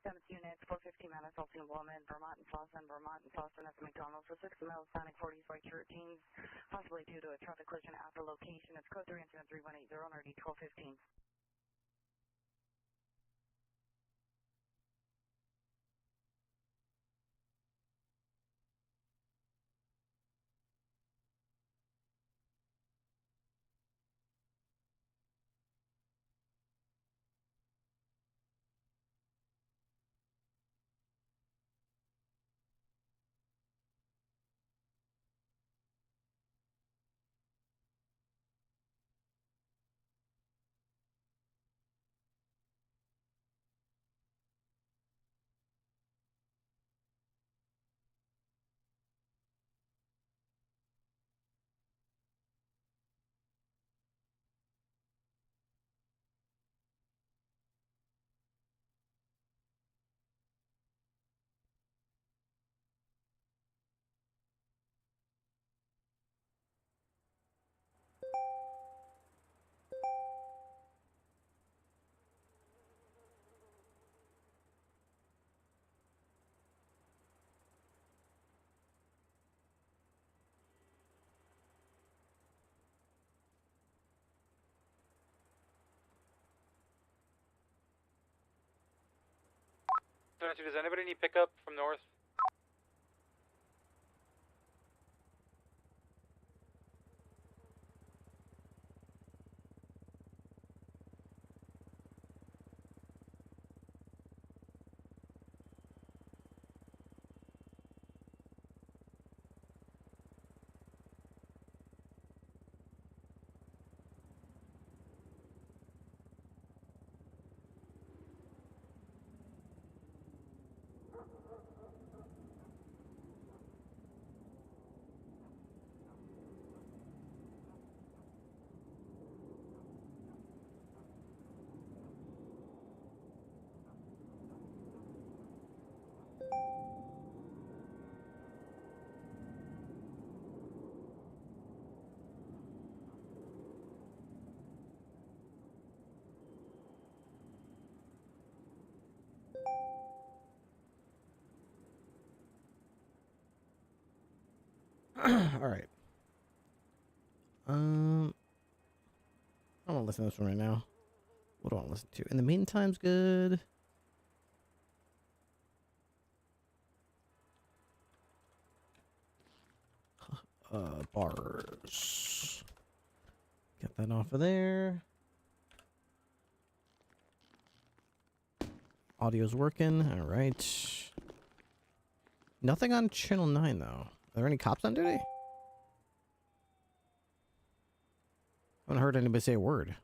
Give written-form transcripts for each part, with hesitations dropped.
7 units, 450 men, assaulting a woman, Vermont and Slauson, that's McDonald's for 6 males, Sonic 40s, right to routines, possibly due to a traffic collision at the location. It's code 3 and 3180 on RD 1215. Does anybody need pickup from north? All right. I don't want to listen to this one right now. What do I want to listen to? In the meantime's good. Bars. Get that off of there. Audio's working. All right. Nothing on channel 9 though. Are there any cops on duty? I haven't heard anybody say a word.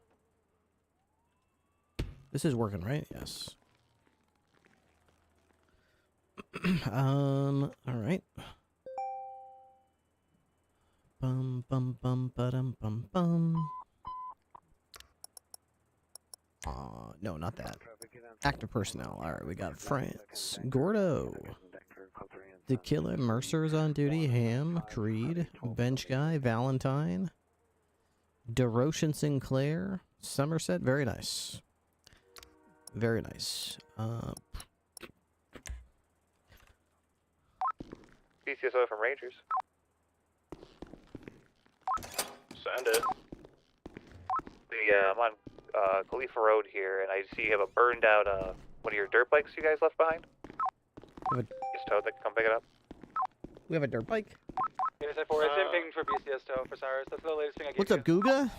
This is working, right? Yes. All right. Bum bum bum ba-dum bum bum. No, not that. Active personnel. All right, we got France, Gordo, The Killer, Mercer's on duty, Ham, Creed, Bench Guy, Valentine, DeRoche Sinclair, Somerset. Very nice. Very nice. PCSO from Rangers. Send it. I'm on Khalifa Road here, and I see you have a burned out one of your dirt bikes you guys left behind. Just tow that can come pick it up. We have a dirt bike. It's in ping for BCS tow for Cyrus. That's the latest thing I gave What's up, Guga?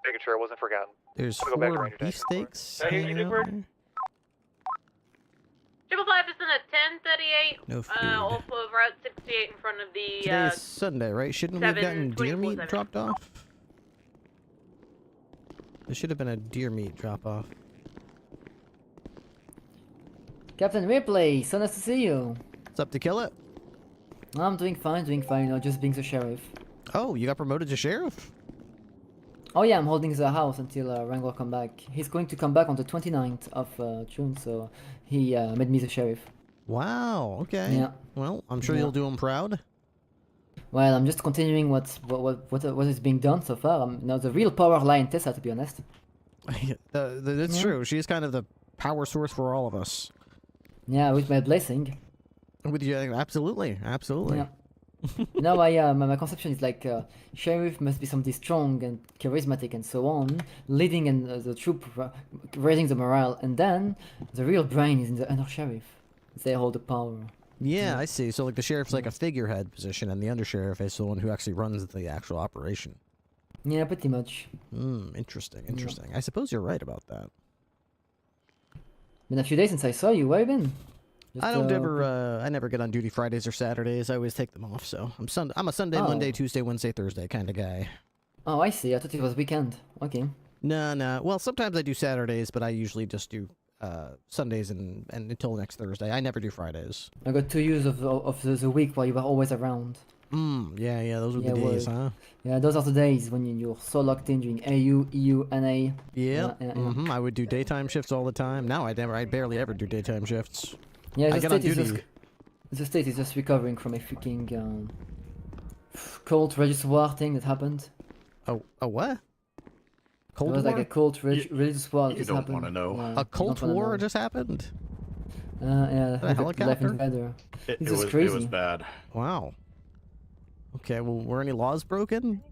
Making sure it wasn't forgotten. There's Go back to 4 Ranger Deck. beefsteaks. Hey, you big bird? 555 is in a 1038 No food. off of Route 68 in front of the Today is Sunday, right? Shouldn't we have gotten deer meat 724-7. dropped off? There should have been a deer meat drop off. Captain Ripley, so nice to see you. What's up, to kill it? I'm doing fine, just being the sheriff. Oh, you got promoted to sheriff? Oh yeah, I'm holding the house until Wrangler come back. He's going to come back on the 29th of June, so he made me the sheriff. Wow, okay. Yeah. Well, I'm sure Yeah. you'll do him proud. Well, I'm just continuing what is being done so far. Now the real power lie in Tessa, to be honest. That's Yeah. true. She's kind of the power source for all of us. Yeah, with my blessing. With you, absolutely. Yeah. No, my conception is like sheriff must be somebody strong and charismatic and so on, leading and the troop, raising the morale, and then the real brain is in the under sheriff. They hold the power. Yeah, I see. So like the sheriff's like a figurehead position, and the undersheriff is the one who actually runs the actual operation. Yeah, pretty much. Interesting. I suppose you're right about that. Been a few days since I saw you. Where have you been? I don't ever. I never get on duty Fridays or Saturdays. I always take them off. So I'm a Sunday, Monday, Tuesday, Wednesday, Thursday kind of guy. Oh, I see. I thought it was weekend. Okay. No. Well, sometimes I do Saturdays, but I usually just do Sundays and until next Thursday. I never do Fridays. I got 2 years of the week while you were always around. Yeah. Those were the days, huh? Yeah, those are the days when you're so locked in doing AU, EU, NA. Yeah. I would do daytime shifts all the time. Now I barely ever do daytime shifts. Yeah, I get on duty. The state is just recovering from a freaking cult religious war thing that happened. Oh, a what? Cold It was war? like a cult religious war that You just don't happened. want to know. Yeah, A cult don't wanna war know. just happened? Yeah, A helicopter? It It's was just crazy. bad. Wow. Okay, well, were any laws broken?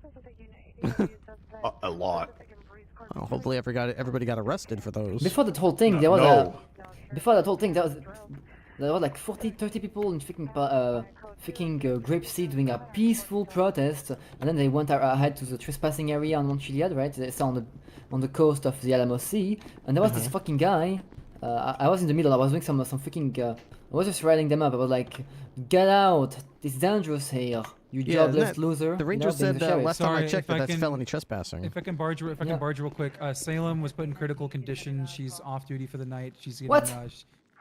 A lot. Oh, hopefully everybody got arrested for those. Before that whole thing, there was there was like 30 people in freaking Grapeseed doing a peaceful protest, and then they went ahead to the trespassing area on Mount Chiliad, right? It's on the coast of the Alamo Sea, and there was this fucking guy. I was in the middle. I was doing some freaking. I was just riding them up. I was like, "Get out! It's dangerous here, you jobless loser." The ranger said last time I checked that's felony trespassing. If I can barge real quick, Salem was put in critical condition. She's off duty for the night. She's getting, What?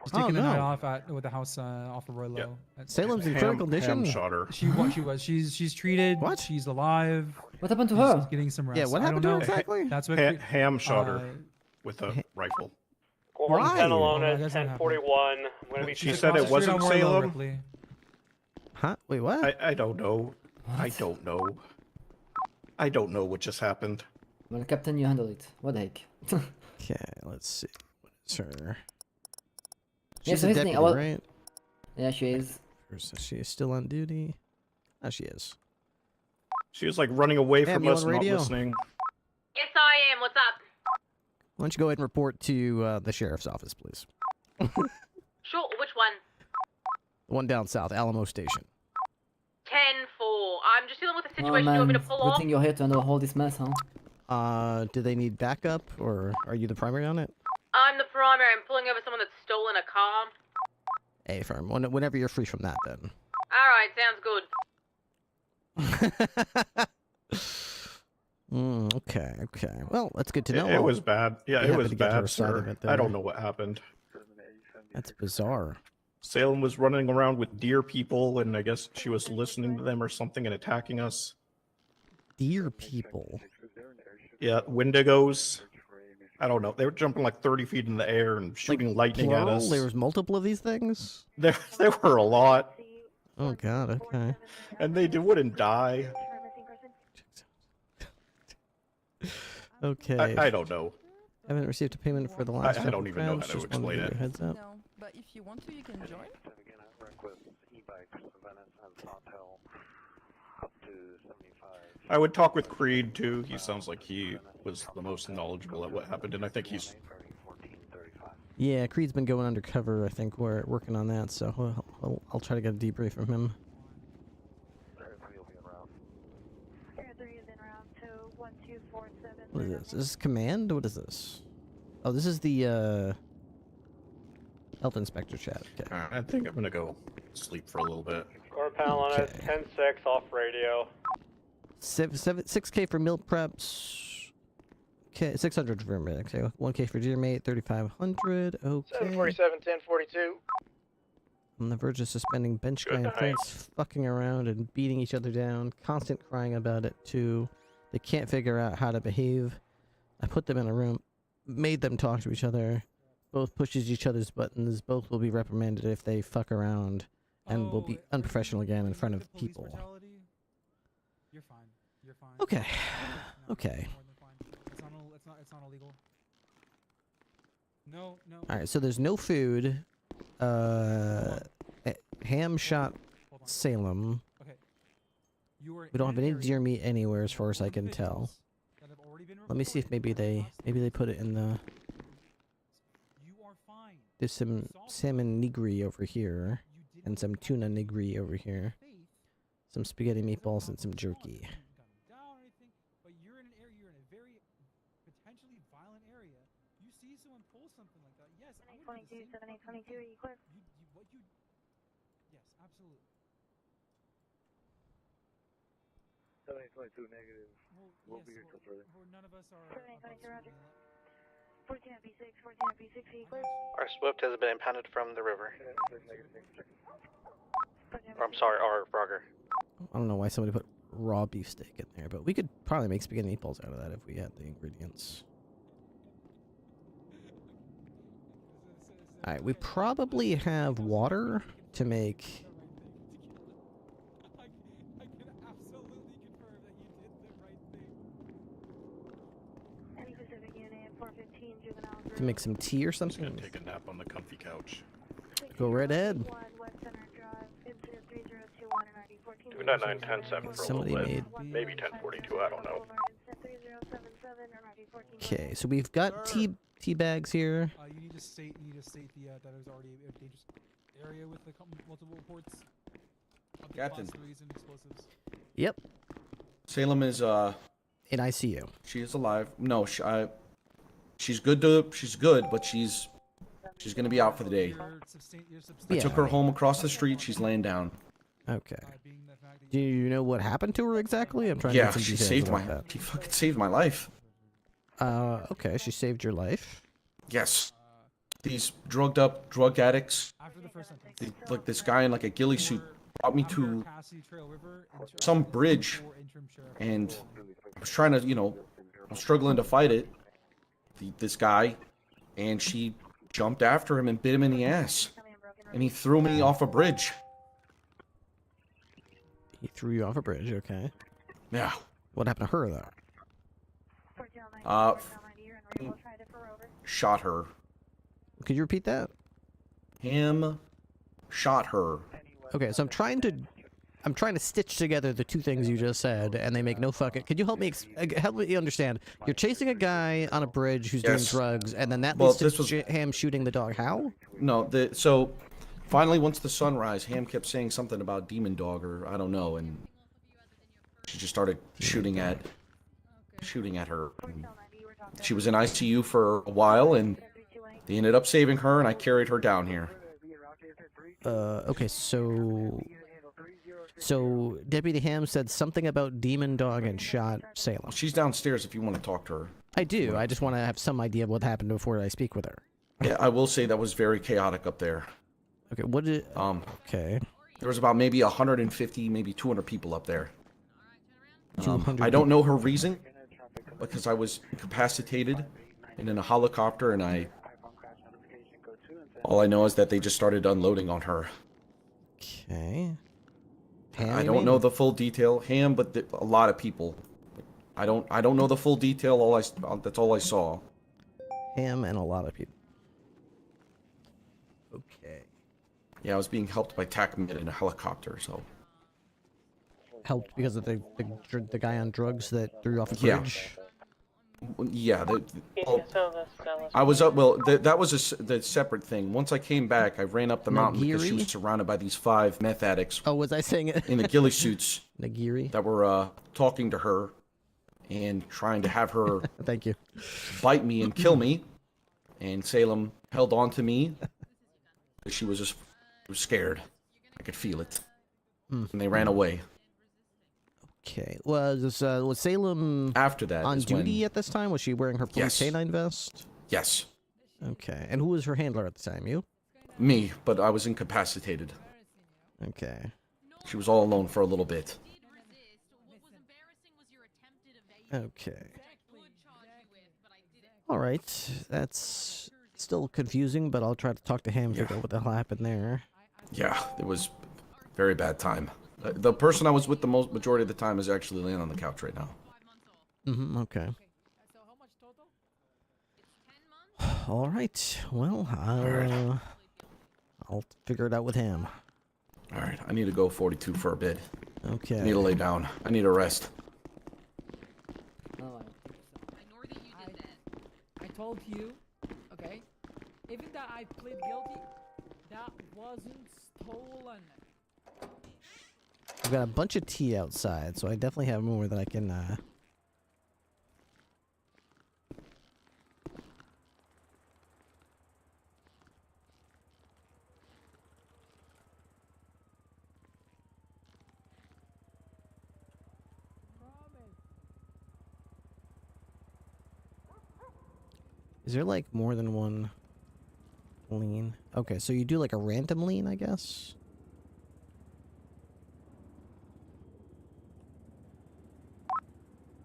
She's taking the night off with the house off of Roy Low. Salem's in critical condition? Shot her. She was. She's treated. What? She's alive. What happened to She's her? getting some rest. Yeah, what I happened to don't her know. exactly? That's what. Ham shot her with a rifle. Why? Penalona, 1041. I'm going to be She said it wasn't Straight on Roy Low, Salem. Ripley. Huh? Wait, what? I don't know. I don't know. I don't know what just happened. Well, Captain, you handle it. What the heck? Okay, let's see. What is her? Yeah, She's so a here's the thing, deputy, right? Yeah, she is. Or is she still on duty? Oh, she is. She was like running away Ham, from you us, on not radio? listening. Yes, I am. What's up? Why don't you go ahead and report to the sheriff's office, please? Sure. Which one? The one down south, Alamo Station. 10-4. I'm just dealing with a Oh situation. You want me man, to pull good off? thing you're here to handle all this mess, huh? Do they need backup, or are you the primary on it? I'm the primary. I'm pulling over someone that's stolen a car. A firm. Whenever you're free from that, then. All right. Sounds good. Okay. Well, that's good to know. It was bad. Yeah, You it happened was to get to her bad, side of sir. it I there. don't know what happened. That's bizarre. Salem was running around with deer people, and I guess she was listening to them or something and attacking us. Deer people. Yeah, Wendigos. I don't know. They were jumping like 30 feet in the air and shooting lightning at Plural? us. There was multiple of these things? There were a lot, Oh god, okay. and they wouldn't die. Okay. I don't know. Haven't received a payment for the last I don't even know how rounds, to just wanted explain give you it. a heads up. No, but if you want to, you can join. I would talk with Creed too. He sounds like he was the most knowledgeable at what happened, and I think he's. Yeah, Creed's been going undercover, I think. We're working on that, so I'll try to get a debrief from him. What is this? Is this command? What is this? Oh, this is the health inspector chat. Okay. I think I'm gonna go sleep for a little bit. Core Penalona, Okay. 10-6 off radio. 6K for meal preps. Okay, 600 for me. Okay, 1K for deer mate, 3,500. Okay. 747, 1042. On the verge of suspending bench guy and friends fucking around and beating each other down. Constant crying about it too. They can't figure out how to behave. I put them in a room, made them talk to each other. Both pushes each other's buttons. Both will be reprimanded if they fuck around, and will be unprofessional again in front of Police people. brutality? You're fine. You're fine. Okay. No, Okay. more than fine. It's not illegal. No. All right, so there's no food. Ham shot Salem. Okay. We don't have any deer meat anywhere, as far as I can tell. Let me see if maybe they put it in the. There's some salmon nigiri over here, and some tuna nigiri over here. Some spaghetti meatballs and some jerky. But you're in a very potentially violent area. You see someone pull something like that. Yes, I would do the same. 7822, are you clear? Yes, absolutely. 7822 negative. We'll be here till further. None of us are. 7822, roger. 14FB6, 14FB6, are you clear? Our Swift has been impounded from the river. I'm sorry, our Roger. I don't know why somebody put raw beef steak in there, but we could probably make spaghetti meatballs out of that if we had the ingredients. Alright, we probably have water to make. I can absolutely confirm that you did the right thing. Any Pacific Unit 415 juvenile. To make some tea or I'm something. gonna take a nap on the comfy couch. Go right ahead. 299-10-7 for Somebody a little bit. made. Maybe 1042, I don't know. Okay, so we've got tea bags here. You need to state the that it was already a dangerous area with the multiple reports of the Captain. class 3s and explosives. Yep. Salem is in ICU. She is alive. No, she's good, but she's gonna be out for the day. I took her home across the street. She's laying down. Okay. Do you know what happened to her exactly? I'm trying to get some she details saved about my. that. She fucking saved my life. Okay, she saved your life. Yes. These drugged up drug addicts, like this guy in like a ghillie suit, brought me to some bridge, and I was trying to, I'm struggling to fight it. This guy, and she jumped after him and bit him in the ass, and he threw me off a bridge. He threw you off a bridge, okay. Yeah. What happened to her, though? Shot her. Could you repeat that? Him shot her. Okay, so I'm trying to stitch together the two things you just said, and they make no fucking. Could you help me understand? You're chasing a guy on a bridge who's doing drugs, and then that leads to Ham shooting the dog. How? No, so finally, once the sunrise, Ham kept saying something about demon dog, or I don't know, and she just started shooting at her. And she was in ICU for a while, and they ended up saving her, and I carried her down here. Okay, so Deputy Ham said something about demon dog and shot Salem. She's downstairs if you want to talk to her. I do. I just want to have some idea of what happened before I speak with her. Yeah, I will say that was very chaotic up there. Okay, what did... Okay. There was about maybe 150, maybe 200 people up there. I don't know her reason, because I was incapacitated and in a helicopter, and all I know is that they just started unloading on her. Okay. Ham, I don't know the full detail. Ham, but a lot of people. I don't know the full detail. That's all I saw. Ham and a lot of people. Okay. Yeah, I was being helped by TACMID in a helicopter, so. Helped because of the guy on drugs that threw you off a bridge? Yeah. I was up. Well, that was the separate thing. Once I came back, I ran up the mountain because she was surrounded by these 5 meth addicts. Oh, was I saying it? In the ghillie suits. Nagiri. That were talking to her and trying to have her. Thank you. Bite me and kill me, and Salem held on to me. She was scared. I could feel it, and they ran away. Okay. Was Salem after that on duty at this time? Was she wearing her police canine vest? Yes. Okay. And who was her handler at the time? You? Me, but I was incapacitated. Okay. She was all alone for a little bit. Okay. All right. That's still confusing, but I'll try to talk to Ham and figure out what the hell happened there. Yeah, it was a very bad time. The person I was with the majority of the time is actually laying on the couch right now. Okay. All right. Well, I'll figure it out with him. All right. I need to go 42 for a bid. Okay. I need to lay down. I need a rest. Oh, I told you, okay? Even that I plead guilty, that wasn't stolen. I've got a bunch of tea outside, so I definitely have more that I can, Is there, like, more than one lean? Okay, so you do, like, a random lean, I guess?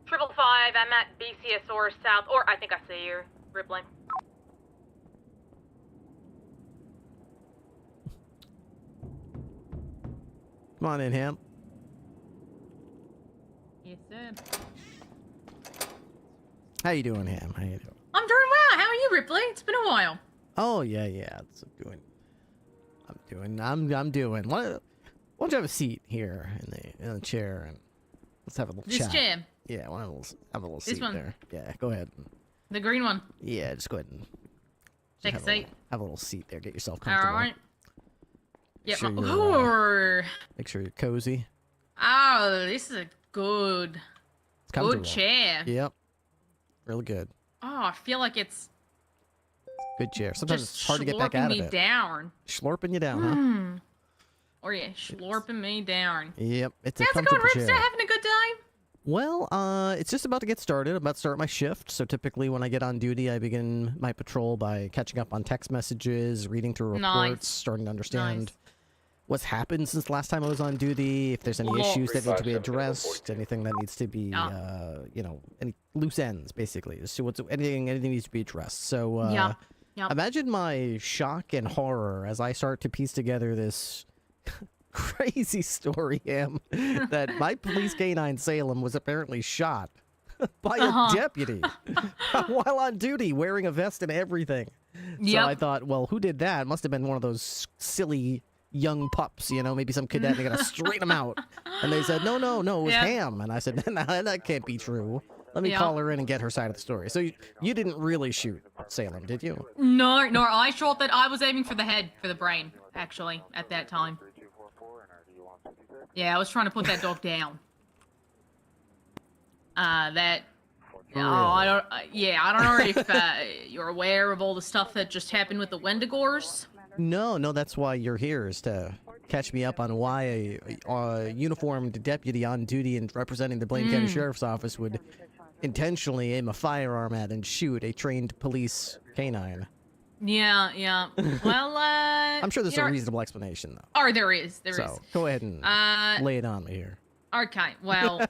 555, I'm at BCS or South, or I think I see you, Ripley. Come on in, Ham. Yes, sir. How you doing, Ham? How you doing? I'm doing well. How are you, Ripley? It's been a while. Oh, yeah. I'm doing. Why don't you have a seat here in the chair and let's have a little chat. This chair? Yeah, I want to have a little This seat one? there. Yeah, go ahead. The green one? Yeah, just go ahead and Take a seat. Have a little seat there. Get yourself comfortable. Alright. Yep. Make sure you're cozy. Oh, this is a good Comfortable. chair. Yep. Really good. Oh, I feel like it's Good chair. Sometimes just it's hard to get back out of me it. down. Slurping you down, huh? Or yeah, slurping me down. Yep. It's a How's it going, comfortable Ripster? chair. Having a good time? Well, it's just about to get started. I'm about to start my shift. So typically when I get on duty, I begin my patrol by catching up on text messages, reading through reports, Nice. starting to understand Nice. what's happened since last time I was on duty, if there's any Well- issues that need to be addressed, anything that needs to be, any loose ends, basically. So anything needs to be addressed. So, Yep. imagine my shock and horror as I start to piece together this crazy story, that my police canine Salem was apparently shot by a deputy while on duty, wearing a vest and everything. So I thought, well, who did that? It must have been one of those silly young pups, maybe some cadet. They gotta straighten them out. And they said, no, it was Ham. And I said, nah, that can't be true. Let me call her in and get her side of the story. So you didn't really shoot Salem, did you? No, I shot that. I was aiming for the head, for the brain, actually, at that time. Yeah, I was trying to put that dog down. I don't know if you're aware of all the stuff that just happened with the Wendigores. No, that's why you're here, is to catch me up on why a uniformed deputy on duty and representing the Blaine County Sheriff's Office would intentionally aim a firearm at and shoot a trained police canine. Yeah. Well, I'm sure there's a reasonable explanation, though. Oh, there is. So, go ahead and lay it on me here. Okay, well,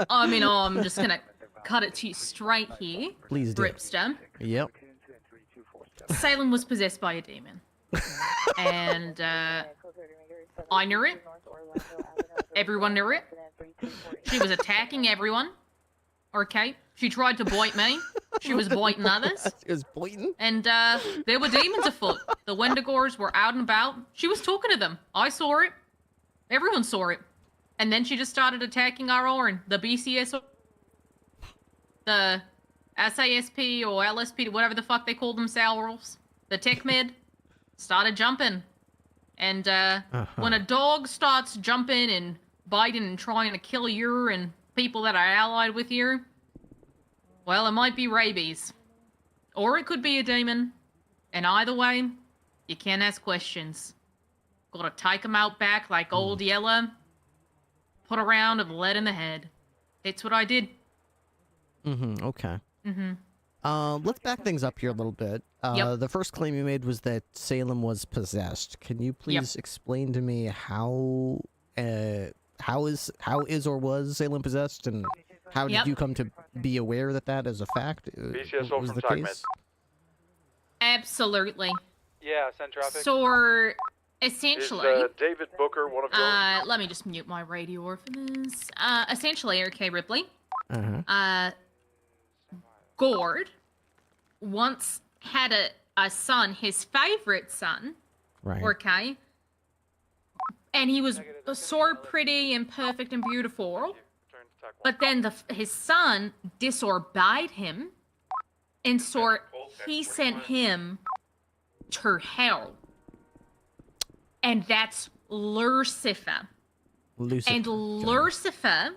I'm just gonna cut it to you straight here. Please do. Ripster. Yep. Salem was possessed by a demon. And, I knew it. Everyone knew it. She was attacking everyone. Okay? She tried to bite me. She was biting others. She was biting? And, there were demons afoot. The Wendigores were out and about. She was talking to them. I saw it. Everyone saw it. And then she just started attacking our own, the BCS, the SASP or LSP, whatever the fuck they call themselves. The tech med started jumping. And, when a dog starts jumping and biting and trying to kill you and people that are allied with you, well, it might be rabies. Or it could be a demon. And either way, you can't ask questions. Gotta take them out back like old Yellow. Put a round of lead in the head. It's what I did. Okay. Let's back things up here a little bit. The first claim you made was that Salem was possessed. Can you please explain to me how is or was Salem possessed, and how did you come to be aware that is a fact? BCSO was from the Talkman. case? Absolutely. Yeah, send traffic. So, essentially... Is David Booker one of yours? let me just mute my radio for this. Essentially, okay, Ripley. Gord once had a son, his favorite son. Right. Okay. And he was so pretty and perfect and beautiful. But then his son disobeyed him. And so he sent him to hell. And that's Lucifer. And Lucifer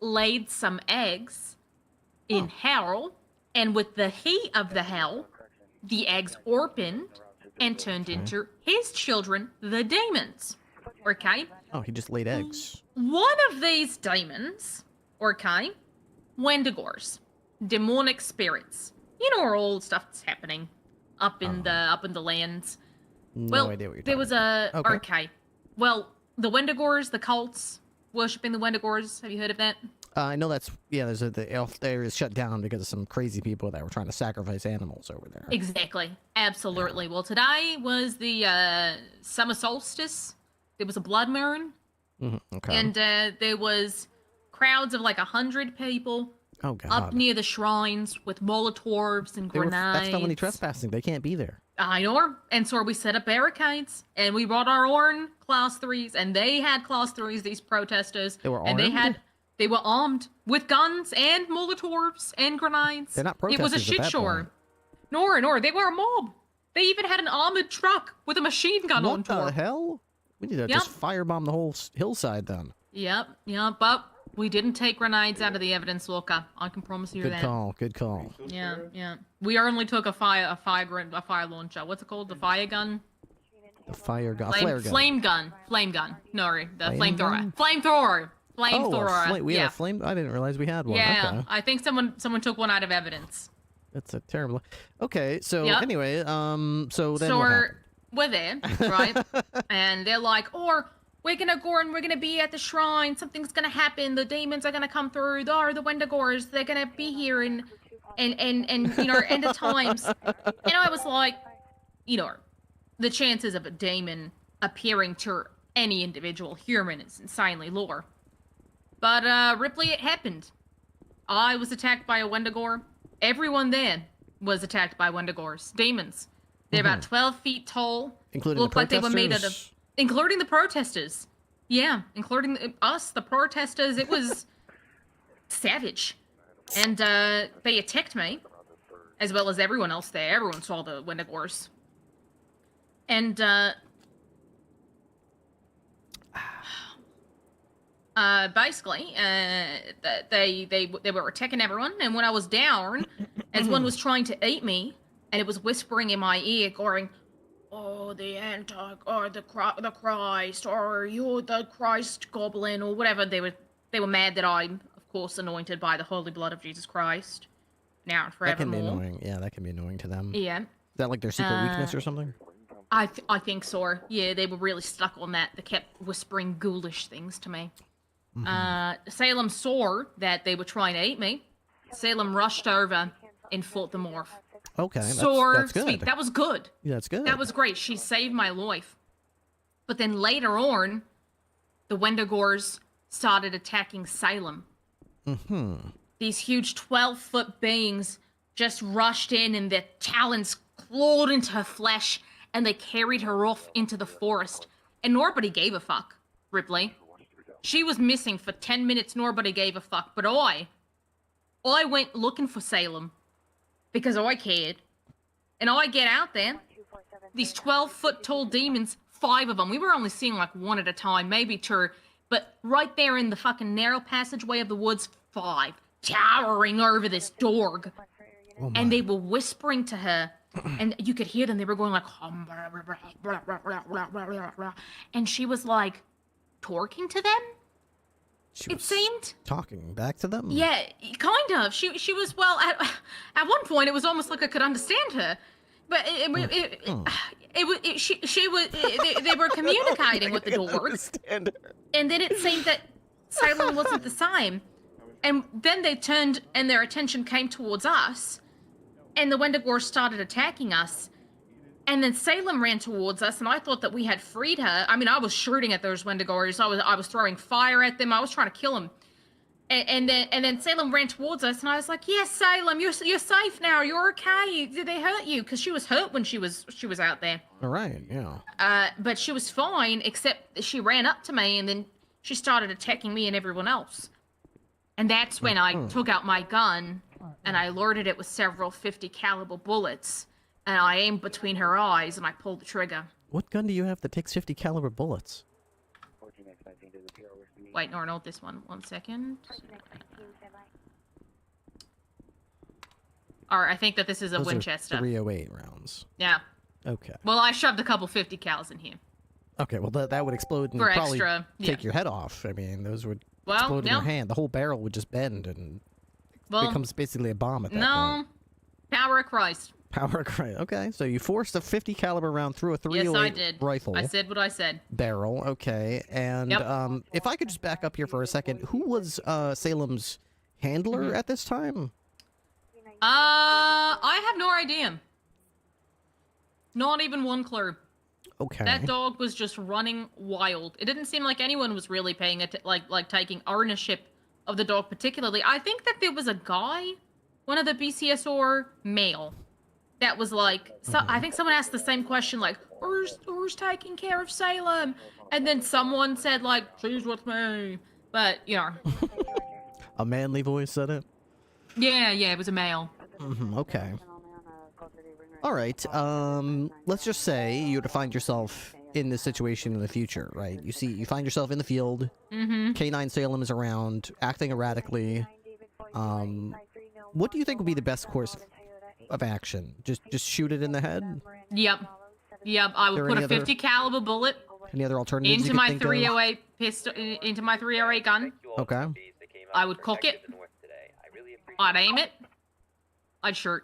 laid some eggs in hell. And with the heat of the hell, the eggs opened and turned into his children, the demons. Okay? Oh, he just laid eggs. One of these demons, okay, Wendigores, demonic spirits. You know, all stuff that's happening up in the lands. No idea what you're talking about. Okay. Well, the Wendigores, the cults worshipping the Wendigores. Have you heard of that? I know that's the elf area is shut down because of some crazy people that were trying to sacrifice animals over there. Exactly, absolutely. Yeah. Well, today was the summer solstice. There was a blood moon. Okay. And there was crowds of like 100 people. Oh God. Up near the shrines with Molotovs and grenades. That's felony trespassing. They can't be there. I know. And so we set up barricades, and we brought our own class 3s, and they had class 3s. These protesters. They were armed. And they were armed with guns and Molotovs and grenades. They're not protesters. It was a shit show. Nor they were a mob. They even had an armored truck with a machine gun on top. What the hell? We need to just firebomb the whole hillside then. Yep, but we didn't take grenades out of the evidence locker. I can promise you that. Good call. Yeah. We only took a fire launcher. What's it called? The fire gun? The fire gun. Flare gun. Flame gun. No, the flamethrower. Flamethrower. We had a flame. I didn't realize we had one. Yeah, okay. I think someone took one out of evidence. That's a terrible. Okay, so anyway, so then we're there, right? And they're like, we're gonna go and we're gonna be at the shrine. Something's gonna happen. The demons are gonna come through. The Wendigores, they're gonna be here and you know, end of times. And I was like, you know, the chances of a demon appearing to any individual human is insanely low. But Ripley, it happened. I was attacked by a Wendigore. Everyone there was attacked by Wendigores, demons. They're about 12 feet tall. Including looked the like they were made out of, including the protesters. Yeah, including us, the protesters. It was savage. And they attacked me, as well as everyone else there. Everyone saw the Wendigores. And basically, they were attacking everyone. And when I was down, as one was trying to eat me, and it was whispering in my ear, going, "Oh, the Christ, or you're the Christ goblin," or whatever. They were mad that I'm, of course, anointed by the holy blood of Jesus Christ. Now and forevermore. That can be annoying. Yeah, that can be annoying to them. Yeah. Is that like their secret weakness or something? I think so. Yeah, they were really stuck on that. They kept whispering ghoulish things to me. Salem saw that they were trying to eat me. Salem rushed over and fought them off. Okay, that's good. Sweet. That was good. Yeah, that's good. That was great. She saved my life. But then later on, the Wendigores started attacking Salem. These huge 12-foot beings just rushed in, and their talons clawed into her flesh, and they carried her off into the forest. And nobody gave a fuck, Ripley. She was missing for 10 minutes. Nobody gave a fuck. But I went looking for Salem because I cared. And I get out there. These 12-foot tall demons, 5 of them. We were only seeing like 1 at a time, maybe 2. But right there in the fucking narrow passageway of the woods, 5. Towering over this dorg. And they were whispering to her. And you could hear them. They were going like... And she was like... talking to them? It seemed talking back to them. Yeah, kind of. She was, well, at one point it was almost like I could understand her, but they were communicating with the doors, and then it seemed that Salem wasn't the same, and then they turned and their attention came towards us, and the Wendigore started attacking us. And then Salem ran towards us, and I thought that we had freed her. I mean, I was shooting at those Wendigores. I was throwing fire at them. I was trying to kill them. And then Salem ran towards us, and I was like, "Yes, Salem, you're safe now. You're okay. Did they hurt you?" Because she was hurt when she was out there. All right, yeah. But she was fine, except she ran up to me, and then she started attacking me and everyone else. And that's when I took out my gun, and I loaded it with several .50 caliber bullets, and I aimed between her eyes, and I pulled the trigger. What gun do you have that takes 50 caliber bullets? Wait, no, not this one. 1 second. Alright, I think that this is a Those Winchester. Are 308 rounds. Yeah. Okay. Well, I shoved a couple .50 cals in here. Okay, well that would explode and For probably extra, take your head off. I mean, those would Well, explode in no. your hand. The whole barrel would just bend and becomes basically a bomb at that point. Power of Christ. Power cry. Okay, so you forced a 50 caliber round through a 308 Yes, I did. rifle. I said what I said. Barrel. Okay, and Yep. if I could just back up here for a second, who was Salem's handler at this time? I have no idea. Not even one clue. Okay. That dog was just running wild. It didn't seem like anyone was really paying it, like taking ownership of the dog particularly. I think that there was a guy, one of the BCSR male, that was like, I think someone asked the same question, like, who's taking care of Salem? And then someone said, like, she's with me. But, you know. A manly voice said it? Yeah, it was a male. Okay. All right, let's just say you were to find yourself in this situation in the future, right? You find yourself in the field, K9 Salem is around, acting erratically. What do you think would be the best course of action? Just shoot it in the head? Yep, I would put a 50 caliber bullet any other alternatives into my 308 pistol, into my 308 gun. Okay. I would cock it. I'd aim it. I'd shoot.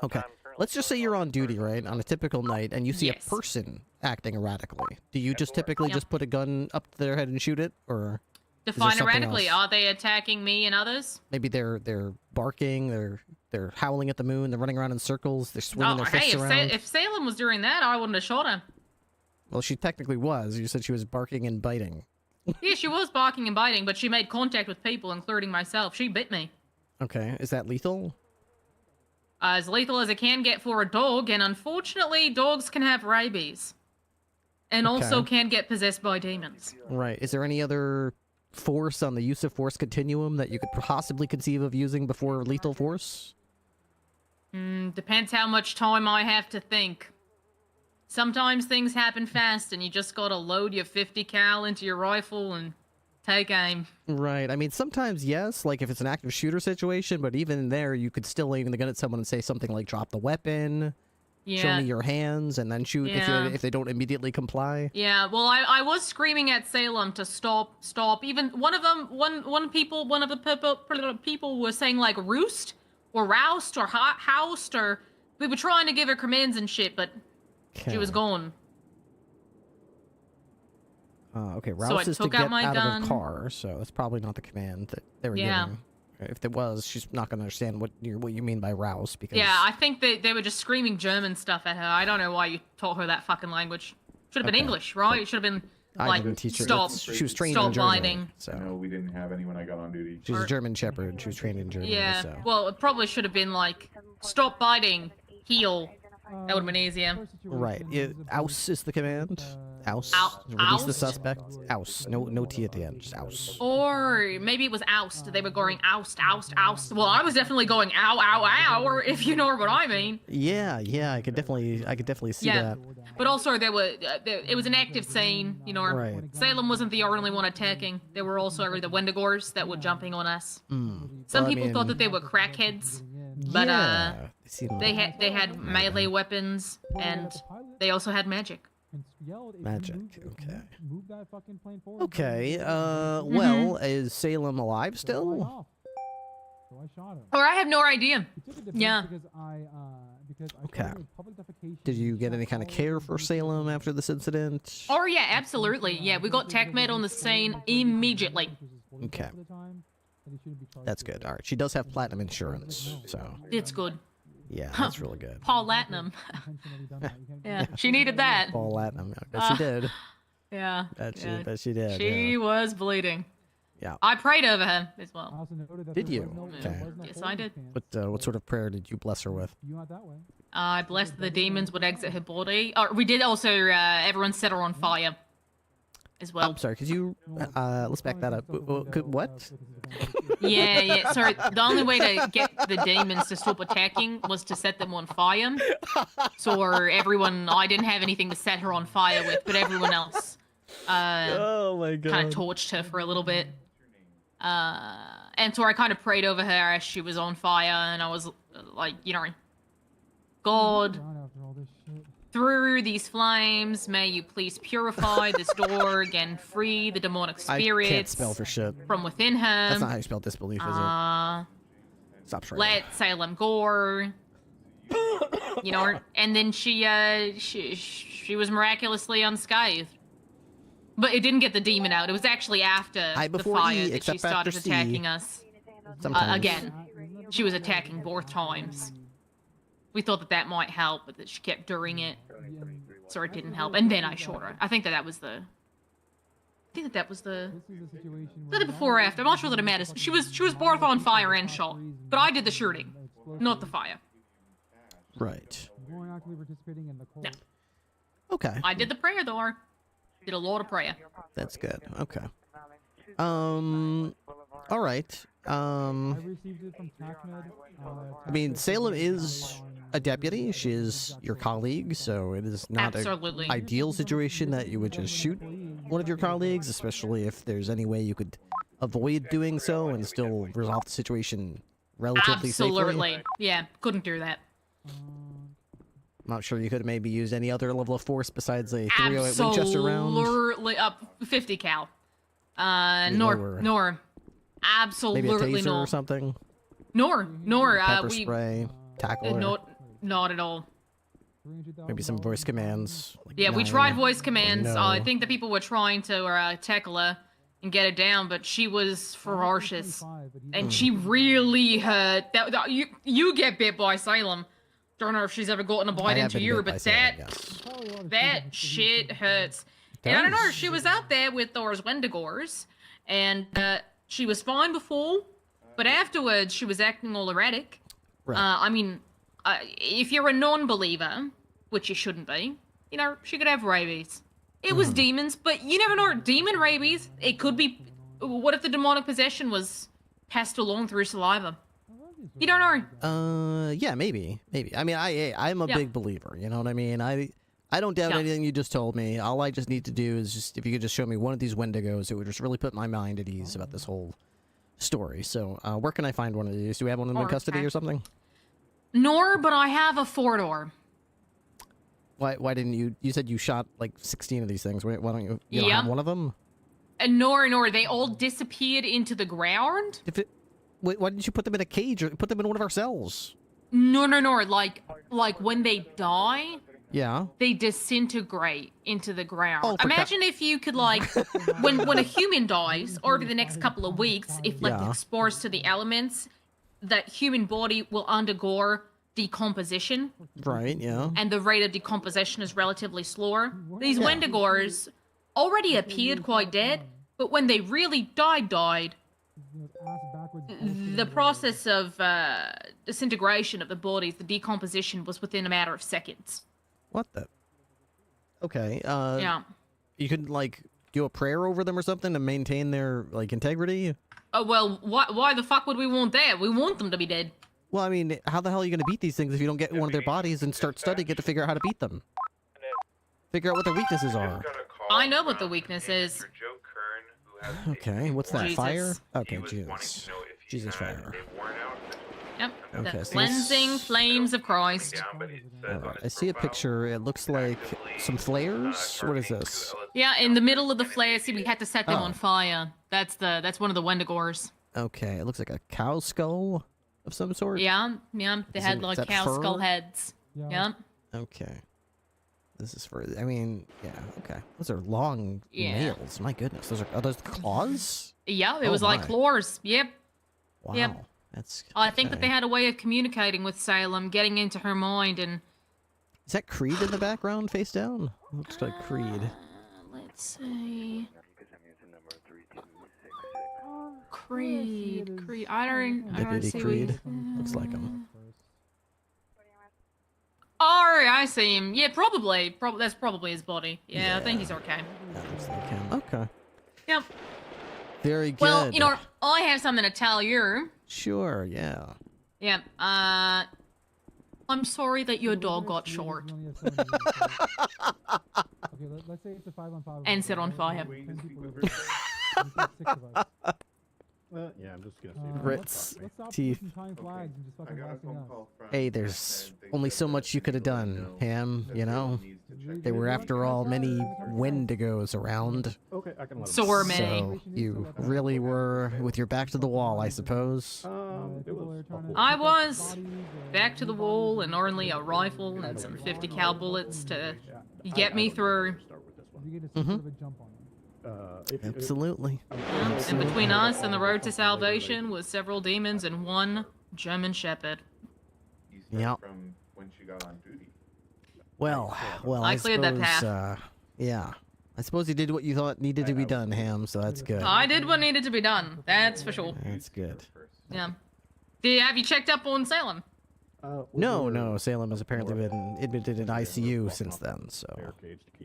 Okay. Let's just say you're on duty, right? On a typical night, and you see a person acting erratically. Do you just typically just put a gun up to their head and shoot it, or define erratically? Are they attacking me and others? Maybe they're barking, they're howling at the moon, they're running around in circles, they're swinging their fists around. If Salem was doing that, I wouldn't have shot her. Well, she technically was. You said she was barking and biting. Yeah, she was barking and biting, but she made contact with people, including myself. She bit me. Okay, is that lethal? As lethal as it can get for a dog, and unfortunately, dogs can have rabies. And also can get possessed by demons. Right. Is there any other force on the use of force continuum that you could possibly conceive of using before lethal force? Depends how much time I have to think. Sometimes things happen fast, and you just gotta load your 50 cal into your rifle and take aim. Right. I mean, sometimes yes, like if it's an active shooter situation, but even there, you could still aim the gun at someone and say something like, drop the weapon, show me your hands, and then shoot if they don't immediately comply. Yeah, well, I was screaming at Salem to stop. Even one of the people was saying, like, roost, or roust, or housed, or we were trying to give her commands and shit, but she was gone. Okay, rouse is to get out of a car, so that's probably not the command that they were giving. If it was, she's not going to understand what you mean by rouse, because... Yeah, I think they were just screaming German stuff at her. I don't know why you taught her that fucking language. Should have been English, right? It should have been, like, stop, she was trained stop in German, biting. So. No, we didn't have any when I got on duty. She was a German Shepherd. She was trained in Germany, Yeah, so... well, it probably should have been, like, stop biting, heal. That would have been easier. Right. Aus is the command. Aus. Release the suspect. Aus. No T at the end. Just aus. Or maybe it was oust. They were going oust, oust, oust. Well, I was definitely going ow, ow, ow, or if you know what I mean. Yeah. I could definitely see that. But also, it was an active scene, you know. Right. Salem wasn't the only one attacking. There were also the Wendigores that were jumping on us. Some people thought that they were crackheads, but they had melee weapons, and they also had magic. Magic, okay. Okay, well, is Salem alive still? Or I have no idea. Yeah. Okay. Did you get any kind of care for Salem after this incident? Oh, yeah, absolutely. Yeah, we got TACMED on the scene immediately. Okay. That's good. All right. She does have platinum insurance, so... It's good. Yeah, that's really good. Paul Latinum. Yeah, she needed that. Paul Latinum. I bet she did. Yeah. Bet she did. She was bleeding. Yeah. I prayed over her as well. I also noted that Did there you? was no- Okay. there was no Yes, hole I in did. the pants. What sort of prayer did you bless her with? You went that way. I blessed the demons would exit her body. We did also, everyone set her on fire as well. I'm sorry, could you, let's back that up. What? Yeah. So the only way to get the demons to stop attacking was to set them on fire. So everyone, I didn't have anything to set her on fire with, but everyone else, Oh my god. kind of torched her for a little bit. And so I kind of prayed over her as she was on fire, and I was like, you know, God, After all this shit. through these flames, may you please purify this door and free the demonic I spirits can't spell for shit. from within her. That's not how you spell disbelief, is it? Stop trying. Let Salem gore. You know, and then she was miraculously unscathed. But it didn't get the demon out. It was actually after the before fire E, that she except after started C. attacking us. Sometimes. Again, she was attacking both times. We thought that might help, but that she kept doing it, so it didn't help. And then I shot her. I think that was the. Was This is a situation where the before or after. I'm not sure that it matters. She was both on fire and shot, but I did the shooting, not the fire. Right. Going actively participating in the cult. Okay. I did the prayer though. Did a lot of prayer. That's good. Okay. All right. I received it from TACMED. I mean, Salem is a deputy. She is your colleague, so it is not Absolutely. an ideal situation that you would just shoot one of your colleagues, especially if there's any way you could avoid doing so and still resolve the situation relatively Absolutely. safely. Yeah, couldn't do that. I'm not sure you could have maybe used any other level of force besides a 308 Winchester round. Absolutely. 50 cal. Maybe Nor. Maybe a Absolutely taser no. or something. Nor. Pepper spray, tackle her. Not at all. Maybe some voice commands. Like Yeah, we 9. tried voice commands. No. I think the people were trying to tackle her and get her down, but she was ferocious, and she really hurt. You get bit by Salem. Don't know if she's ever gotten a bite I have into been you, bit by but Salem, that yes. that shit hurts. And I don't know, she was out there with those Wendigores, and she was fine before, but afterwards she was acting all erratic. Right. I mean, if you're a non-believer, which you shouldn't be, you know, she could have rabies. It was demons, but you never know. Demon rabies, it could be... What if the demonic possession was passed along through saliva? You don't know. Yeah, maybe. I mean, I'm a big believer. You know what I mean? I don't doubt anything you just told me. All I just need to do is just, if you could just show me one of these Wendigos, it would just really put my mind at ease about this whole story. So, where can I find one of these? Do we have one of them in custody or something? Nor, but I have a 4-door. Why didn't you? You said you shot like 16 of these things. Why don't you? You don't have one of them? Nor, they all disappeared into the ground. Why didn't you put them in a cage or put them in one of our cells? No. Like when they die, Yeah. they disintegrate into the ground. Oh, Imagine if you could, like, when a human dies, over the next couple of weeks, if left exposed to the elements, that human body will undergo decomposition. Right, yeah. And the rate of decomposition is relatively slower. These Wendigores already appeared quite dead, but when they really died, the process of disintegration of the bodies, the decomposition, was within a matter of seconds. What the? Okay, Yeah. You could, like, do a prayer over them or something to maintain their, like, integrity? Oh, well, why the fuck would we want that? We want them to be dead. Well, I mean, how the hell are you going to beat these things if you don't get one of their bodies and start studying it to figure out how to beat them? Figure out what their weaknesses are. I know what the weakness is. Okay, what's that? Jesus. Fire? Okay, Jesus. Jesus fire. Yep. Okay, The so cleansing flames of Christ. Alright, I see a picture. It looks like some flares. What is this? Yeah, in the middle of the flare, see, we had to set them Oh. on fire. That's one of the Wendigores. Okay, it looks like a cow skull of some sort. Yeah. They had, like, that cow fur? skull heads. Yeah. Okay. This is for, I mean, yeah, okay. Those are long Yeah. nails. My goodness. Are those claws? Yeah, it Oh was like my. claws. Yep. Wow. Yep. That's. I think that okay. they had a way of communicating with Salem, getting into her mind, and... Is that Creed in the background, face down? Looks like Creed. Let's see... Creed. Creed. I don't Deputy see Creed. Looks like him. Oh, I see him. Yeah, probably. That's probably his body. Yeah, I think he's okay. That looks like him. Okay. Yep. Very good. Well, you know, I have something to tell you. Sure, yeah. Yeah. I'm sorry that your dog got short. Okay, let's say it's a 5-on-5. And set on fire. 10 people live there. 6 of us. Yeah, I'm just gonna see. Grits, Let's stop teeth. pushing time flags and just fucking blasting us. Hey, there's only so much you could have done, Ham, you know? There were, after all, many Wendigos around. Okay, I can let him. So were many. So you really were with your back to the wall, I suppose. I was back to the wall and only a rifle and some 50 cal bullets to get me through. Absolutely. And between us and the road to salvation was several demons and one German Shepherd. Yep. From when she got on duty. Well, I cleared that suppose, path. yeah. I suppose you did what you thought needed to be done, Ham, so that's good. I did what needed to be done. That's for sure. That's good. Yeah. Have you checked up on Salem? No, Salem has apparently been admitted in ICU since then, so...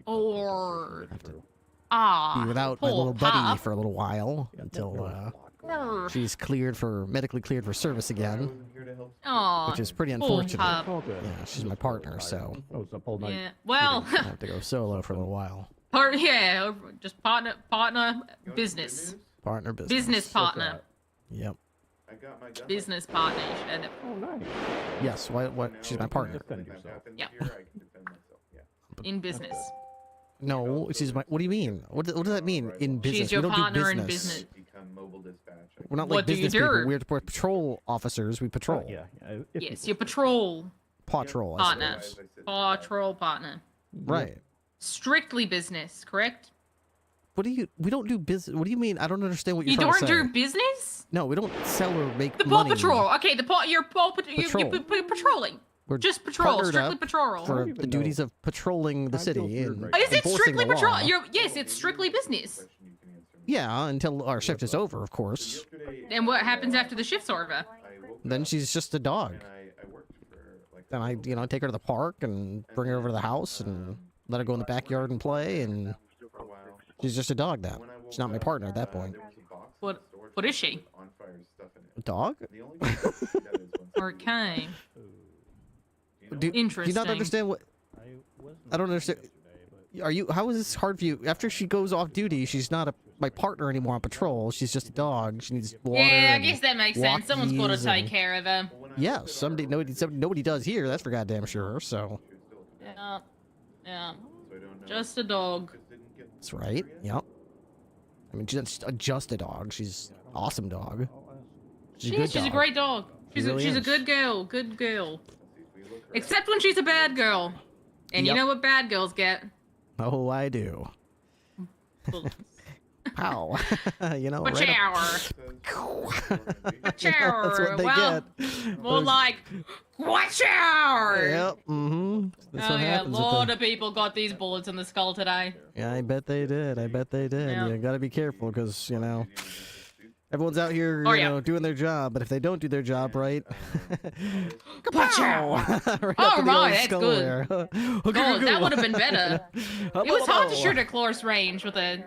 Or... Be without my poor little buddy pup. for a little while, until, she's medically cleared for service again. Aw, Which is pretty poor unfortunate. pup. Yeah, she's my partner, so... Yeah, well... I have to go solo for a little while. Just partner business. Partner business. Business partner. Yep. Business partner. You should end it. Oh, nice. Yes, what? She's my partner. Yep. In business. No, she's my... What do you mean? What does that mean, in business? She's your we don't partner do in business. business. We're not What like do you business do? people. We're patrol officers. We patrol. Yes, your patrol Patrol, I partner. suppose. Patrol partner. Right. Strictly business, correct? What do you... We don't do business... What do you mean? I don't understand what you're You trying to don't say. do business? No, we don't sell or make The Paw money. Patrol. Okay, you're patrolling. We're Just patrol, partnered strictly up patrol. for the duties of patrolling the city and Oh, is it enforcing strictly the patrol? law. Yes, it's strictly business. Yeah, until our shift is over, of course. And what happens after the shift's over? Then she's just a dog. Then I, take her to the park and bring her over to the house and let her go in the backyard and play, and she's just a dog now. She's not my partner at that point. What is she? A dog? Okay. Do you Interesting. not understand what... I don't understand. How is this hard for you? After she goes off duty, she's not my partner anymore on patrol. She's just a dog. She needs water. Yeah, I and guess that makes sense. Someone's got to walkies take and- care of her. Yeah, nobody does here. That's for goddamn sure. So Yeah. Just a dog. that's right. Yep. I mean, she's not just a dog. She's an awesome dog. She's a great dog. She's really a is. good girl. Good girl. Except when she's a bad girl. And you Yep. know what bad girls get? Oh, I do. Bullets. Pow. Right up. Chower. That's what they Well, get. more like, watch out! Yep. Mm-hmm. That's Oh what yeah, a happens. lot of people got these bullets in the skull today. Yeah, I bet they did. Yeah. You gotta be careful because everyone's out here, doing their job. But if they don't do their job right, Watch kapow! out! Right Oh, up in the right, old that's skull good. there. God, that would have been better. It was hard to shoot at close range with a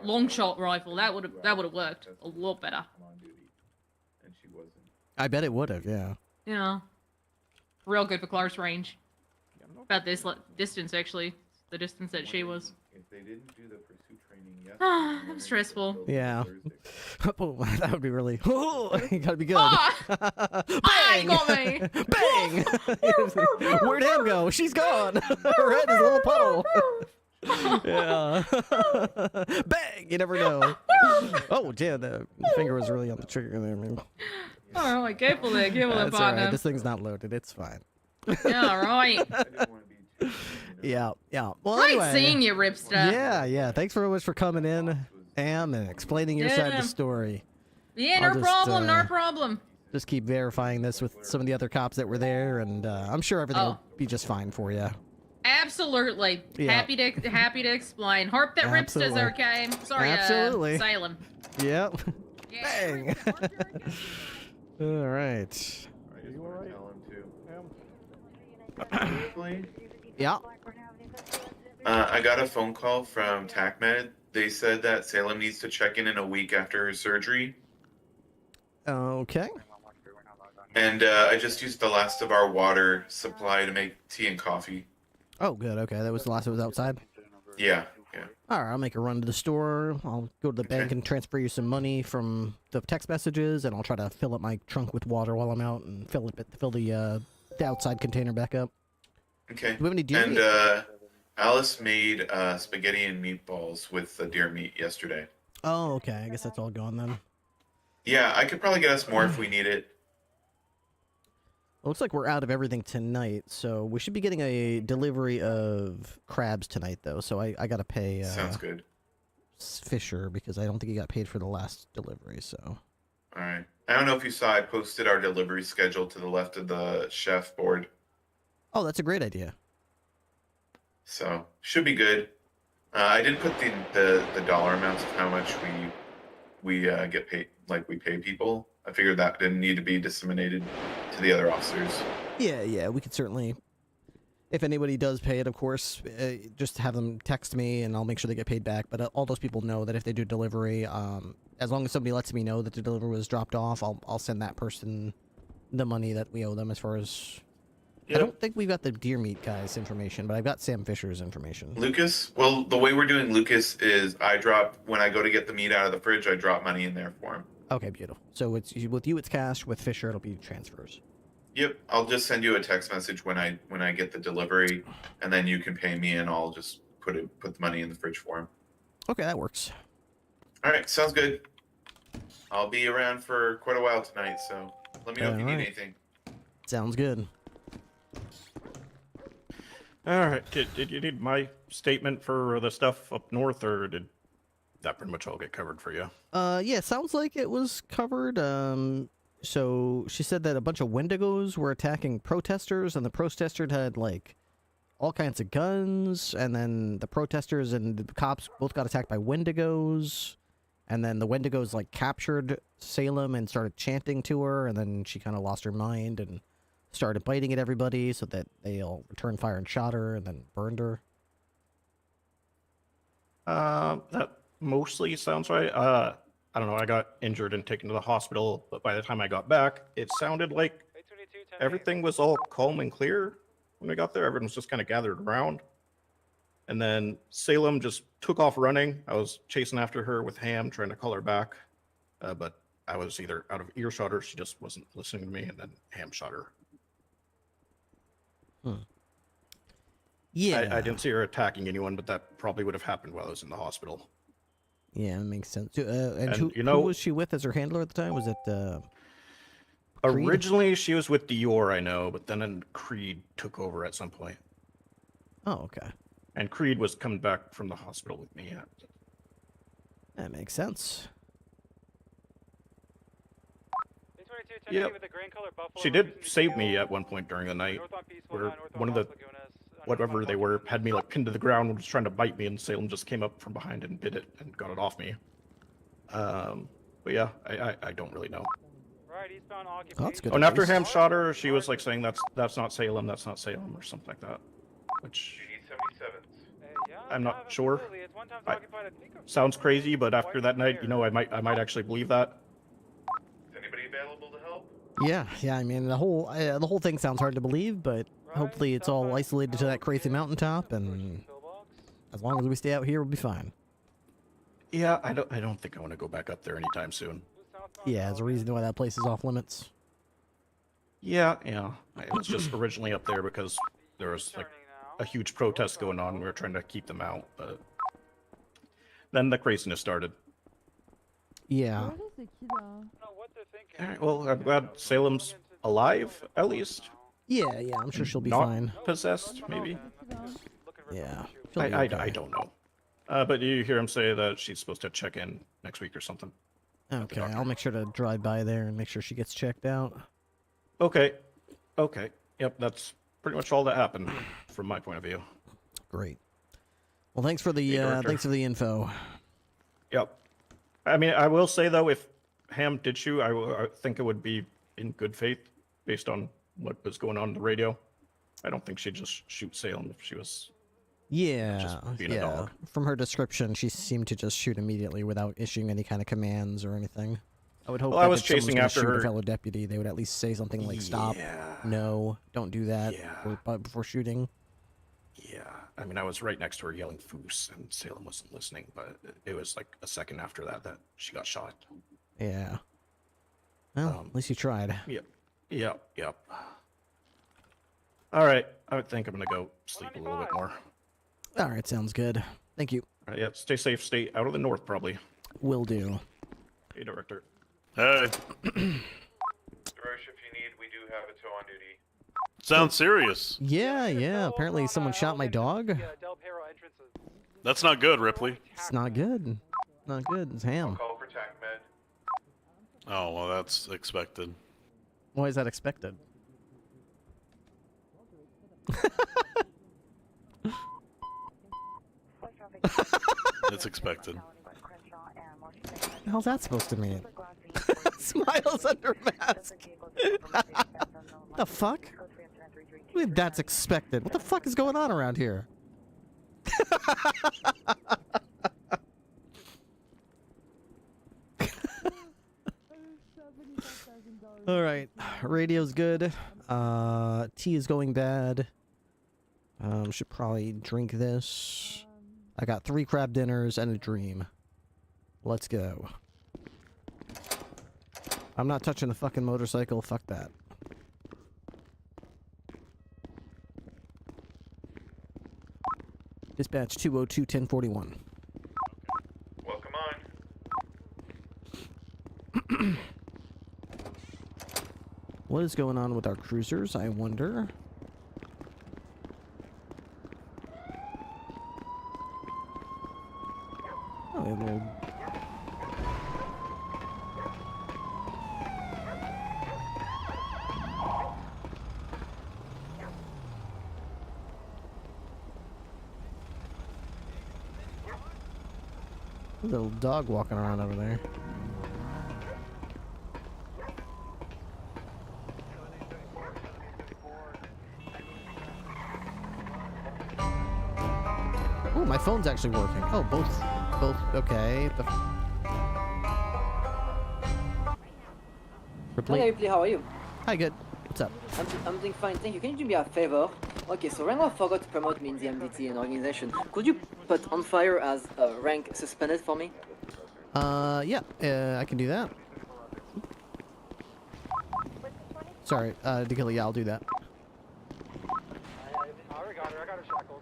long shot rifle. That would have worked a lot better. I bet it would have. Yeah. Yeah, real good for close range. About this distance, actually, the distance that she was. I'm stressful. Yeah. Oh, that would be really. Oh, you gotta be good. Bang! Got me. Bang! Where'd Ham go? She's gone. Her head is a little puddle. Yeah. Bang! You never know. Oh, damn, the finger was really on the trigger there. Man. All right, careful there, That's partner. alright. This thing's not loaded. It's fine. Yeah, all right. Yeah. Well, Great anyway. seeing you, Ripster. Yeah. Thanks very much for coming in, Am, and explaining your side of the story. Yeah, I'll no just, problem. Just keep verifying this with some of the other cops that were there, and I'm sure everything will be just fine for you. Absolutely. Yeah. Happy to explain. Hope that Ripster's Absolutely. okay. Sorry, Absolutely. Salem. Yep. Bang! All right. Are you alright? Tell him to. Yeah. I got a phone call from TACMed. They said that Salem needs to check in a week after her surgery. Okay. And I just used the last of our water supply to make tea and coffee. Oh, good. Okay, that was the last that was outside. Yeah. All right, I'll make a run to the store. I'll go to the bank and transfer you some money from the text messages, and I'll try to fill up my trunk with water while I'm out and fill the outside container back up. Okay. Do we have any deer and meat? Alice made spaghetti and meatballs with the deer meat yesterday. Oh, okay. I guess that's all gone then. Yeah, I could probably get us more if we need it. It looks like we're out of everything tonight, so we should be getting a delivery of crabs tonight, though. So I gotta pay. Sounds good. Fisher, because I don't think he got paid for the last delivery. So. All right. I don't know if you saw. I posted our delivery schedule to the left of the chef board. Oh, that's a great idea. So should be good. I didn't put the dollar amounts of how much we get paid, like we pay people. I figured that didn't need to be disseminated to the other officers. Yeah, we could certainly. If anybody does pay it, of course, just have them text me, and I'll make sure they get paid back. But all those people know that if they do delivery, as long as somebody lets me know that the delivery was dropped off, I'll send that person the money that we owe them. As far as I don't think we've got the deer meat guy's information, but I've got Sam Fisher's information. Lucas? Well, the way we're doing Lucas is when I go to get the meat out of the fridge, I drop money in there for him. Okay, beautiful. So it's with you, it's cash. With Fisher, it'll be transfers. Yep, I'll just send you a text message when I get the delivery, and then you can pay me, and I'll just put the money in the fridge for him. Okay, that works. All right, sounds good. I'll be around for quite a while tonight, so let me know if you need anything. Sounds good. All right. Did you need my statement for the stuff up north, or did that pretty much all get covered for you? Yeah, sounds like it was covered. So she said that a bunch of Wendigos were attacking protesters, and the protesters had like all kinds of guns, and then the protesters and the cops both got attacked by Wendigos, and then the Wendigos like captured Salem and started chanting to her, and then she kind of lost her mind and started biting at everybody, so that they all returned fire and shot her, and then burned her. That mostly sounds right. I don't know, I got injured and taken to the hospital, but by the time I got back, it sounded like everything was all calm and clear when we got there. Everyone was just kind of gathered around. And then Salem just took off running. I was chasing after her with Ham, trying to call her back. But I was either out of earshot or she just wasn't listening to me, and then Ham shot her. Yeah. I didn't see her attacking anyone, but that probably would have happened while I was in the hospital. Yeah, that makes sense. And who was she with as her handler at the time? Was it Creed? Originally, she was with Dior, I know, but then Creed took over at some point. Oh, okay. And Creed was coming back from the hospital with me. Yeah. That makes sense. Yep. She did save me at one point during the night, where one of the whatever they were had me like pinned to the ground and was trying to bite me, and Salem just came up from behind and bit it and got it off me. But yeah, I don't really know. Oh, that's good. Oh, and after Ham shot her, she was like saying that's not Salem, or something like that, which I'm not sure. Sounds crazy, but after that night, I might actually believe that. Is anybody available to help? Yeah. I mean, the whole thing sounds hard to believe, but hopefully it's all isolated to that crazy mountaintop, and as long as we stay out here, we'll be fine. Yeah, I don't think I want to go back up there anytime soon. Yeah, there's a reason why that place is off limits. Yeah. It was just originally up there because there was like a huge protest going on. We were trying to keep them out, but then the craziness started. Yeah. All right, well, I'm glad Salem's alive, at least. Yeah, I'm sure she'll be Not fine. Possessed, maybe? Yeah. I don't know. But you hear him say that she's supposed to check in next week or something. Okay, I'll make sure to drive by there and make sure she gets checked out. Okay. Yep, that's pretty much all that happened from my point of view. Great. Well, thanks for the info. Yep. I mean, I will say though, if Ham, did you? I think it would be in good faith based on what was going on the radio. I don't think she'd just shoot Salem if she was just being a dog. From her description, she seemed to just shoot immediately without issuing any kind of commands or anything. I would hope that I was if someone's chasing gonna after shoot her. a fellow deputy, they would at least say something like, stop, no, don't do that before shooting. Yeah, I mean, I was right next to her yelling "Foos," and Salem wasn't listening, but it was like a second after that she got shot. Yeah. Well, at least you tried. Yep. All right, I think I'm gonna go sleep a little bit more. All right, sounds good. Thank you. All right, yeah, stay safe. Stay out of the north, probably. Will do. Hey, Director. Hey. Roche, if you need, we do have a tow on duty. Sounds serious. Yeah. Apparently someone shot my dog. That's not good, Ripley. It's not good. Not good. It's Ham. Call for TAC med. Oh, well, that's expected. Why is that expected? It's expected. What the hell's that supposed to mean? Smiles under mask. The fuck? What mean that's expected? What the fuck is going on around here? Alright, radio's good. Tea is going bad. Should probably drink this. I got 3 crab dinners and a dream. Let's go. I'm not touching the fucking motorcycle, fuck that. Dispatch 202-1041. Welcome on. What is going on with our cruisers, I wonder? Oh, a little... little dog walking around over there. Oh, my phone's actually working. Oh, both, okay. Ripley? Hi Ripley, how are you? Hi, good. What's up? I'm doing fine, thank you. Can you do me a favor? Okay, so Rango forgot to promote me in the MDT and organization. Could you put on fire as rank suspended for me? Yeah, I can do that. Sorry, Dakila, yeah, I'll do that. I got her shackled.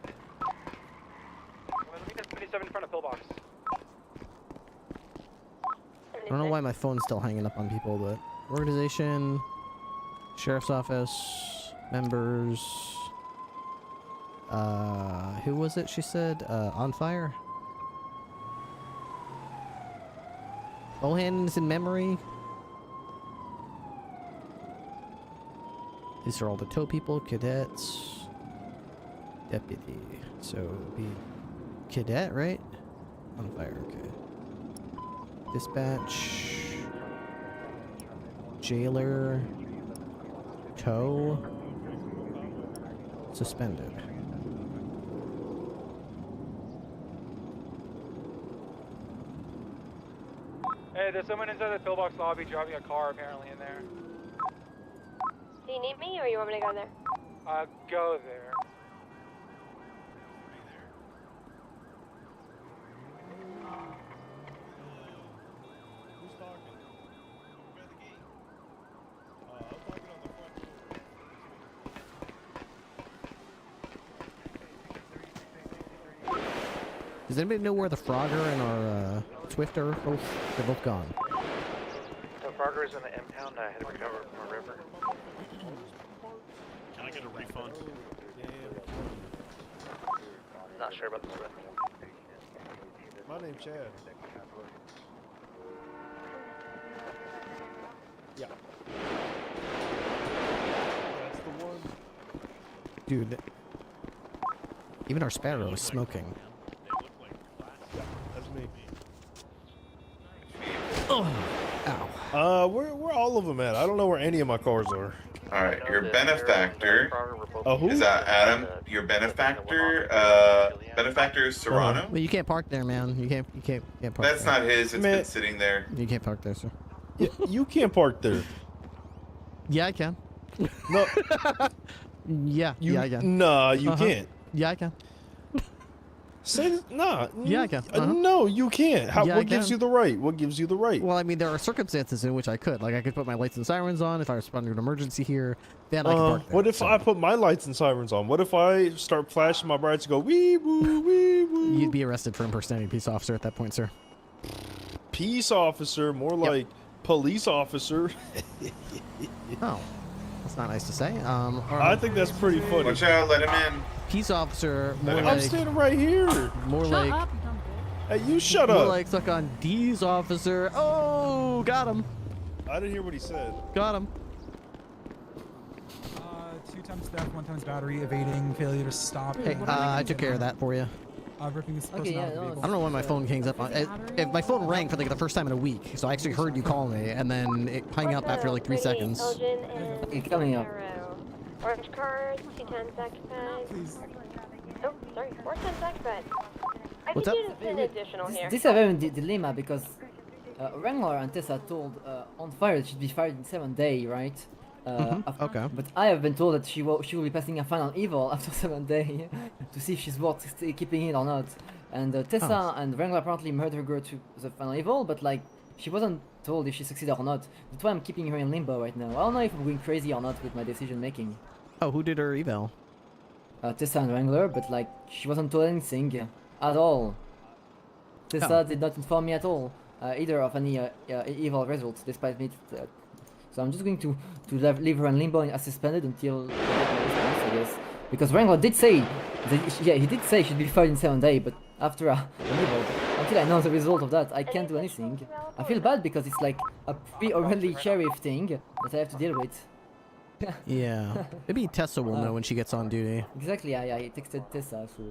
Let me get 27 in front of pillbox. I don't know why my phone's still hanging up on people, but organization, sheriff's office, members, who was it she said? On fire? All hands in memory. These are all the tow people, cadets, deputy. So be cadet, right? On fire, okay. Dispatch, jailer, tow, suspended. Hey, there's someone inside the pillbox lobby driving a car apparently in there. Do you need me or you want me to go there? Go there. Does anybody know where the Frogger and our Swift are? They're both gone. The Frogger's in the impound. I had to recover from a river. Can I get a refund? Not sure about the Swift. My name's Chad. Yeah. That's the one. Dude, even our Sparrow is smoking. Yeah, that's me. Oh, ow. Where all of them at? I don't know where any of my cars are. All right, your benefactor. Who? Is that Adam? Your benefactor. Benefactor is Serrano. Well, you can't park there, man. You can't park. That's there. not his. It's been sitting there. You can't park there, sir. You can't park there. Yeah, I can. No. Yeah, I can. Nah, you can't. Yeah, I can. Say nah. Yeah, I can. No, you can't. Yeah, what gives you the right? What gives you the right? Well, I mean, there are circumstances in which I could. Like, I could put my lights and sirens on if I respond to an emergency here. Then I can park there. What if I put my lights and sirens on? What if I start flashing my brights and go wee woo wee woo? You'd be arrested for impersonating a peace officer at that point, sir. Peace officer, more like police officer. Oh, that's not nice to say. I think that's pretty funny. Watch out! Let him in. Peace officer, more I'm like standing right here. more Shut like up, you dumb bitch. Hey, you shut more up. like stuck on D's officer. Oh, got him. I didn't hear what he said. Got him. 2 times theft, 1 times battery, evading, failure to stop. Hey, I took care of that for you. Ripping this person Okay, out yeah, of the no, vehicle. I don't know when my phone hangs up on. If my phone rang for like the first time in a week, so I actually heard you call me, and then it hung up after like 3 seconds. Okay, coming up. Orange card, 210 occupied. Please. Oh, sorry, 410 occupied. I What's think up? you didn't put an additional here. This is a very dilemma because Wrangler and Tessa told on fire that she'd be fired in 7 days, right? Okay. But I have been told that she will be passing a final evil after 7 days to see if she's worth keeping it or not. And Tessa and Wrangler apparently murdered her to the final evil, but like she wasn't told if she succeeded or not. That's why I'm keeping her in limbo right now. I don't know if I'm going crazy or not with my decision making. Oh, who did her eval? Tessa and Wrangler, but like she wasn't told anything at all. Tessa did not inform me at all, either of any evil results, despite me. So I'm just going to leave her in limbo and suspended until I get my response, I guess. Because Wrangler did say, he did say she'd be fired in 7 days, but after an evil, until I know the result of that, I can't do anything. I feel bad because it's like a pre-already sheriff thing that I have to deal with. Yeah. Maybe Tessa will know when she gets on duty. Exactly, I texted Tessa, so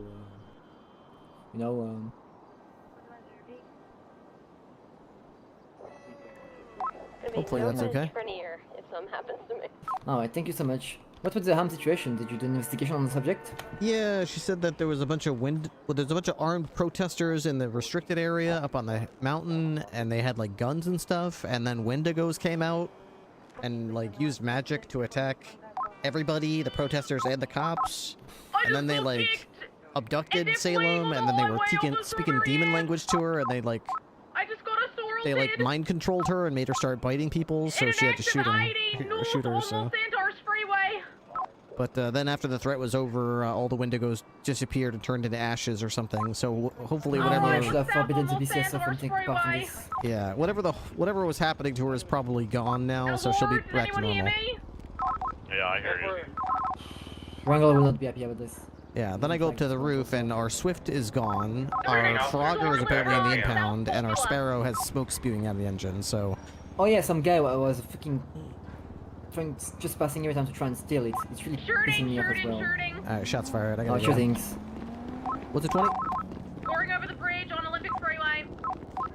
you know. Hopefully that's okay. If something happens to me. Alright, thank you so much. What was the harm situation? Did you do an investigation on the subject? Yeah, she said that there was a bunch of there's a bunch of armed protesters in the restricted area up on the mountain, and they had like guns and stuff, and then Wendigos came out and like used magic to attack everybody, the protesters and the cops, and then they like abducted Salem, and then they were speaking demon language to her, and they like mind controlled her and made her start biting people, so she had to shoot her. So. But then after the threat was over, all the Wendigos disappeared and turned into ashes or something. So hopefully whatever. I should have forbidden the BCSF from taking part in this. Yeah, whatever was happening to her is probably gone now, so she'll be back to normal. Yeah, I heard you. Wrangler will not be happy about this. Yeah, then I go up to the roof and our Swift is gone, our Frogger is apparently in the impound, and our Sparrow has smoke spewing out of the engine, so... Oh yeah, some guy was fucking just passing every time to try and steal it. It's really pissing me off as well. Alright, shots fired, I gotta go. Shootings. What's it, 20? Going over the bridge on Olympic Freeway.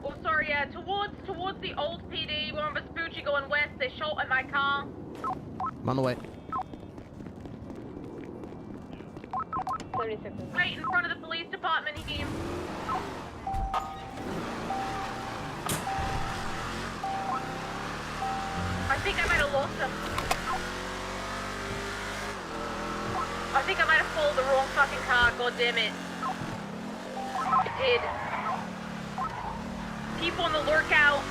Oh, sorry, yeah, towards the old PD, we're on Vespucci going west, they shot at my car. I'm on the way. 76. Right in front of the police department here. I think I might have lost him. I think I might have followed the wrong fucking car, god damn it. I did. Keep on the lookout.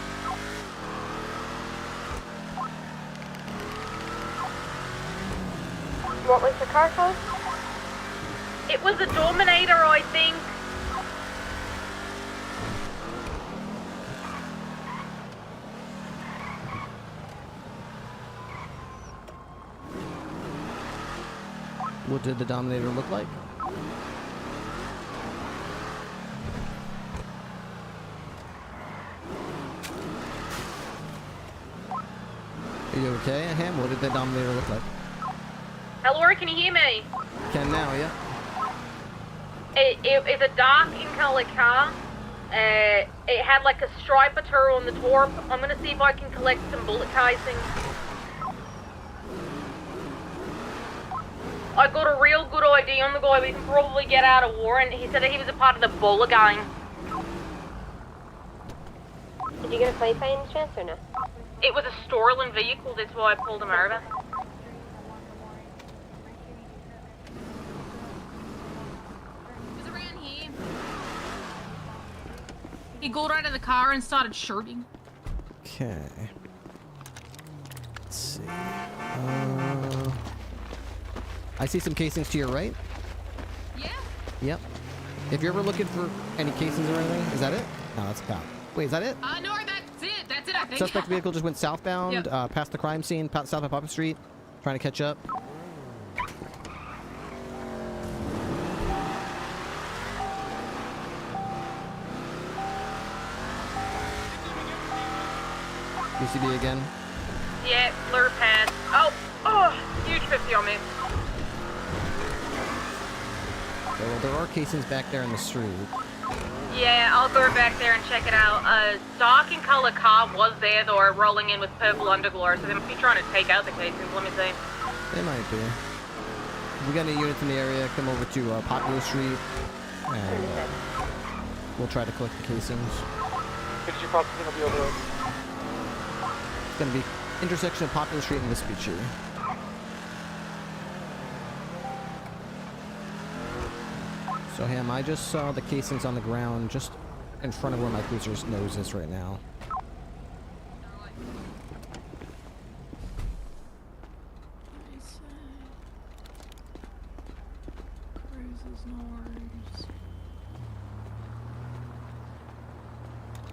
What was the car code? It was a Dominator, I think. What did the Dominator look like? Are you okay, Ham? What did the Dominator look like? Hello, can you hear me? Can now, yeah? It's a dark in color car. It had like a stripe of tour on the top. I'm gonna see if I can collect some bullet casings. I got a real good ID on the guy. We can probably get out a warrant. He said that he was a part of the Bowler gang. Did you get a plate by any chance or no? It was a stolen vehicle. That's why I pulled him over. He was around here. He got out of the car and started shooting. Okay. Let's see. I see some casings to your right. Yeah. Yep. If you're ever looking for any casings or anything, is that it? No, that's a cop. Wait, is that it? No, that's it. That's it, I think. Suspect vehicle just went southbound, Yep. past the crime scene, south of Poppy Street, trying to catch up. UCB again. Yeah, blur pad. Oh, huge 50 on me. Okay, well, there are casings back there in the street. Yeah, I'll go back there and check it out. A dark in color car was there, though, rolling in with purple underglow, so they might be trying to take out the casings. Let me see. They might be. If we got any units in the area, come over to Popular Street, and we'll try to collect the casings. Finish processing will be over. It's going to be intersection of Popular Street and Vespucci. So, Ham, I just saw the casings on the ground just in front of where my cruiser's nose is right now.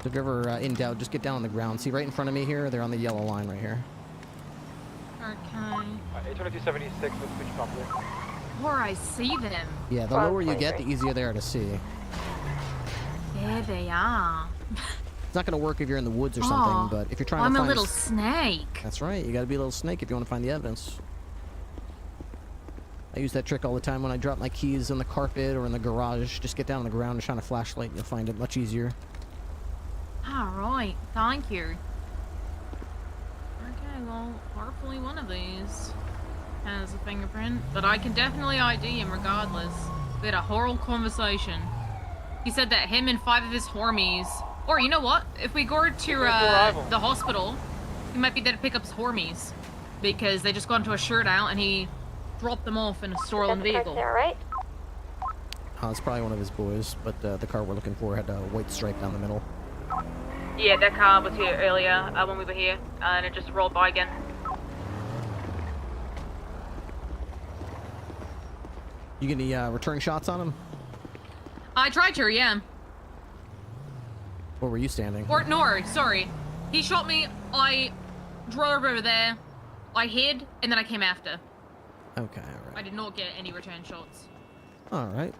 So if you're ever in doubt, just get down on the ground. See right in front of me here? They're on the yellow line right here. Okay. 82276 with switch properly. Or I see them. Yeah, the lower you get, the easier they are to see. There they are. It's not going to work if you're in the woods or something, but if you're trying to I'm find... a little snake. That's right. You got to be a little snake if you want to find the evidence. I use that trick all the time when I drop my keys on the carpet or in the garage. Just get down on the ground and shine a flashlight and you'll find it much easier. Alright, thank you. Okay, well, hopefully one of these has a fingerprint, but I can definitely ID him regardless. We had a whole conversation. He said that him and 5 of his homies, or you know what? If we go to the hospital, he might be there to pick up his homies, because they just got into a shootout and he dropped them off in a stolen vehicle. There, right? It's probably one of his boys, but the car we're looking for had a white stripe down the middle. Yeah, that car was here earlier when we were here, and it just rolled by again. You get any return shots on him? I tried to, yeah. Where were you standing? Or, no, sorry. He shot me, I drove over there, I hid, and then I came after. Okay, alright. I did not get any return shots. Alright.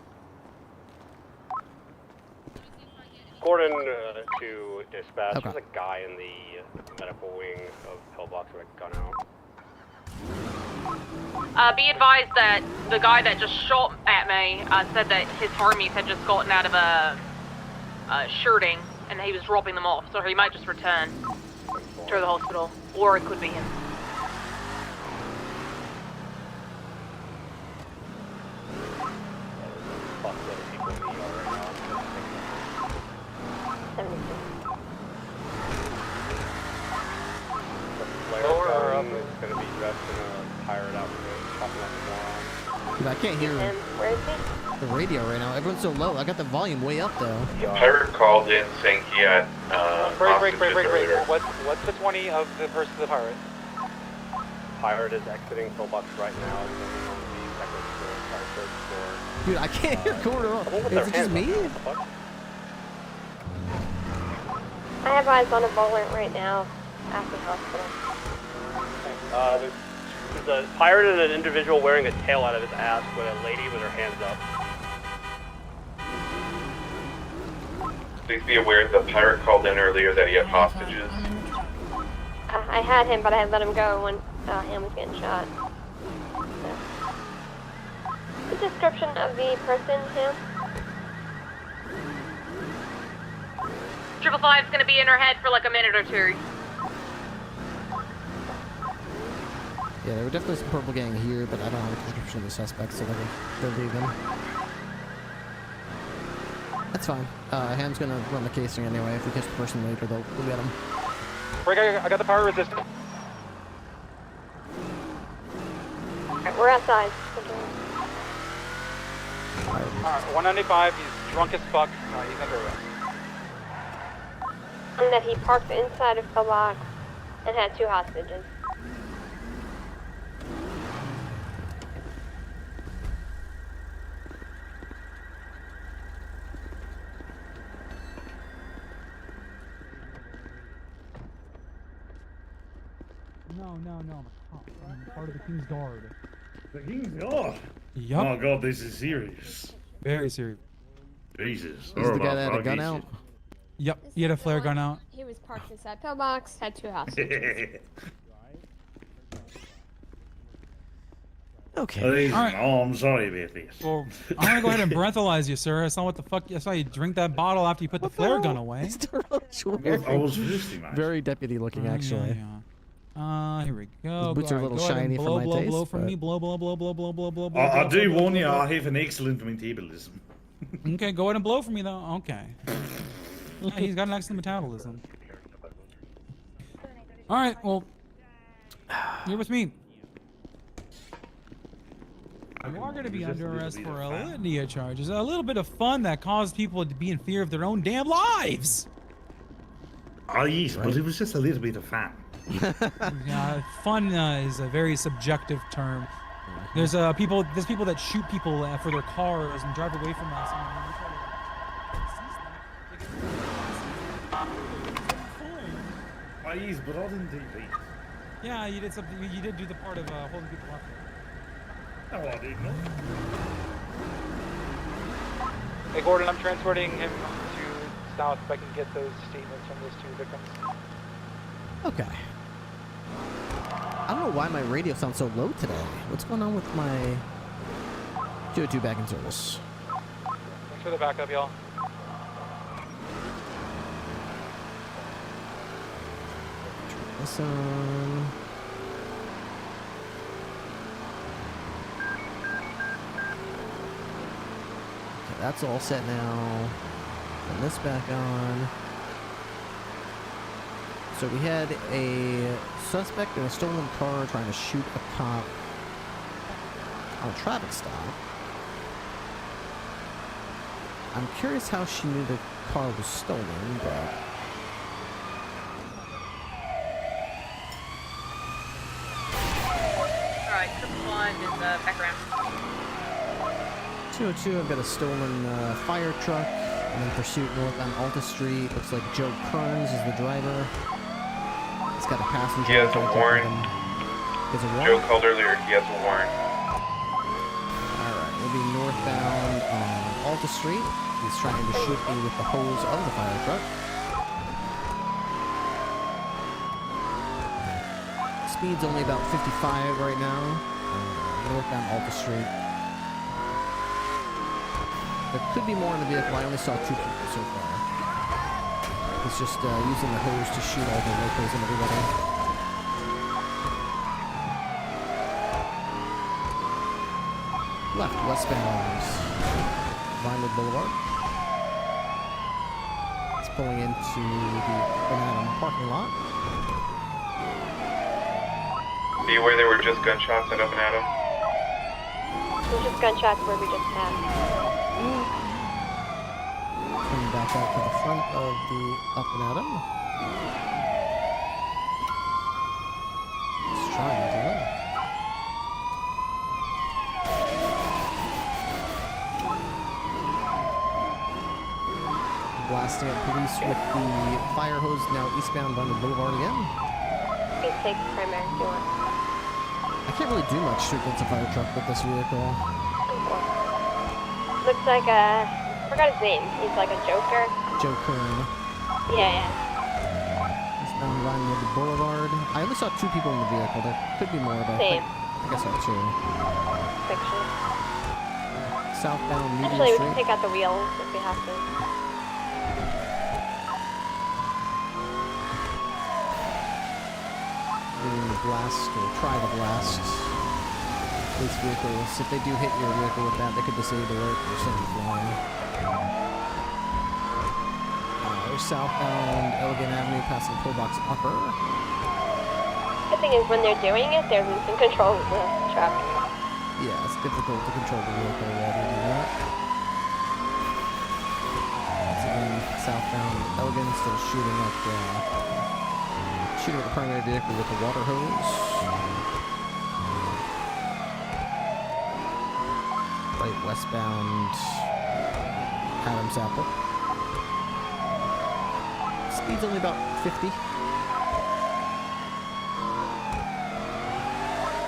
Gordon to dispatch. Okay. There's a guy in the medical wing of Pillbox with a gun out. Be advised that the guy that just shot at me said that his homies had just gotten out of a shooting and he was dropping them off, so he might just return to the hospital, or it could be him. Flare up is going to be dressed in a pirate outfit, talking like a moron. Dude, I can't hear Where is he? the radio right now. Everyone's so low. I got the volume way up, though. The pirate called in saying he had Break. earlier. What's the 20 of the person of the pirate? Pirate is exiting Pillbox right now and moving on the second floor, third floor. Dude, I can't hear Gordon at all. Is it just me? I have eyes on a bowler right now at the hospital. There's a pirate and an individual wearing a tail out of his ass with a lady with her hands up. Please be aware the pirate called in earlier that he had hostages. I had him, but I had let him go when Ham was getting shot. So. The description of the person, Ham? 555's gonna be in her head for like a minute or two. Yeah, there were definitely some purple gang here, but I don't have a description of the suspects, so they're leaving. That's fine. Ham's gonna run the casing anyway. If we catch the person later, we'll get him. Break, I got the power resistant. Alright, we're outside. Alright, 195, he's drunk as fuck. He's under arrest. And that he parked inside of the box and had 2 hostages. No. I'm part of the King's Guard. The King's Guard? Yup. Oh god, this is serious. Very serious. Jesus. This is the guy that had a gun out? Yep, he had a flare gun out. He was parked inside pillbox, had 2 hostages. Okay. All right. Oh, I'm sorry about this. Well, I'm gonna go ahead and breathalyze you, sir. I saw what the fuck. I saw you drink that bottle after you put the flare gun away. I was thirsty, man. Very deputy looking, actually. Here we go. His boots are a little shiny for my taste. Blow from me. Blow. I do warn you, I have an excellent metabolism. Okay, go ahead and blow for me, though. Okay. Yeah, he's got an excellent metabolism. All right, well, you're with me. You are going to be under arrest for a litany of charges. A little bit of fun that caused people to be in fear of their own damn lives. Oh, yes, but it was just a little bit of fun. Yeah, fun is a very subjective term. There's people that shoot people for their cars and drive away from us. Oh, yes, but I didn't do that. Yeah, you did something. You did do the part of holding people up. No, I did not. Hey Gordon, I'm transporting him to South if I can get those statements from those 2 victims. Okay. I don't know why my radio sounds so low today. What's going on with my 202 back in service? Thanks for the backup, y'all. Turn this on. Okay, that's all set now. Turn this back on. So we had a suspect in a stolen car trying to shoot a cop on a traffic stop. I'm curious how she knew the car was stolen, but... Alright, 5 is background. 202, I've got a stolen fire truck. I'm in pursuit north on Alta Street. Looks like Joe Kearns is the driver. He's got a passenger. He has a warrant. Joe called earlier, he has a warrant. Alright, we'll be northbound on Alta Street. He's trying to shoot me with the hose of the fire truck. Speed's only about 55 right now. Northbound Alta Street. There could be more in the vehicle. I only saw 2 people so far. He's just using the hose to shoot all the locals and everybody. Left, westbound, Vinewood Boulevard. It's pulling into the Adam parking lot. Be aware there were just gunshots at Up and Adam. There's just gunshots where we just passed. Coming back out to the front of the Up and Adam. Just trying to do. Blasting at police with the fire hose now eastbound on the boulevard again. Please take primary if you want. I can't really do much against a fire truck with this vehicle. Looks like I forgot his name. He's like a Joker. Joe Kern. Yeah. Eastbound Vinewood Boulevard. I only saw 2 people in the vehicle. There could be more, but Same. I guess I saw 2. Fiction. Southbound Media Actually, we Street. can take out the wheels if we have to. blast or try to blast police vehicles. If they do hit your vehicle with that, they could disable it or send you flying. We're southbound Elgin Avenue, passing Pillbox Upper. The thing is, when they're doing it, they're losing control of the truck. Yeah, it's difficult to control the vehicle while they do that. Once again, southbound Elgin, still shooting at the primary vehicle with the water hose. Right westbound Adams Apple. Speed's only about 50.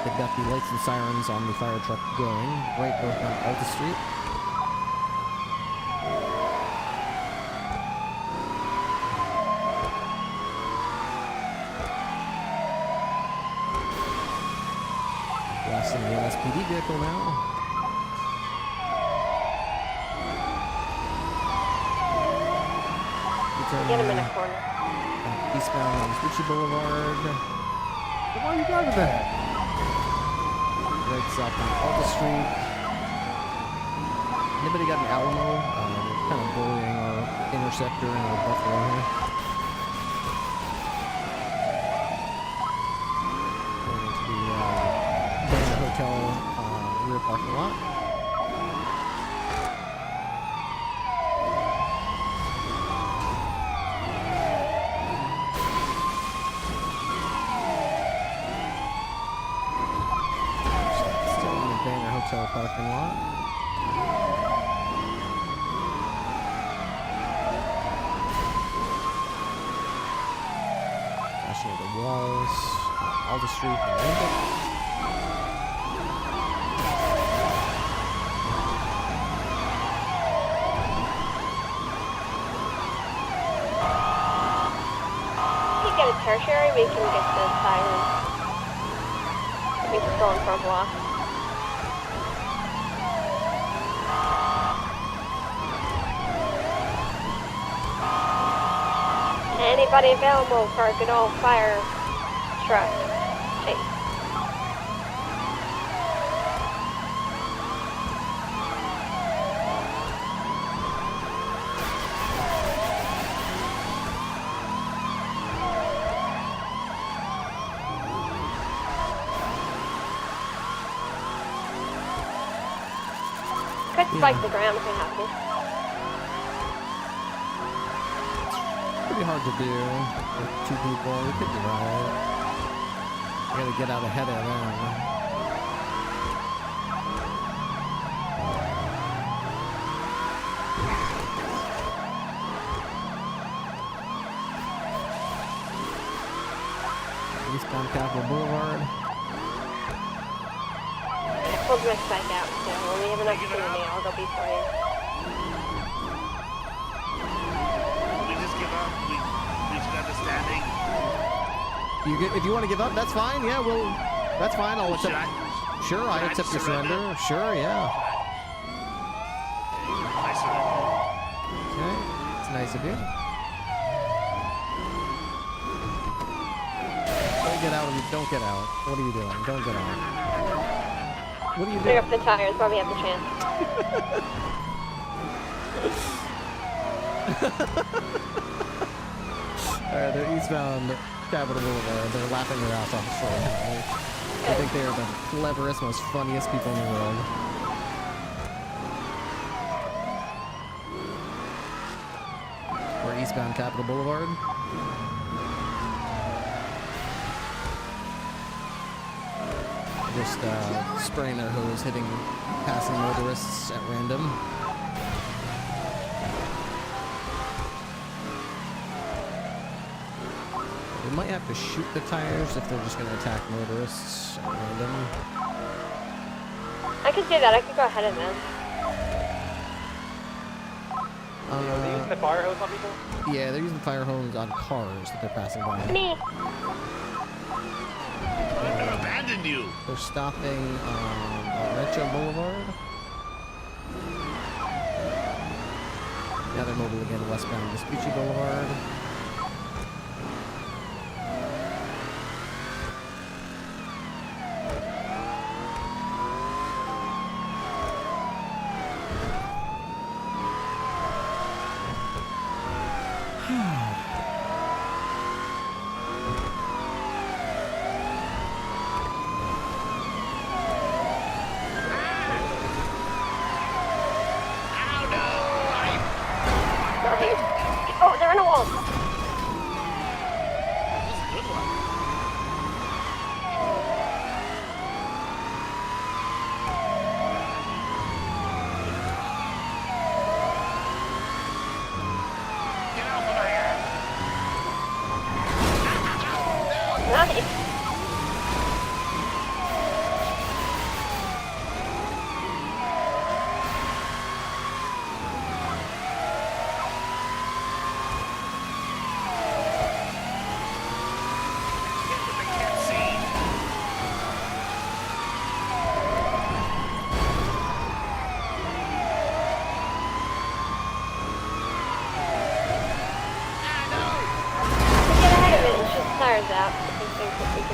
They've got the lights and sirens on the fire truck going right northbound Alta Street. Blasting the LSPD vehicle now. Get him in a corner. Eastbound on Ritchie Boulevard. Why are you driving that? Right southbound Alta Street. Anybody got an Alamo? We're kind of bullying our interceptor and our Buffalo here. Going into the Banda Hotel rear parking lot. Hotel parking lot. Flashing at the walls. Alta Street and Olympic. If you get a tertiary, we can get the siren. We can go in for a block. Anybody available for a good old fire truck chase? Could spike the ground if we have to. Pretty hard to do with two people. We could do right. We gotta get out ahead of them. Eastbound Capitol Boulevard. We'll just back out, so when we have an opportunity, I'll go before you. If you want to give up, that's fine. Yeah, that's fine. I'll accept. Sure, I accept your surrender. Sure, yeah. Okay, it's nice of you. Don't get out. Don't get out. What are you doing? Don't get out. What are you doing? Bring up the tires while we have the chance. Alright, they're eastbound Capitol Boulevard. They're laughing their ass off right now. I think they are the cleverest, most funniest people in the world. We're eastbound Capitol Boulevard. Just spraying their hose, hitting passing motorists at random. We might have to shoot the tires if they're just going to attack motorists at random. I could do that. I could go ahead of them. Are they using the fire hose on people? Yeah, they're using fire hose on cars that they're passing by. Me. They've abandoned you. They're stopping on Rancho Boulevard. Now they're mobile again westbound Vespucci Boulevard.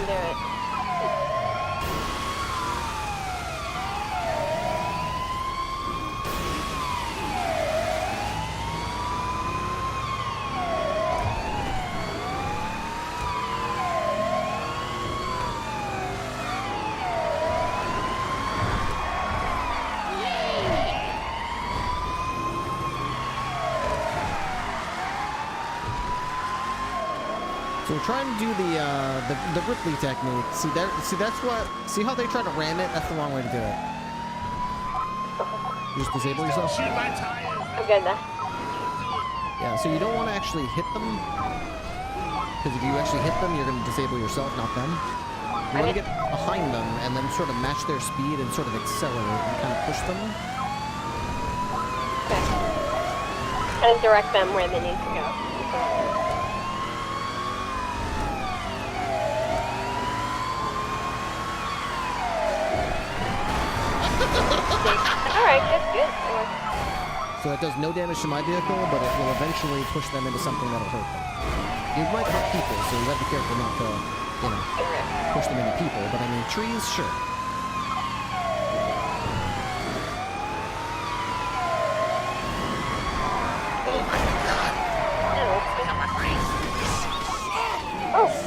do it. So we're trying to do the Ripley technique. See how they try to ram it? That's the wrong way to do it. You just disable yourself. I'm good now. Yeah, so you don't want to actually hit them, because if you actually hit them, you're going to disable yourself, not them. You want to get behind them and then sort of match their speed and sort of accelerate and kind of push them. Okay. Kind of direct them where they need to go. Alright, good. So it does no damage to my vehicle, but it will eventually push them into something that'll hurt them. You might hurt people, so you have to be careful not to, push them into people, but I mean, trees, sure. Oh my god! Oh!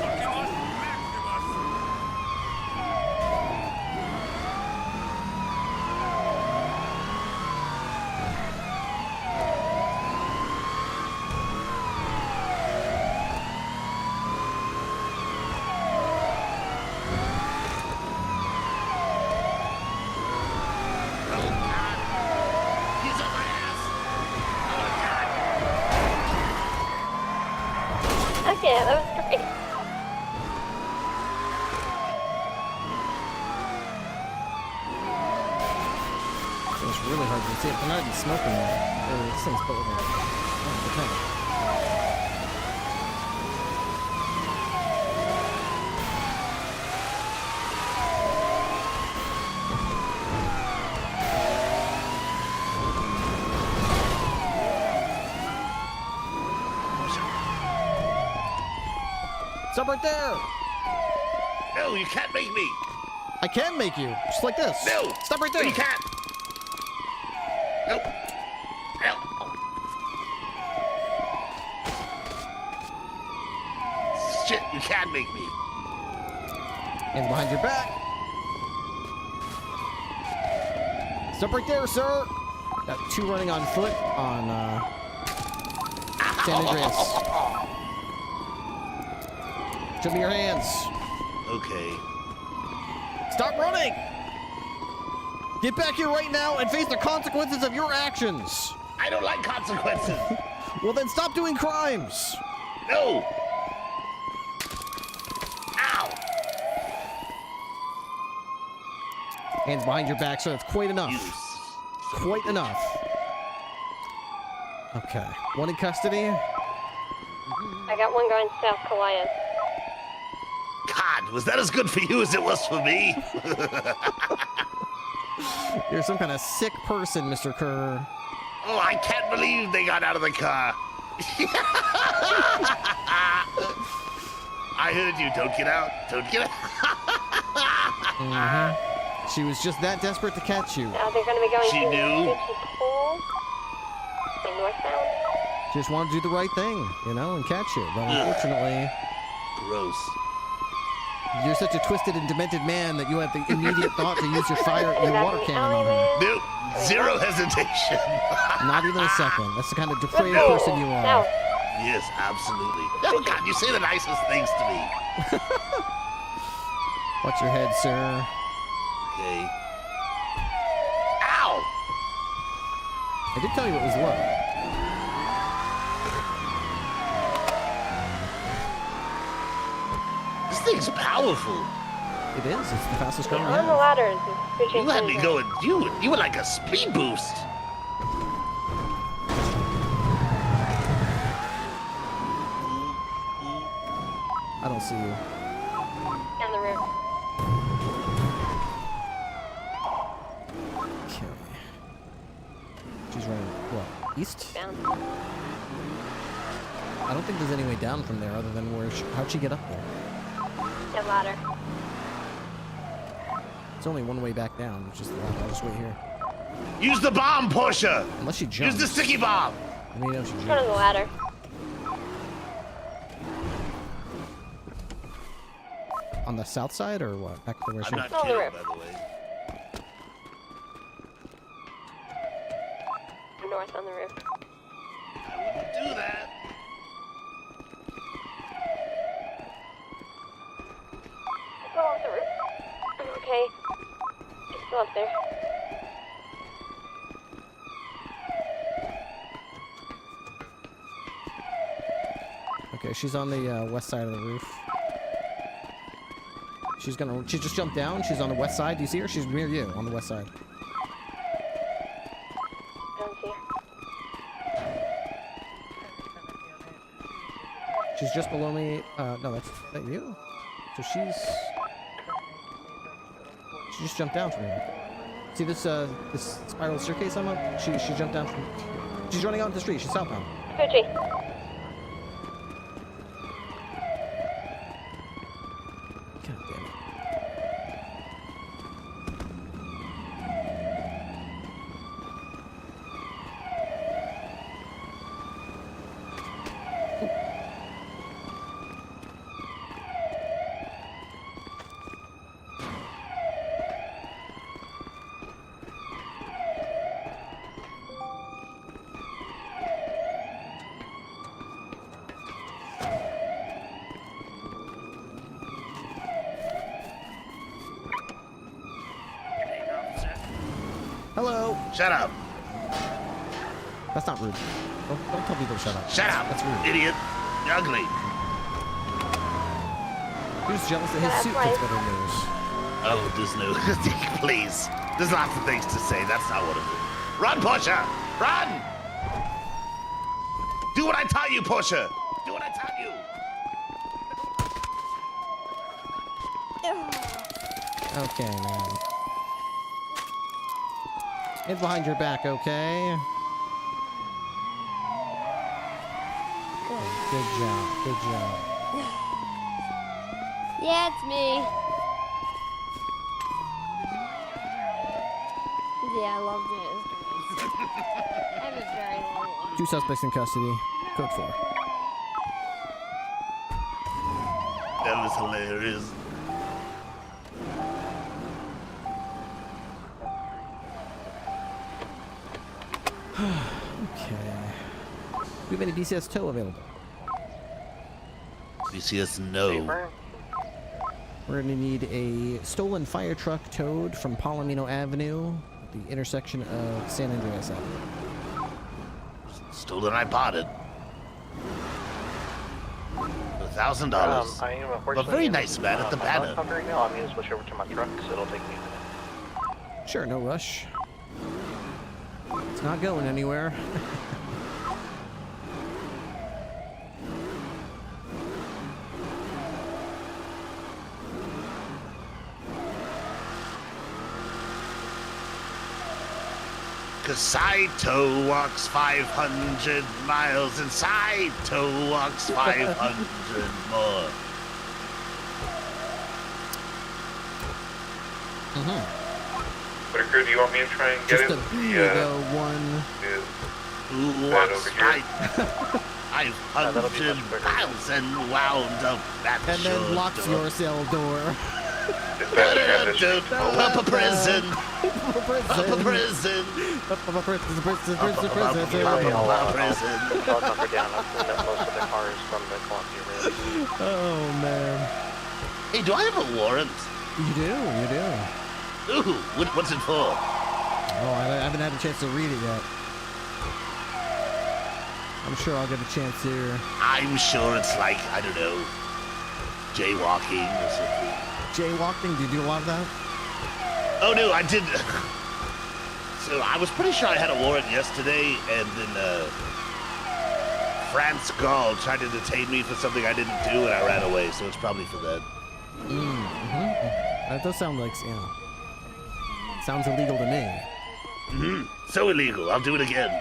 Yeah, that was great. It's really hard to see it. I'm not even smoking yet. This thing's full of it. Stop right there! No, you can't make me! I can make you, just like this. No! Stop right there! No, you can't! Nope. No. Shit, you can make me. Hands behind your back. Stop right there, sir! Got two running on foot on, San Andreas. Show me your hands. Okay. Stop running! Get back here right now and face the consequences of your actions. I don't like consequences. Well, then stop doing crimes. No. Ow. Hands behind your back, sir. That's quite enough. Quite enough. Okay. One in custody. I got one going south Kalaya. God, was that as good for you as it was for me? You're some kind of sick person, Mr. Kerr. Oh, I can't believe they got out of the car. I heard you. Don't get out. Don't get out. She was just that desperate to catch you. Now they're going to be going She to knew. Gucci Pool. Like northbound. She just wanted to do the right thing, and catch you. But unfortunately... Gross. You're such a twisted and demented man that you have the immediate thought to use your water cannon on her. Nope. Zero hesitation. Not even a second. That's the kind of depraved person you are. No. Yes, absolutely. Oh, God, you say the nicest things to me. Watch your head, sir. Okay. Ow! I did tell you it was low. This thing's powerful. It is. It's the fastest car we On the have. ladders. You had me going. You were like a speed boost. I don't see you. Down the rear. Okay. She's running, what, east? Down. I don't think there's any way down from there other than how'd she get up there? Get ladder. It's only one way back down, which is the ladder. I'll just wait here. Use the bomb, Portia! Unless she jumps. Use the sticky bomb! I mean, if she Go to jumps. the ladder. On the south side or what? Back to where she. I'm not On the kidding, roof. by the way. North on the roof. I wouldn't do that. Go off the roof. Okay. It's still up there. Okay, she's on the west side of the roof. She just jumped down. She's on the west side. Do you see her? She's near you on the west side. I don't see her. She's just below me. No, that's that you. So she just jumped down from here. See this this spiral staircase I'm up? She jumped down from. She's running out into the street. She's southbound. Fuji. God damn it. Hello. Shut up. That's not rude. Don't tell people to shut up. Shut up. That's rude. Idiot. You're ugly. He was jealous that his suit fits better than yours. Oh, there's no... Please. There's lots of things to say. That's not what it is. Run, Portia! Run! Do what I tell you, Portia! Do what I tell you! Okay, man. Get behind your back, okay? Good job. Good job. Yeah, it's me. Yeah, I loved it. It was great. I have a very long one. 2 suspects in custody. Code 4. That was hilarious. Okay. Do we have any BCS tow available? BCS no. We're gonna need a stolen fire truck towed from Palomino Avenue at the intersection of San Andreas Avenue. Stolen, I bought it. $1,000. I am A unfortunately very nice man at the banner. Right now, I'm going to switch over to my truck, so it'll take me a minute. Sure, no rush. It's not going anywhere. Cause Saito walks 500 miles and Saito walks 500 more. Whitaker, do you want me to try and get Just it? a big one. Who walks 500 miles and wound up that And then locks your cell door. Up a prison. Up a prison. Up a prison. Up a prison. Prison. Oh man. Hey, do I have a warrant? You do. You do. Ooh, what's it for? Oh, I haven't had a chance to read it yet. I'm sure I'll get a chance here. I'm sure it's like, I don't know, jaywalking or something. Jaywalking? Do you do a lot of that? Oh no, I did. So I was pretty sure I had a warrant yesterday, and then France Gall tried to detain me for something I didn't do, and I ran away. So it's probably for that. That does sound like, you know, sounds illegal to me. So illegal. I'll do it again.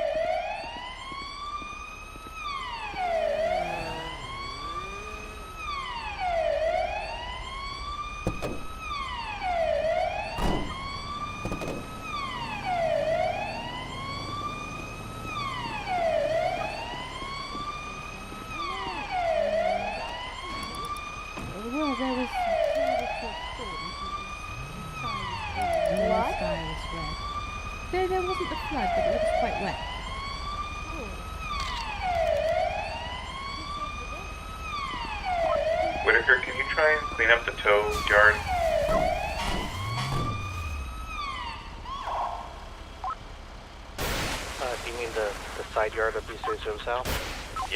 There wasn't the flood, but it looks quite wet. Whitaker, can you try and clean up the tow yard? Do you mean the side yard of B6 South?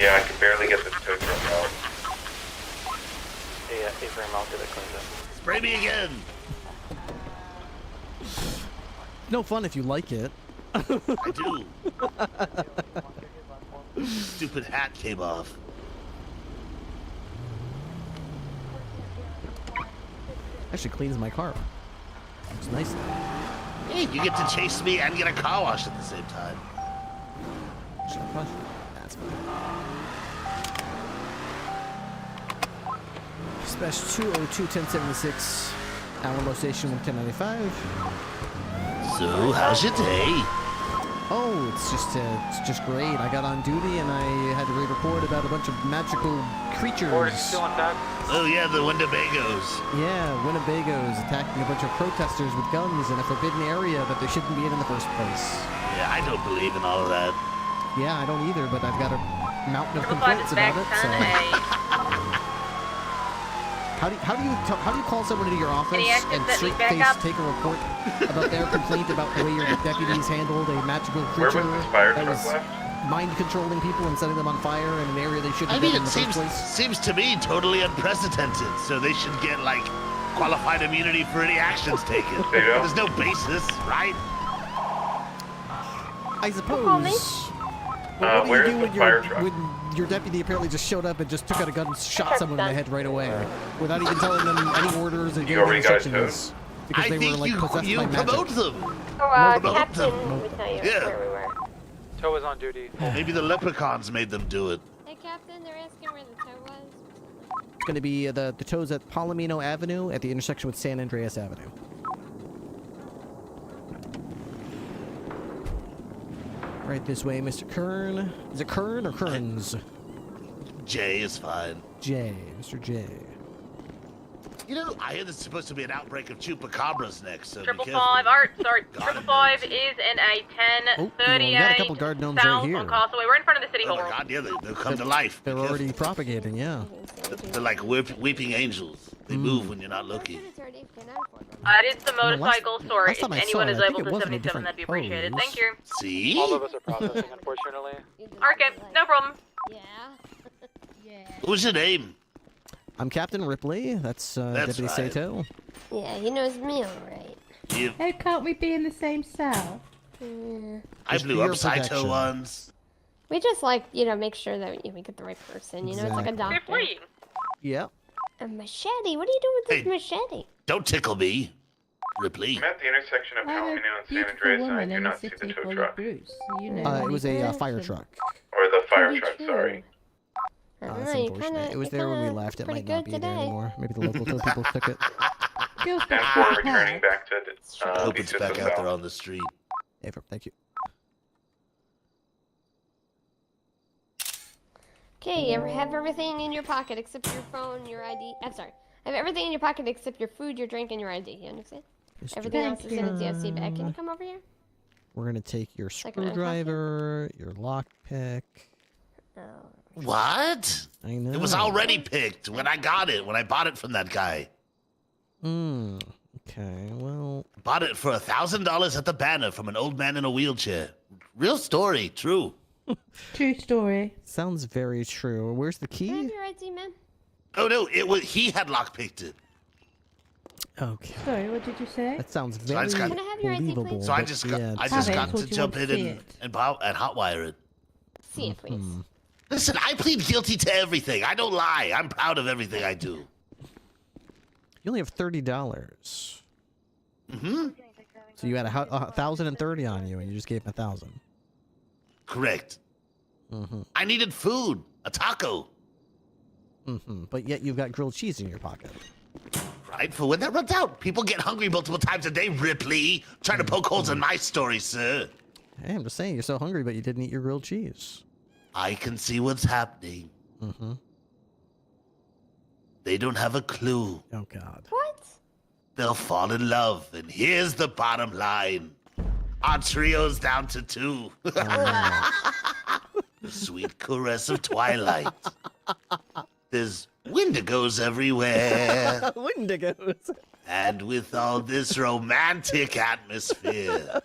Yeah, I can barely get this tow truck out. Yeah, Avery mounted it cleaned up. Spray me again! No fun if you like it. I do. Stupid hat came off. Actually cleans my car. It's nice. Hey, you get to chase me and get a car wash at the same time. That's fine. Dispatch 202-1076, Alamo Station 1095. So, how's your day? Oh, it's just great. I got on duty and I had to report about a bunch of magical creatures. Oh yeah, the Winnebagos. Yeah, Winnebagos attacking a bunch of protesters with guns in a forbidden area that they shouldn't be in the first place. Yeah, I don't believe in all of that. Yeah, I don't either, but I've got a mountain of complaints about it. So. How do you call someone into your office and straight face take a report about their complaint about the way your deputies handled a magical creature that was mind controlling people and setting them on fire in an area they shouldn't be in the first place? Seems to me totally unprecedented. So they should get like qualified immunity for any actions taken. There's no basis, right? I suppose. But what do you do when your deputy apparently just showed up and just took out a gun and shot someone in the head right away without even telling them any orders and giving them instructions? Because they were like possessed by magic. Promote them. Captain, we tell you where we were. Tow is on duty. Maybe the leprechauns made them do it. Hey, Captain, they're asking where the tow was. It's going to be the tow's at Palomino Avenue at the intersection with San Andreas Avenue. Right this way, Mr. Kern. Is it Kern or Kearns? Jay is fine. Jay, Mr. J. You know, I hear there's supposed to be an outbreak of chupacabras next, so Triple be careful. five, Art, sorry, Triple five is in a 1038 we got a couple guard gnomes south right here. on Causeway. We're in front of the city hall. Oh my god, yeah, they'll come to life. They're already propagating, yeah. They're like weeping angels. They move when you're not looking. It's the motorcycle store. last If time I saw anyone it, is I think able it to was in a 77, different that'd be appreciated. pose. Thank you. See? All of us are processing, unfortunately. Okay, no problem. Yeah. What's your name? I'm Captain Ripley. That's Deputy right. Sato. Yeah, he knows me alright. Oh, can't we be in the same cell? Yeah. I blew up Saito once. We just like, make sure that we get the right person. It's like a doctor. Yep. A machete? What are you doing with this machete? Don't tickle me, Ripley. I'm at the intersection of Palomino and San Andreas, and I do not see the tow truck. It was a fire truck. Or the fire truck, sorry. That's unfortunate. It was there when we left. It might not be there anymore. Maybe the local tow people took it. And we're returning back to I hope it's back out there on the street. Thank you. Okay, you ever have everything in your pocket except your phone, your ID? I'm sorry. Have everything in your pocket except your food, your drink, and your ID. You understand? Everything else is in a DSC bag. Can you come over here? We're gonna take your screwdriver, your lockpick. What? I know. It was already picked when I got it, when I bought it from that guy. Okay, well... Bought it for $1,000 at the banner from an old man in a wheelchair. Real story, true. True story. Sounds very true. Where's the key? Can I have your ID, man? Oh no, he had lockpicked it. Okay. Sorry, what did you say? That sounds So I very just got- Can I have your ID, believable. please? So I but just got, yeah, I it's- just Have it, got so to do you jump want in to see and hotwire it. See it, please. Listen, I plead guilty to everything. I don't lie. I'm proud of everything I do. You only have $30. Mm-hmm. So you had 1,030 on you, and you just gave him 1,000. Correct. I needed food, a taco. But yet you've got grilled cheese in your pocket. Right, for when that runs out. People get hungry multiple times a day, Ripley. Trying to poke holes in my story, sir. Hey, I'm just saying, you're so hungry, but you didn't eat your grilled cheese. I can see what's happening. They don't have a clue. Oh, God. What? They'll fall in love, and here's the bottom line. Our trio's down to 2. The sweet caress of twilight. There's Wendigos everywhere. Wendigos. And with all this romantic atmosphere,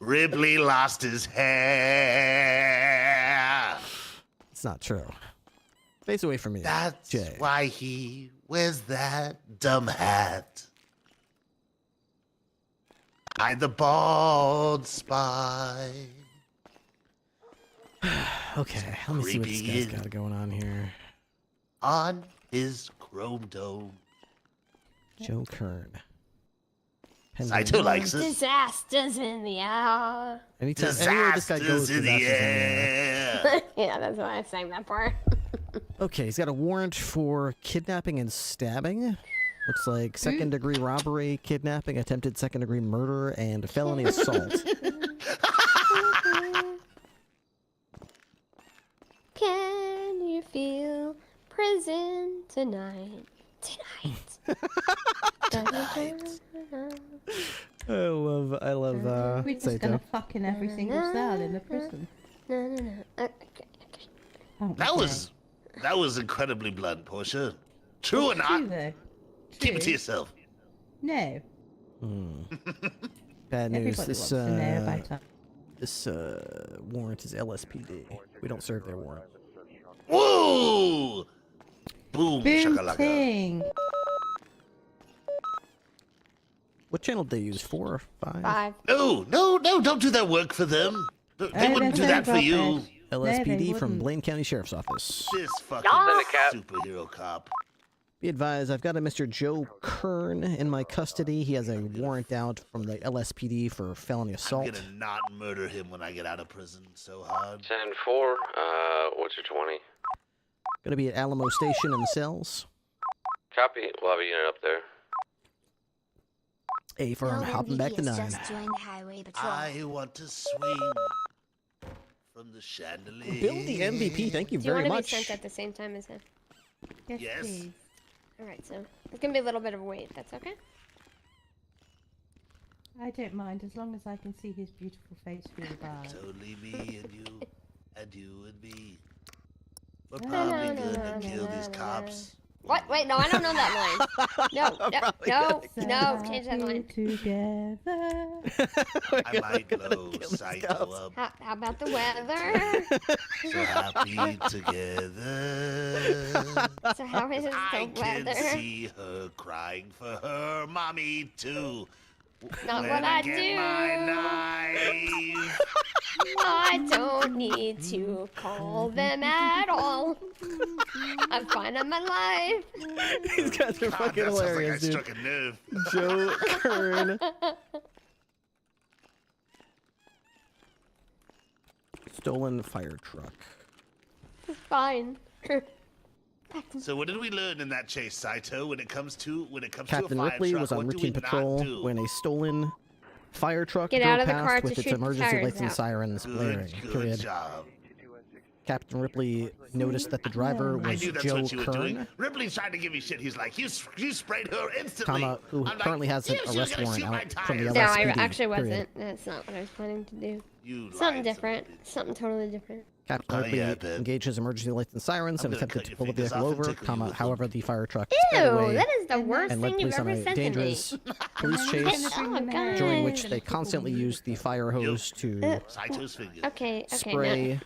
Ripley lost his hair. It's not true. Face away from me. That's Jay. why he wears that dumb hat. Hide the bald spy. Okay, let me see what this guy's got going on here. On his chrome dome. Joe Kern. Saito likes it. Disasters in the air. Anytime anywhere this guy goes, Disasters in the air. Yeah, that's why I sang that part. Okay, he's got a warrant for kidnapping and stabbing. Looks like second-degree robbery, kidnapping, attempted second-degree murder, and felony assault. Can you feel prison tonight? I love We're just Saito. gonna fuck in every single cell in the prison. No. That was incredibly blunt, Portia. True or not? Though. Keep it to yourself. No. Bad news. Everybody wants to know about that. This warrant is LSPD. We don't serve their warrant. Woo! Boom, shakalaka. Ting. What channel did they use? 4 or 5? 5. No, don't do that work for them. They wouldn't do that for you. LSPD from Blaine County Sheriff's Office. This fucking superhero cop. Be advised, I've got a Mr. Joe Kern in my custody. He has a warrant out from the LSPD for felony assault. I'm gonna not murder him when I get out of prison so hard. 10-4, what's your 20? Gonna be at Alamo Station in the cells. Copy, we'll have a unit up there. A firm hopping back to 9. I want to swing from the chandelier. Bill the MVP, thank you Do you very want to be much. sent at the same time as him? Yes, please. Alright, so it's gonna be a little bit of a wait. That's okay? I don't mind as long as I can see his beautiful face through the bar. It's only me and you and me. We're No, probably no, gonna no, kill no, these no, cops. What? Wait, no, I don't know that line. No, change that line. Together. I might blow Saito up. How about the weather? So happy together. So how is the I can weather? see her crying for her mommy too. Not when what I get do. my knife. I don't need to call them at all. I'm fine on my life. These guys are fucking that sounds like I hilarious, dude. struck a nerve. Joe Kern. Stolen fire truck. Fine. So what did we learn in that chase, Saito? When it comes to a Captain fire Ripley truck, was on what do routine we not patrol do? when a stolen fire truck Get drove out of the past car with to its shoot the emergency tires lights and out. sirens blaring. Period. Job. Captain Ripley noticed that the driver I was knew that's Joe what you were doing. Kern, Ripley's trying to give me shit. He's like, you sprayed her instantly. who I'm currently like, has an "Yeah, she was arrest gonna warrant shoot my out from the tires." No, I LSPD. actually period. wasn't. That's not what I was planning to do. You Something different. Something totally different. Captain Ripley engaged his emergency lights and sirens and attempted to pull the vehicle over, however, the fire truck sped Ew, away that is the worst and led thing you've police on ever a said to me. dangerous police chase, Oh, God. during which they constantly used the fire hose to Okay, spray,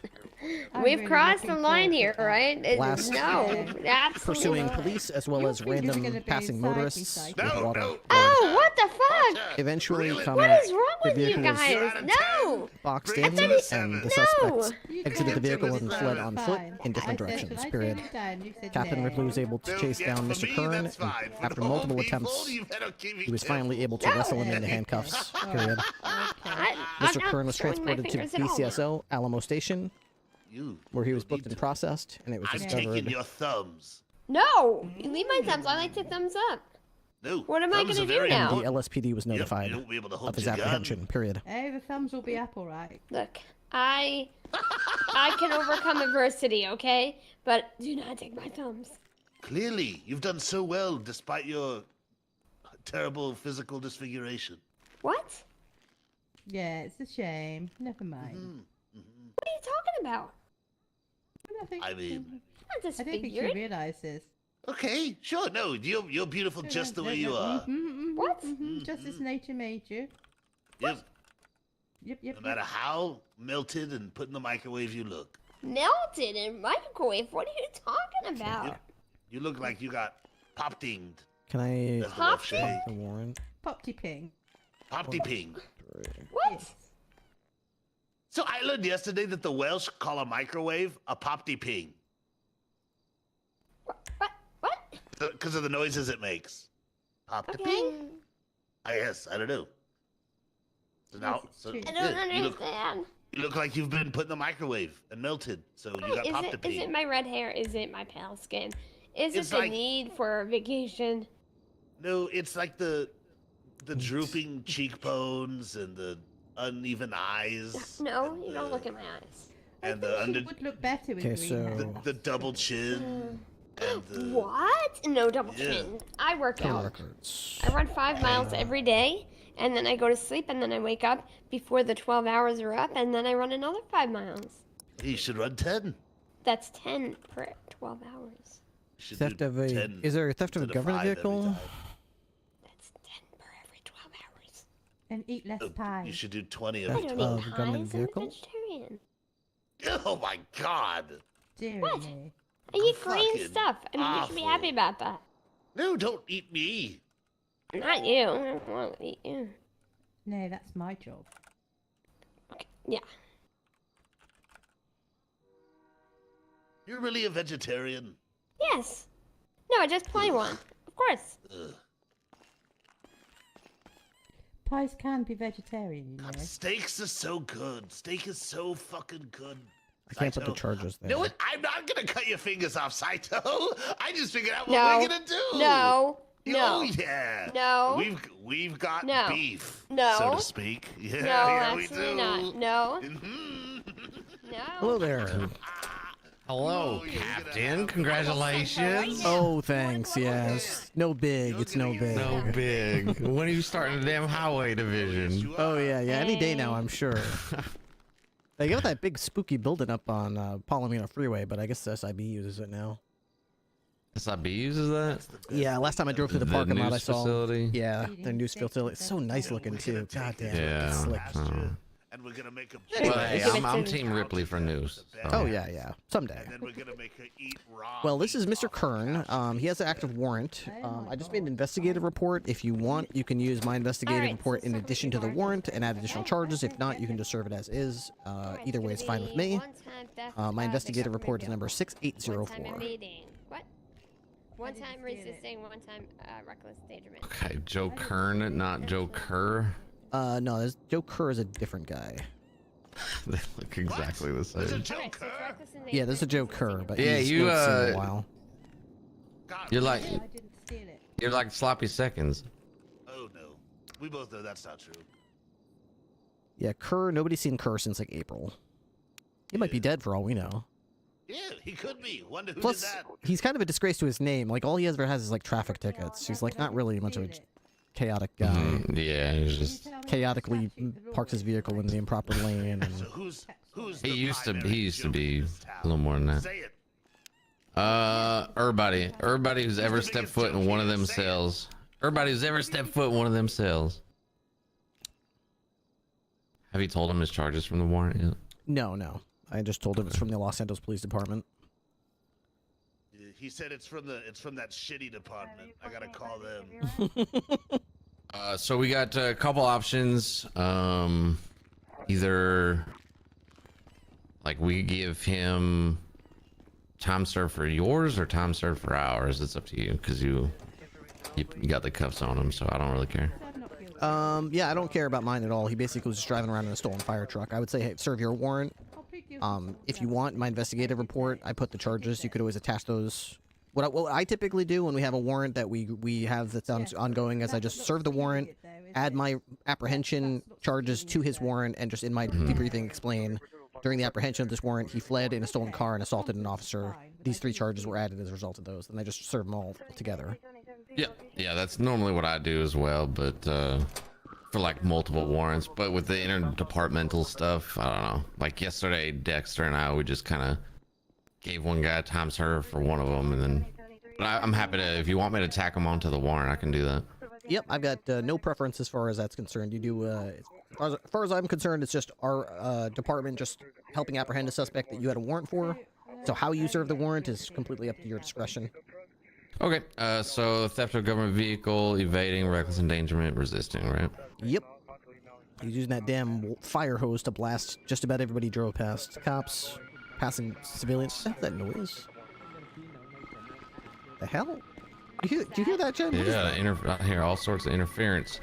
no. We've crossed the line here, right? blast, No, absolutely. pursuing police as well as random passing motorists with water. Oh, what the fuck? Eventually, What is wrong the with you vehicle was guys? No! boxed in, and the suspects exited the vehicle and fled on foot in different directions. Period. Captain Ripley was able to chase down Mr. Kern, and after multiple attempts, he was finally able to wrestle him into handcuffs. Period. Mr. Kern was transported to BCSO Alamo Station, where he was booked and processed, and it was I'm discovered. taking your thumbs. No! You leave my thumbs. I like to thumbs up. No. What am I thumbs gonna are do very now? The LSPD was notified you won't be able to hold of his your gun. apprehension. Period. Hey, the thumbs will be up all right. Look, I can overcome adversity, okay? But do not take my thumbs. Clearly, you've done so well despite your terrible physical disfiguration. What? Yeah, it's a shame. Never mind. What are you talking about? Nothing. I mean, Not this I don't think she figured. realizes. okay, sure. No, you're beautiful just the way you are. What? Just as nature made you. Yep. Yep. No matter how melted and put in the microwave you look. Melted in microwave? What are you talking about? You look like you got pop-dinged. Can I That's the Welsh say. the warrant? Popty ping. Popty-ping. What? So I learned yesterday that the Welsh call a microwave a popty-ping. What? Because of the noises it makes. Pop-to-ping? Yes, I don't know. So now, I don't understand. You look like you've been put in the microwave and melted, so you got Is pop-to-ping. it my red hair? Is it my pale skin? Is It's it the like- need for a vacation? No, it's like the drooping cheekbones and the uneven eyes. No, you don't look at my eyes. And the under Would look better with Okay, green so- hair. the double chin. And the, What? No double Yeah. chin. I work out. Records. I run 5 miles every day, and then I go to sleep, and then I wake up before the 12 hours are up, and then I run another 5 miles. You should run 10. That's 10 per 12 hours. You should Theft do of a 10 is there a theft of a instead of government 5 every vehicle? time. That's 10 per every 12 hours. And eat less pie. You should do 20 I every Theft don't of eat a pies. government I'm a vehicle? vegetarian. Oh my god. Dear What? me. I eat green Fucking stuff. I mean, you should be awful. happy about that. No, don't eat me. Not you. I don't want to eat you. No, that's my job. Yeah. You're really a vegetarian. Yes. No, I just play one. Of course. Ugh. Pies can be vegetarian, you know. Steaks are so good. Steak is so fucking good. I can't put the Saito. charges there. You know what? I'm not gonna cut your fingers off, Saito. I just figured out what No. we're gonna do. No. Oh No. yeah. No. We've got No. beef, No. so to speak. Yeah, No, yeah, we absolutely do. not. No. No. Hello there. Hello, Oh, you're gonna Captain. have- Congratulations. Oh, thanks. Yes. No big. It's no big. No big. When are you starting the damn highway division? Oh yeah. Any day now, I'm sure. They got that big spooky building up on Palomino Freeway, but I guess the SIB uses it now. SIB uses that? Yeah, last time I drove through the parking lot, I news saw. facility? Yeah, their news facility. It's so nice looking too. God damn. Yeah. It's slick. And we're gonna make a. Well, hey, I'm Team Ripley for news. So. Oh yeah. Someday. And then we're gonna make her eat raw. Well, this is Mr. Kern. He has an active warrant. I just made an investigative report. If you want, you can use my investigative report in addition to the warrant and add additional charges. If not, you can just serve it as is. Either way is fine with me. My investigative report is number 6804. What? One time resisting, one time reckless endangerment. Okay, Joe Kern, not Joe Kerr. No, Joe Kerr is a different guy. They look exactly the same. Yeah, there's a Joe Kerr, but Yeah, he's you, not seen in a while. You're like sloppy seconds. Oh no, we both know that's not true. Yeah, Kerr. Nobody's seen Kerr since like April. He might be dead for all we know. Yeah, he could be. Wonder who Plus, did that. he's kind of a disgrace to his name. Like all he ever has is like traffic tickets. He's like not really much of a chaotic guy. Yeah, he's just chaotically parks his vehicle in the improper lane. And... Who's he used to be a little more than that. Say it. Everybody who's ever stepped foot in one of them cells. Everybody who's ever stepped foot in one of them cells. Have you told him his charges from the warrant yet? No. I just told him it's from the Los Santos Police Department. He said it's from that shitty department. I gotta call them. So we got a couple options. Either like we give him time served for yours or time served for ours. It's up to you because you got the cuffs on him, so I don't really care. Yeah, I don't care about mine at all. He basically was just driving around in a stolen fire truck. I would say, hey, serve your warrant. If you want my investigative report, I put the charges. You could always attach those. What I typically do when we have a warrant that we have that's ongoing is I just serve the warrant, add my apprehension charges to his warrant, and just in my debriefing explain during the apprehension of this warrant, he fled in a stolen car and assaulted an officer. These 3 charges were added as a result of those, and I just serve them all together. Yeah, that's normally what I do as well, but for like multiple warrants, but with the interdepartmental stuff, I don't know. Like yesterday, Dexter and I, we just kind of gave one guy time serve for one of them, and then but I'm happy to, if you want me to tack them onto the warrant, I can do that. Yep, I've got no preference as far as that's concerned. You do, as far as I'm concerned, it's just our department just helping apprehend a suspect that you had a warrant for. So how you serve the warrant is completely up to your discretion. Okay, so theft of government vehicle, evading, reckless endangerment, resisting, right? Yep. He's using that damn fire hose to blast just about everybody he drove past. Cops, passing civilians. What the hell is that noise? The hell? Do you hear that, Jen? Yeah, I hear all sorts of interference.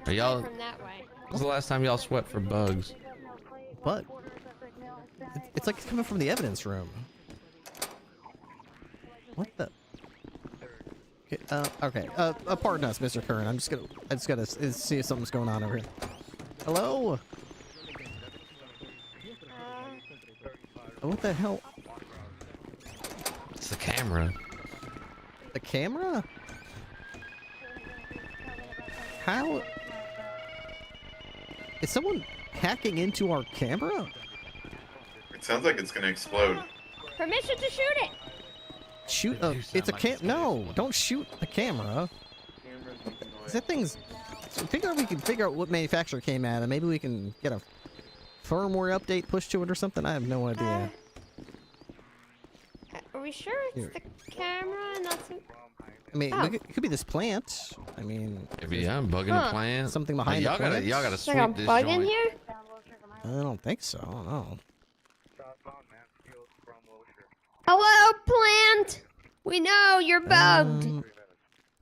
Are y'all? From that way. When was the last time y'all sweat for bugs? But it's like it's coming from the evidence room. What the? Okay. Pardon us, Mr. Kern. I just gotta see if something's going on over here. Hello? Oh, what the hell? It's the camera. The camera? How? Is someone hacking into our camera? It sounds like it's gonna explode. Permission to shoot it. Shoot? It's a cam. No, don't shoot the camera. Is that thing's? We can figure out what manufacturer came at, and maybe we can get a firmware update pushed to it or something. I have no idea. Are we sure it's the camera and not some... I mean, it could be this plant. I mean, maybe yeah, I'm bugging the plant. Something behind the plant. Y'all gotta sweep like a this bug joint. in here? I don't think so. I don't know. Hello, plant. We know you're bugged.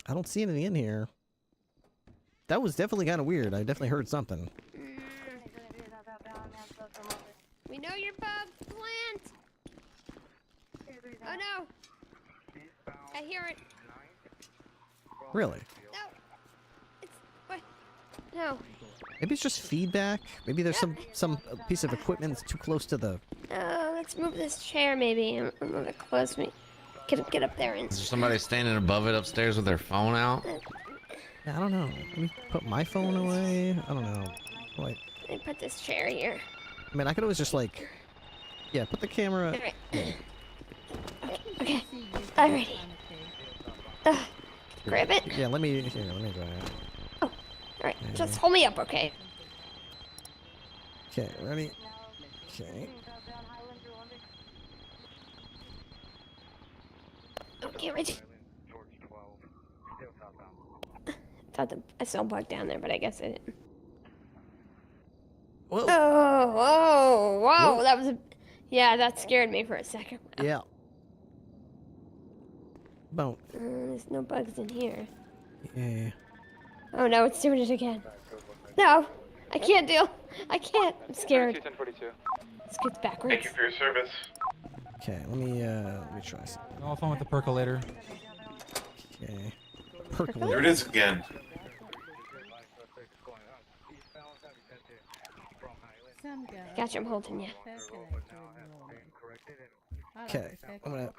I don't see anything in here. That was definitely kind of weird. I definitely heard something. We know you're bugged, plant. Oh no. I hear it. Really? No. It's what? No. Maybe it's just feedback. Maybe there's some piece of equipment that's too close to the. Let's move this chair maybe. I'm gonna close me. Get up there and. Is there somebody standing above it upstairs with their phone out? Yeah, I don't know. Let me put my phone away. I don't know. Like. Let me put this chair here. I mean, I could always just like. Yeah, put the camera. All right. Yeah. Okay. Alrighty. Grab it. Yeah, let me go ahead. Oh, alright. Just hold me up, okay? Okay, ready? Okay. Okay, ready. Thought I saw a bug down there, but I guess I didn't. Whoa. Oh, whoa, whoa. That was a... Yeah, that scared me for a second. Yeah. Boom. There's no bugs in here. Yeah. Oh no, it's doing it again. No, I can't deal. I can't. I'm scared. Let's get backwards. Thank you for your service. Okay, let me try something. I'll phone with the percolator. Okay. Percolator. There it is again. Gotcha, I'm holding you. Okay, I'm gonna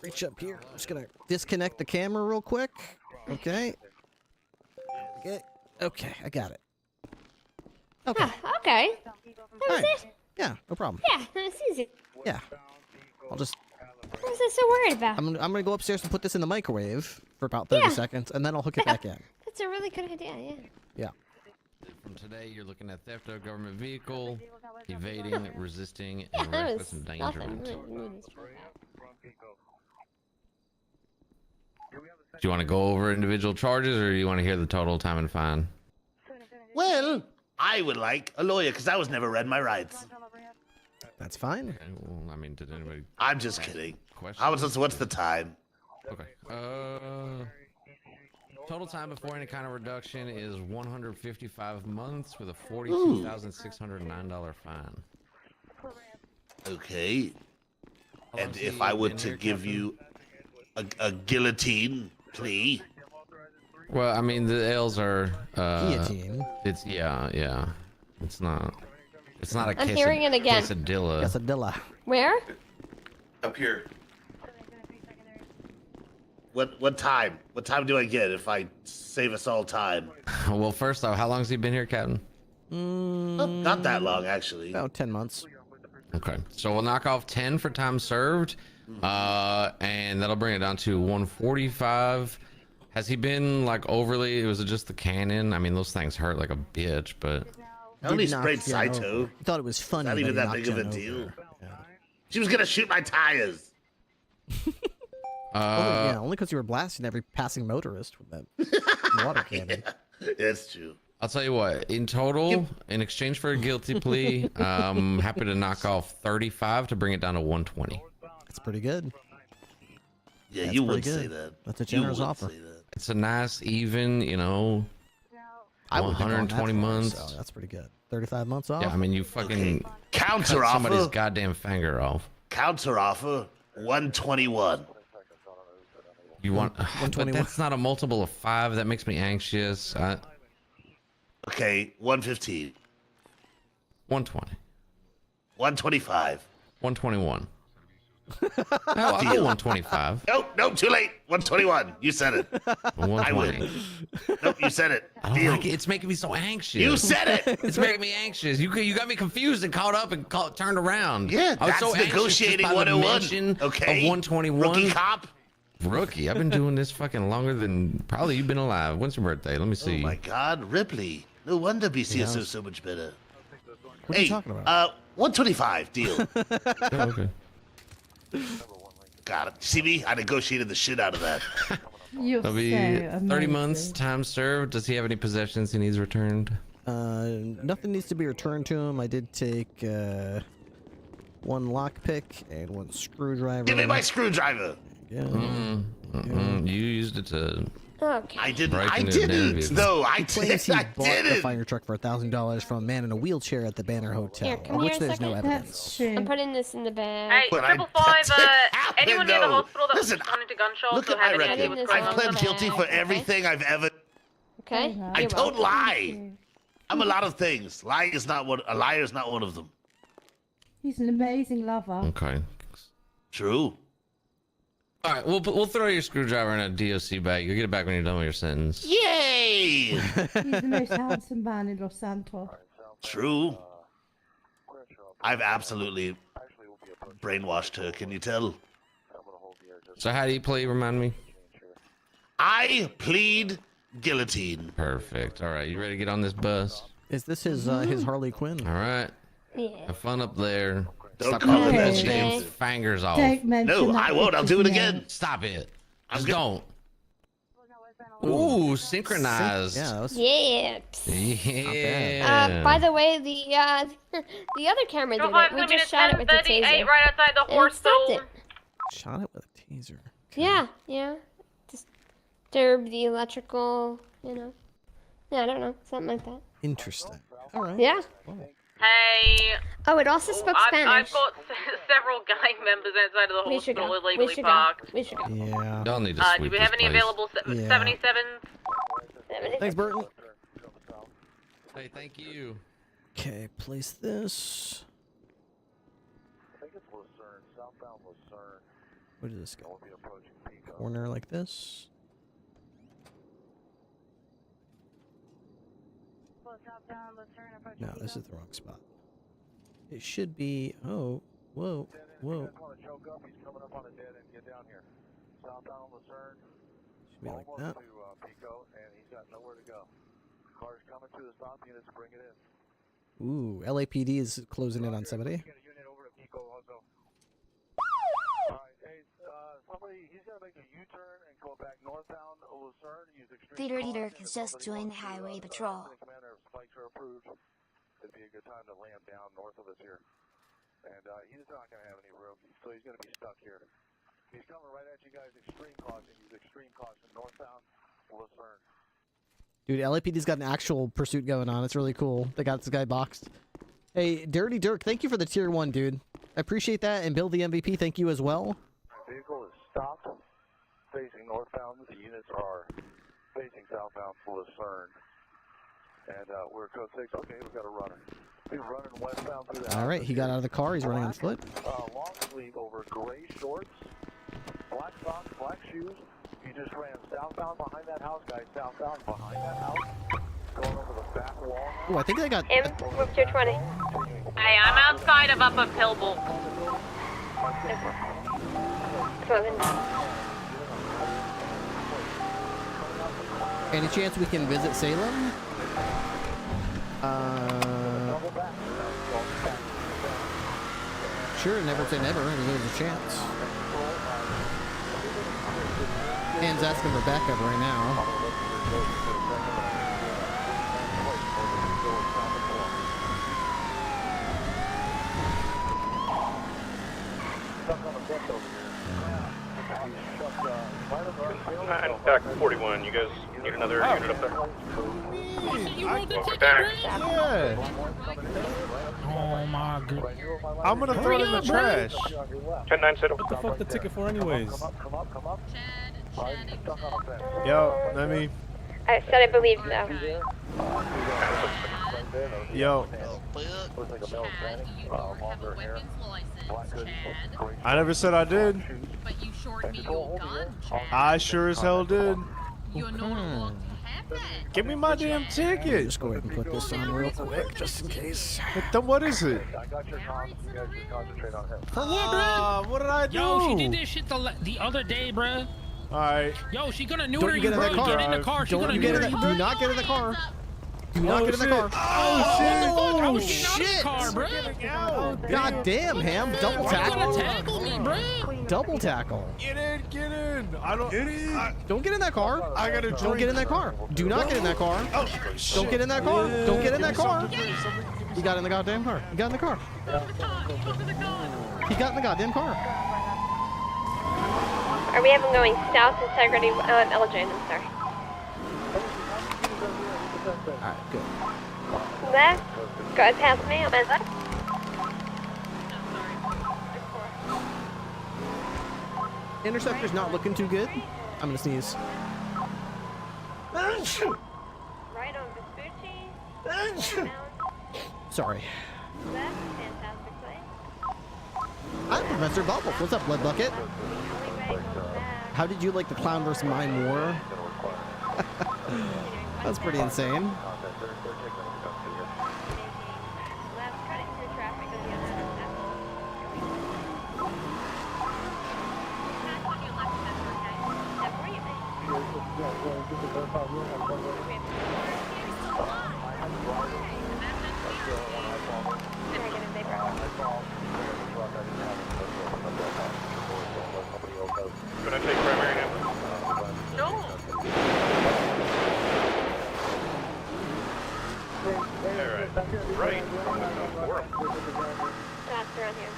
reach up here. I'm just gonna disconnect the camera real quick. Okay. Okay, I got it. Okay. Ah, okay. That was it? Yeah, no problem. Yeah, that's easy. Yeah. I'll just. What was I so worried about? I'm gonna go upstairs and put this in the microwave for about 30 seconds, and then I'll hook it back in. That's a really good idea, yeah. Yeah. From today, you're looking at theft of government vehicle, evading, resisting, Yeah, and that reckless was endangerment. nothing. Do you want to go over individual charges, or do you want to hear the total time and fine? Well, I would like a lawyer because I was never read my rights. That's fine. Okay, well, I mean, did anybody? I'm just kidding. Questions? What's the time? Okay. Total time before any kind of reduction is 155 months with a $42,609 fine. Okay. And if I were to give you a guillotine plea? Well, I mean, the L's are guillotine. It's yeah. It's not a I'm hearing it again. quesadilla. Quesadilla. Where? Up here. What time? What time do I get if I save us all time? Well, first off, how long has he been here, Captain? Not that long, actually. About 10 months. Okay, so we'll knock off 10 for time served, and that'll bring it down to 145. Has he been like overly? Was it just the cannon? I mean, those things hurt like a bitch, but. I only sprayed Saito. You thought it was funny. Not even that big of a deal. Yeah. She was gonna shoot my tires. Only because you were blasting every passing motorist with that water cannon. Yeah, that's true. I'll tell you what, in total, in exchange for a guilty plea, I'm happy to knock off 35 to bring it down to 120. That's pretty good. Yeah, That's you pretty would good. say that. That's a generous offer. It's a nice, even, you know, I would 120 months. So that's pretty good. 35 months off. Yeah, I mean, you fucking Counter cut somebody's offer. goddamn finger off. Counter offer 121. You want, but that's not a multiple of 5. That makes me anxious. Okay, 115. 120. 125. 121. I'll go 125. Nope, too late. 121. You said it. 120. I win. Nope, you said it. I don't like it. It's making me so anxious. You said it. It's making me anxious. You got me confused and caught up and turned around. Yeah, I was that's so anxious negotiating just by the 101. mention Okay. of 121. Rookie cop. Rookie. I've been doing this fucking longer than probably you've been alive. When's your birthday? Let me see. Oh my God, Ripley. No wonder BCS Yeah. is so much better. What are you talking about? 125 deal. Oh, okay. Got it. See me? I negotiated the shit out of that. You're That'll be so 30 months, amazing. time served. Does he have any possessions he needs returned? Nothing needs to be returned to him. I did take 1 lockpick and 1 screwdriver. Give me my screwdriver. Yeah. You used it to. Okay. I didn't. break I into a didn't. vehicle. No, I He claims he didn't. I bought the didn't. fire truck for $1,000 from a man in a wheelchair at the Banner Hotel, Here, come of which here a there's no second. evidence. I'm putting this in the bag. Hey, But 555, happened, anyone near the though. hospital that Listen, was responding to gunshots Look or at my have any idea record. what's going I've on? pled guilty for everything I've ever. Okay. I You're don't welcome. lie. I'm a lot of things. A liar is not one of them. He's an amazing lover. Okay. True. All right, we'll throw your screwdriver in a DOC bag. You'll get it back when you're done with your sentence. Yay! He's the most handsome man in Los Santos. True. I've absolutely brainwashed her. Can you tell? So how do you play? Remind me. I plead guillotine. Perfect. All right, you ready to get on this bus? Is this his Harley Quinn? All right. Yeah. Have fun up there. Don't Stop call cutting it those that. damn fingers off. Don't mention No, that I won't. I'll do it because, again. Stop it. I'm Just gonna- don't. Ooh, synchronized. Yeah, that was Yeah. Yeah. By the way, the the other camera did it. We just shot it with the 10:38 taser. right outside the And it hospital. stopped it. shot it with a taser. Yeah. Disturb the electrical, Yeah, I don't know, something like that. Interesting. All right. Yeah. Hey. Oh, it also spoke I've Spanish. got several gang members outside of the We should hospital go. illegally We should parked. go. We should go. Yeah. Y'all need to Do sweep we have this any place. available Yeah. 77s? Thanks, Burton. Hey, thank you. Okay, place this. Where does this go? Corner like this. No, this is the wrong spot. It should be. Oh, whoa, whoa. Should be like that. Ooh, LAPD is closing in on somebody. Theater Leader has just joined Highway Patrol. It'd be a good time to land down north of us here. And he's not going to have any room, so he's going to be stuck here. He's coming right at you guys, extreme caution. Use extreme caution, northbound, Lucerne. Dude, LAPD's got an actual pursuit going on. It's really cool. They got this guy boxed. Hey, Dirty Dirk, thank you for the tier 1, dude. I appreciate that. And Bill the MVP, thank you as well. The vehicle is stopped, facing northbound. The units are facing southbound, Lucerne. And we're code 6. Okay, we've got a runner. He's running westbound through the All right, he got out of the car. He's running on foot. long sleeve over gray shorts, black socks, black shoes. You just ran southbound behind that house, guys. Southbound behind that house. Going over the back wall. Oh, I think I got. Move 220. Hey, I'm outside of Upper Pillbolt. Any chance we can visit Salem? Sure, never say never. I mean, there's a chance. Anne's asking for backup right now. Back 41, you guys need another unit up there? Welcome back. Yeah. Oh my god. I'm gonna throw it in the trash. 10-9, sit up. What the fuck the ticket for anyways? Yo, let me. I said I believe so. Yo. I never said I did. But you shorted me your gun, Chad. I sure as hell did. You're not allowed to have that. Give me my damn ticket. Just go ahead and put this on real quick, just in case. What is it? I got your comms. You guys should concentrate on him. For what, bro? What did I do? Yo, she did this shit the other day, bro. Alright. Yo, she gonna neuter Don't you, get in bro. that car. Get in the car. She Don't gonna you get in neuter that. you. Do not get in the car. Do not get in the shit. car. Oh shit! Car, bro. God damn, Ham. Double Why you gonna tackle. tackle me, bro? Double tackle. Get in, get in. I don't get in. Don't get in that car. I gotta drink. Don't get in that car. Do not get in that car. Oh, Don't get in that car. Don't get in that car. He got in the goddamn car. He got in the car. He got in the goddamn car. Are we having going south integrity Elgin? I'm sorry. Alright, good. Left. Go ahead past me. I'm at left. Interceptor's not looking too good. I'm gonna sneeze. Right on Vespucci. Sorry. Left. Fantastic play. Hi, Professor Bubbles. What's up, Blood Bucket? How did you like the Clown vs. Mime War? That's pretty insane. Can I take primary now? No. Alright. Right. That's around here.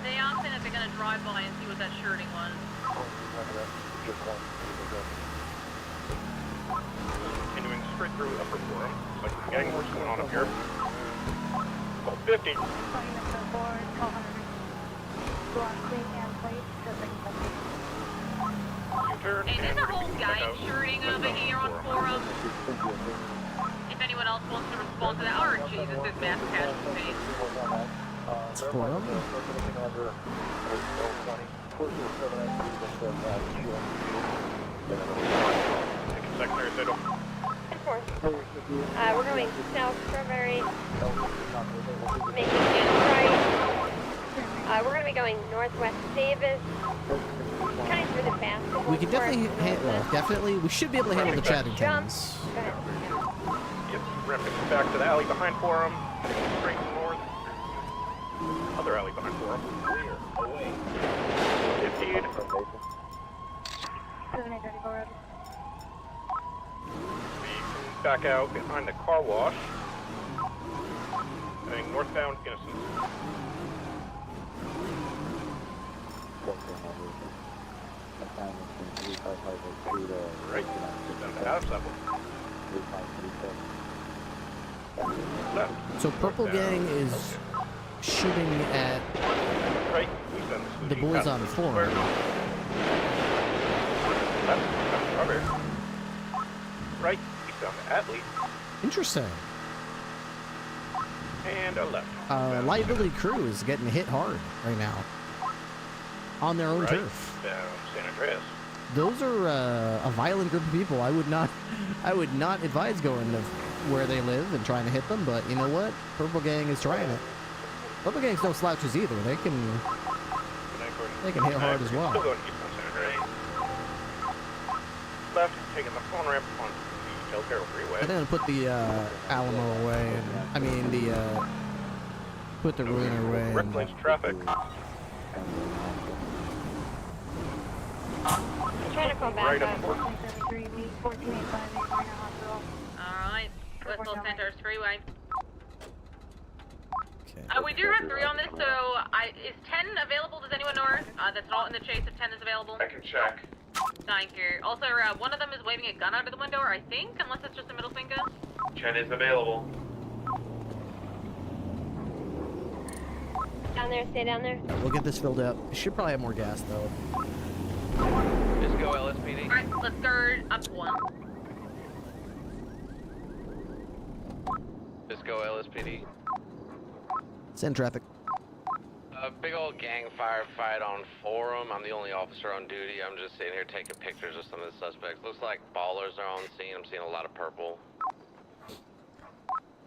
They are saying that they're gonna drive by and see what that shirting was. Continuing straight through Upper Forum. Looks like the gang war's going on up here. Well, 50. U-turn Hey, there's and a whole back gang out. shirting over here on forum. If anyone else wants to respond to that, or Jesus, this mass casualties. It's forum. Secondary side up. We're going south Strawberry. Making it right. We're going to be going northwest Davis. Kind of through the fast. We can definitely handle. We should be able to handle the Chaddingtons. Yep, reference back to the alley behind Forum. Straight north. Other alley behind Forum. Clear. Away. 15. Back out behind the car wash. Heading northbound Innocence. Right. Down to house level. Left. So Purple Gang is shooting at Right. the boys on forum. Left. Down to Strawberry. Right. East down to Atlee. Interesting. And a left. Liability Crew is getting hit hard right now. On their own Right. turf. Down San Andreas. those are a violent group of people. I would not advise going to where they live and trying to hit them. But you know what? Purple Gang is trying it. Purple Gang's no slouches either. They can hit hard as well. Still going to keep on Saturday. Left, taking the phone ramp on the Del Freeway. I'm gonna put the Alamo away, and I mean the put the Ruiner away. Ripley's traffic. I'm trying to call back Right up. up. Alright, West Los Santos Freeway. We do have 3 on this, so is 10 available? Does anyone know? That's not in the chase if 10 is available. I can check. Thank you. Also, one of them is waving a gun out of the window, or I think, unless it's just a middle finger. Chen is available. Down there, stay down there. We'll get this filled up. Should probably have more gas though. Just go LSPD. Alright, let's go up to 1. Just go LSPD. Send traffic. A big old gang firefight on Forum. I'm the only officer on duty. I'm just sitting here taking pictures of some of the suspects. Looks like ballers are on the scene. I'm seeing a lot of purple.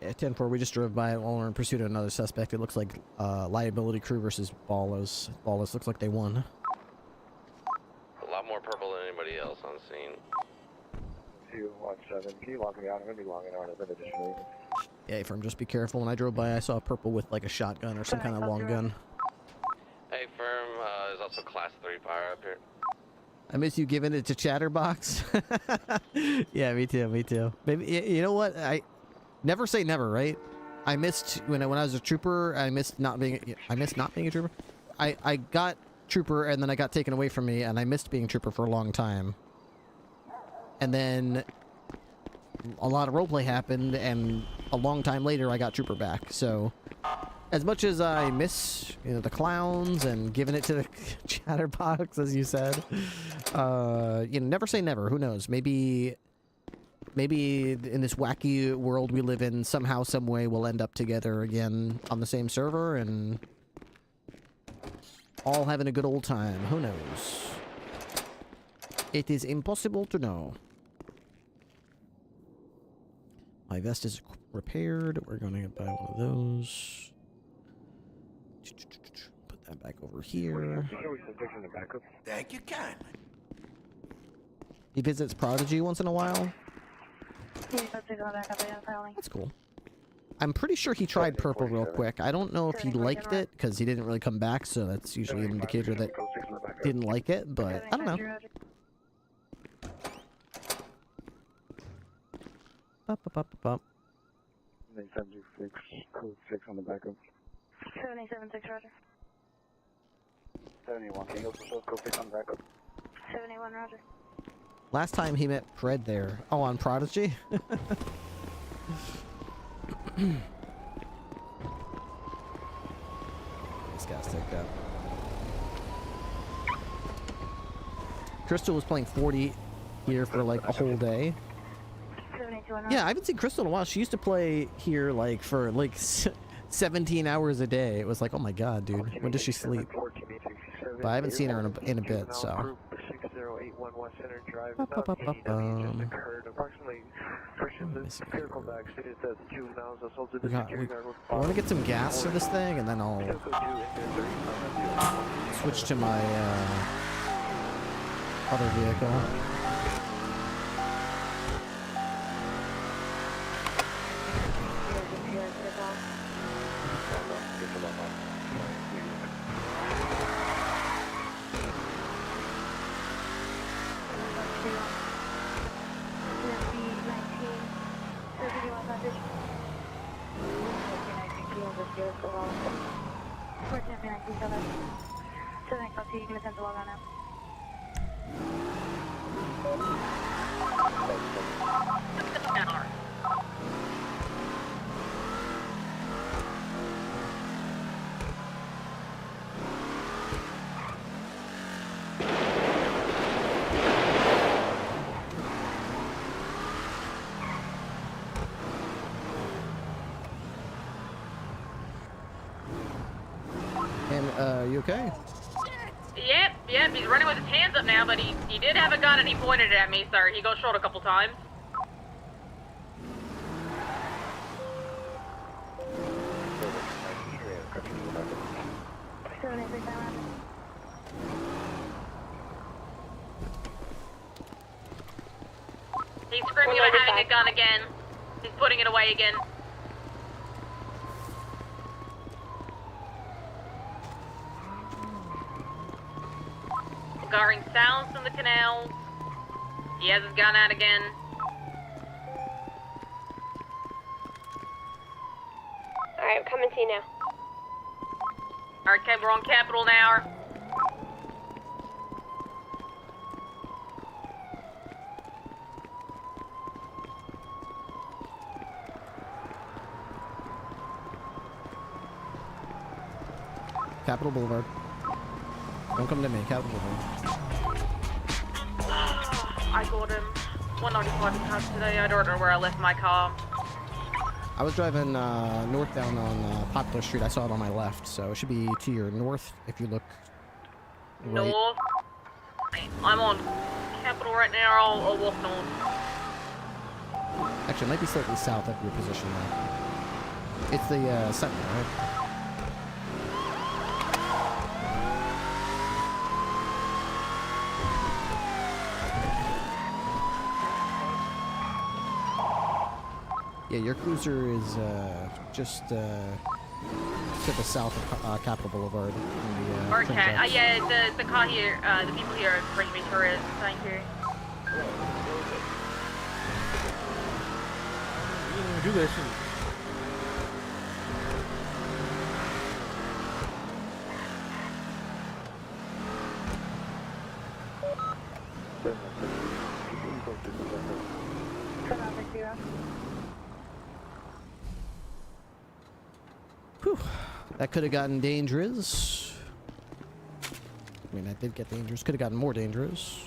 Yeah, 10-4, we just drove by it while we're in pursuit of another suspect. It looks like liability crew versus Ballos. Ballos looks like they won. A lot more purple than anybody else on the scene. 217, can you lock me out? I'm going to be logging on as an additional unit. Yeah, Firm, just be careful. When I drove by, I saw a purple with like a shotgun or some kind of long gun. Hey, Firm, there's also Class 3 fire up here. I miss you giving it to Chatterbox. Yeah, me too, me too. Maybe, you know what? Never say never, right? I missed when I was a trooper. I missed not being a trooper. I got trooper and then I got taken away from me, and I missed being trooper for a long time. And then a lot of roleplay happened, and a long time later I got trooper back. So as much as I miss, the clowns and giving it to the Chatterbox, as you said, never say never. Who knows? Maybe in this wacky world we live in, somehow, some way, we'll end up together again on the same server and all having a good old time. Who knows? It is impossible to know. My vest is repaired. We're going to buy one of those. Put that back over here. Thank you kindly. He visits Prodigy once in a while. That's cool. I'm pretty sure he tried purple real quick. I don't know if he liked it, because he didn't really come back, so that's usually an indicator that didn't like it, but I don't know. Bop. 976, code 6 on the backup. 776, roger. 71, can you also show code 6 on the backup? 71, roger. Last time he met Fred there. Oh, on Prodigy? This guy's take that. Crystal was playing 40 here for like a whole day. Yeah, I haven't seen Crystal in a while. She used to play here like for like 17 hours a day. It was like, oh my god, dude, when does she sleep? But I haven't seen her in a bit, so. I want to get some gas for this thing, and then I'll switch to my other vehicle. You okay? Yep, Yep, he's running with his hands up now, but he did have a gun and he pointed it at me, sir. He got shot a couple times. He's screaming about having a gun again. He's putting it away again. Scarring sounds from the canals. He has his gun out again. Alright, I'm coming to you now. Alright, okay, we're on Capitol now. Capitol Boulevard. Don't come to me, Capitol Boulevard. I got him. 195 in house today. I don't know where I left my car. I was driving northbound on Poplar Street. I saw it on my left, so it should be to your north if you look right. North. I'm on Capitol right now. I'll walk north. Actually, it might be slightly south of your position now. It's the Sentinel, right? Yeah, your cruiser is just to the south of Capitol Boulevard. Okay, yeah, the car here, the people here are bringing me tourists. Thank you. Do this. Whew. That could have gotten dangerous. I mean, that did get dangerous. Could have gotten more dangerous.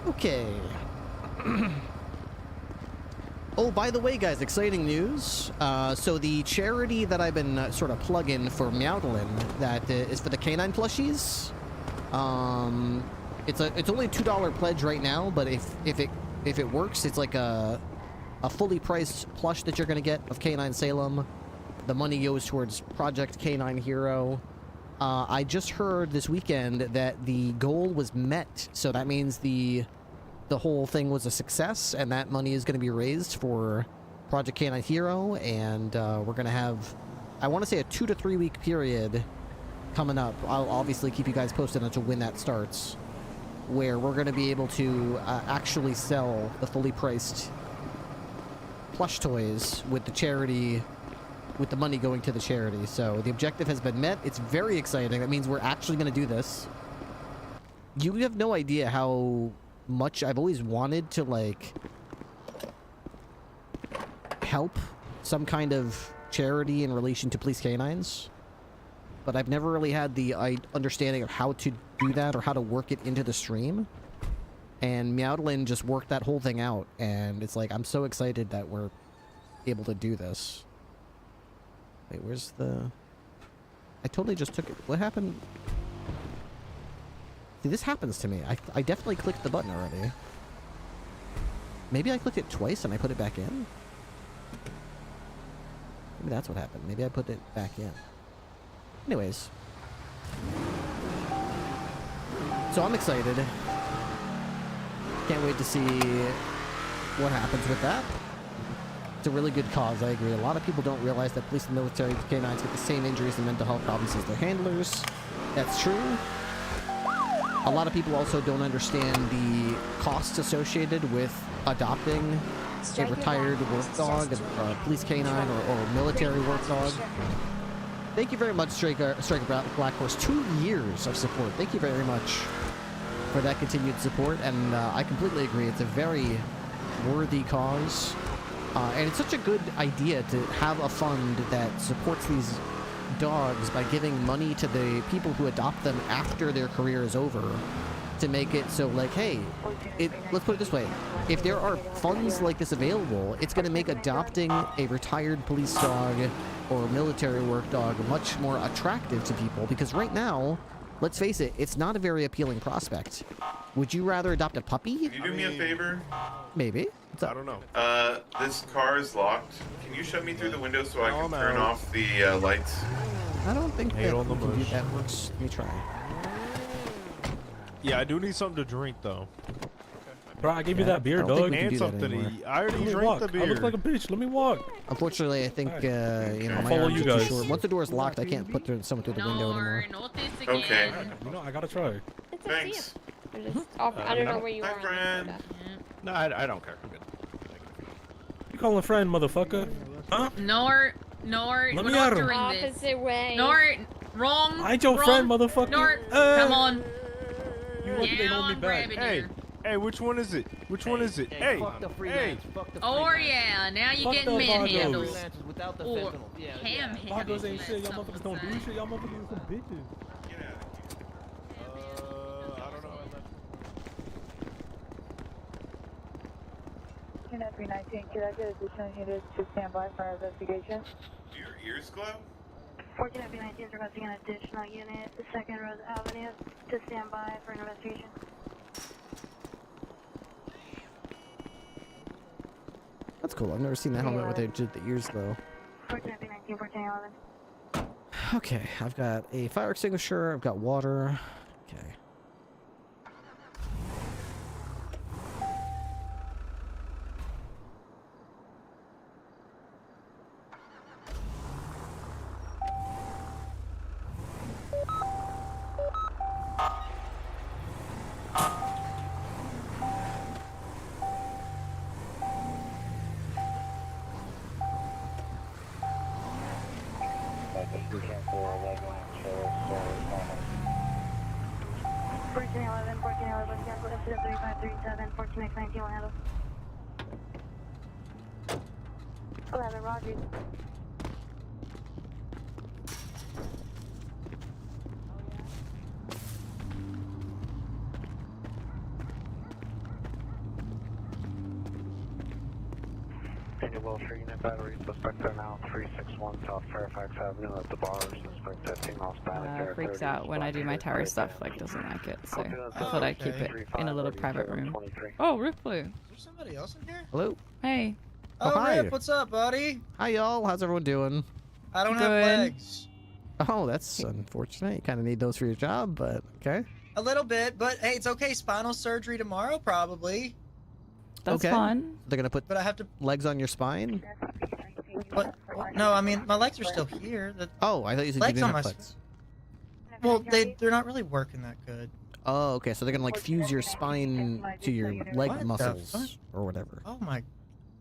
Okay. Oh, by the way, guys, exciting news. So the charity that I've been sort of plugging for Meowdlin, that is for the canine plushies. It's only a $2 pledge right now, but if it works, it's like a fully priced plush that you're gonna get of Canine Salem. The money goes towards Project Canine Hero. I just heard this weekend that the goal was met, so that means the whole thing was a success, and that money is going to be raised for Project Canine Hero, and we're going to have, I want to say, a 2 to 3 week period coming up. I'll obviously keep you guys posted until when that starts, where we're going to be able to actually sell the fully priced plush toys with the charity, with the money going to the charity. So the objective has been met. It's very exciting. That means we're actually going to do this. You have no idea how much I've always wanted to, like, help some kind of charity in relation to police canines, but I've never really had the understanding of how to do that or how to work it into the stream, and Meowdlin just worked that whole thing out, and it's like, I'm so excited that we're able to do this. Wait, where's the... I totally just took it. What happened? See, this happens to me. I definitely clicked the button already. Maybe I clicked it twice and I put it back in? Maybe that's what happened. Maybe I put it back in. Anyways. So I'm excited. Can't wait to see what happens with that. It's a really good cause, I agree. A lot of people don't realize that police and military canines get the same injuries and mental health problems as their handlers. That's true. A lot of people also don't understand the costs associated with adopting a retired work dog, a police canine, or military work dog. Thank you very much, Striker Black Horse. 2 years of support. Thank you very much for that continued support, and I completely agree. It's a very worthy cause, and it's such a good idea to have a fund that supports these dogs by giving money to the people who adopt them after their career is over. to make it so, like, hey, let's put it this way. If there are funds like this available, it's going to make adopting a retired police dog or military work dog much more attractive to people, because right now, let's face it, it's not a very appealing prospect. Would you rather adopt a puppy? Can you do me a favor? Maybe. I don't know. This car is locked. Can you shut me through the window so I can turn off the lights? I don't think Hate that, on the we can do bush. that works. Let me try. Yeah, I do need something to drink though. Bro, I gave you that beer, I don't think dog. we can And do that something to anymore. eat. I already Let me drank walk. the beer. I look like a bitch. Let me walk. Unfortunately, I think, my Follow arms you are too guys. short. Once the door is locked, I can't put someone through the window anymore. Okay. You know, I gotta try. It's up to you. Thanks. We're just I don't know where you Hi, are. friend. No, I don't care. I'm good. You calling a friend, motherfucker? Huh? Nor, Let we're me not at him. doing this. Opposite way. Nor, wrong. I ain't your wrong. friend, motherfucker. Nor, Hey. come on. You lucky they hold me Down, back. grab it Hey, here. hey, which one is it? Which one is it? Hey, hey. Oh yeah, now you're Fuck getting those manhandled. Vagos. Or ham Vagos ain't shit. Y'all motherfuckers don't do shit. Y'all motherfuckers are some bitches. I don't know. Unit 319, could I get additional units to stand by for our investigation? Do your ears glow? 14 F19 is requesting an additional unit to 2nd Rose Avenue to stand by for an investigation. That's cool. I've never seen that helmet with the ears though. 14 F19, 1411. Okay, I've got a fire extinguisher. I've got water. Okay. Cancel incident 3537, 14X19 will handle. 11 Rogers. Indian Wilshire Unit Battery, suspect are now 361 South Fairfax Avenue at the bar. Suspect 15 miles back. Freaks out when I do my tower stuff, like doesn't like it, so I thought I'd keep it in a little private room. Oh, Ripley. Is there somebody else in here? Hello. Hey. Oh, Oh, hi. Rip, what's up, buddy? Hi, y'all. How's everyone doing? I don't have Good. legs. Oh, that's unfortunate. You kind of need those for your job, but okay. A little bit, but hey, it's okay. Spinal surgery tomorrow, probably. That's okay. fun. They're gonna put But I have to. legs on your spine. What? No, I mean my legs are still here. The Oh, I thought you said you legs didn't on my. have legs. Well, they're not really working that good. Oh, okay. So they're gonna like fuse your spine to your leg What the muscles fuck? or whatever. Oh my.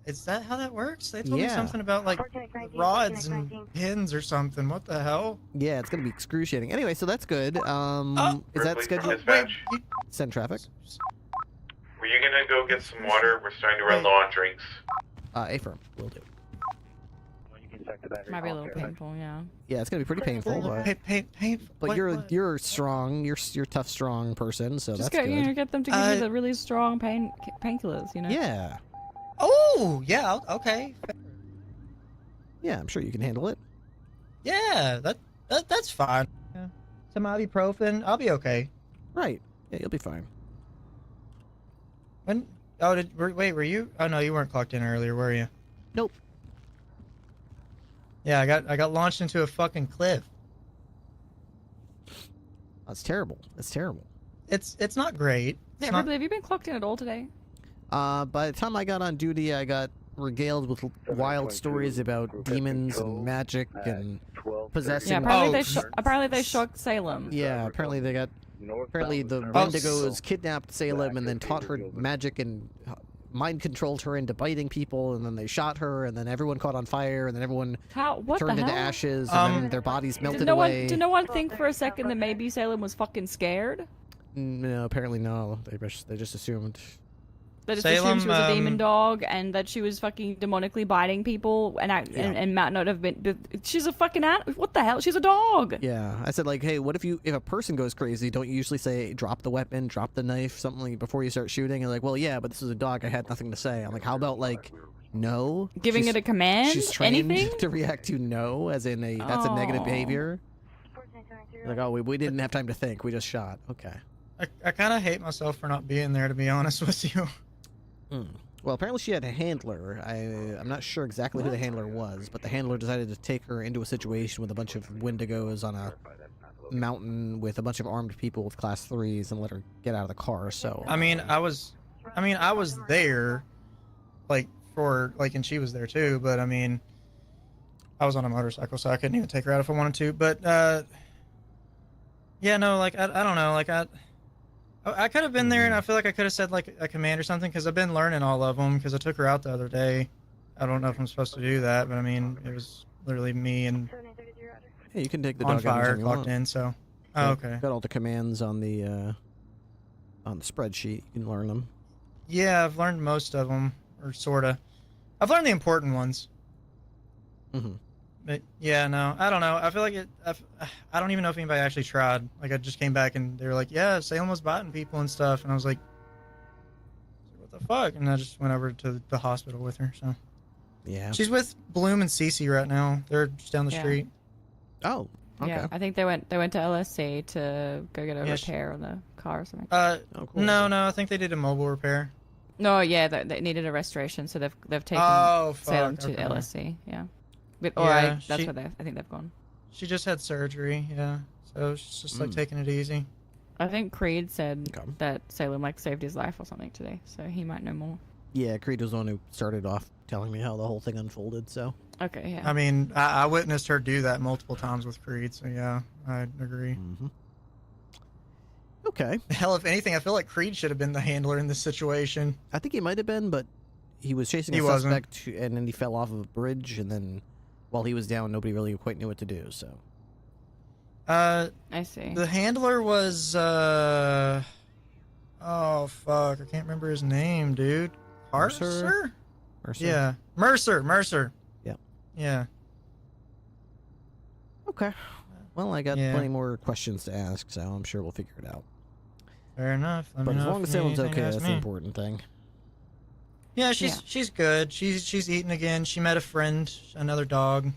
Is that how that works? They told me Yeah. something about like rods and pins or something. What the hell? Yeah, it's gonna be excruciating. Anyway, so that's good. Is that Ripley from scheduled? dispatch. Send traffic. Were you gonna go get some water? We're starting to run low on drinks. Affirm. Will do. Might be a little painful, yeah. Yeah, it's gonna be pretty painful, but painful. but What- you're what? you're strong. You're a tough, strong person, so Just that's good. get them to give you the really strong painkillers, you know? Yeah. Oh, yeah. Okay. Yeah, I'm sure you can handle it. Yeah, that's fine. Yeah. Some ibuprofen. I'll be okay. Right. Yeah, you'll be fine. When? Oh, wait, were you? Oh no, you weren't clocked in earlier, were you? Nope. Yeah, I got launched into a fucking cliff. That's terrible. That's terrible. It's not great. It's Yeah, not, Ripley, have you been clocked in at all today? By the time I got on duty, I got regaled with wild stories about demons and magic and possessing. Yeah, apparently they shocked Salem. Yeah, apparently they got. Apparently the Wendigos kidnapped Salem and then taught her magic and mind controlled her into biting people, and then they shot her, and then everyone caught on fire, and then everyone What turned the into hell? ashes, and then their bodies melted Did no away. one think for a second that maybe Salem was fucking scared? No, apparently no. They just assumed. That it's Salem, assumed she was a demon dog and that she was fucking demonically biting people and might not have been. But she's a fucking what the hell? She's a dog. Yeah, I said like, hey, what if a person goes crazy? Don't you usually say drop the weapon, drop the knife, something like before you start shooting? And like, well, yeah, but this is a dog. I had nothing to say. I'm like, how about like, no? Giving it a command? She's trained Anything? to react to no, as in that's a negative behavior. Like, oh, we didn't have time to think. We just shot. Okay. I kind of hate myself for not being there, to be honest with you. Well, apparently she had a handler. I'm not sure exactly who the handler was, but the handler decided to take her into a situation with a bunch of Wendigos on a mountain with a bunch of armed people with class 3s and let her get out of the car. So I mean, I was there, like and she was there too. But I mean, I was on a motorcycle, so I couldn't even take her out if I wanted to. But yeah, no, like I don't know, like I could have been there, and I feel like I could have said like a command or something, because I've been learning all of them, because I took her out the other day. I don't know if I'm supposed to do that, but I mean, it was literally me and yeah, you can take the on dog fire clocked in. So okay, got all the commands on the spreadsheet. You can learn them. Yeah, I've learned most of them, or sorta. I've learned the important ones. But yeah, no, I don't know. I feel like I don't even know if anybody actually tried. Like, I just came back and they were like, yeah, Salem was biting people and stuff. And I was like, what the fuck? And I just went over to the hospital with her. So yeah, she's with Bloom and Cece right now. They're just down the street. Oh, okay. Yeah, I think they went to LSC to go get a repair on the car or something. Cool. No, I think they did a mobile repair. No, yeah, they needed a restoration, so they've taken Salem to LSC. Yeah. I think they've gone. She just had surgery, yeah. So she's just like taking it easy. I think Creed said that Salem like saved his life or something today, so he might know more. Yeah, Creed was the one who started off telling me how the whole thing unfolded. So okay, yeah. I mean, I witnessed her do that multiple times with Creed, so yeah, I agree. Okay. Hell, if anything, I feel like Creed should have been the handler in this situation. I think he might have been, but he was chasing a suspect, and then he fell off of a bridge, and then while he was down, nobody really quite knew what to do. So I see. The handler was oh fuck, I can't remember his name, dude. Mercer? Yeah, Mercer. Yeah. Okay. Well, I got plenty more questions to ask, so I'm sure we'll figure it out. Fair enough. But as long as Salem's okay, that's the important thing. Yeah, she's good. She's eating again. She met a friend, another dog.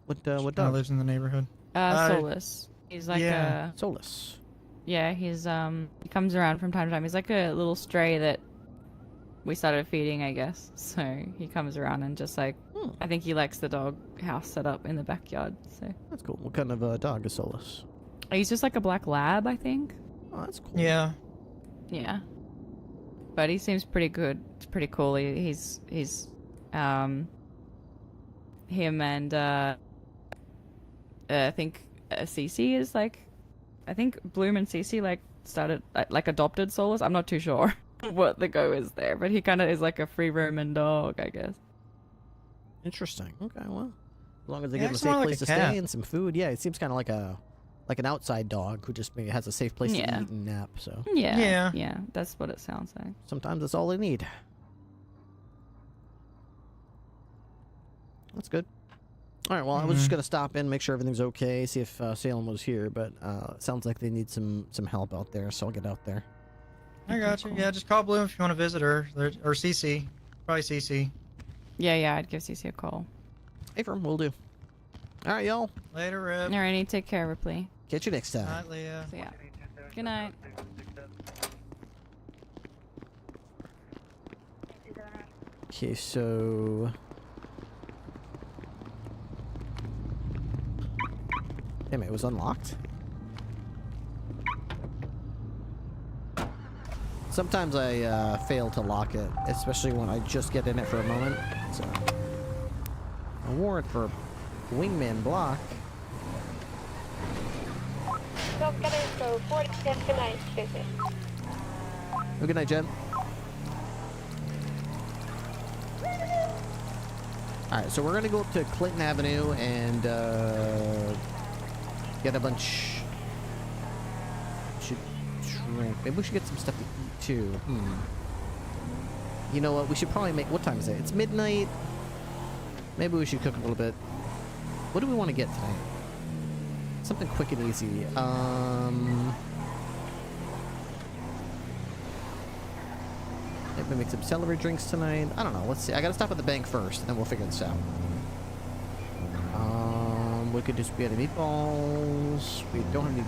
What dog lives in the neighborhood? Solus. He's like a Solus. Yeah, he's he comes around from time to time. He's like a little stray that we started feeding, I guess. So he comes around and just like I think he likes the dog house set up in the backyard. So that's cool. What kind of dog is Solus? He's just like a black lab, I think. Oh, that's cool. Yeah. Yeah. But he seems pretty good. It's pretty cool. He's him and I think Cece is like, I think Bloom and Cece like started like adopted Solus. I'm not too sure what the go is there, but he kind of is like a free roaming dog, I guess. Interesting. Okay, well, as long as they give him a safe place to stay and some food, yeah, it seems kind of like an outside dog who just maybe has a safe place to eat and nap. So yeah, that's what it sounds like. Sometimes that's all they need. That's good. All right, well, I was just gonna stop in, make sure everything's okay, see if Salem was here, but it sounds like they need some help out there, so I'll get out there. I got you. Yeah, just call Bloom if you want to visit her, or CC, probably CC. Yeah, I'd give CC a call. Affirm, will do. All right, y'all. Later, Rip. Alrighty, take care, Ripley. Catch you next time. Night, Leah. See ya. Good night. Okay, so damn, it was unlocked. Sometimes I fail to lock it, especially when I just get in it for a moment. So, a warrant for wingman block. Go get it, go 40. Good night, Stacey. Oh, good night, Jen. Alright, so we're gonna go up to Clinton Avenue and get a bunch. Should drink. Maybe we should get some stuff to eat too. You know what? We should probably make... What time is it? It's midnight. Maybe we should cook a little bit. What do we want to get tonight? Something quick and easy. Maybe make some celery drinks tonight. I don't know. Let's see. I gotta stop at the bank first, and then we'll figure this out. We could just get meatballs. We don't have any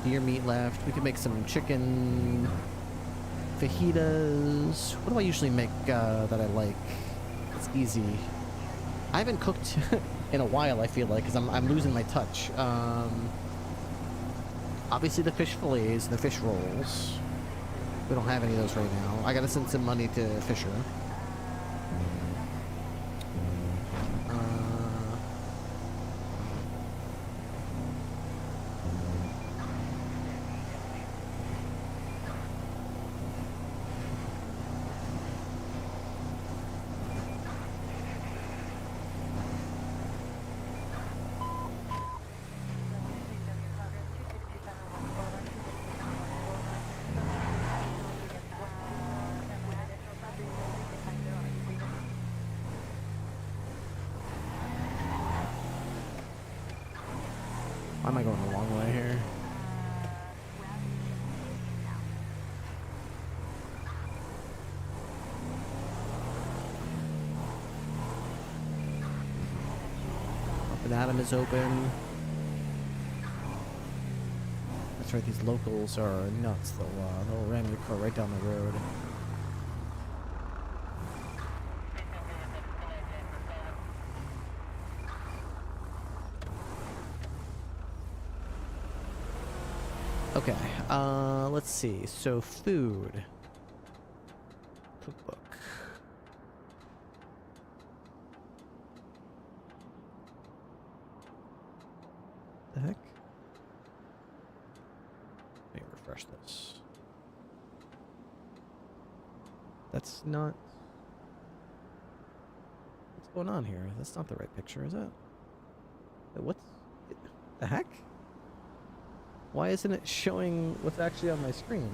deer meat left. We could make some chicken fajitas. What do I usually make that I like? It's easy. I haven't cooked in a while, I feel like, because I'm losing my touch. Obviously the fish fillets and the fish rolls. We don't have any of those right now. I gotta send some money to Fisher. Why am I going the long way here? Up and Adam is open. That's right, these locals are nuts. They'll ram your car right down the road. Okay, let's see. So, food. Cookbook. The heck? Let me refresh this. That's not... What's going on here? That's not the right picture, is it? What's... The heck? Why isn't it showing what's actually on my screen?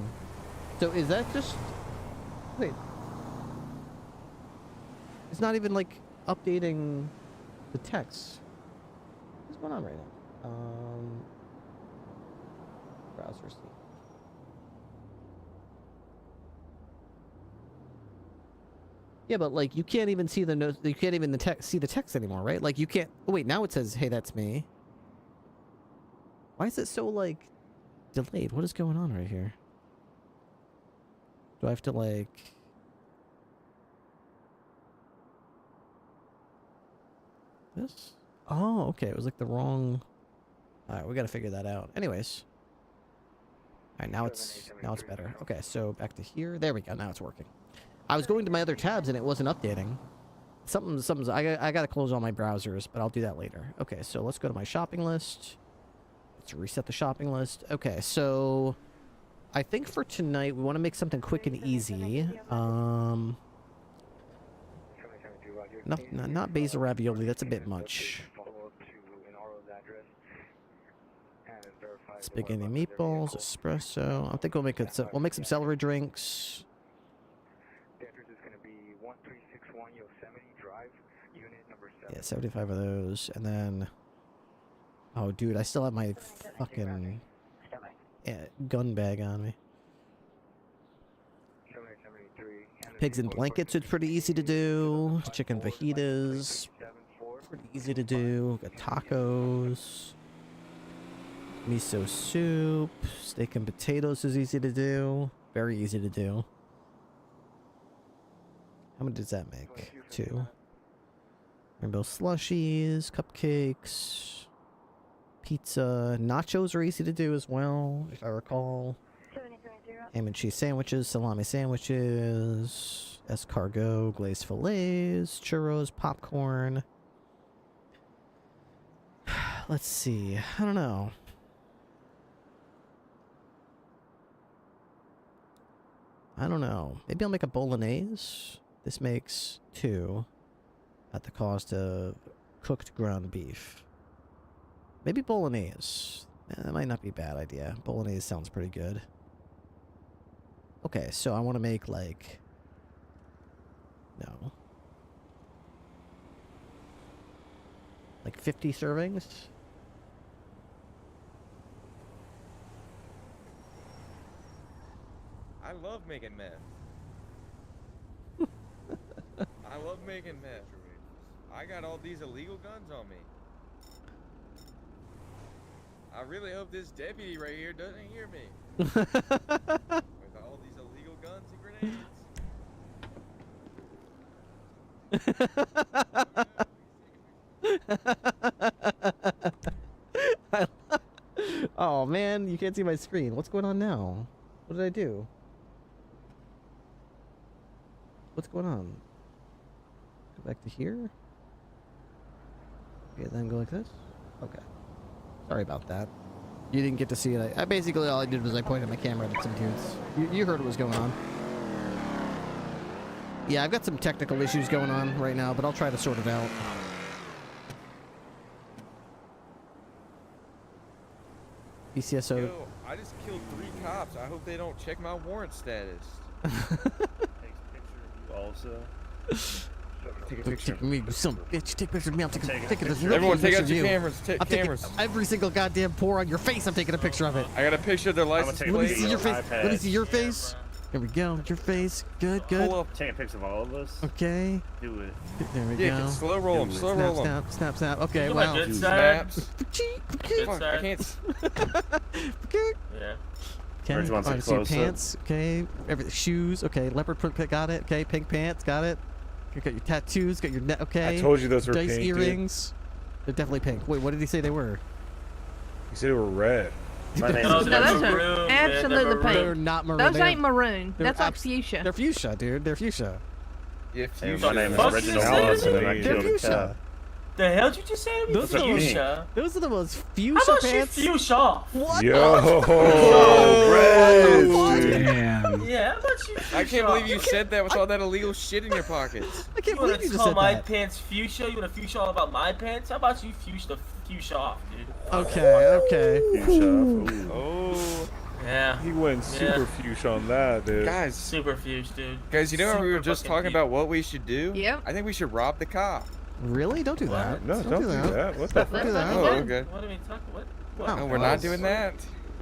So is that just... Wait. It's not even, like, updating the text. What's going on right now? Browser C. Yeah, but, like, you can't even see the notes... You can't even see the text anymore, right? Like, you can't... Oh, wait, now it says, hey, that's me. Why is it so, like, delayed? What is going on right here? Do I have to, like... This? Oh, okay. It was, like, the wrong... Alright, we gotta figure that out. Anyways. Alright, now it's better. Okay, so back to here. There we go. Now it's working. I was going to my other tabs and it wasn't updating. Something's... I gotta close all my browsers, but I'll do that later. Okay, so let's go to my shopping list. Let's reset the shopping list. Okay, so I think for tonight we want to make something quick and easy. Not basil ravioli. That's a bit much. Spaghetti meatballs, espresso. I think we'll make some celery drinks. Yeah, 75 of those, and then. Oh, dude, I still have my fucking gun bag on me. Pigs in blankets is pretty easy to do. Chicken fajitas, pretty easy to do. Got tacos. Miso soup. Steak and potatoes is easy to do. Very easy to do. How much does that make? 2. Rainbow slushies, cupcakes. Pizza. Nachos are easy to do as well, if I recall. Ham and cheese sandwiches, salami sandwiches, escargot, glazed fillets, churros, popcorn. Let's see. I don't know. Maybe I'll make a bolognese. This makes 2 at the cost of cooked ground beef. Maybe bolognese. That might not be a bad idea. Bolognese sounds pretty good. Okay, so I want to make like... No. Like 50 servings? I love making meth. I love making meth. I got all these illegal guns on me. I really hope this deputy right here doesn't hear me. With all these illegal guns and grenades. Oh man, you can't see my screen. What's going on now? What did I do? What's going on? Go back to here? Okay, then go like this? Okay. Sorry about that. You didn't get to see it. I basically, all I did was I pointed my camera at some dudes. You heard what was going on. Yeah, I've got some technical issues going on right now, but I'll try to sort it out. BCSO. Yo, I just killed 3 cops. I hope they don't check my warrant status. Also. Take a picture. Take me, some bitch. Take a picture of me. I'm taking a picture of this. Everyone, take out your cameras. Take I'm cameras. taking every single goddamn pore on your face. I'm taking a picture of it. I got a picture of their license plate. Let me see your face. Let me see your face. There we go. Your face. Good, good. Pull up. Take a picture of all of us. Okay. Do it. There we Yeah, go. slow roll them. Slow roll them. Snap, snap, snap. Okay, Look wow. at my snaps. Fuck, I can't. Yeah. Okay, Where'd you want to see close pants. Okay, shoes. Okay, leopard print. Got it. Okay, pink pants. Got it. You got your tattoos. Got your net. Okay. I told you those were dice pink, dude. earrings. They're definitely pink. Wait, what did he say they were? He said they were red. No, those are absolutely pink. They're not maroon. Those ain't maroon. That's like fuchsia. They're fuchsia, dude. They're fuchsia. Yeah, fuchsia. My name is Reginald Allison, and I killed a cat. The hell did you just say to me? Those are the most fuchsia How about pants. you fuchsia off? What? Yo, Damn. Yeah, how about you I can't believe you said that with all that illegal shit in your pockets. I can't You wanna believe you just call said my that. pants fuchsia? You wanna fuchsia all about my pants? How about you fuchsia off, dude? Okay, okay. Fuchsia. Oh. Yeah. He went super fuchsia on that, dude. Guys, super fuchsia, dude. Guys, you know how we were just Super talking about what we should do? Yep. I think we should rob the cop. Really? Don't do that. No, don't do that. What the Don't fuck? do that. Oh, okay. What are we talking? What? No, we're not doing that.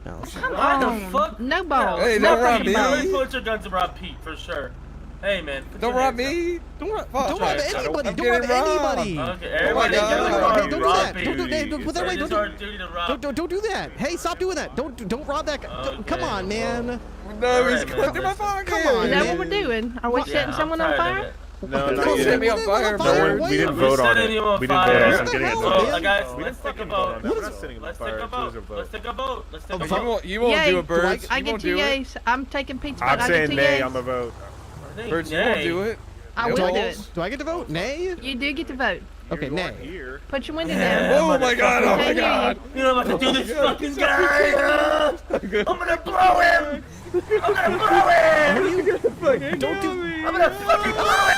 No. Why the fuck? No balls. Hey, no don't rob me. Really put your guns and rob Pete for sure. Hey man, put Don't your rob hands me. Don't rob anybody. I'm Don't rob getting robbed. anybody. Okay, everybody get in the car. Don't do that. Don't do that. Put that away. It's our duty to rob. Don't do that. Hey, stop doing that. Don't rob that. Come on, man. No, he's going through my pocket. Come on, Is that man. what we're doing? Are we setting someone on fire? No, Don't not set yet. me on fire, No, bird. we didn't vote on it. We didn't vote on it. I'm getting it. Guys, We let's didn't take a fucking vote. vote on that. We're not sitting in the Let's fire. take a Let's vote. vote. Let's take a vote. Let's take a You vote. won't do it, Birds. I You get won't two do it. yays. I'm taking Pete's I'm spot. I get saying two nay. yays. I'm a vote. Birds, you won't do it. I will do it. Do I get to vote? Nay? You do get to vote. Okay, nay. Put your window down. Oh my god, oh my god. You know what I'm about to do this fucking guy. I'm gonna blow him. I'm gonna blow him. Don't do. I'm gonna fucking blow him.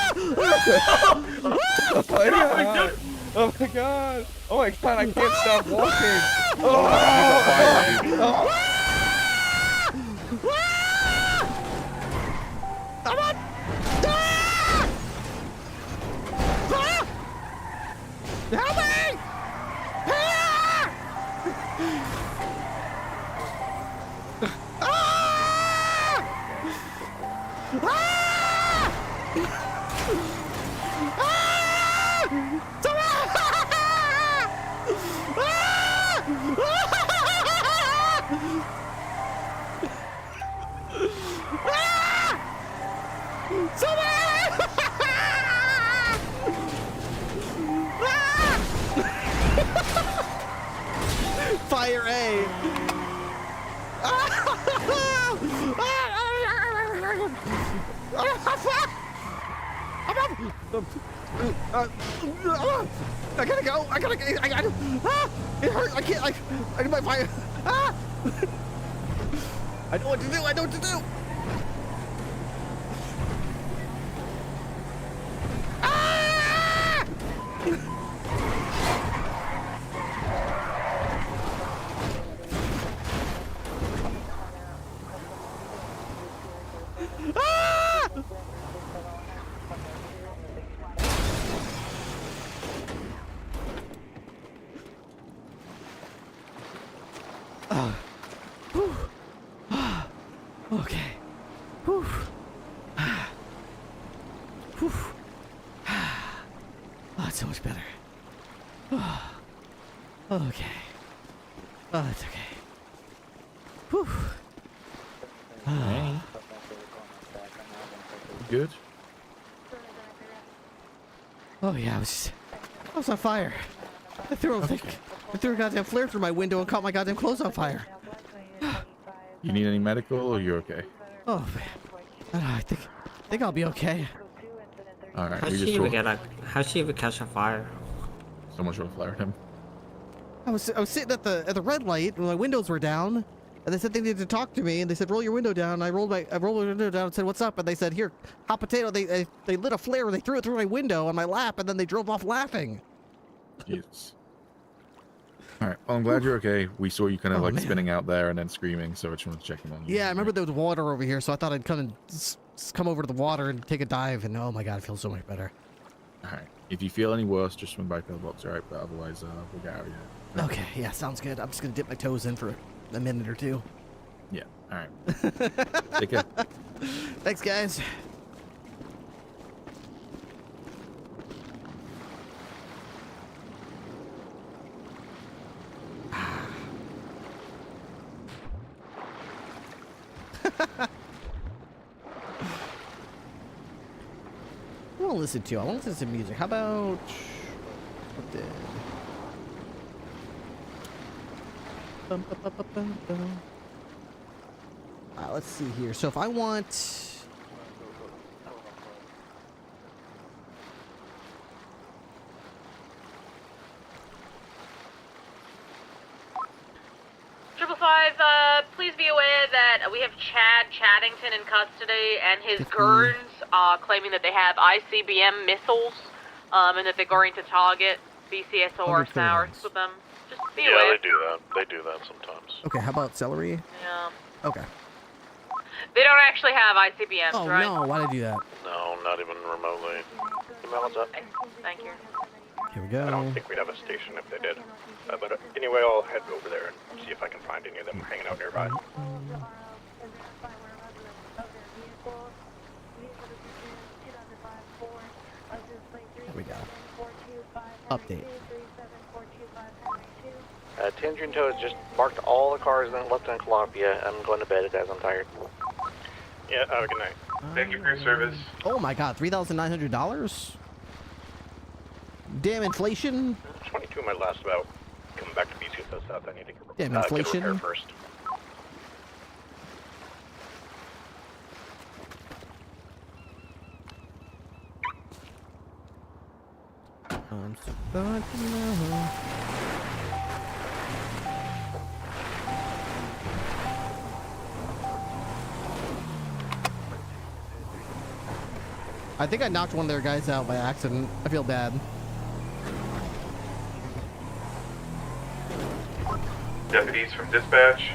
Oh my god. Oh my god. Oh my god, I can't stop walking. Oh. Come on! Help me! Fire A. I gotta go. I gotta. It hurts. I can't. I need my fire. I know what to do. I know what to do. Okay. Whew. Whew. Oh, it's so much better. Oh. Okay. Oh, it's okay. Whew. Hey. Good? Oh yeah, I was on fire. I threw a goddamn flare through my window and caught my goddamn clothes on fire. You need any medical or you're okay? Oh, I think I'll be okay. Alright, How'd she even catch on fire? Someone should have flared him. I was sitting at the red light when my windows were down, and they said they needed to talk to me, and they said roll your window down. And I rolled my window down and said what's up, and they said here, hot potato. They lit a flare, they threw it through my window on my lap, and then they drove off laughing. Jesus. Alright, well I'm glad you're okay. We saw you kind of like man. spinning out there and then screaming, so I just wanted to check in on you. Yeah, I remember there was water over here, so I thought I'd come over to the water and take a dive, and oh my god, it feels so much better. Alright, if you feel any worse, just swing by pillbox, alright? But otherwise, we'll get out of here. Okay, yeah, sounds good. I'm just gonna dip my toes in for a minute or two. Yeah, alright. Take care. Thanks, guys. I want to listen to. I want to listen to music. How about what the? Let's see here. So if I want. 555, please be aware that we have Chad Chaddington in custody, and his Gurns are claiming that they have ICBM missiles, and that they're going to target BCS or Sours with them. Just be aware. Yeah, they do that. They do that sometimes. Okay, how about celery? Yeah. Okay. They don't actually have ICBMs, Oh right? no! Why did I do that? No, not even remotely. What's up? Thank you. Here we go. I don't think we'd have a station if they did. But anyway, I'll head over there and see if I can find any of them hanging out nearby. There we go. Update. Tangento has just marked all the cars and then left on Columbia. I'm going to bed, guys. I'm tired. Yeah, have a good night. Thank you for your service. Oh my god, $3,900? Damn inflation. 22 might last about. Coming back to BC South, I need to Damn get inflation. repair first. I'm stuck now. I think I knocked one of their guys out by accident. I feel bad. Deputies from dispatch.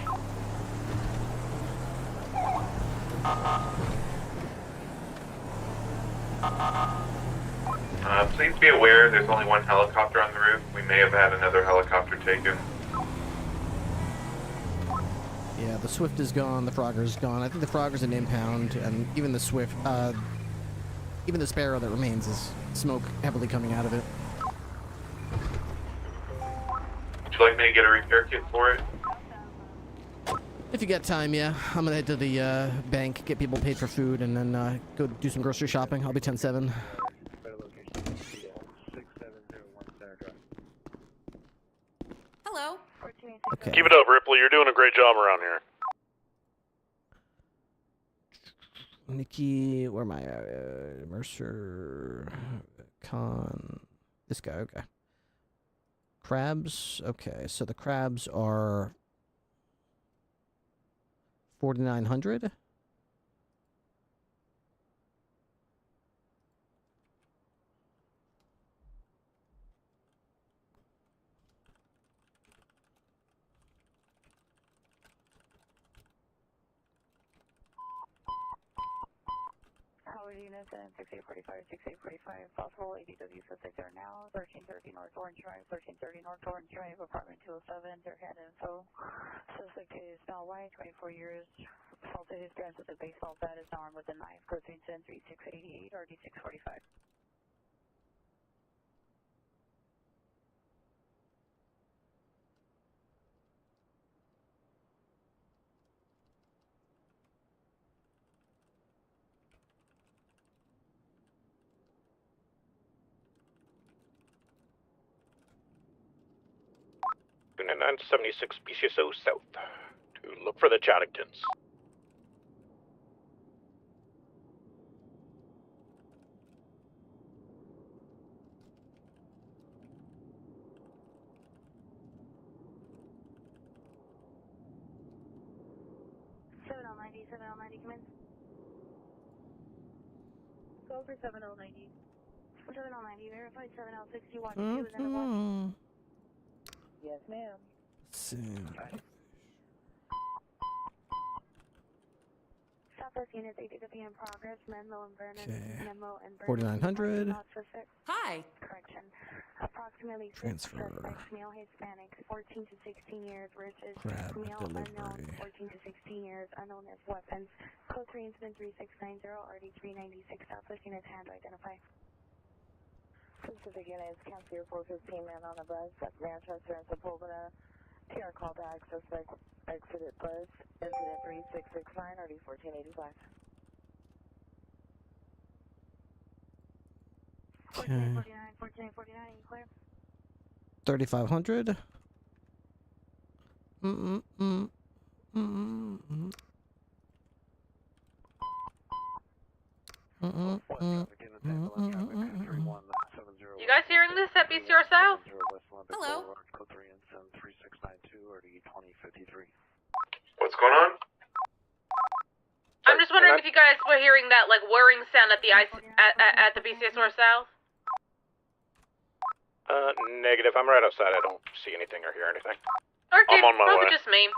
Please be aware there's only one helicopter on the roof. We may have had another helicopter taken. Yeah, the Swift is gone, the Frogger's gone. I think the Frogger's an impound, and even the Swift, even the Sparrow that remains is smoke heavily coming out of it. Would you like me to get a repair kit for it? If you got time, yeah. I'm gonna head to the bank, get people paid for food, and then go do some grocery shopping. I'll be 10-7. Hello. Okay. Keep it up, Ripley. You're doing a great job around here. Nikki, where am I? Mercer, Con, this guy, okay. Crabs, okay, so the crabs are 4,900. Howard units and 6845, 6845, possible ADW suspect there now, 1330 North Orange Drive, 1330 North Orange Drive, apartment 207, their head info, suspect is Bell White, 24 years. Assaulted his parents with a baseball bat, is armed with a knife. Code 310 3688 or D645. Unit 976 BCSO South to look for the Chaddingtons. Seven L 90, come in. Go for 7L90. 7L90, verified 7L60, watch 2 is in the watch. Yes, ma'am. Soon. Southwest units, ATW in progress, Menlo and Vernon. Okay. Menlo and 4900. Vernon. Hi. Correction. Approximately 6 Transfer. suspects, male Hispanic, 14 to 16 years versus Crab male delivery. unknown, 14 to 16 years, unknown as weapons. Code 3 incident 3690, RD 396, Southwest units hand to identify. Specific units, Council 415 man on a bus, Manchester and Sepulveda. TR call back, suspect exited bus, incident 3669, RD 1485. Okay. 1449, you clear? 3500. You guys hearing this at BCR South? Hello. What's going on? I'm just wondering if you guys were hearing that like whirring sound at the at the BCSR South. Negative. I'm right outside. I don't see anything or hear anything. Okay, I'm on my probably way. just me.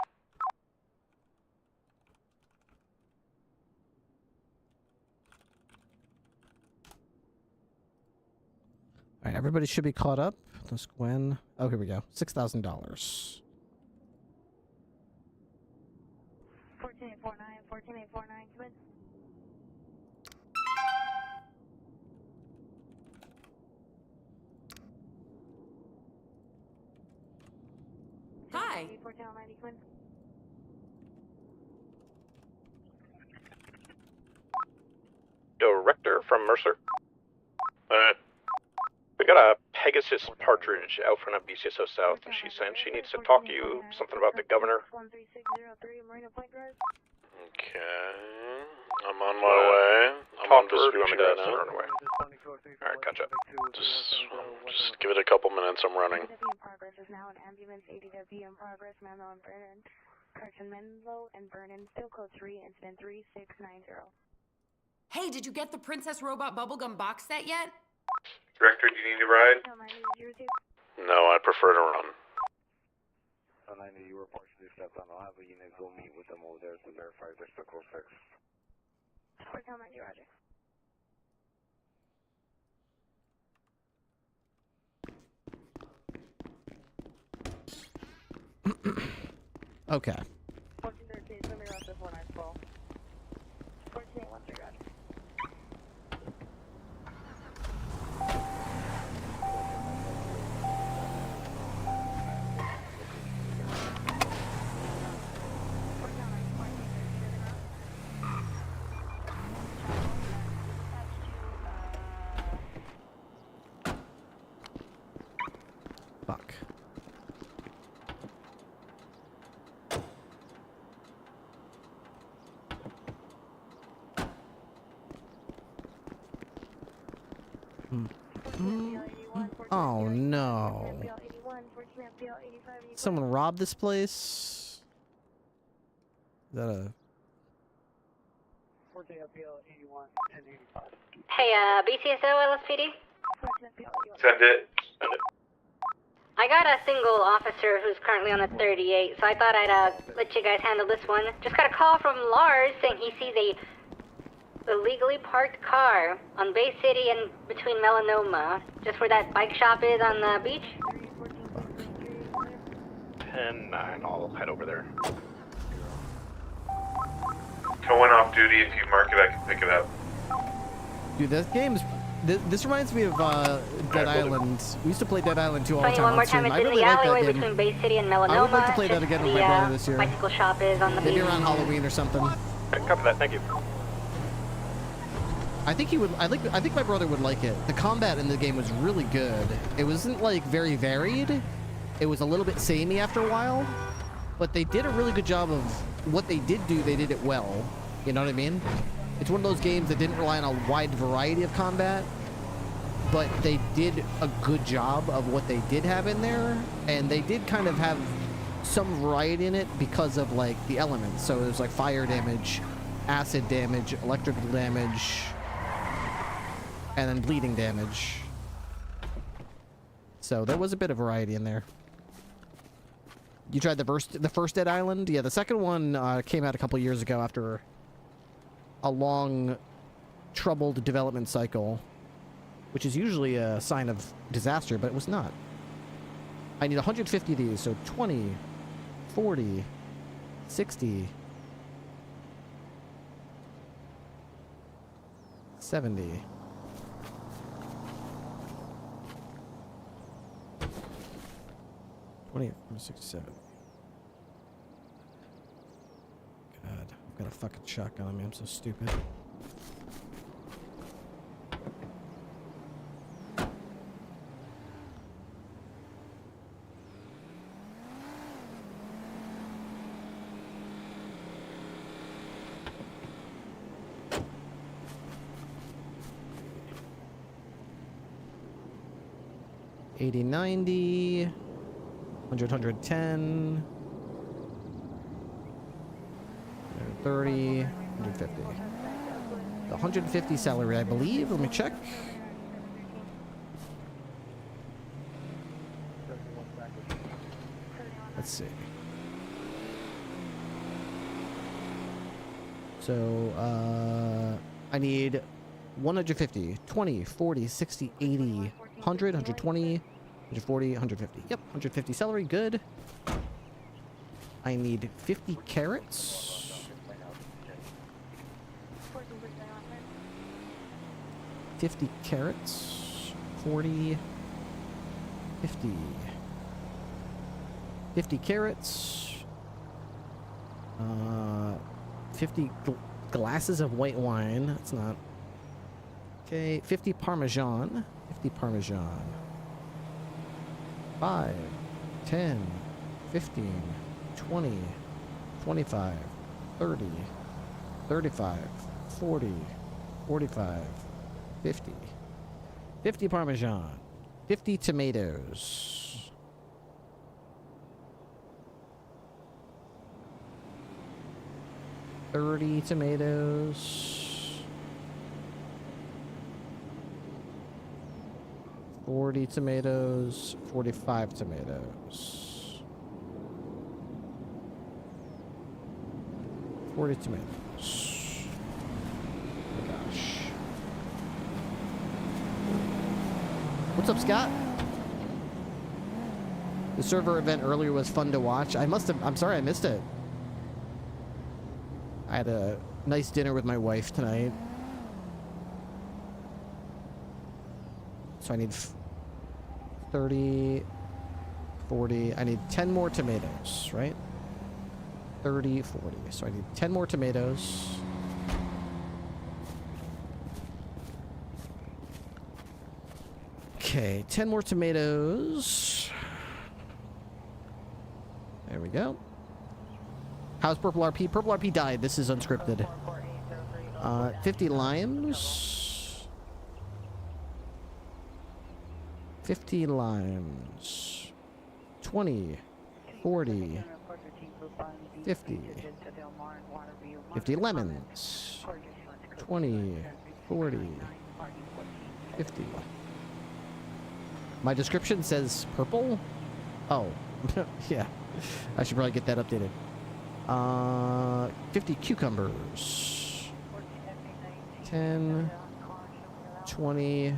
All right, everybody should be caught up. Let's Gwen. Oh, here we go. $6,000. 14849, 14849, come in. Hi. 14990, come in. Director from Mercer. We got a Pegasus partridge out front of BCSO South, and she's saying she needs to talk to you. Something about the governor. 13603, Marina Point Road. Okay. I'm on my way. I'm on Vespucci right now. Alright, catch up. Just give it a couple minutes. I'm running. ADW in progress is now an ambulance. ADW in progress, Menlo and Vernon. Correction, Menlo and Vernon, still code 3, incident 3690. Hey, did you get the Princess Robot bubblegum box set yet? Director, do you need a ride? No, I prefer to run. 90, you were partially stepped on. I'll have a unit go meet with them over there to verify their still code 6. Hotel 90, roger. Okay. 1413, let me route this one I fall. 1481, roger. Fuck. Oh no. Someone robbed this place? Is that a... Hey, BCSO LSPD? Send it. Send it. I got a single officer who's currently on the 38, so I thought I'd let you guys handle this one. Just got a call from Lars saying he sees a illegally parked car on Bay City and between Melanoma, just where that bike shop is on the beach. 10-9, I'll head over there. Going off duty. If you mark it, I can pick it up. Dude, this game's... This reminds me of Dead Island. We used to play Dead Island 2 all the Funny, time one more on stream. time, it's I in really the like alleyway that game. between Bay City and Melanoma. I would like to play that just again with the, my brother this year. bicycle shop is on the Maybe beach. around Halloween or something. Copy that, thank you. I think he would. I think my brother would like it. The combat in the game was really good. It wasn't like very varied. It was a little bit samey after a while, but they did a really good job of what they did do. They did it well. You know what I mean? It's one of those games that didn't rely on a wide variety of combat, but they did a good job of what they did have in there, and they did kind of have some variety in it because of like the elements. So it was like fire damage, acid damage, electrical damage, and then bleeding damage. So there was a bit of variety in there. You tried the first Dead Island? Yeah, the second one came out a couple years ago after a long, troubled development cycle, which is usually a sign of disaster, but it was not. I need 150 of these, so 20, 40, 60, 70. $20, $67. God, I've got a fucking shotgun on me. I'm so stupid. $80, $90, $100, $110, $30, $150. The $150 salary, I believe. Let me check. Let's see. So, I need 150, 20, 40, 60, 80, 100, 120, 140, 150. Yep, 150 celery, good. I need 50 carrots. 50 carrots. 40, 50. 50 carrots. 50 glasses of white wine. That's not... Okay, 50 Parmesan. 50 Parmesan. 5, 10, 15, 20, 25, 30, 35, 40, 45, 50. 50 Parmesan. 50 tomatoes. $30 tomatoes. 40 tomatoes, 45 tomatoes. 40 tomatoes. Oh my gosh. What's up, Scott? The server event earlier was fun to watch. I'm sorry I missed it. I had a nice dinner with my wife tonight. So I need 30, 40. I need 10 more tomatoes, right? 30, 40. So I need 10 more tomatoes. Okay, 10 more tomatoes. There we go. How's Purple RP? Purple RP died. This is unscripted. 50 limes. 50 limes. 20, 40, 50. 50 lemons. 20, 40, 50. My description says purple? Oh, yeah. I should probably get that updated. 50 cucumbers. 10, 20,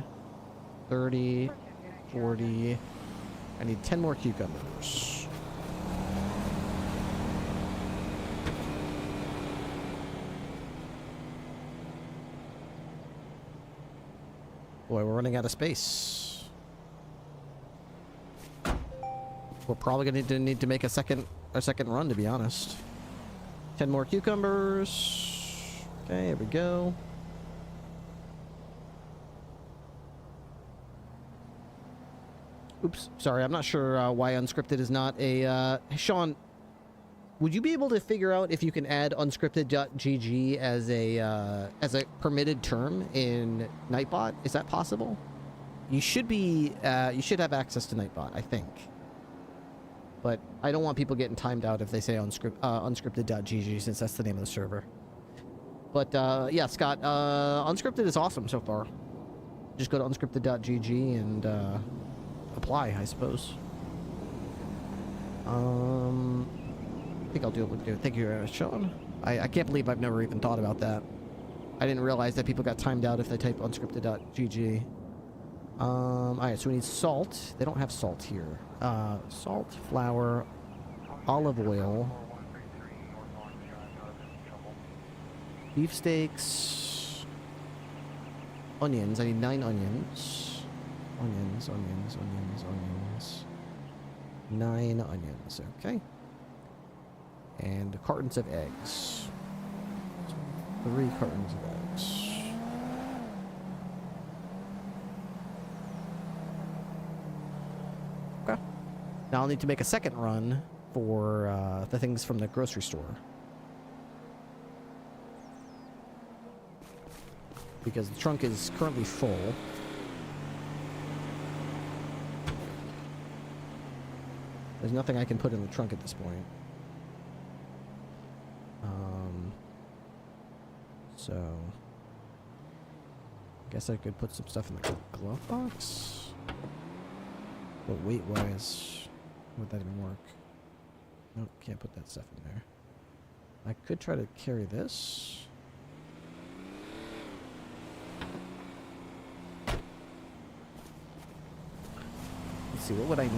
30, 40. I need 10 more cucumbers. Boy, we're running out of space. We're probably gonna need to make a second run, to be honest. 10 more cucumbers. Okay, here we go. Oops, sorry, I'm not sure why unscripted is not a... Sean, would you be able to figure out if you can add unscripted.gg as a permitted term in Nightbot? Is that possible? You should be, you should have access to Nightbot, I think. But I don't want people getting timed out if they say unscripted.gg, since that's the name of the server. But, yeah, Scott, unscripted is awesome so far. Just go to unscripted.gg and, apply, I suppose. I think I'll do it. Thank you, Sean. I can't believe I've never even thought about that. I didn't realize that people got timed out if they type unscripted.gg. Alright, so we need salt. They don't have salt here. Salt, flour, olive oil, beefsteaks, onions. I need 9 onions. Onions. 9 onions, okay. And cartons of eggs. 3 cartons of eggs. Okay. Now I'll need to make a second run for the things from the grocery store. Because the trunk is currently full. There's nothing I can put in the trunk at this point. So... I guess I could put some stuff in the glove box? But weight-wise, would that even work? Nope, can't put that stuff in there. I could try to carry this. Let's see, what would I need?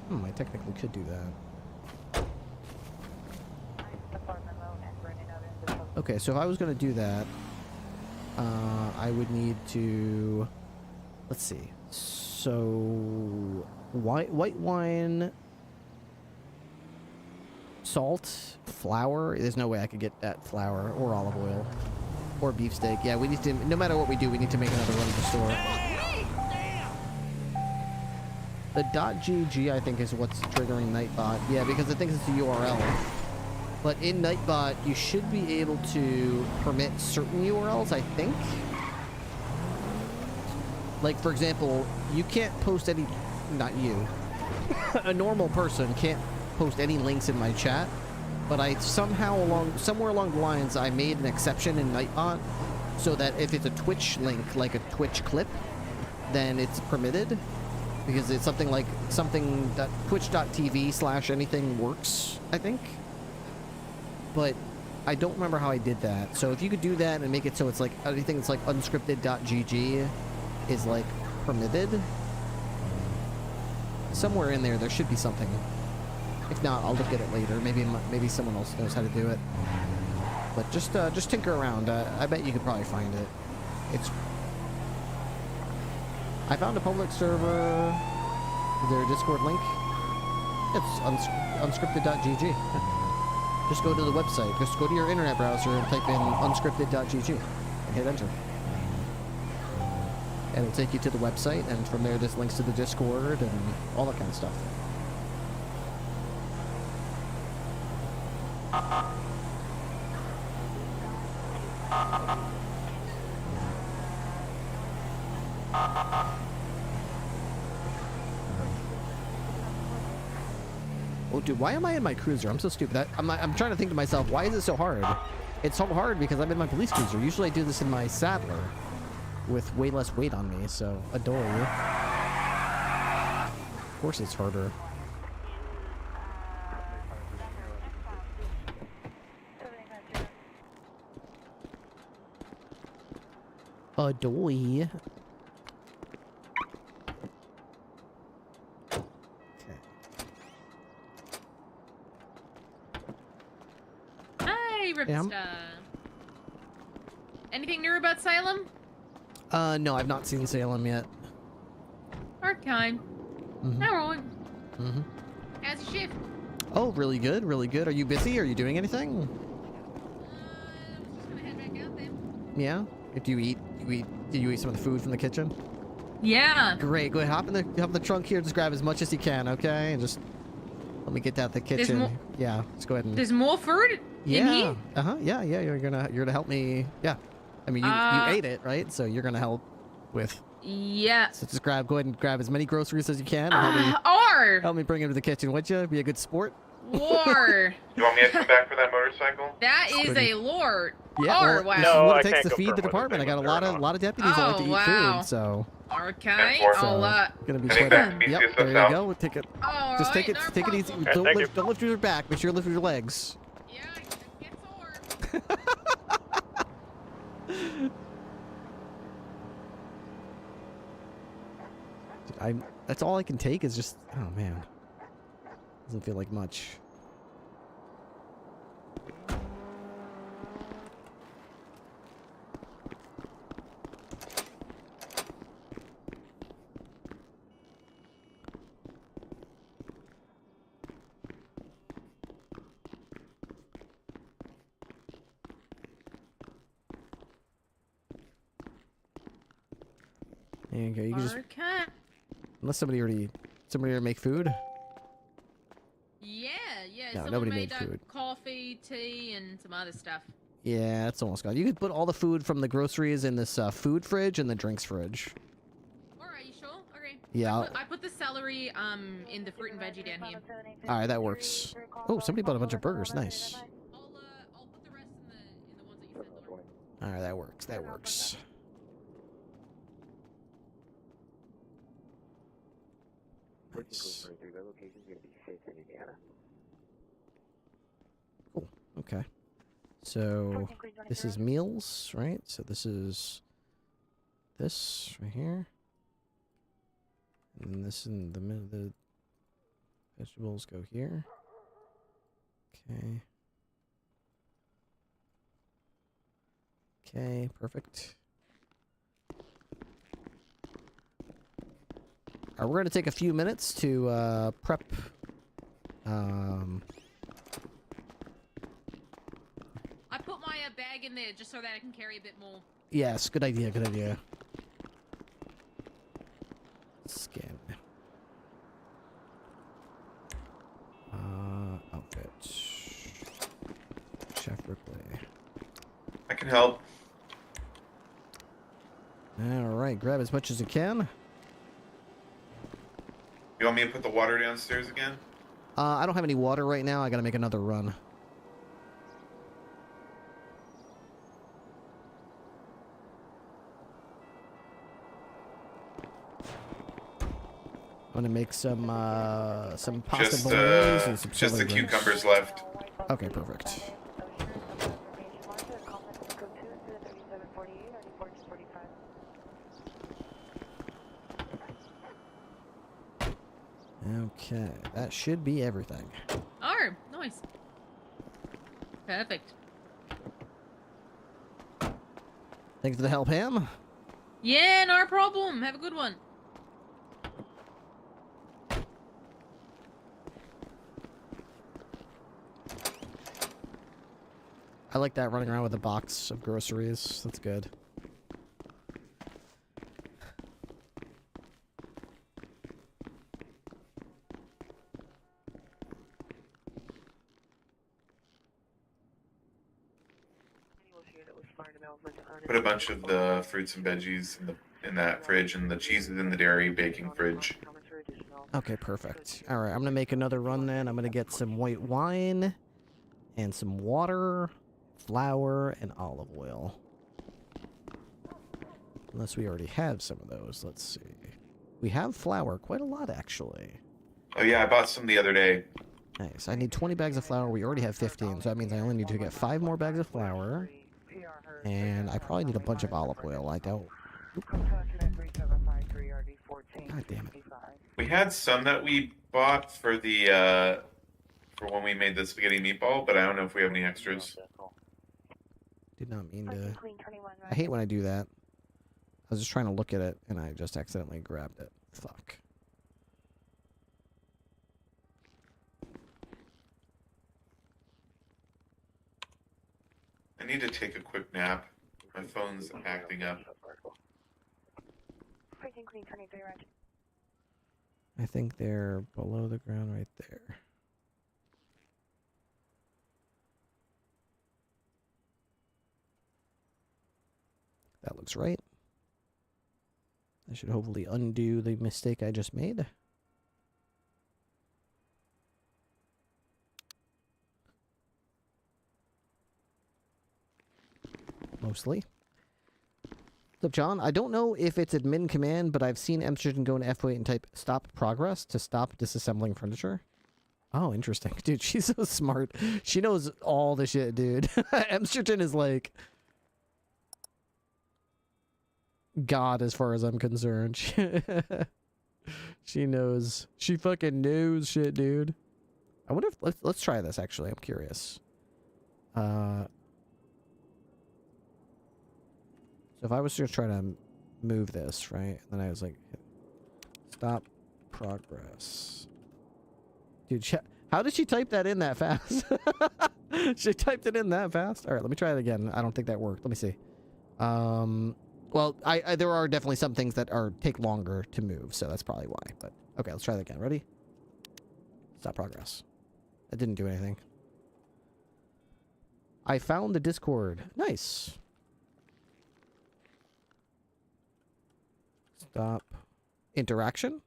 I technically could do that. Okay, so if I was going to do that, I would need to... Let's see. So... White wine... Salt, flour. There's no way I could get that flour or olive oil. Or beefsteak. Yeah, we need to... No matter what we do, we need to make another run at the store. The .gg, I think, is what's triggering Nightbot. Yeah, because it thinks it's a URL. But in Nightbot, you should be able to permit certain URLs, I think. Like, for example, you can't post any... Not you. A normal person can't post any links in my chat. But I somehow somewhere along the lines, I made an exception in Nightbot so that if it's a Twitch link, like a Twitch clip, then it's permitted. Because it's something like twitch.tv/anything works, I think. But I don't remember how I did that. So if you could do that and make it so it's like anything that's like unscripted.gg is like permitted. Somewhere in there should be something. If not, I'll look at it later. Maybe someone else knows how to do it. But just tinker around. I bet you could probably find it. I found a public server. Is there a Discord link? It's unscripted.gg. Just go to the website. Just go to your internet browser and type in unscripted.gg and hit enter. And it'll take you to the website, and from there there's links to the Discord and all that kind of stuff. Oh, dude, why am I in my cruiser? I'm so stupid. I'm trying to think to myself, why is it so hard? It's so hard because I'm in my police cruiser. Usually I do this in my Saddler with way less weight on me, so adore you. Of course it's harder. Adoy. Ham? Anything new about Salem? No, I've not seen Salem yet. Okay. Mhm. Alright. Mm-hmm. How's your shift? Oh, really good, really good. Are you busy? Are you doing anything? Yeah. Do you eat? Did you eat some of the food from the kitchen? Yeah. Great. Go ahead. Hop in the trunk here. Just grab as much as you can, okay? And just let me get that the kitchen. more- Yeah. Just go ahead and. There's more food in here? Yeah. You're gonna help me. Yeah. I mean, you ate it, right? So you're gonna help with. Yeah. So just go ahead and grab as many groceries as you can. And help me bring them to the kitchen, would you? Be a good sport. Or. You want me to come back for that motorcycle? That is a lord. Yeah, Or, well, wow. this is what it takes to feed the department. I got a lot of deputies that like to eat wow. food, so. Okay. So, I'll, gonna be Heading quite back to a, BCSS Yep, there you South. go. We'll take it. Just take it easy. Okay, Don't thank lift your back. Make sure you lift your legs. That's all I can take is just. Oh man. Doesn't feel like much. There you go. You can just. Okay. Unless somebody already make food. Yeah. No, Someone nobody made made food. Coffee, tea, and some other stuff. Yeah, that's almost gone. You could put all the food from the groceries in this food fridge and the drinks fridge. Alright, you sure? Okay. Yeah. I put the celery in the fruit and veggie down here. All right, that works. Oh, somebody bought a bunch of burgers. Nice. I'll put the rest in the ones that you said, Lord. All right, that works. That works. Nice. Cool. Okay. So this is meals, right? So this is this right here, and then this in the middle. The vegetables go here. Okay. Okay, perfect. We're going to take a few minutes to prep. I put my bag in there just so that I can carry a bit more. Yes, good idea, good idea. Scan. Outfit. Chef Ripley. I can help. Alright, grab as much as you can. You want me to put the water downstairs again? I don't have any water right now. I gotta make another run. I'm gonna make some pasta bolognese and some just the celery drinks. cucumbers left. Okay, perfect. Okay, that should be everything. Oh, nice. Perfect. Thanks for the help, Ham. Yeah, no problem. Have a good one. I like that, running around with a box of groceries. That's good. Put a bunch of the fruits and veggies in that fridge, and the cheese is in the dairy baking fridge. Okay, perfect. All right, I'm gonna make another run then. I'm gonna get some white wine and some water, flour, and olive oil. Unless we already have some of those. Let's see. We have flour, quite a lot actually. Oh yeah, I bought some the other day. Nice. I need 20 bags of flour. We already have 15, so that means I only need to get 5 more bags of flour. And I probably need a bunch of olive oil. I don't. God damn it. We had some that we bought for the for when we made the spaghetti meatball, but I don't know if we have any extras. Did not mean Parking to. Queen 21, I hate when I do that. I was just trying to look at it, and I just accidentally grabbed it. Fuck. I need to take a quick nap. My phone's acting up. Parking Queen 23, Roger. I think they're below the ground right there. That looks right. I should hopefully undo the mistake I just made. Mostly. So, John, I don't know if it's admin command, but I've seen Amsterdam go into F8 and type stop progress to stop disassembling furniture. Oh, interesting. Dude, she's so smart. She knows all the shit, dude. Amsterdam is like God as far as I'm concerned. She knows. She fucking knows shit, dude. I wonder if let's try this actually. I'm curious. So if I was to try to move this, right? And then I was like, stop progress. Dude, how did she type that in that fast? She typed it in that fast? All right, let me try it again. I don't think that worked. Let me see. Well, there are definitely some things that take longer to move, so that's probably why. But okay, let's try that again. Ready? Stop progress. That didn't do anything. I found the Discord. Nice. Stop interaction.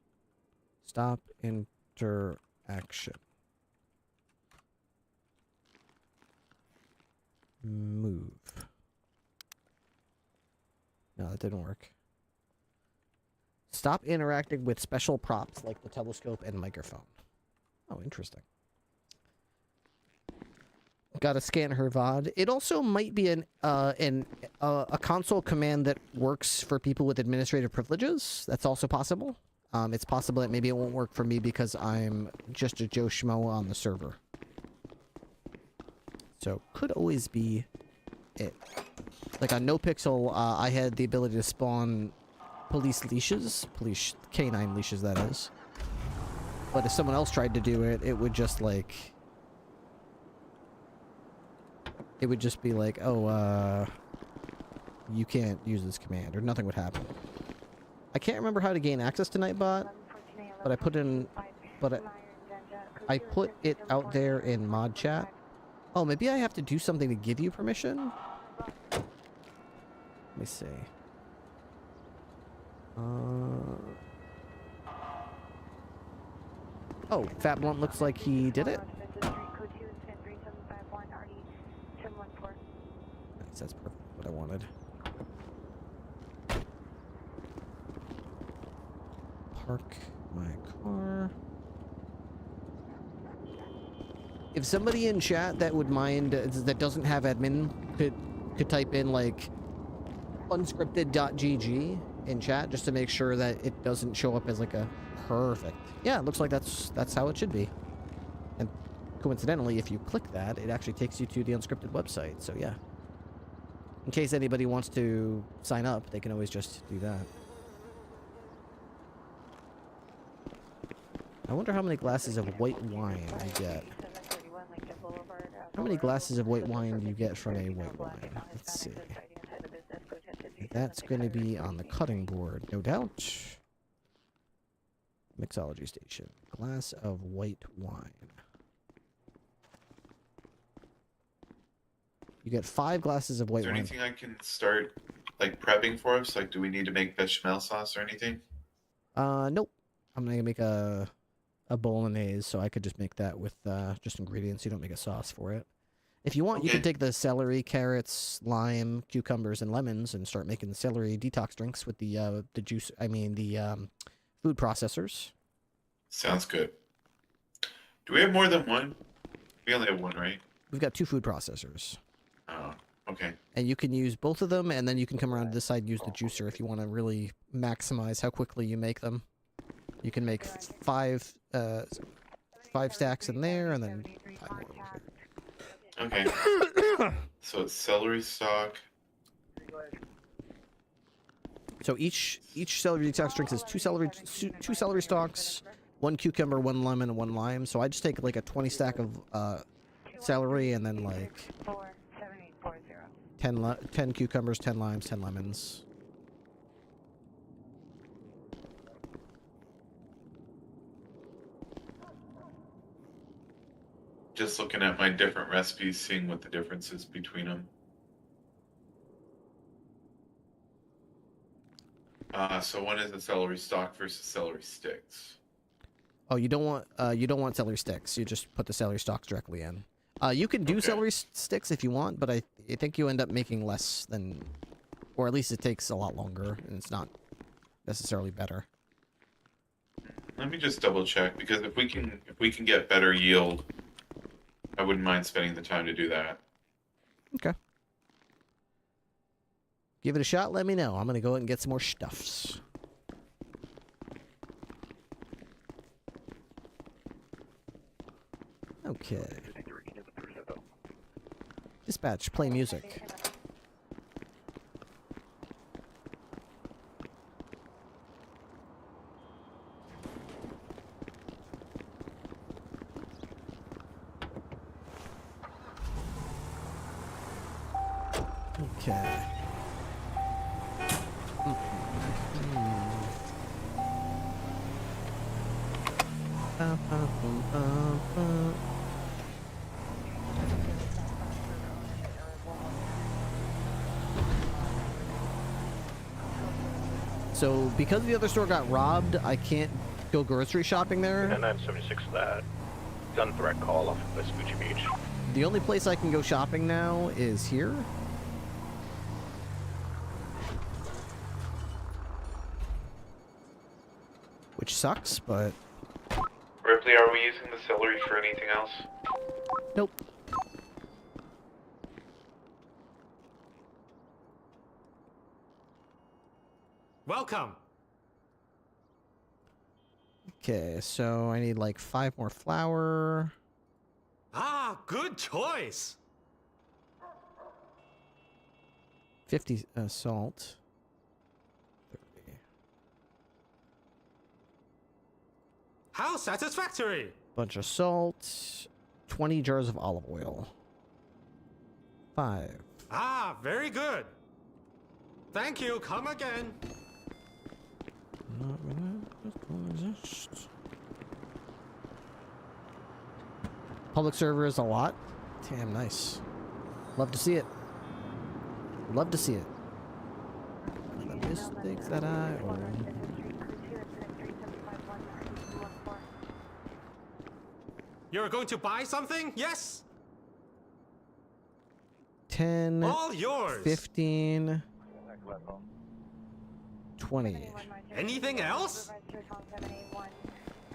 Stop interaction. Move. No, that didn't work. Stop interacting with special props like the telescope and microphone. Oh, interesting. Gotta scan her VOD. It also might be a console command that works for people with administrative privileges. That's also possible. It's possible that maybe it won't work for me because I'm just a Joe Schmo on the server. So, could always be it. Like on NoPixel, I had the ability to spawn police leashes. Police canine leashes, that is. But if someone else tried to do it, it would just like... It would just be like, oh, you can't use this command, or nothing would happen. I can't remember how to gain access to Nightbot, but I put it out there in mod chat. Oh, maybe I have to do something to give you permission? Let me see. Oh, Fat Blunt looks like he did it. That's perfect. What I wanted. Park my car. If somebody in chat that would mind, that doesn't have admin, could type in like unscripted.gg in chat just to make sure that it doesn't show up as like a perfect. Yeah, it looks like that's how it should be. And coincidentally, if you click that, it actually takes you to the unscripted website. So yeah. In case anybody wants to sign up, they can always just do that. I wonder how many glasses of white wine I get. How many glasses of white wine do you get from a white wine? Let's see. That's going to be on the cutting board, no doubt. Mixology station. Glass of white wine. You get 5 glasses of white Is there wine. anything I can start like prepping for us? Like, do we need to make bechamel sauce or anything? Nope. I'm gonna make a bolognese, so I could just make that with just ingredients. You don't make a sauce for it. If you want, you can take the celery, carrots, lime, cucumbers, and lemons, and start making the celery detox drinks with the juice. I mean the food processors. Sounds good. Do we have more than one? We only have one, right? We've got 2 food processors. Oh, okay. And you can use both of them, and then you can come around to this side and use the juicer if you want to really maximize how quickly you make them. You can make 5 stacks in there, and then 5 more over here. Okay. So it's celery stalk. So each celery detox drink is two celery stalks, 1 cucumber, 1 lemon, and 1 lime. So I just take like a 20 stack of celery and then like 10 cucumbers, 10 limes, 10 lemons. Just looking at my different recipes, seeing what the difference is between them. So one is the celery stalk versus celery sticks. Oh, you don't want celery sticks. You just put the celery stalks directly in. You can do celery sticks if you want, but I think you end up making less than, or at least it takes a lot longer, and it's not necessarily better. Let me just double check, because if we can get better yield, I wouldn't mind spending the time to do that. Okay. Give it a shot, let me know. I'm gonna go and get some more stuffs. Okay. Dispatch, play music. Okay. So, because the other store got robbed, I can't go grocery shopping there. And 976 that gun threat call off of Vespucci Beach. The only place I can go shopping now is here. Which sucks, but... Ripley, are we using the celery for anything else? Nope. Welcome. Okay, so I need like 5 more flour. Ah, good choice. 50 salt. 30. How satisfactory. Bunch of salt. 20 jars of olive oil. 5. Ah, very good. Thank you. Come again. Not gonna resist. Public server is a lot. Damn, nice. Love to see it. Love to see it. The mistakes that I own. You're going to buy something? Yes? 10, all yours. 15, 20. Anything else?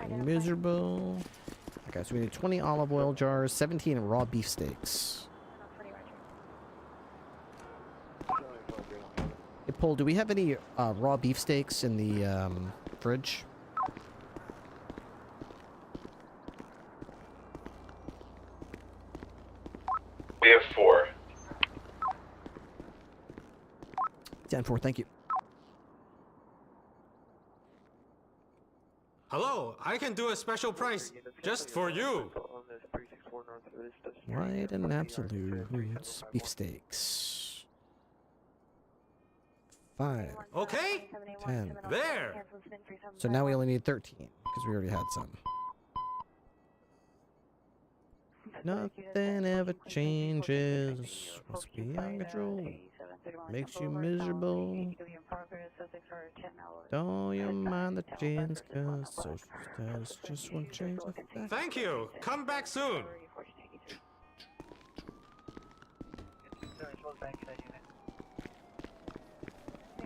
Miserable. Okay, so we need 20 olive oil jars, 17 raw beef steaks. Hey, Paul, do we have any raw beef steaks in the fridge? We have 4. 10-4, thank you. Hello, I can do a special price just for you. White and absolute beef steaks. 5. Okay. 10. There. So now we only need 13 because we already had some. Nothing ever changes. Must be out of control. Makes you miserable. Don't you mind the chance, cause social status just won't change like that. Thank you. Come back soon.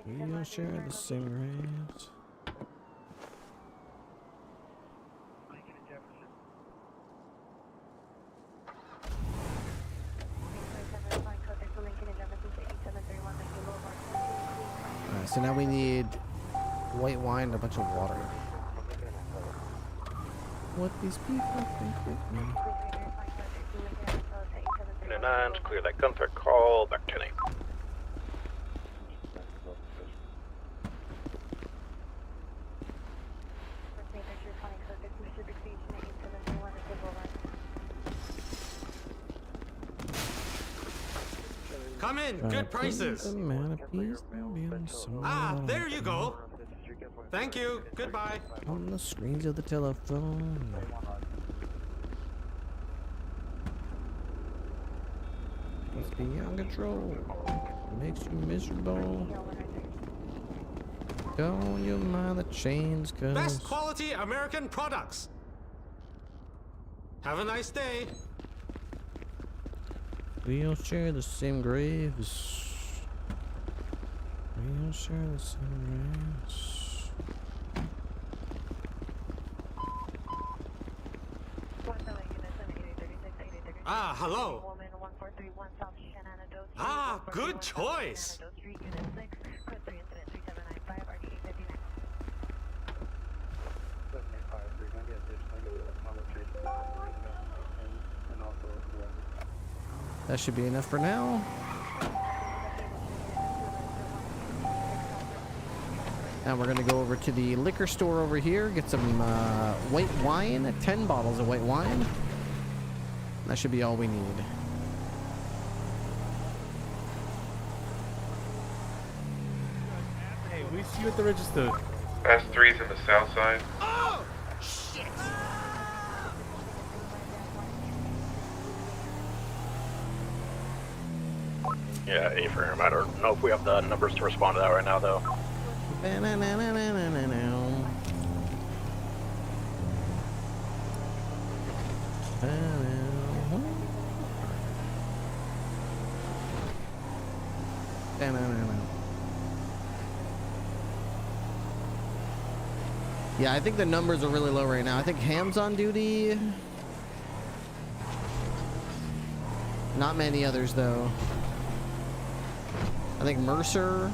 We all share the same race. Alright, so now we need white wine and a bunch of water. What these people think with me. 29 to clear that gunfire call. Back 10-8. Come in, good prices. Ah, there you go. Thank you, goodbye. On the screens of the telephone. Must be on control. Makes you miserable. Don't you mind the chains, cause Best quality American products. Have a nice day. we all share the same graves. We all share the same graves. Ah, hello. Ah, good choice. That should be enough for now. And we're gonna go over to the liquor store over here, get some white wine, 10 bottles of white wine. That should be all we need. Hey, we see you at the register. Fast 3's in the south side. Oh, shit. Yeah, affirm. I don't know if we have the numbers to respond to that right now, though. Yeah, I think the numbers are really low right now. I think Ham's on duty. Not many others, though. I think Mercer.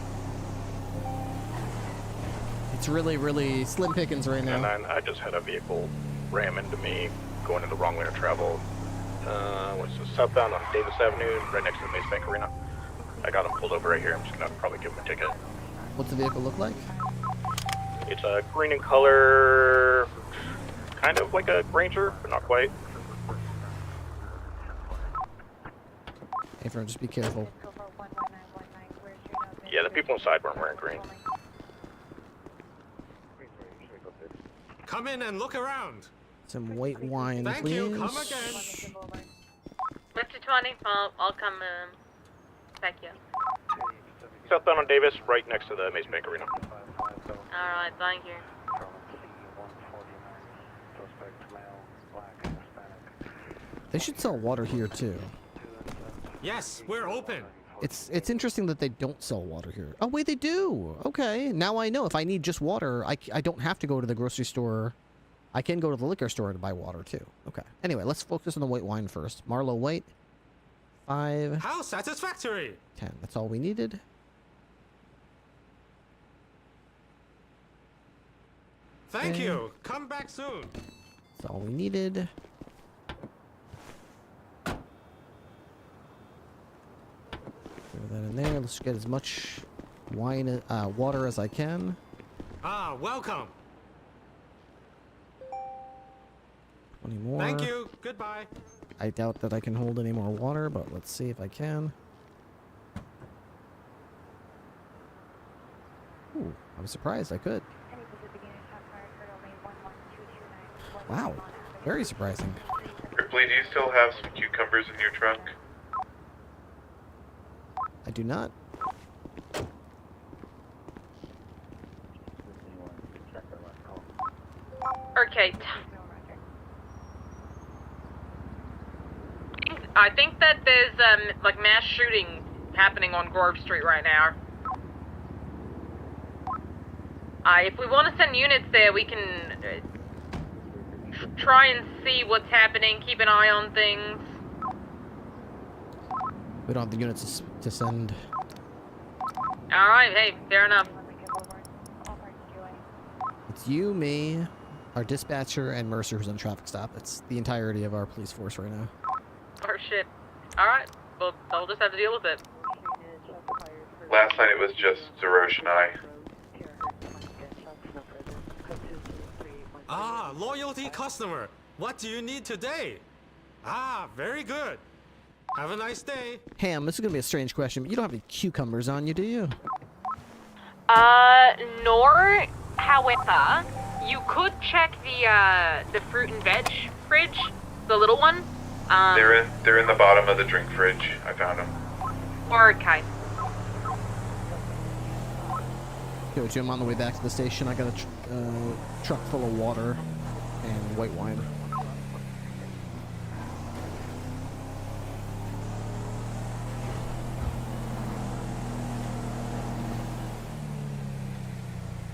It's really, really slim pickings right now. And I just had a vehicle ram into me going in the wrong lane of travel. What's this, southbound on Davis Avenue, right next to the Mace Bank Arena. I got him pulled over right here. I'm just gonna probably give him a ticket. What's the vehicle look like? It's a green in color, kind of like a Ranger, but not quite. Hey, friend, just be careful. Yeah, the people inside weren't wearing green. Come in and look around. Some white wine, Thank please. you, come again. Mr. 20, I'll come back you. Southbound on Davis, right next to the Mace Bank Arena. Alright, thank you. They should sell water here too. Yes, we're open. It's interesting that they don't sell water here. Oh wait, they do. Okay, now I know if I need just water, I don't have to go to the grocery store. I can go to the liquor store to buy water too. Okay. Anyway, let's focus on the white wine first. Marlowe White. 5. How satisfactory. 10. That's all we needed. Thank you. Come back soon. That's all we needed. Throw that in there. Let's get as much wine, water as I can. Ah, welcome. 20 more. Thank you. Goodbye. I doubt that I can hold any more water, but let's see if I can. Ooh, I'm surprised I could. Wow, very surprising. Ripley, do you still have some cucumbers in your trunk? I do not. Okay. I think that there's like mass shooting happening on Grove Street right now. If we want to send units there, we can try and see what's happening, keep an eye on things. We don't have the units to send. Alright, hey, fair enough. It's you, me, our dispatcher, and Mercer who's on traffic stop. It's the entirety of our police force right now. Oh shit. Alright, well, they'll just have to deal with it. Last night it was just Zerosh and I. Ah, loyalty customer. What do you need today? Ah, very good. Have a nice day. Ham, this is gonna be a strange question, but you don't have any cucumbers on you, do you? Nor, however, you could check the fruit and veg fridge, the little one. They're in the bottom of the drink fridge. I found them. Okay. Yo, Jim, on the way back to the station, I got a truck full of water and white wine.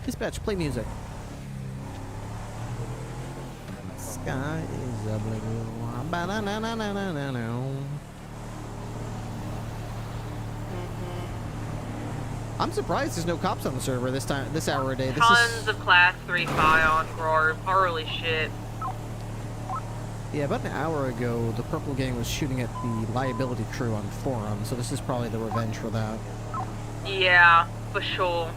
Dispatch, play music. Sky is a blue. I'm surprised there's no cops on the server this hour of day. Tons of Class 3 Scion Grove. Holy shit. Yeah, about an hour ago, the Purple Gang was shooting at the liability crew on Forum, so this is probably the revenge for that. Yeah, for sure.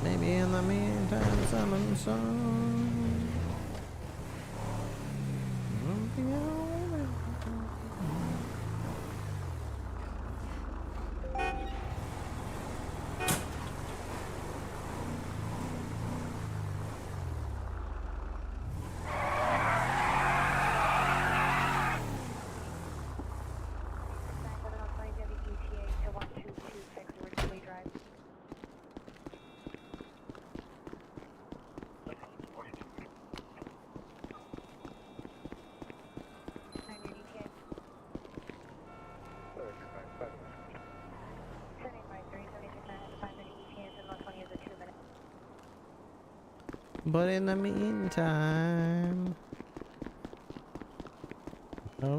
Maybe in the meantime, summon some. But in the meantime, oh,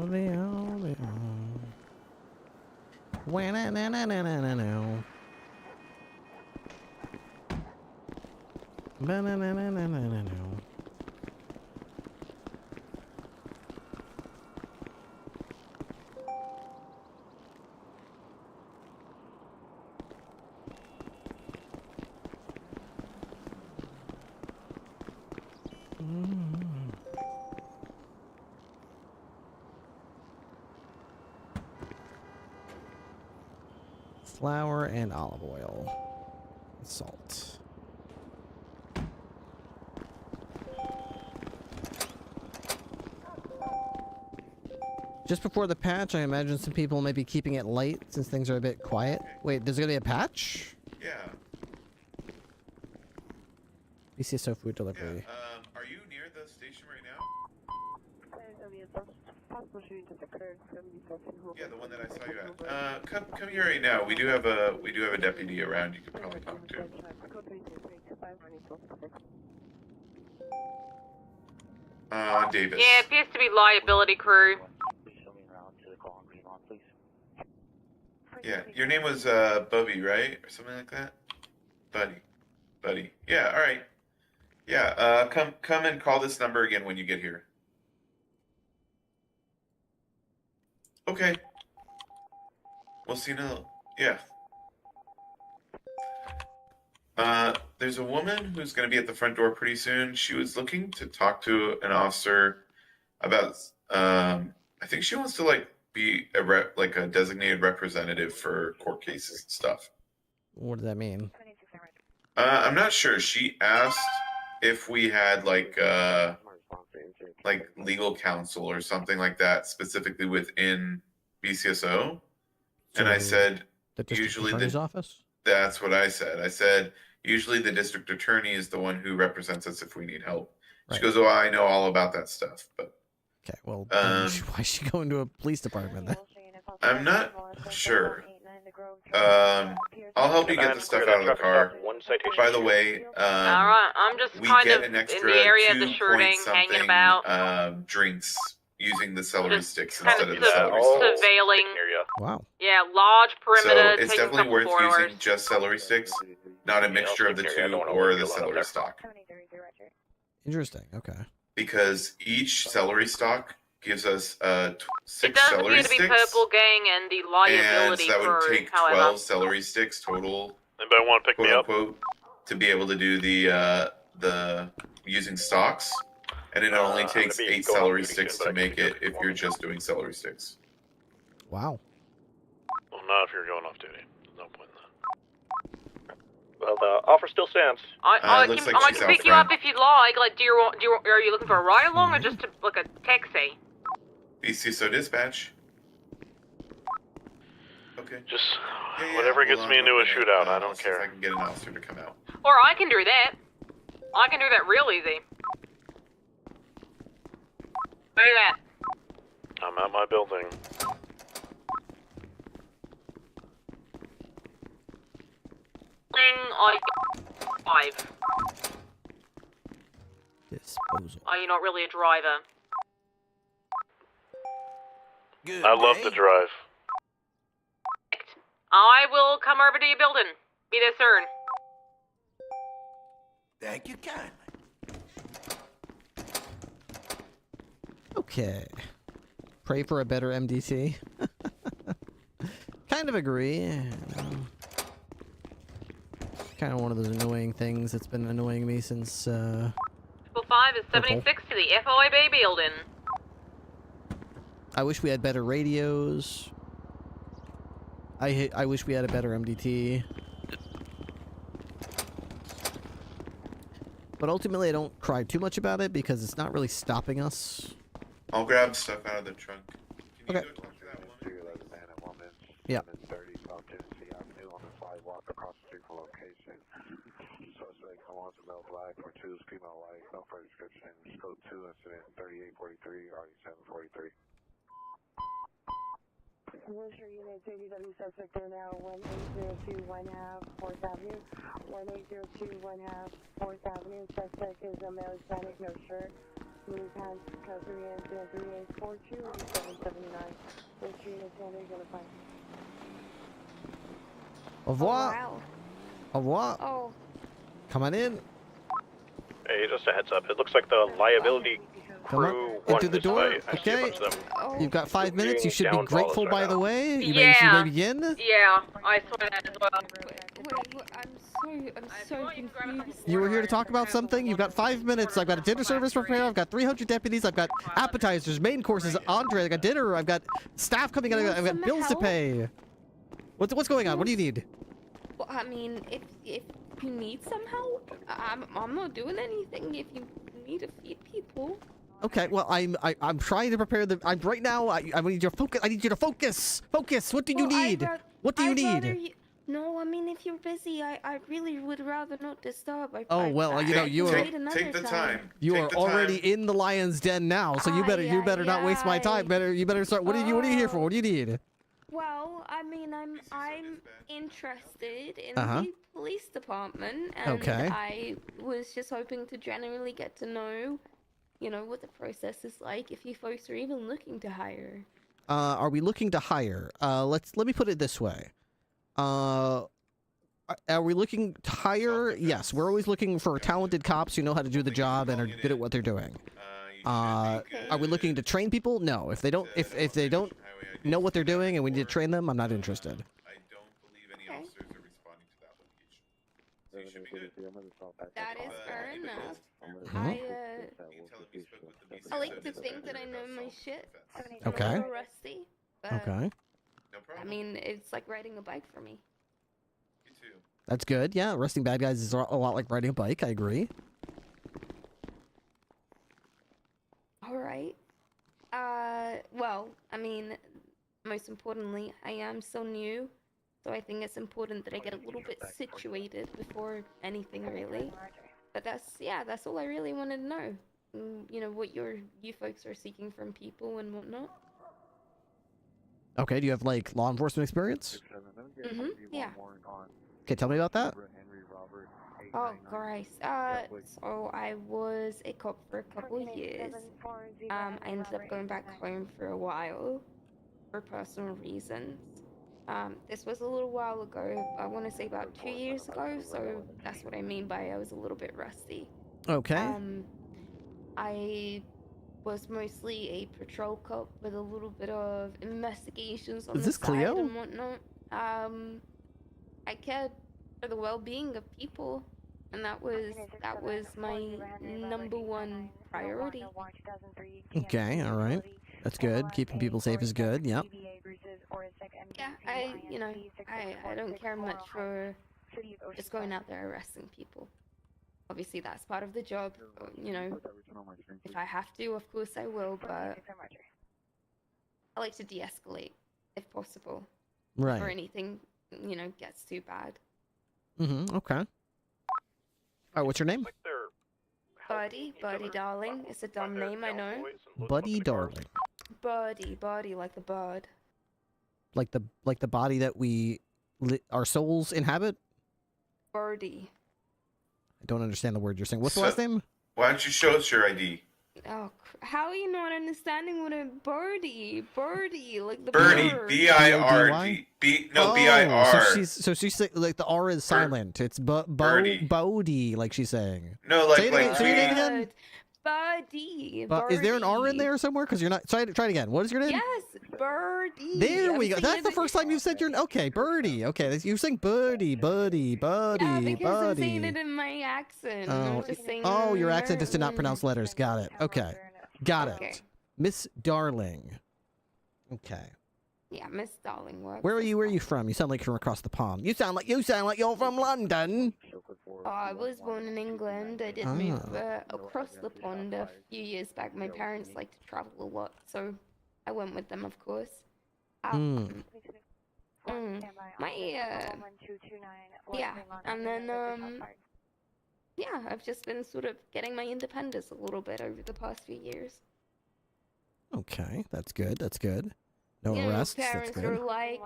when flour and olive oil, salt. Just before the patch, I imagine some people may be keeping it light since things are a bit quiet. Wait, there's gonna be a patch? Yeah. BCSO food delivery. Are you near the station right now? Yeah, the one that I saw you at. Come here right now. We do have a deputy around. You could probably talk to. Davis. Yeah, it appears to be liability crew. Yeah, your name was Bubby, right, or something like that. Buddy. Yeah, all right. Yeah, come and call this number again when you get here. Okay. We'll see you in a little. Yeah. There's a woman who's going to be at the front door pretty soon. She was looking to talk to an officer about, I think she wants to be a designated representative for court cases and stuff. What does that mean? I'm not sure. She asked if we had legal counsel or something like that specifically within BCSO, and I said usually the office. That's what I said. I said usually the district attorney is the one who represents us if we need help. Right. She goes, "Oh, I know all about that stuff." But okay, well, why is she going to a police department then? I'm not sure. I'll help you get the stuff out of the car. By the way, alright, I'm just kind of in the area of the shooting, hanging about. Drinks using the celery sticks kind instead of the celery sticks. Surveilling. Wow. Yeah, large perimeter. So it's definitely worth using just celery sticks, not a mixture of the two or the celery stock. Interesting. Okay. Because each celery stalk gives us It 6 does celery appear to be sticks. Purple Gang and the liability And that would crew, take however. 12 celery sticks total. Anybody want to pick quote me up? unquote, to be able to do the using stocks, and it only I'm takes gonna be 8 going off celery duty sticks soon, but to I can make pick it up if if you you're want. just doing celery sticks. Wow. Well, not if you're going off duty. There's no point in that. Well, the offer still stands. I looks can, like I she's can out pick you front. up if you'd like. Like, are you looking for a ride along or just to, like a taxi? BCSO dispatch. Okay. Just Yeah, whatever hold gets on me into a minute. shootout, I I'll don't see if care. I can get an officer to come out. Or I can do that. I can do that real easy. Do that. I'm at my building. I 5. Disposal. Are you not really a driver? I love to drive. I will come over to your building. Be there soon. Thank you kindly. Okay. Pray for a better MDT. Kind of agree. Kind of one of those annoying things that's been annoying me since, 5 is Purple. 76 to the FOIB building. I wish we had better radios. I wish we had a better MDT. But ultimately, I don't cry too much about it because it's not really stopping us. I'll grab stuff out of the trunk. Can you Okay. go talk to that woman? Yeah. 30 South Tennessee Avenue on the sidewalk across the street from location. Suspect wants to male black or choose female white. No further description. Scope 2 incident 3843 RD743. Wilshire Unit JDW suspect there now 1802 1/2 4th Avenue. 1802 1/2 4th Avenue. Suspect is a male Hispanic, no shirt, blue pants, cutlery, and 3842 779. Wilshire Unit standard identified. Au revoir. Wow. Au revoir. Oh. Come on in. Hey, just a heads up. It looks like the liability Come crew on. won Into the this door. fight. I see a Okay. bunch of them. You've got 5 minutes. You should be down grateful, balls by right the now. way. You Yeah. may begin. Yeah, I saw that as well. Wait, I'm so confused. You were here to talk about something? You've got 5 minutes. I've got a dinner service prepared. I've got 300 deputies. I've got appetizers, main courses, entree. I've got dinner. I've got staff coming in. I've got bills to pay. What's going on? What do you need? Well, I mean, if you need some help, I'm not doing anything. If you need to feed people. Okay, well, I'm trying to prepare the. I'm right now. I need your focus. I need you to focus. Focus. What do you need? What do you need? No, I mean, if you're busy, I really would rather not disturb. Oh well, you know, you are. Take the time. You are already in the lion's den now, so you better not waste my time. You better start. What are you here for? What do you need? Well, I mean, I'm interested in Uh-huh. the police department, and Okay. I was just hoping to generally get to know, what the process is like. If you folks are even looking to hire. Are we looking to hire? Let me put it this way. Are we looking to hire? Yes, we're always looking for talented cops who know how to do the job and are good at what they're doing. Are we looking to train people? No. If they don't know what they're doing and we need to train them, I'm not interested. I don't believe any officers are responding to that location. So you should be good. That is fair enough. I like to think that I know my shit. Okay. I'm a little rusty, but Okay. I mean, it's like riding a bike for me. That's good. Yeah, arresting bad guys is a lot like riding a bike. I agree. All right. Well, I mean, most importantly, I am so new, so I think it's important that I get a little bit situated before anything really. But that's all I really wanted to know. What you folks are seeking from people and whatnot. Okay, do you have like law enforcement experience? Yeah. Okay, tell me about that. Oh, Christ. So I was a cop for a couple of years. I ended up going back home for a while for personal reasons. This was a little while ago. I want to say about 2 years ago, so that's what I mean by I was a little bit rusty. Okay. I was mostly a patrol cop with a little bit of investigations on Is the this side Cleo? and whatnot. I cared for the well-being of people, and that was my number one priority. Okay, all right. That's good. Keeping people safe is good. Yep. Yeah, I don't care much for just going out there arresting people. Obviously, that's part of the job. If I have to, of course I will, but I like to de-escalate if possible. Right. Before anything, gets too bad. Okay. All right, what's your name? Buddy Darling. It's a dumb name, I know. Buddy Darling. Buddy, like the bird. Like the body that our souls inhabit? Birdie. I don't understand the word you're saying. What's the last name? Why don't you show us your ID? Oh, how are you not understanding what a birdie, like the Birdie, bird? B-I-R-D. Oh, B-I-R. So she's like the R is silent. It's Birdie. Bodie, like she's saying. No, like say it again. Buddy. Is there an R in there somewhere? Because you're not. Try it again. What is your name? Yes, Birdie. There we go. I'm That's the saying first time you said your. Okay, Birdie. Okay, you're saying Buddy. Yeah, because I'm saying it in my accent. I'm just saying your accent is to not pronounce letters. Got it. Okay, got Okay. it. Miss Darling. Okay. Yeah, Miss Darling works. Where are you from? You sound like you're from across the pond. You sound like you're from London. Oh, I was born in England. I did move across the pond a few years back. My parents like to travel a lot, so I went with them, of course. Yeah, and then yeah, I've just been sort of getting my independence a little bit over the past few years. Okay, that's good. That's good. No arrests. That's Parents good. are like,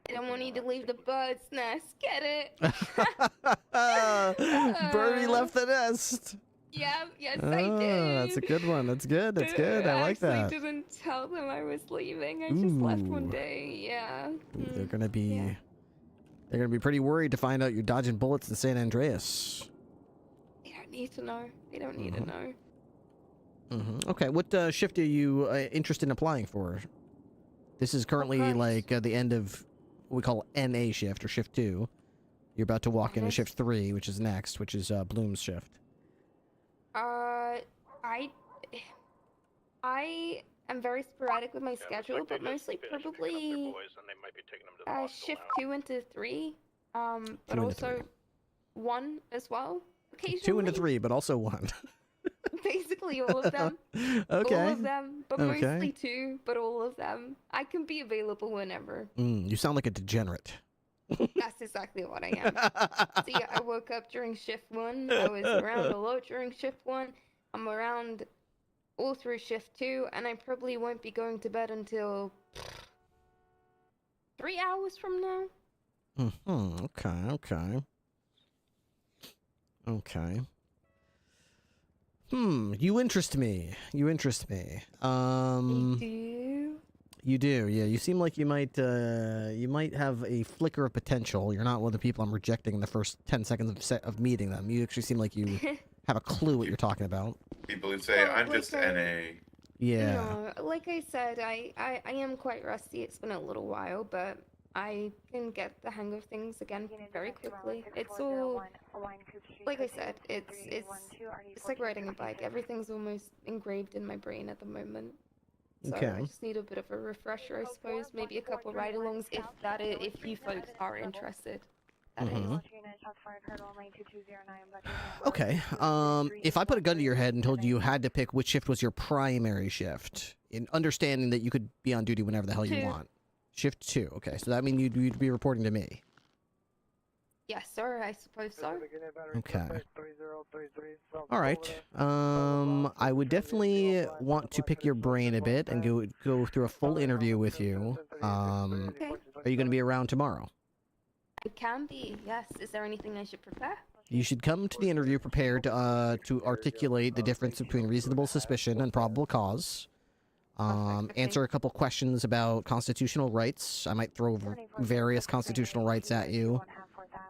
I don't want you to leave the bird's nest. Get it? Birdie left the nest. Yeah, yes, I did. That's a good one. That's good. That's good. I like that. I didn't tell them I was leaving. I just left one day. Yeah. They're gonna be. They're gonna be pretty worried to find out you're dodging bullets in San Andreas. They don't need to know. They don't need to know. Okay, what shift are you interested in applying for? This is currently like the end of what we call NA shift or shift 2. You're about to walk into shift 3, which is next, which is Bloom's shift. I am very sporadic with my schedule, but mostly probably shift 2 into 3. But also 1 as well. Occasionally. 2 into 3, but also 1. Basically all of them. Okay. All of them, but mostly 2, but all of them. I can be available whenever. You sound like a degenerate. That's exactly what I am. So yeah, I woke up during shift 1. I was around a lot during shift 1. I'm around all through shift 2, and I probably won't be going to bed until 3 hours from now. Okay. You interest me. You do? Yeah. You seem like you might have a flicker of potential. You're not one of the people I'm rejecting in the first 10 seconds of meeting them. You actually seem like you have a clue what you're talking about. People who say, I'm just NA. Yeah. No, like I said, I am quite rusty. It's been a little while, but I can get the hang of things again very quickly. It's all, like I said, it's like riding a bike. Everything's almost engraved in my brain at the moment. So I just need a bit of a refresher, I suppose. Maybe a couple ride-alongs, if you folks are interested. Okay. If I put a gun to your head and told you had to pick which shift was your primary shift, in understanding that you could be on duty whenever the hell you want. Shift 2. Okay, so that means you'd be reporting to me. Yes, sir. I suppose so. Okay. All right. I would definitely want to pick your brain a bit and go through a full interview with you. Are you going to be around tomorrow? I can be. Yes. Is there anything I should prepare? You should come to the interview prepared to articulate the difference between reasonable suspicion and probable cause. Answer a couple questions about constitutional rights. I might throw various constitutional rights at you.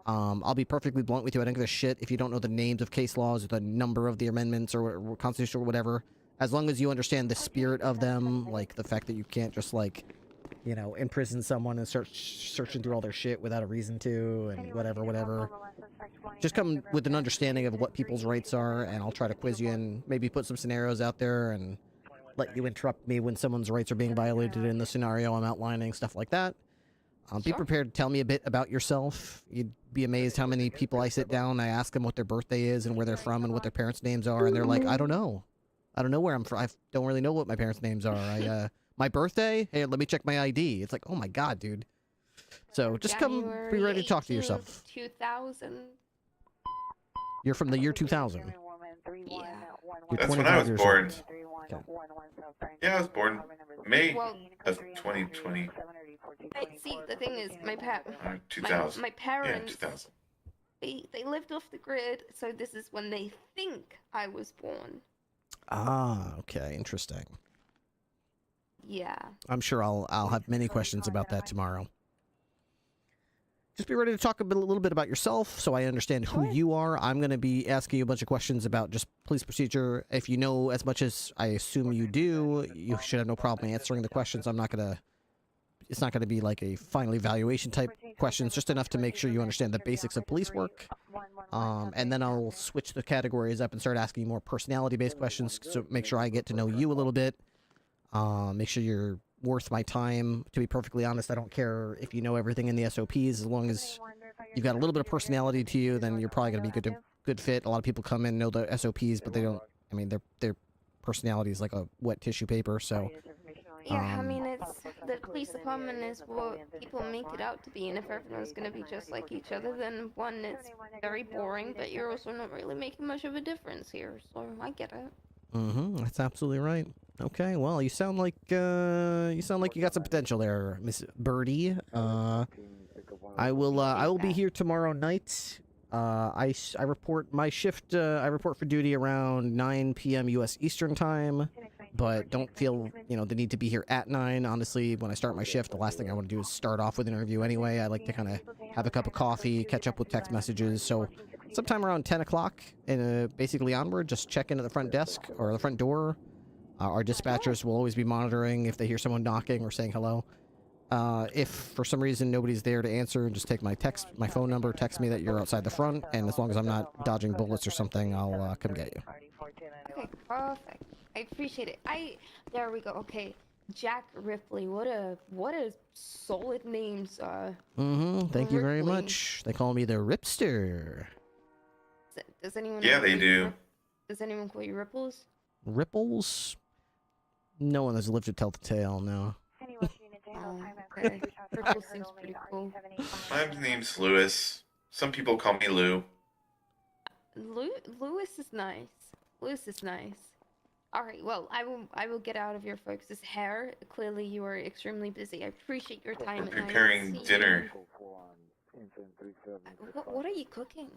I'll be perfectly blunt with you. I don't give a shit if you don't know the names of case laws or the number of the amendments or constitution or whatever. As long as you understand the spirit of them, like the fact that you can't just like, you know, imprison someone and start searching through all their shit without a reason to and whatever. Just come with an understanding of what people's rights are, and I'll try to quiz you and maybe put some scenarios out there and let you interrupt me when someone's rights are being violated in the scenario I'm outlining, stuff like that. Be prepared to tell me a bit about yourself. You'd be amazed how many people I sit down, I ask them what their birthday is and where they're from and what their parents' names are, and they're like, I don't know. I don't know where I'm from. I don't really know what my parents' names are. My birthday? Hey, let me check my ID. It's like, oh my god, dude. So just come be ready to talk to yourself. 2000. You're from the year 2000. Yeah. You're That's when 25 I was years born. old. Okay. Yeah, I was born May of 2020. See, the thing is, my 2000. my parents, Yeah, 2000. they lived off the grid, so this is when they think I was born. Ah, okay, interesting. Yeah. I'm sure I'll have many questions about that tomorrow. Just be ready to talk a little bit about yourself so I understand who you are. I'm going to be asking you a bunch of questions about just police procedure. If you know as much as I assume you do, you should have no problem answering the questions. It's not going to be like a final evaluation type questions, just enough to make sure you understand the basics of police work. And then I'll switch the categories up and start asking you more personality-based questions, so make sure I get to know you a little bit. Make sure you're worth my time. To be perfectly honest, I don't care if you know everything in the SOPs. As long as you've got a little bit of personality to you, then you're probably going to be good fit. A lot of people come in, know the SOPs, but they don't. I mean, their personality is like a wet tissue paper. So yeah, I mean, it's the police department is what people make it out to be, and if everyone's going to be just like each other, then one, it's very boring, but you're also not really making much of a difference here. So I get it. That's absolutely right. Okay, well, you sound like you got some potential there, Miss Birdie. I will be here tomorrow night. I report my shift. I report for duty around 9 p.m. U.S. Eastern time, but don't feel the need to be here at 9. Honestly, when I start my shift, the last thing I want to do is start off with an interview anyway. I like to kind of have a cup of coffee, catch up with text messages. So sometime around 10 o'clock and basically onward, just check in at the front desk or the front door. Our dispatchers will always be monitoring if they hear someone knocking or saying hello. If for some reason nobody's there to answer, just take my phone number, text me that you're outside the front, and as long as I'm not dodging bullets or something, I'll come get you. Okay, perfect. I appreciate it. There we go. Okay, Jack Ripley. What a solid name, sir. Thank you very much. They call me the Ripster. Does anyone? Yeah, they do. Does anyone call you Ripples? Ripples? No one has lived to tell the tale. No. Okay. Ripples seems pretty cool. My name's Lewis. Some people call me Lou. Lewis is nice. Lewis is nice. All right. Well, I will get out of your folks' hair. Clearly, you are extremely busy. I appreciate your time. We're preparing dinner. What are you cooking?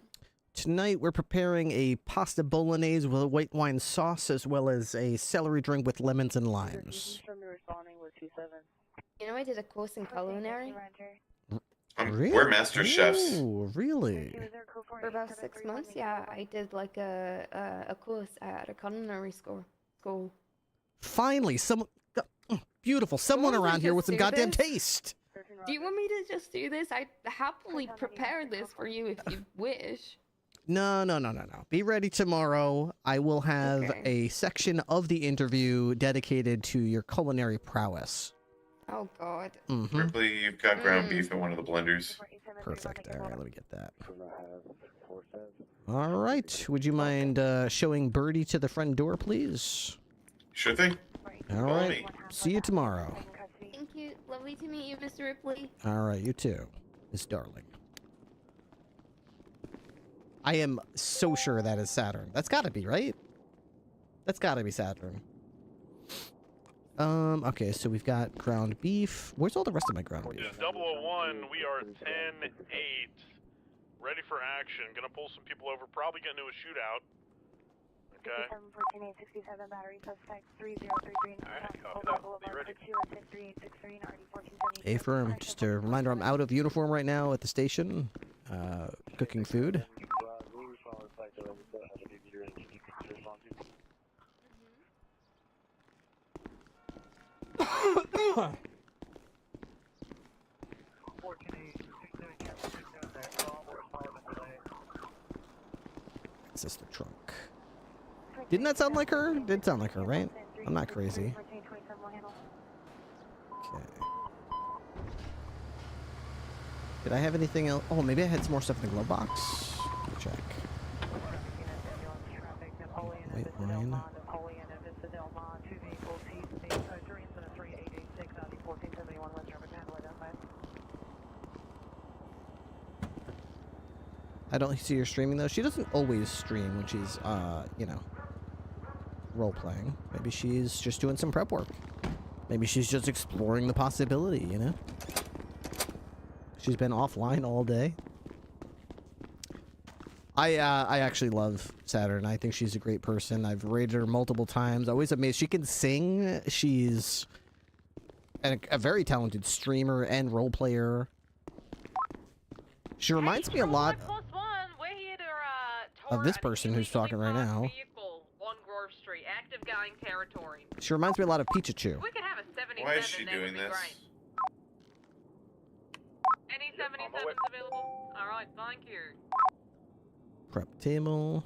Tonight we're preparing a pasta bolognese with a white wine sauce, as well as a celery drink with lemons and limes. You know, I did a course in culinary. Really? We're master chefs. Oh, really? For about 6 months, yeah. I did like a course at a culinary school. Finally, beautiful. Someone around here with some goddamn taste. Do you want me to just do this? I'd happily prepare this for you if you wish. No. Be ready tomorrow. I will have a section of the interview dedicated to your culinary prowess. Oh, God. Ripley, you've got ground beef in one of the blenders. Perfect. All right, let me get that. All right. Would you mind showing Birdie to the front door, please? Sure thing. All right. See you tomorrow. Thank you. Lovely to meet you, Mr. Ripley. All right, you too, Miss Darling. I am so sure that is Saturn. That's gotta be, right? That's gotta be Saturn. Okay, so we've got ground beef. Where's all the rest of my ground beef? 001, we are 10-8. Ready for action. Gonna pull some people over, probably get into a shootout. Okay. 67 battery suspect 3033. A firm. Just a reminder, I'm out of uniform right now at the station. cooking food. Access the trunk. Didn't that sound like her? Did sound like her, right? I'm not crazy. Okay. Did I have anything else? Oh, maybe I had some more stuff in the glove box. Check. Wait, mine. I don't see her streaming though. She doesn't always stream when she's, you know, role-playing. Maybe she's just doing some prep work. Maybe she's just exploring the possibility, you know? She's been offline all day. I actually love Saturn. I think she's a great person. I've rated her multiple times. Always amazed. She can sing. She's a very talented streamer and role player. She reminds me a lot of this person who's talking right now. She reminds me a lot of Pichachu. Why is she doing this? Any 77s available? Alright, thank you. Prep table.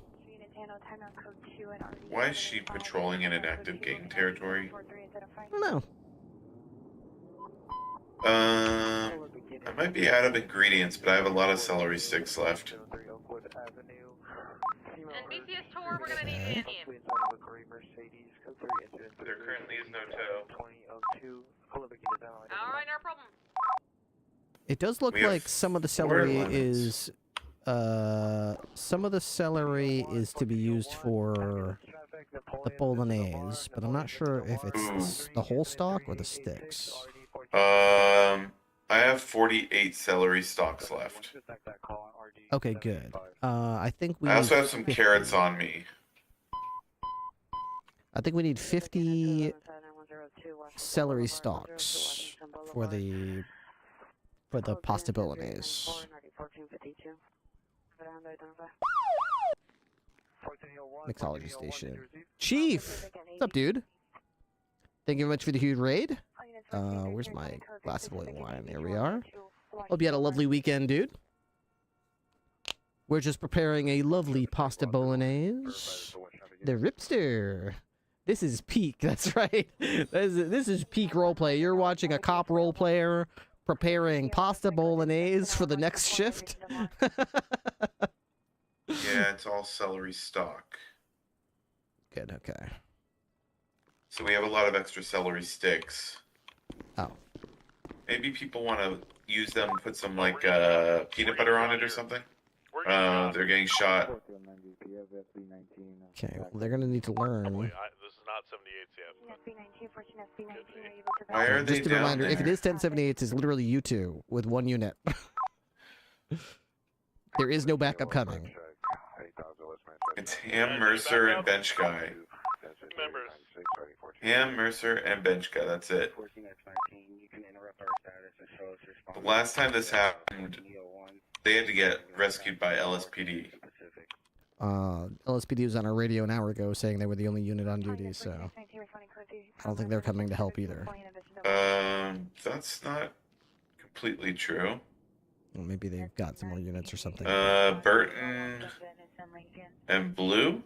Why is she patrolling in an active gang territory? I don't know. I might be out of ingredients, but I have a lot of celery sticks left. And BCS tour, we're gonna need in here. There currently is no tow. Alright, no problem. It does look like some of the celery is to be used for the bolognese, but I'm not sure if it's the whole stalk or the sticks. I have 48 celery stalks left. Okay, good. I think we. I also need have some 50. carrots on me. I think we need 50 celery stalks for the pasta bolognese. Mixology station. Chief! What's up, dude? Thank you very much for the huge raid. Where's my glass of oil wine? There we are. Hope you had a lovely weekend, dude. We're just preparing a lovely pasta bolognese. The Ripster. This is peak. That's right. This is peak roleplay. You're watching a cop role player preparing pasta bolognese for the next shift. Yeah, it's all celery stalk. Good, okay. So we have a lot of extra celery sticks. Oh. Maybe people want to use them, put some like peanut butter on it or something. They're getting shot. Okay, well, they're gonna need to learn. This is not 78 yet. Why are they Just a down reminder, there? if it is 1078, it's literally you two with one unit. There is no backup coming. It's Ham, Mercer, and Bench Guy. Ham, Mercer, and Bench Guy. That's it. The last time this happened, they had to get rescued by LSPD. LSPD was on our radio an hour ago saying they were the only unit on duty, so I don't think they're coming to help either. That's not completely true. Well, maybe they've got some more units or something. Burton and Blue?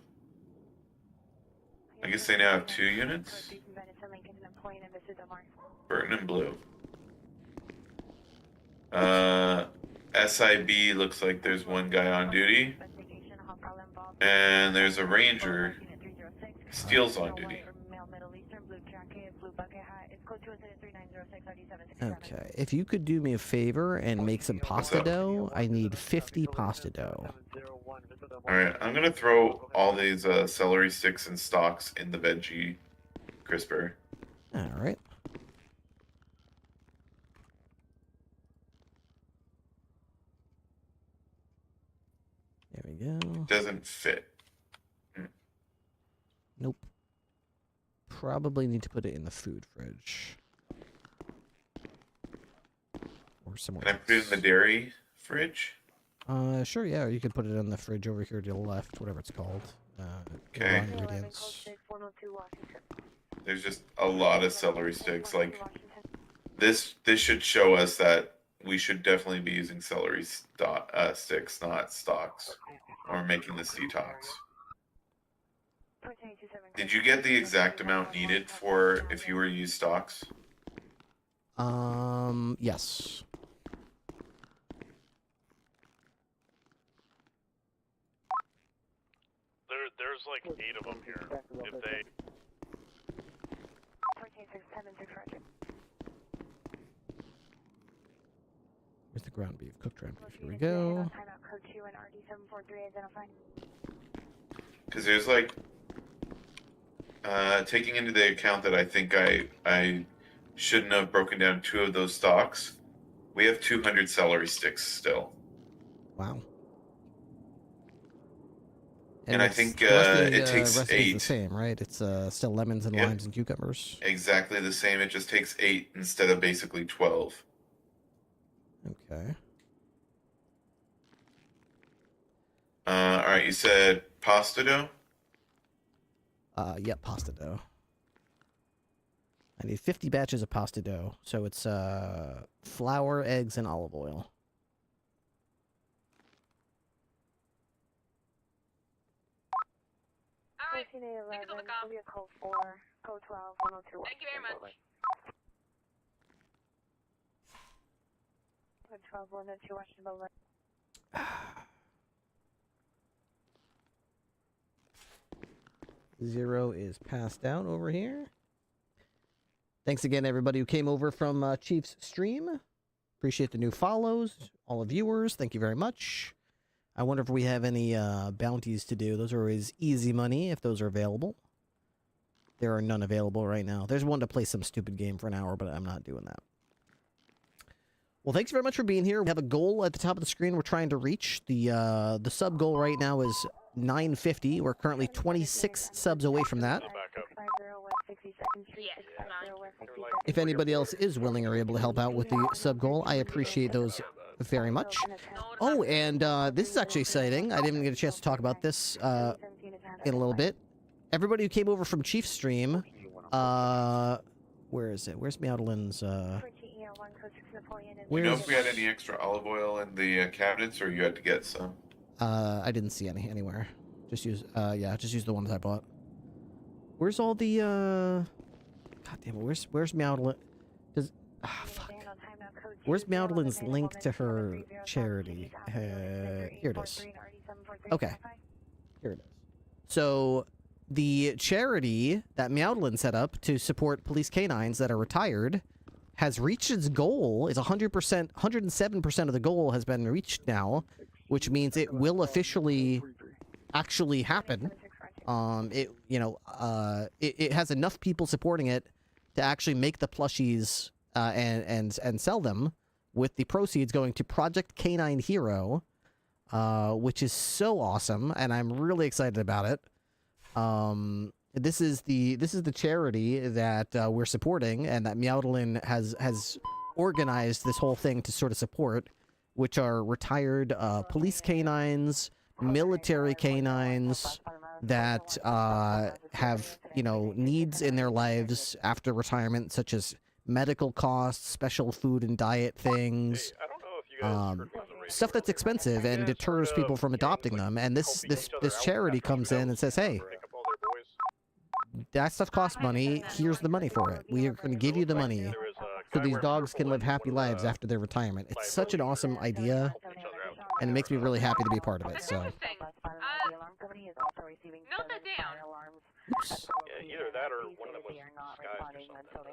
I guess they now have 2 units. Burton and Blue. SIB looks like there's one guy on duty. And there's a ranger. Steele's on duty. Okay, if you could do me a favor and make some pasta dough, I need 50 pasta dough. Alright, I'm gonna throw all these celery sticks and stalks in the veggie crisper. Alright. There we go. Doesn't fit. Nope. Probably need to put it in the food fridge. Or somewhere Can I put it in the dairy fridge? Sure, yeah, or you could put it in the fridge over here to the left, whatever it's called. Okay. Raw ingredients. There's just a lot of celery sticks. Like this should show us that we should definitely be using celery sticks, not stalks, or making this detox. Did you get the exact amount needed for if you were to use stalks? Yes. There's like 8 of them here. If they... Where's the ground beef? Cooked ground beef. Here we go. Because there's like, taking into the account that I think I shouldn't have broken down 2 of those stalks. We have 200 celery sticks still. Wow. And I think the rest of the, it takes recipe's 8. the same, right? It's still lemons and Yep. limes and cucumbers. Exactly the same. It just takes 8 instead of basically 12. Okay. All right, you said pasta dough? Yep, pasta dough. I need 50 batches of pasta dough. So it's flour, eggs, and olive oil. Alright, thank you for the call. Thank you very much. 12, 102, Washington. Zero is passed out over here. Thanks again, everybody who came over from Chief's stream. Appreciate the new follows. All the viewers, thank you very much. I wonder if we have any bounties to do. Those are always easy money if those are available. There are none available right now. There's one to play some stupid game for an hour, but I'm not doing that. Well, thanks very much for being here. We have a goal at the top of the screen we're trying to reach. The sub goal right now is 950. We're currently 26 subs away from that. If anybody else is willing or able to help out with the sub goal, I appreciate those very much. Oh, and this is actually exciting. I didn't get a chance to talk about this in a little bit. Everybody who came over from Chief's stream, where is it? Where's Madeleine's, Do you know if we had any extra olive oil in the cabinets, or you had to get some? I didn't see any anywhere. Just use, yeah, just use the ones I bought. Where's all the, God damn it, where's Madeline? Fuck. Where's Madeleine's link to her charity? Here it is. Okay. Here it is. So, the charity that Meowdlin set up to support police canines that are retired has reached its goal. It's 100%, 107% of the goal has been reached now, which means it will officially actually happen. It has enough people supporting it to actually make the plushies and sell them, with the proceeds going to Project Canine Hero, which is so awesome, and I'm really excited about it. This is the charity that we're supporting, and that Meowdlin has organized this whole thing to sort of support, which are retired police canines, military canines that have, you know, needs in their lives after retirement, such as medical costs, special food and diet things, stuff that's expensive and deters people from adopting them. And this charity comes in and says, hey, that stuff costs money. Here's the money for it. We are going to give you the money so these dogs can live happy lives after their retirement. It's such an awesome idea, and it makes me really happy to be a part of it. So. Note that down. Oops. Yeah, either that or one of them was disguised or something.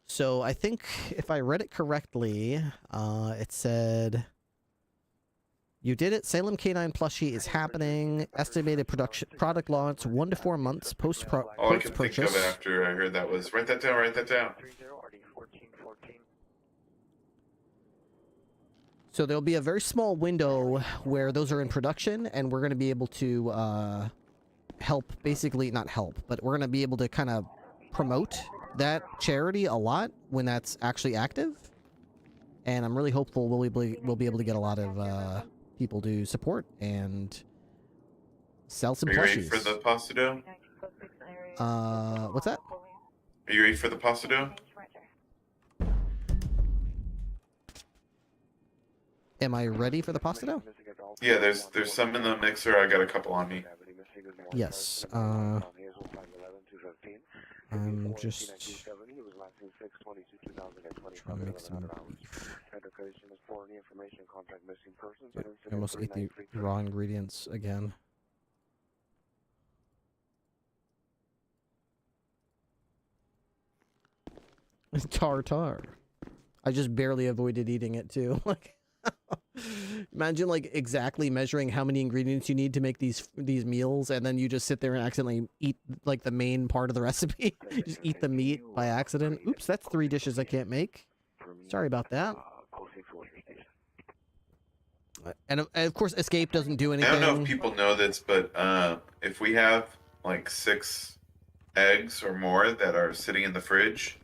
So I think if I read it correctly, it said, you did it. Salem Canine plushie is happening. Estimated product launch 1 to 4 months post purchase. All I could think of after I heard that was, write that down, write that down. So there'll be a very small window where those are in production, and we're going to be able to help, basically, not help, but we're going to be able to kind of promote that charity a lot when that's actually active. And I'm really hopeful we'll be able to get a lot of people to support and sell some Are you ready plushies. for the pasta dough? What's that? Are you ready for the pasta dough? Am I ready for the pasta dough? Yeah, there's some in the mixer. I got a couple on me. Yes. I'm just trying to make some beef. Dude, I almost ate the raw ingredients again. Tartar. I just barely avoided eating it too. Like, imagine like exactly measuring how many ingredients you need to make these meals, and then you just sit there and accidentally eat like the main part of the recipe. You just eat the meat by accident. Oops, that's 3 dishes I can't make. Sorry about that. And of course, escape doesn't do anything. I don't know if people know this, but if we have like 6 eggs or more that are sitting in the fridge,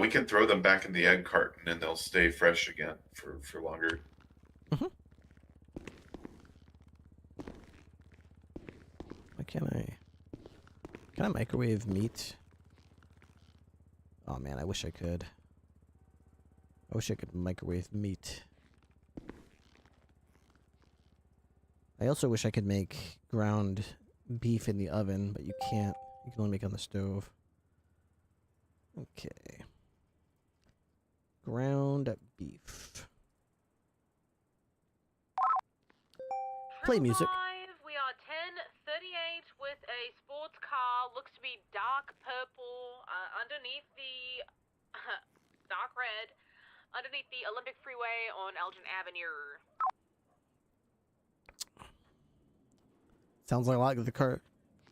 we can throw them back in the egg carton and they'll stay fresh again for longer. Why can't I? Can I microwave meat? Oh man, I wish I could. I wish I could microwave meat. I also wish I could make ground beef in the oven, but you can't. You can only make it on the stove. Okay. Ground beef. Play music. We are 10:38 with a sports car. Looks to be dark purple underneath the dark red underneath the Olympic Freeway on Elgin Avenue. Sounds like a lot of the car.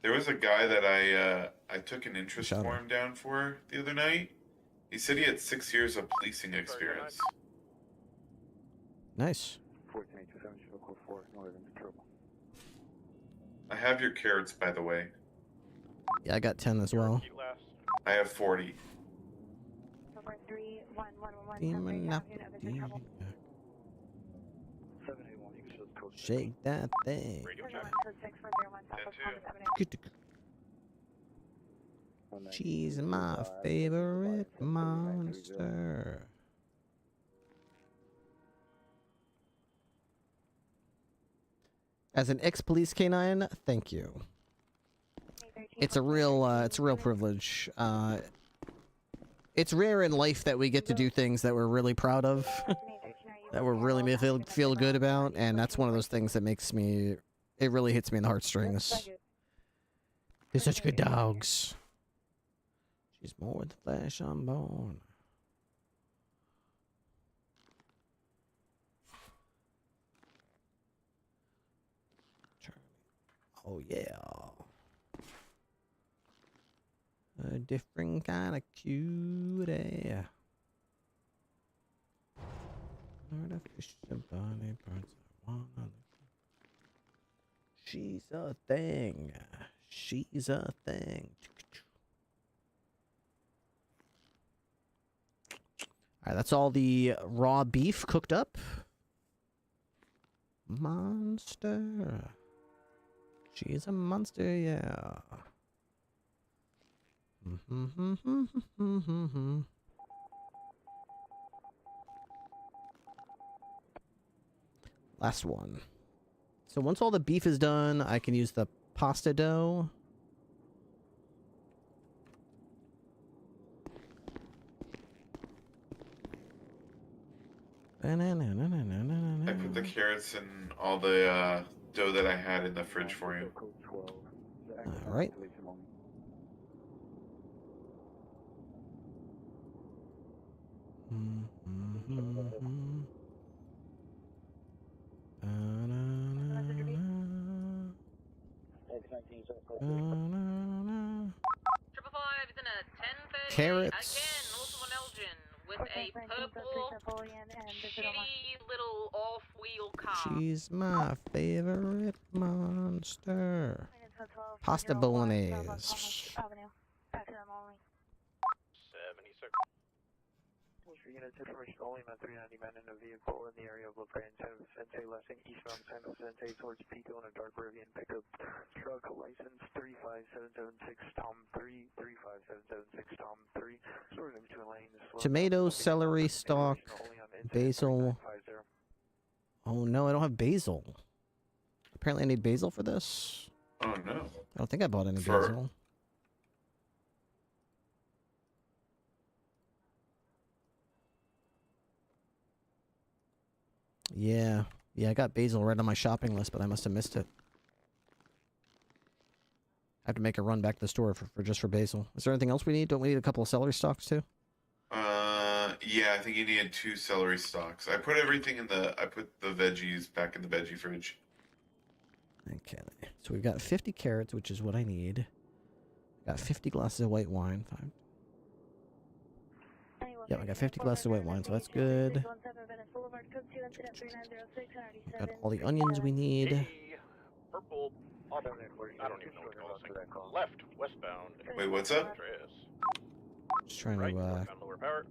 There was a guy that I took an interest form down for the other night. He said he had 6 years of policing experience. Nice. I have your carrots, by the way. Yeah, I got 10 as well. I have 40. Shake that thing. She's my favorite monster. As an ex-police canine, thank you. It's a real privilege. It's rare in life that we get to do things that we're really proud of, that we're really feel good about, and that's one of those things that makes me. It really hits me in the heartstrings. They're such good dogs. She's more with the flesh on bone. Oh yeah. A different kind of cutie. Artificial body parts I wanna look. She's a thing. She's a thing. Alright, that's all the raw beef cooked up. Monster. She's a monster, yeah. Last one. So once all the beef is done, I can use the pasta dough. I put the carrots and all the dough that I had in the fridge for you. All right. Carrots. Again, also on Elgin with a purple, shitty little off-wheel car. She's my favorite monster. Pasta bolognese. information only, man. 390 men in a vehicle in the area of La Brea, San Vicente, left and eastbound San Vicente towards Pico in a dark Rivian pickup truck, license 35776 Tom 3, 35776 Tom 3, sort of in between lanes. Tomato, celery stalk, basil. Oh no, I don't have basil. Apparently I need basil for this. Oh no. I don't think I bought any basil. Yeah, I got basil right on my shopping list, but I must have missed it. I have to make a run back to the store for just for basil. Is there anything else we need? Don't we need a couple of celery stalks too? Yeah, I think you needed 2 celery stalks. I put everything in I put the veggies back in the veggie fridge. Okay, so we've got 50 carrots, which is what I need. Got 50 glasses of white wine. 5. Yep, I got 50 glasses of white wine, so that's good. Got all the onions we need. Hey, purple. I don't even know what to call this thing. Left, westbound. Wait, what's up? Just trying to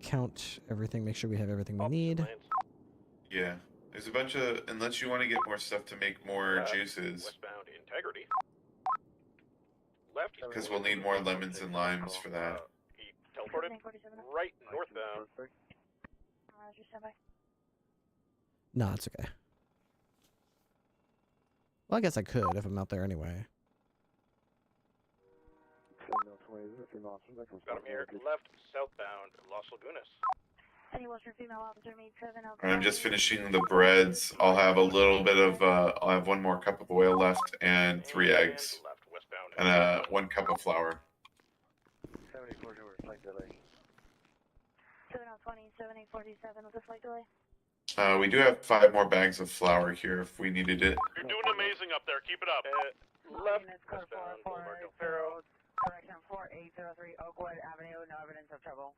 count everything, make sure we have everything we need. Yeah, there's a bunch of, unless you want to get more stuff to make more juices. Westbound integrity. Left. Because we'll need more lemons and limes for that. He teleported. Right, northbound. No, it's okay. Well, I guess I could if I'm out there anyway. Got him here. Left, southbound, Los Lagunas. I'm just finishing the breads. I'll have a little bit of, I'll have 1 more cup of oil left and 3 eggs. And 1 cup of flour. 74 over flight delay. 7020, 7847 with a flight delay. We do have 5 more bags of flour here if we needed it. You're doing amazing up there. Keep it up. Left, westbound, Boulevard Del Ferro. Correction 4803 Oakwood Avenue. No evidence of trouble.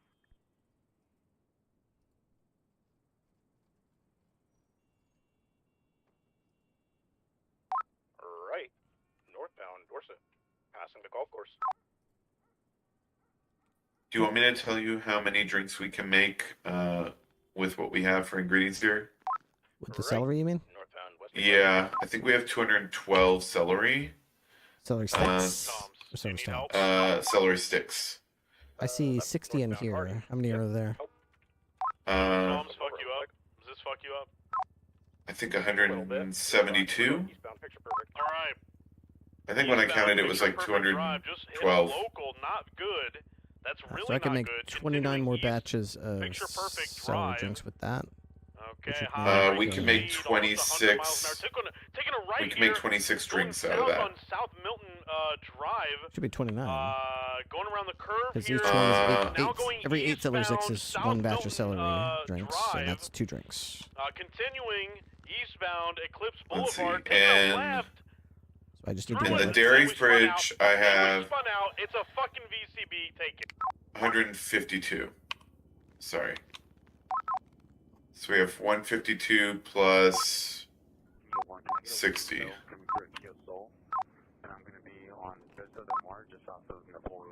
Right, northbound, Dorset. Passing the golf course. Do you want me to tell you how many drinks we can make with what we have for ingredients here? With the celery, you mean? Yeah, I think we have 212 celery. Celery sticks? Or celery stalks? Celery sticks. I see 60 in here. How many are there? Tom's fuck you up. Does this fuck you up? I think 172. Alright. I think when I counted it was like 212. Local, not good. That's really So I can not make good. 29 more batches of celery drinks with that. Okay, we can make 26. We can make 26 drinks out of that. On South Milton Drive. Should be 29. Going around the curve Because here. each one is every 8 celery sticks is 1 batch of celery drinks, so that's 2 drinks. Continuing eastbound Eclipse Let's see, Boulevard. Take a and left. So I just need to in get the dairy fridge, I have Spun out. It's a fucking VCB. Take it. 152. Sorry. So we have 152 plus 60.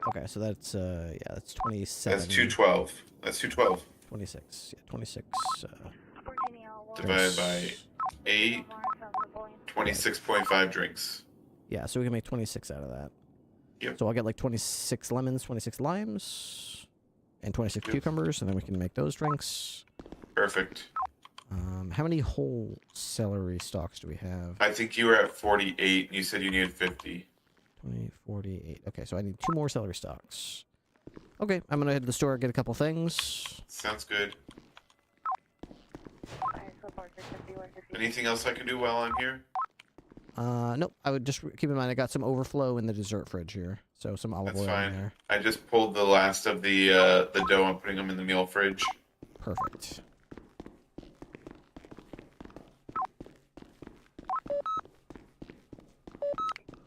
Okay, so that's yeah, that's 27. That's 212. That's 212. 26. Yeah, 26. Divided by 8. 26.5 drinks. Yeah, so we can make 26 out of that. Yep. So I'll get like 26 lemons, 26 limes, and 26 cucumbers, and then we can make those drinks. Perfect. How many whole celery stalks do we have? I think you were at 48. You said you needed 50. 20, 48. Okay, so I need 2 more celery stalks. Okay, I'm gonna head to the store, get a couple things. Sounds good. Anything else I can do while I'm here? Nope. I would just keep in mind I got some overflow in the dessert fridge here, so some olive oil in there. I just pulled the last of the dough. I'm putting them in the meal fridge. Perfect.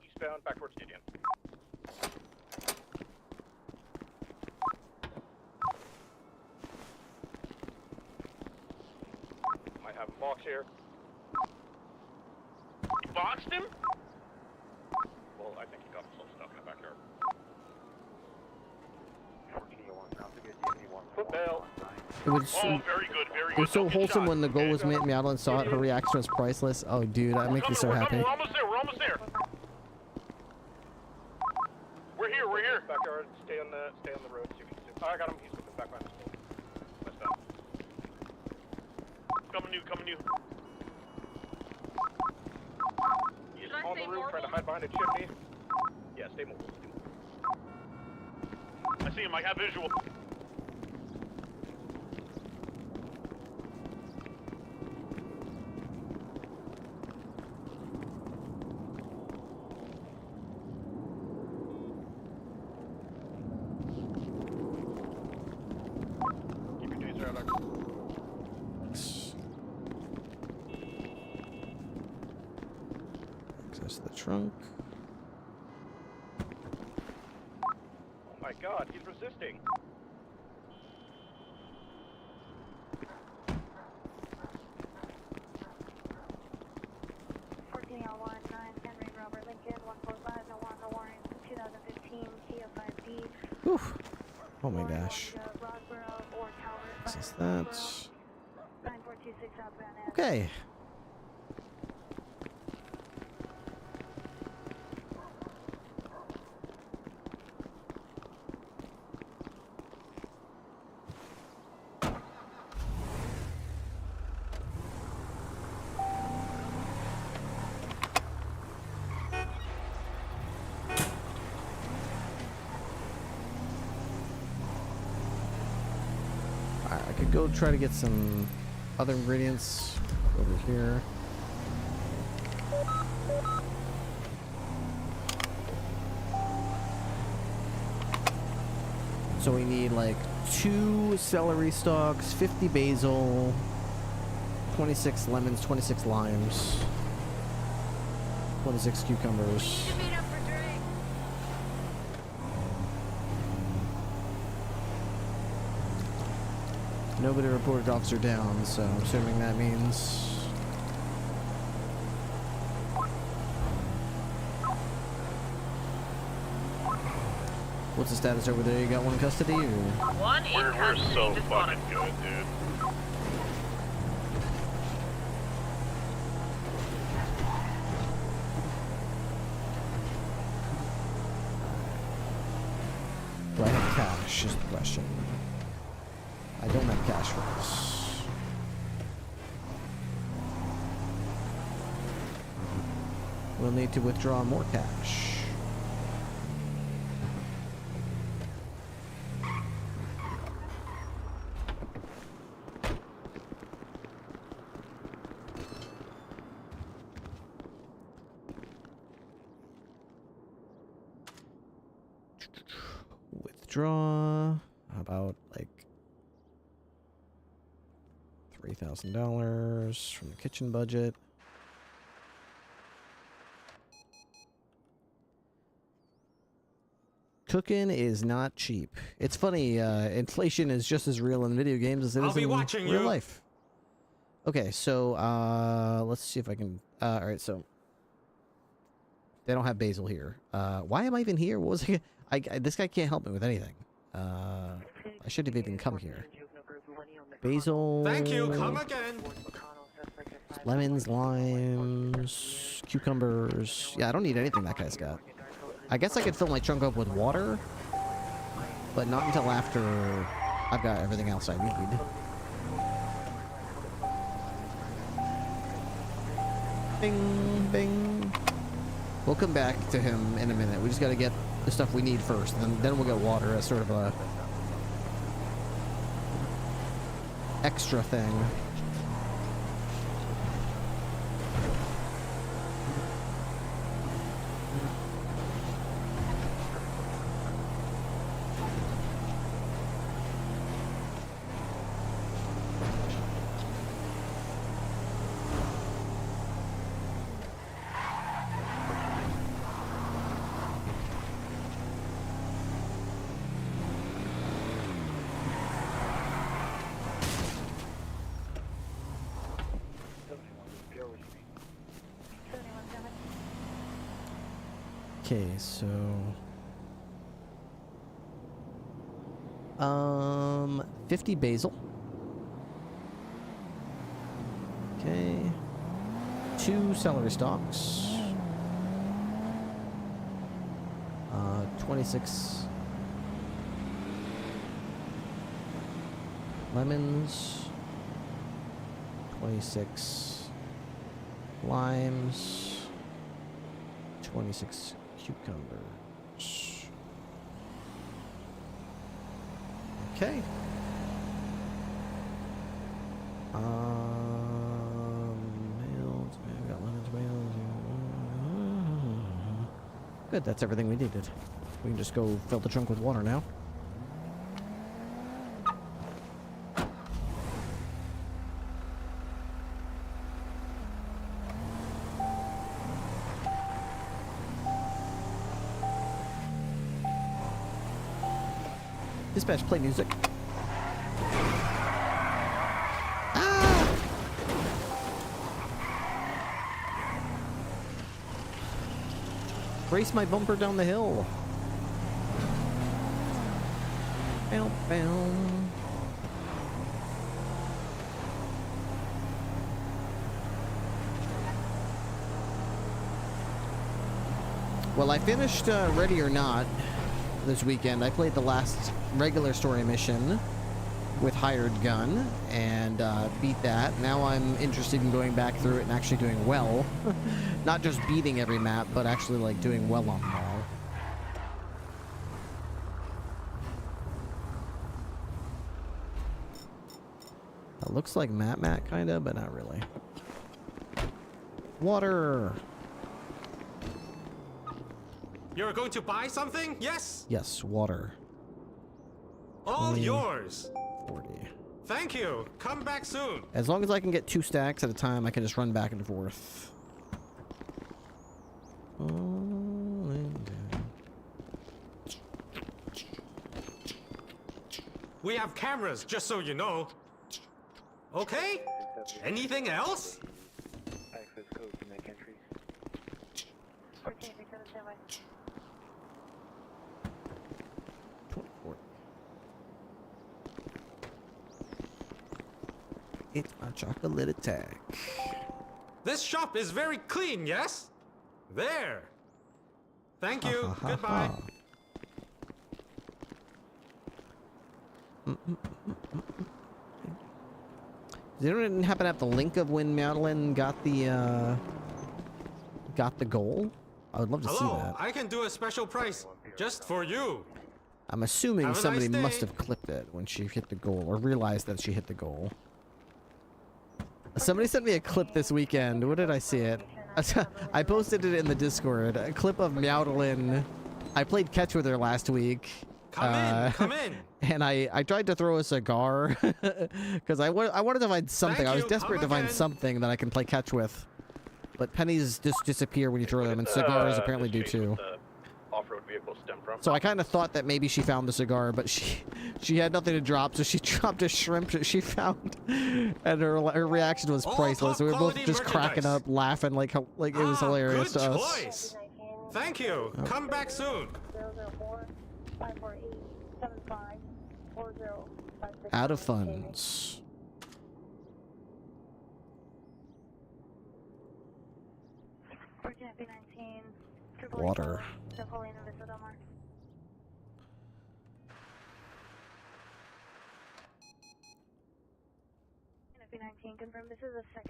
Eastbound, back towards Gideon. Might have a box here. You boxed him? Well, I think he got himself stuck in the backyard. Footbell. It was. Oh, very good, very It good. was so Don't get wholesome shot. when the goal was made. Madeline saw it. Her reaction was priceless. Oh, dude, that makes me so happy. We're almost there, we're almost there. We're here, we're here. Backyard, stay on the road. See if you can see. Oh, I got him. He's coming back behind us. West out. Coming new. He's on the roof trying to hide behind a chimney. Yeah, stay mobile. I see him, I have visual. Keep your taser out. Access the trunk. Oh my god, he's resisting. Oof. Oh my gosh. Access that. Okay. Alright, I could go try to get some other ingredients over here. So we need like 2 celery stalks, 50 basil, 26 lemons, 26 limes, 26 cucumbers. Nobody reported officer down, so I'm assuming that means... What's the status over there? You got one in custody, or...? One in We're custody, so just fucking one. good, dude. Do I have cash, is the question. I don't have cash for this. We'll need to withdraw more cash. Withdraw about like $3,000 from the kitchen budget. Cooking is not cheap. It's funny, inflation is just as real in video games as it is in real life. Okay, so let's see if I can. All right, so they don't have basil here. Why am I even here? What was this guy can't help me with anything. I shouldn't have even come here. Basil. Thank you. Come again. Lemons, limes, cucumbers. Yeah, I don't need anything that guy's got. I guess I could fill my trunk up with water, but not until after I've got everything else I need. Bing, bing. We'll come back to him in a minute. We just got to get the stuff we need first, and then we'll get water as sort of a extra thing. Okay, so 50 basil. Okay. 2 celery stalks. 26 lemons. 26 limes. 26 cucumbers. Okay. We got lemons, tomatoes. Good, that's everything we needed. We can just go fill the trunk with water now. Dispatch, play music. Race my bumper down the hill. Bow, bow. Well, I finished Ready or Not this weekend. I played the last regular story mission with Hired Gun and beat that. Now I'm interested in going back through it and actually doing well. Not just beating every map, but actually like doing well on them all. It looks like Matt kinda, but not really. Water! You're going to buy something? Yes? Yes, water. All 20, yours. 40. Thank you. Come back soon. As long as I can get 2 stacks at a time, I can just run back and forth. We have cameras, just so you know. Okay? Anything else? Access code to make entries. It's my chocolate attack. This shop is very clean, yes? There. Thank you. Goodbye. Does anyone happen to have the link of when Madeline got the goal? I would love to see that. I can do a special price just for you. I'm assuming Have a somebody nice must day. have clipped it when she hit the goal or realized that she hit the goal. Somebody sent me a clip this weekend. Where did I see it? I posted it in the Discord. A clip of Madeline. I played catch with her last week. Come in. And I tried to throw a cigar because I wanted to find something. Thank I was you. desperate to Come find again. something that I can play catch with. But pennies just disappear when you throw them, and cigars apparently do too. Off-road vehicle stem from. So I kind of thought that maybe she found the cigar, but she had nothing to drop, so she dropped a shrimp that she found, and her reaction was priceless. So we were both just cracking up, laughing like it was hilarious Good to us. choice. Thank you. Come back soon. 004-548-75-4056. Out of funds. Water.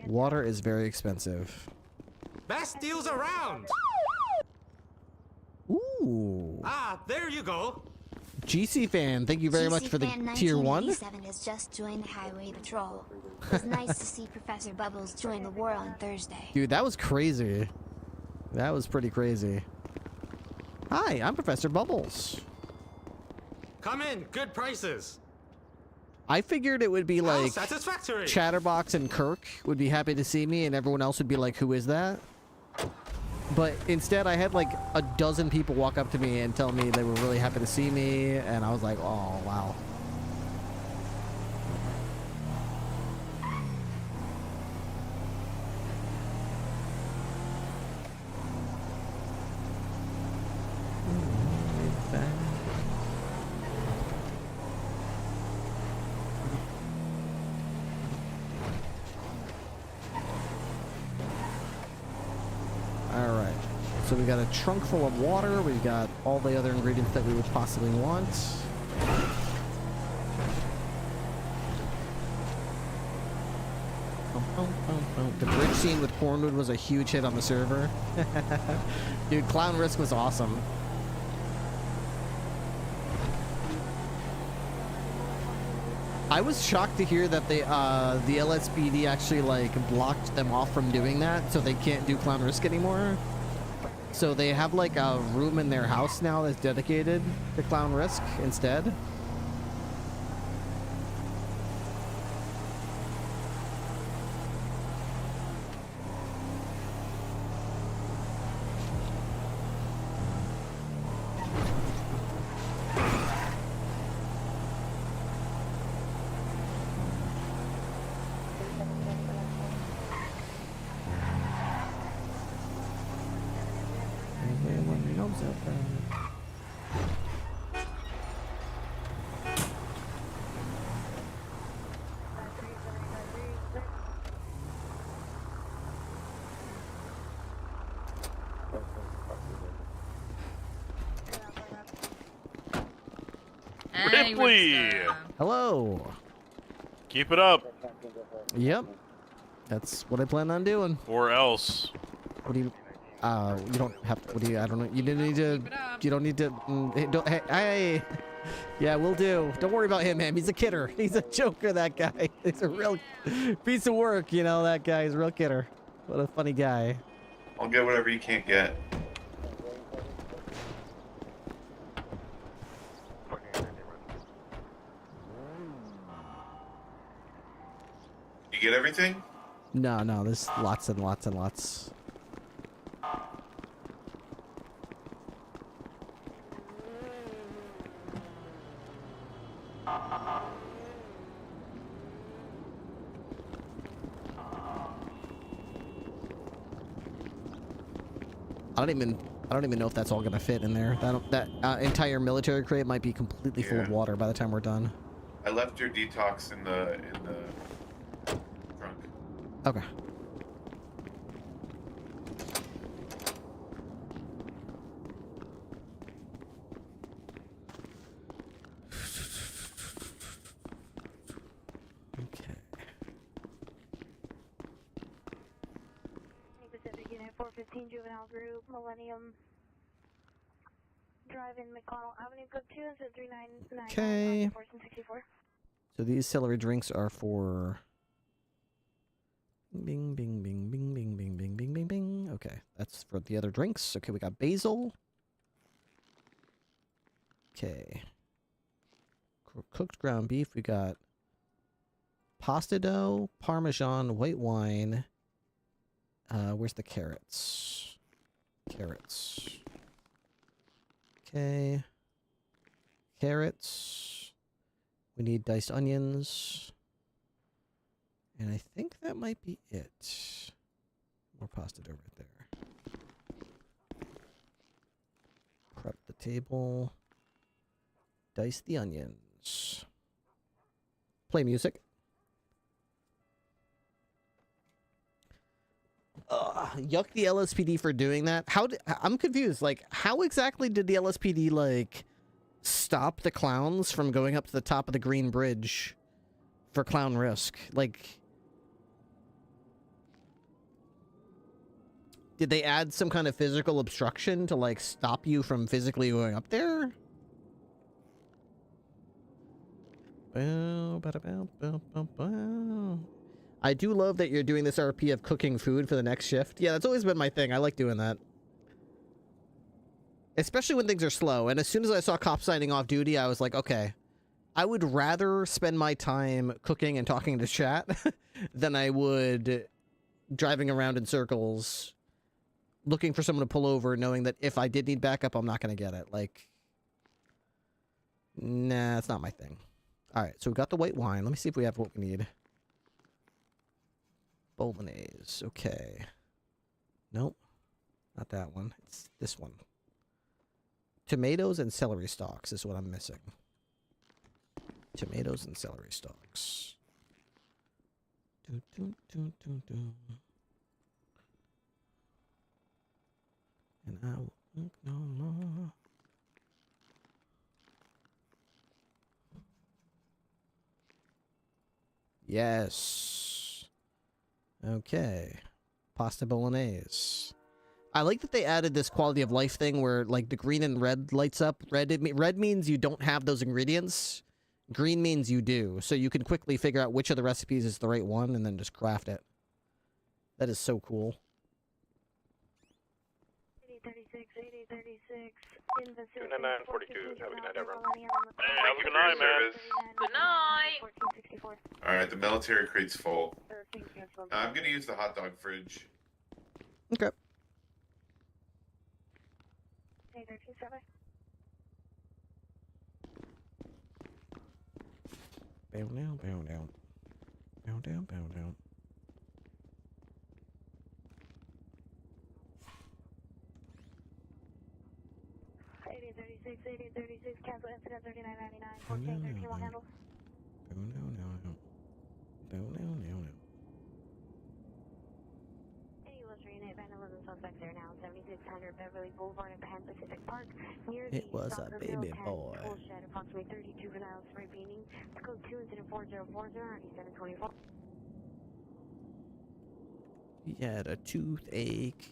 Water is very expensive. Best deals around. Ooh. Ah, there you go. GC fan, thank you very much for the tier 1. 1987 has just joined Highway Patrol. It's nice to see Professor Bubbles join the war on Thursday. Dude, that was crazy. That was pretty crazy. Hi, I'm Professor Bubbles. Come in. Good prices. I figured it would be How like satisfactory. Chatterbox and Kirk would be happy to see me, and everyone else would be like, who is that? But instead, I had like a dozen people walk up to me and tell me they were really happy to see me, and I was like, oh, wow. we got a trunk full of water. We've got all the other ingredients that we would possibly want. The bridge scene with Cornwood was a huge hit on the server. Dude, Clown Risk was awesome. I was shocked to hear that the LSPD actually like blocked them off from doing that, so they can't do Clown Risk anymore. So they have like a room in their house now that's dedicated to Clown Risk instead. Ripley! Hello. Keep it up. Yep. That's what I plan on doing. Or else. What do you... you don't have to... What do you... I don't know. You didn't need to... You don't need to... hey. Yeah, we'll do. Don't worry about him, man. He's a kidder. He's a joker, that guy. He's a real piece of work, you know, that guy. He's a real kidder. What a funny guy. I'll get whatever you can't get. You get everything? No, there's lots and lots and lots. I don't even know if that's all gonna fit in there. That entire military crate might be completely full of water by the time we're done. I left your detox in the trunk. Okay. Pacific Unit 415 Juvenile Group, Millennium Drive in McConnell Avenue, code 2, and 399. Okay. 64. So these celery drinks are for... Bing, bing, bing, bing, bing, bing, bing, bing, bing, bing. Okay, that's for the other drinks. Okay, we got basil. Okay. Cooked ground beef. We got pasta dough, Parmesan, white wine. Where's the carrots? Carrots. Okay. Carrots. We need diced onions. And I think that might be it. More pasta dough right there. Prep the table. Dice the onions. Play music. Yuck the LSPD for doing that. I'm confused. Like, how exactly did the LSPD, like, stop the clowns from going up to the top of the Green Bridge for Clown Risk? Like, did they add some kind of physical obstruction to, like, stop you from physically going up there? I do love that you're doing this RP of cooking food for the next shift. Yeah, that's always been my thing. I like doing that. Especially when things are slow. And as soon as I saw cops signing off duty, I was like, okay, I would rather spend my time cooking and talking to chat than I would driving around in circles looking for someone to pull over, knowing that if I did need backup, I'm not going to get it. Like, nah, it's not my thing. All right, so we got the white wine. Let me see if we have what we need. Bolognese. Okay. Nope. Not that one. It's this one. Tomatoes and celery stalks is what I'm missing. Tomatoes and celery stalks. And I won't no more. Yes. Okay. Pasta bolognese. I like that they added this quality of life thing where like the green and red lights up. Red means you don't have those ingredients. Green means you do. So you can quickly figure out which of the recipes is the right one and then just craft it. That is so cool. 8036, 8036. 29942. Have a good night, everyone. Have a good night, man. Good night. 1464. All right, the military crate's full. I'm gonna use the hot dog fridge. Okay. 8327. Bow down, bow down. Bow down, bow down. Cancel incident 3999. 1413 will handle. Bow down, down, down. Bow down, down, down. Any Illustrator unit, vandalism suspects there now. 7600 Beverly Boulevard in Pan Pacific Park. Near It was a Soccer baby Mill boy. Tool shed, approximately 32 miles spray painting. Code 2 incident 4040 9724. He had a toothache.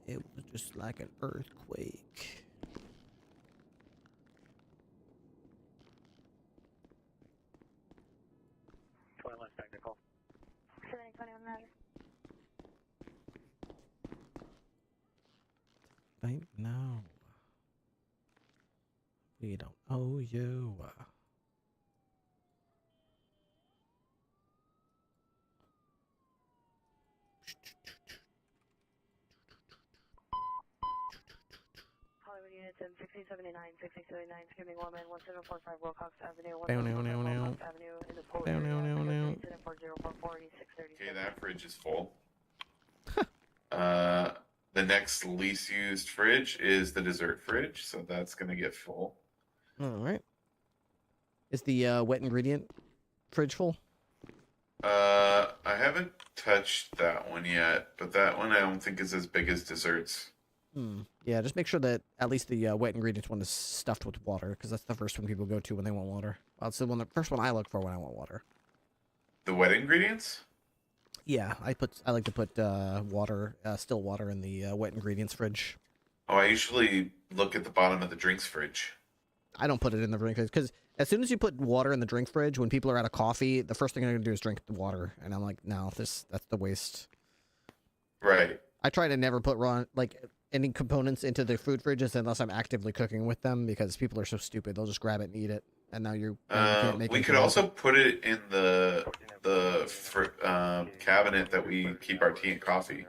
It was just like an earthquake. Technical. 7021 matter. Right now. We don't owe you. Hollywood units in 6079, 6079, skimming woman, 1745 Wilcox Avenue, Down, down, down, down. Wilcox Avenue in the pool Down, area. down, down, down. Incident 4044 Okay, that fridge is full. The next least used fridge is the dessert fridge, so that's gonna get full. All right. Is the wet ingredient fridge full? I haven't touched that one yet, but that one I don't think is as big as desserts. Yeah, just make sure that at least the wet ingredients one is stuffed with water, because that's the first one people go to when they want water. Well, it's the first one I look for when I want water. The wet ingredients? Yeah, I like to put water, still water in the wet ingredients fridge. Oh, I usually look at the bottom of the drinks fridge. I don't put it in the drink fridge, because as soon as you put water in the drink fridge, when people are out of coffee, the first thing they're going to do is drink the water. And I'm like, no, that's the waste. Right. I try to never put any components into the food fridges unless I'm actively cooking with them, because people are so stupid. They'll just grab it and eat it. And now you can't make we could also put it in the cabinet that we keep our tea and coffee.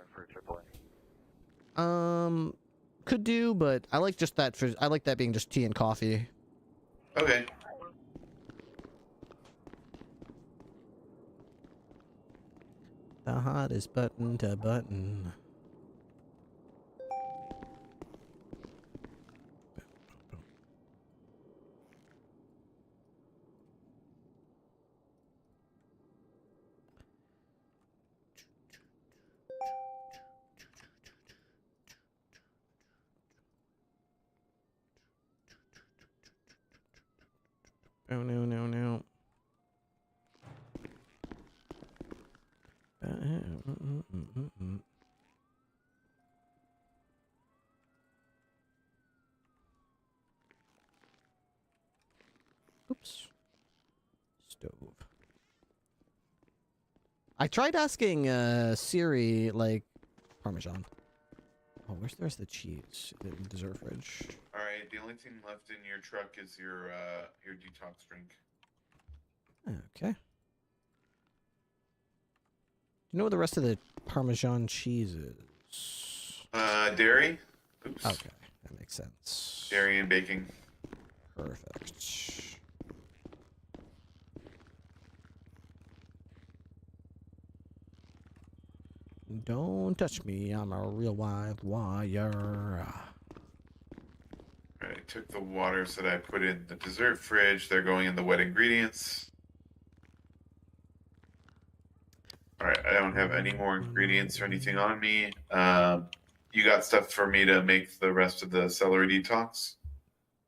Could do, but I like just that. I like that being just tea and coffee. Okay. The hottest button to button. Oh, no, no, no. Oops. Stove. I tried asking Siri, like, Parmesan. Oh, where's the rest of the cheese? The dessert fridge. All right. The only thing left in your truck is your detox drink. Okay. You know what the rest of the Parmesan cheese is? Dairy. Oops. Okay, that makes sense. Dairy and baking. Perfect. Don't touch me, I'm a real live wire. I took the waters that I put in the dessert fridge. They're going in the wet ingredients. All right, I don't have any more ingredients or anything on me. You got stuff for me to make the rest of the celery detox?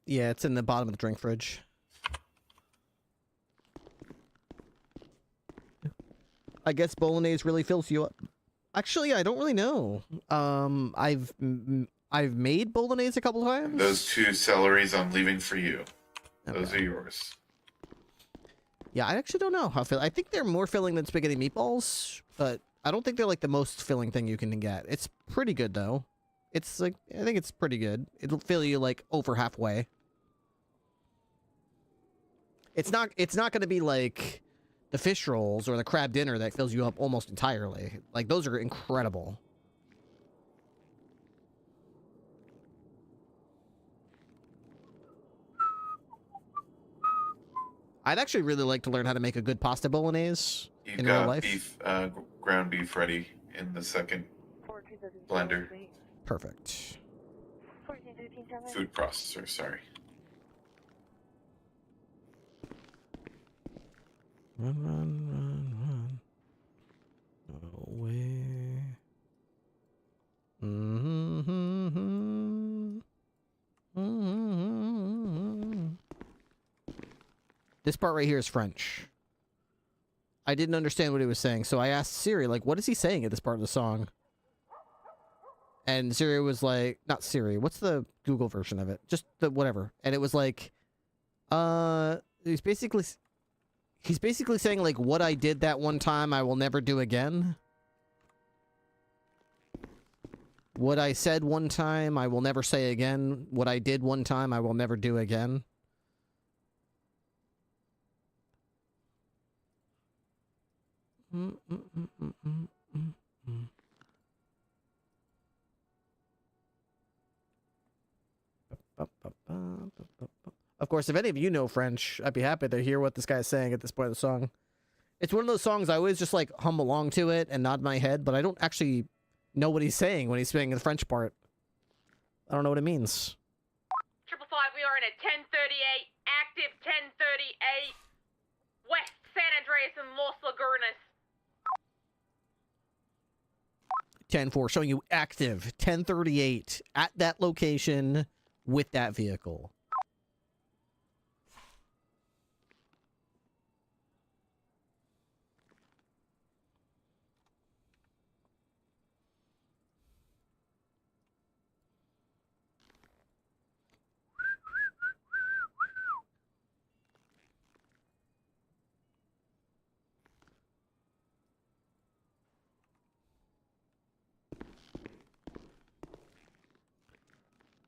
Yeah, it's in the bottom of the drink fridge. I guess bolognese really fills you up. Actually, I don't really know. I've made bolognese a couple times. Those 2 celeries I'm leaving for you. Okay. Those are yours. Yeah, I actually don't know how fill. I think they're more filling than spaghetti meatballs, but I don't think they're like the most filling thing you can get. It's pretty good though. It's like, I think it's pretty good. It'll fill you like over halfway. It's not going to be like the fish rolls or the crab dinner that fills you up almost entirely. Like, those are incredible. I'd actually really like to learn how to make a good pasta bolognese in real life. Beef, ground beef ready in the second blender. Perfect. Food processor, sorry. Run, run, run, run. Away. This part right here is French. I didn't understand what he was saying, so I asked Siri, like, what is he saying at this part of the song? And Siri was like, not Siri, what's the Google version of it? Just the whatever. And it was like, he's basically saying, like, what I did that one time I will never do again. What I said one time I will never say again. What I did one time I will never do again. Of course, if any of you know French, I'd be happy to hear what this guy's saying at this point of the song. It's one of those songs I always just like hum along to it and nod my head, but I don't actually know what he's saying when he's saying the French part. I don't know what it means. 555, we are in at 1038, active 1038, West San Andreas and Los Lagunas. 10-4, showing you active 1038 at that location with that vehicle.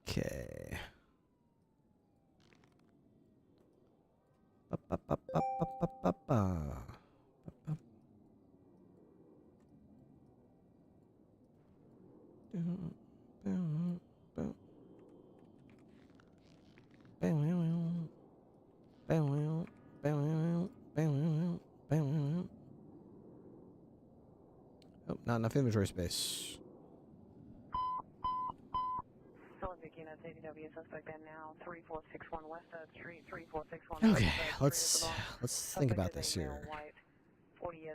Okay. Oh, not enough inventory space. Okay, let's think about this here. 77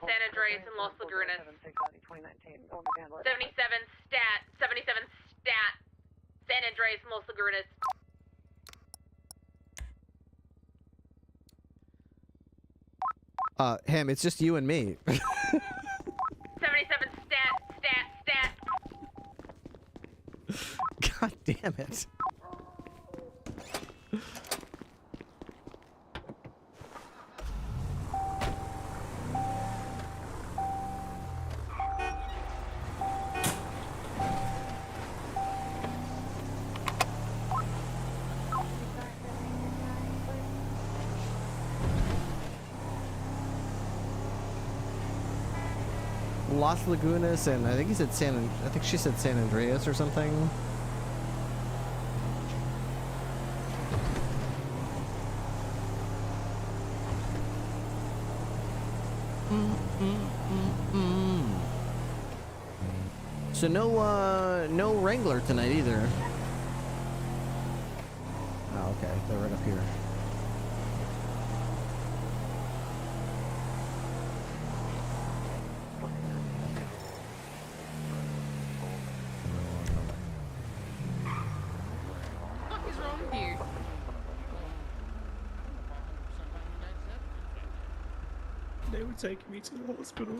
San Andreas and Los Lagunas. 77 stat. 77 stat. San Andreas and Los Lagunas. Ham, it's just you and me. 77 stat. God damn it. Las Lagunas, and I think he said I think she said San Andreas or something. So no Wrangler tonight either. Oh, okay, they're right up here. They were taking me to the hospital.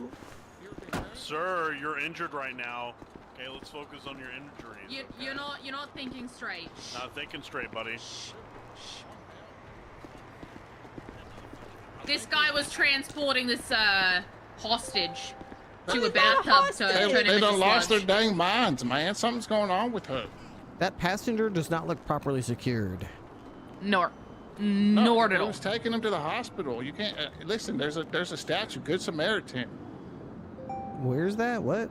Sir, you're injured right now. Okay, let's focus on your injuries. You're not thinking straight. Not thinking straight, buddy. This guy was transporting this hostage to a bathtub to turn him They into done lost their sludge. dang minds, man. Something's going on with her. That passenger does not look properly secured. Nor It at all. was taking him to the hospital. You can't listen. There's a statue, Good Samaritan. Where's that? What?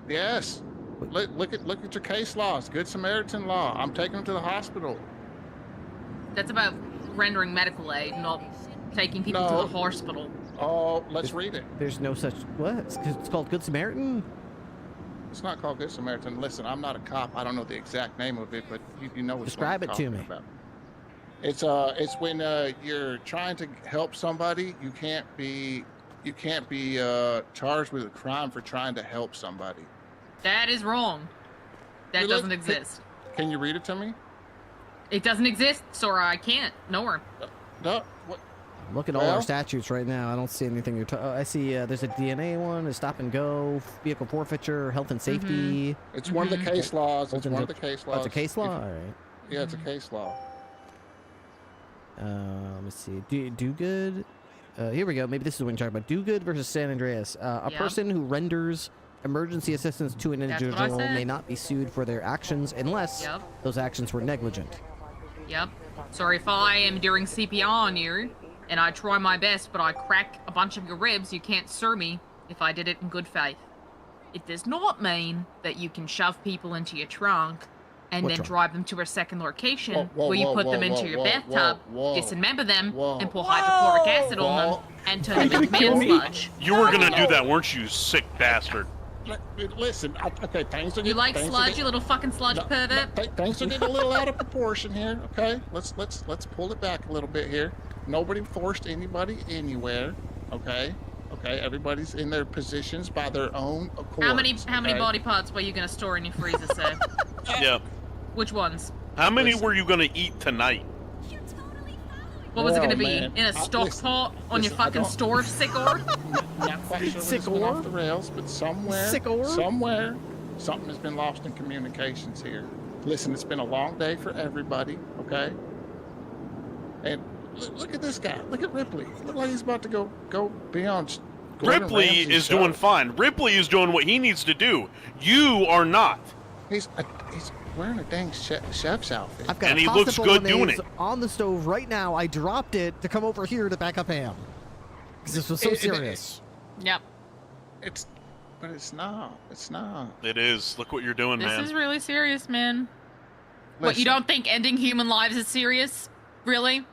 Yes. Look at your case laws. Good Samaritan law. I'm taking him to the hospital. That's about rendering medical aid, not taking people to No. the hospital. Oh, let's read it. There's no such what? It's called Good Samaritan. It's not called Good Samaritan. Listen, I'm not a cop. I don't know the exact name of it, but you know what Describe I'm it to talking me. about. It's when you're trying to help somebody. You can't be charged with a crime for trying to help somebody. That is wrong. That You doesn't look- exist. Can you read it to me? It doesn't exist, Sora. I can't. Nor. No. What? I'm looking at all our Well- statutes right now. I don't see anything you're I see there's a DNA one, a stop and go, vehicle forfeiture, health and safety. It's one of the case laws. It's one of the case Oh, laws. it's a case law? If- All right. Yeah, it's a case law. Let me see. Do good. Here we go. Maybe this is what we're talking about. Do good versus San Andreas. A Yeah. person who renders emergency assistance to an That's what I individual said. may not be sued for their actions unless Yep. those actions were negligent. Yep. Sorry if I am doing CPR on you, and I try my best, but I crack a bunch of your ribs, you can't sue me if I did it in good faith. It does not mean that you can shove people into your trunk and What then trunk? drive them to a second location Whoa, where you whoa, put them whoa, into whoa, your whoa, bathtub, whoa, dismember them, whoa. and pour hydrochloric acid on them, and turn them into man sludge. You were gonna do that, weren't you, sick bastard? Listen, okay, things are You like things are sludge, getting- you little fucking sludge No, pervert? Things are getting a little out of proportion here. Okay, let's pull it back a little bit here. Nobody forced anybody anywhere. Okay, everybody's in their positions by their own accord. How many body parts were you gonna store in your freezer, sir? Yeah. Which ones? How many were you gonna eat tonight? What was it gonna Well, be? man, In a stock listen, pot on your listen, I fucking don't- store, sickor? Not quite sure what's been off the rails, but somewhere, something has been lost in communications here. Listen, it's been a long day for everybody, okay? And look at this guy. Look at Ripley. Look like he's about to go beyond. Gordon Ripley Ramsay's is show. doing fine. Ripley is doing what he needs to do. You are not. He's wearing a dang chef's outfit. I've got And a he pasta looks good doing bolognese it. on the stove right now. I dropped it to come over here to back up Ham. Because this was so serious. Yep. But it's not. It's not. It is. Look what you're doing, This man. is really serious, man. What, you Listen. don't think ending human lives is serious? Really?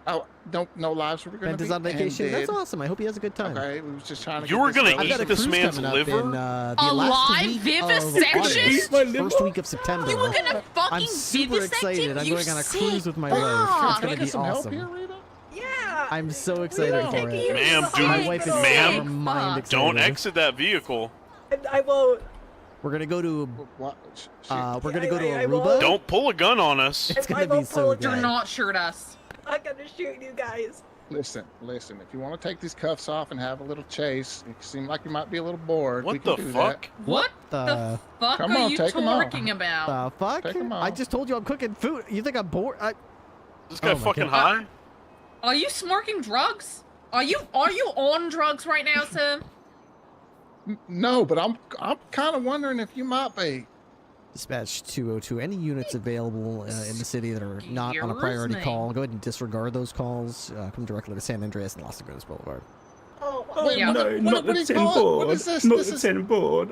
Oh, no lives were going to Brent be is on vacation. ended. That's awesome. I hope he has a good time. Okay, we was just trying to. You get were this gonna going. eat I've got a this cruise man's coming up liver? in, the A last live week vivisection? of August, first week of September. You were gonna fucking I'm super vivisect excited. him? I'm You going on a sick cruise with my fuck. wife. It's Can I going to get be some help awesome. here, Rita? Yeah. I'm so excited for it. Ma'am, do My wife is ma'am, so mind excited. don't exit that vehicle. I won't. We're gonna go to. What? We're gonna go to I Aruba. won't. Don't pull a gun on us. It's I gonna be won't so pull a good. Do not shoot us. I'm gonna shoot you guys. Listen. If you want to take these cuffs off and have a little chase, you seem like you might be a little bored. we What can the do fuck? What the fuck Come are on, you take 'em off. talking about? The fuck? Take 'em I off. just told you I'm cooking food. You think I'm bored? This guy Oh my fucking God. high? Are you smoking drugs? Are you on drugs right now, sir? No, but I'm kind of wondering if you might be. Dispatch 202. Any units available in the city that are not on a priority Excuse me. call, go ahead and disregard those calls. Come directly to San Andreas and Los Angeles Boulevard. Wait, Yeah. what do you call it? What is this? Not This the is 10 board.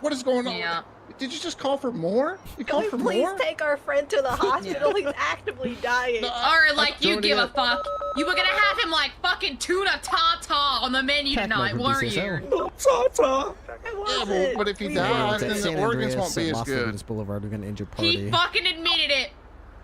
what is going on? Yeah. Did you just call for more? You Can called we for please more? take our friend to the hospital? He's actively dying. Or like you Throwing give it a up. fuck. You were gonna have him like fucking tuna tartar on the menu Heck, tonight, no, weren't would you say you? so? Tata. It Yeah, wasn't. well, but if he We dies, It's then at the San organs won't Andreas be and as Los good. Angeles Boulevard. We're gonna injure He party. fucking admitted it.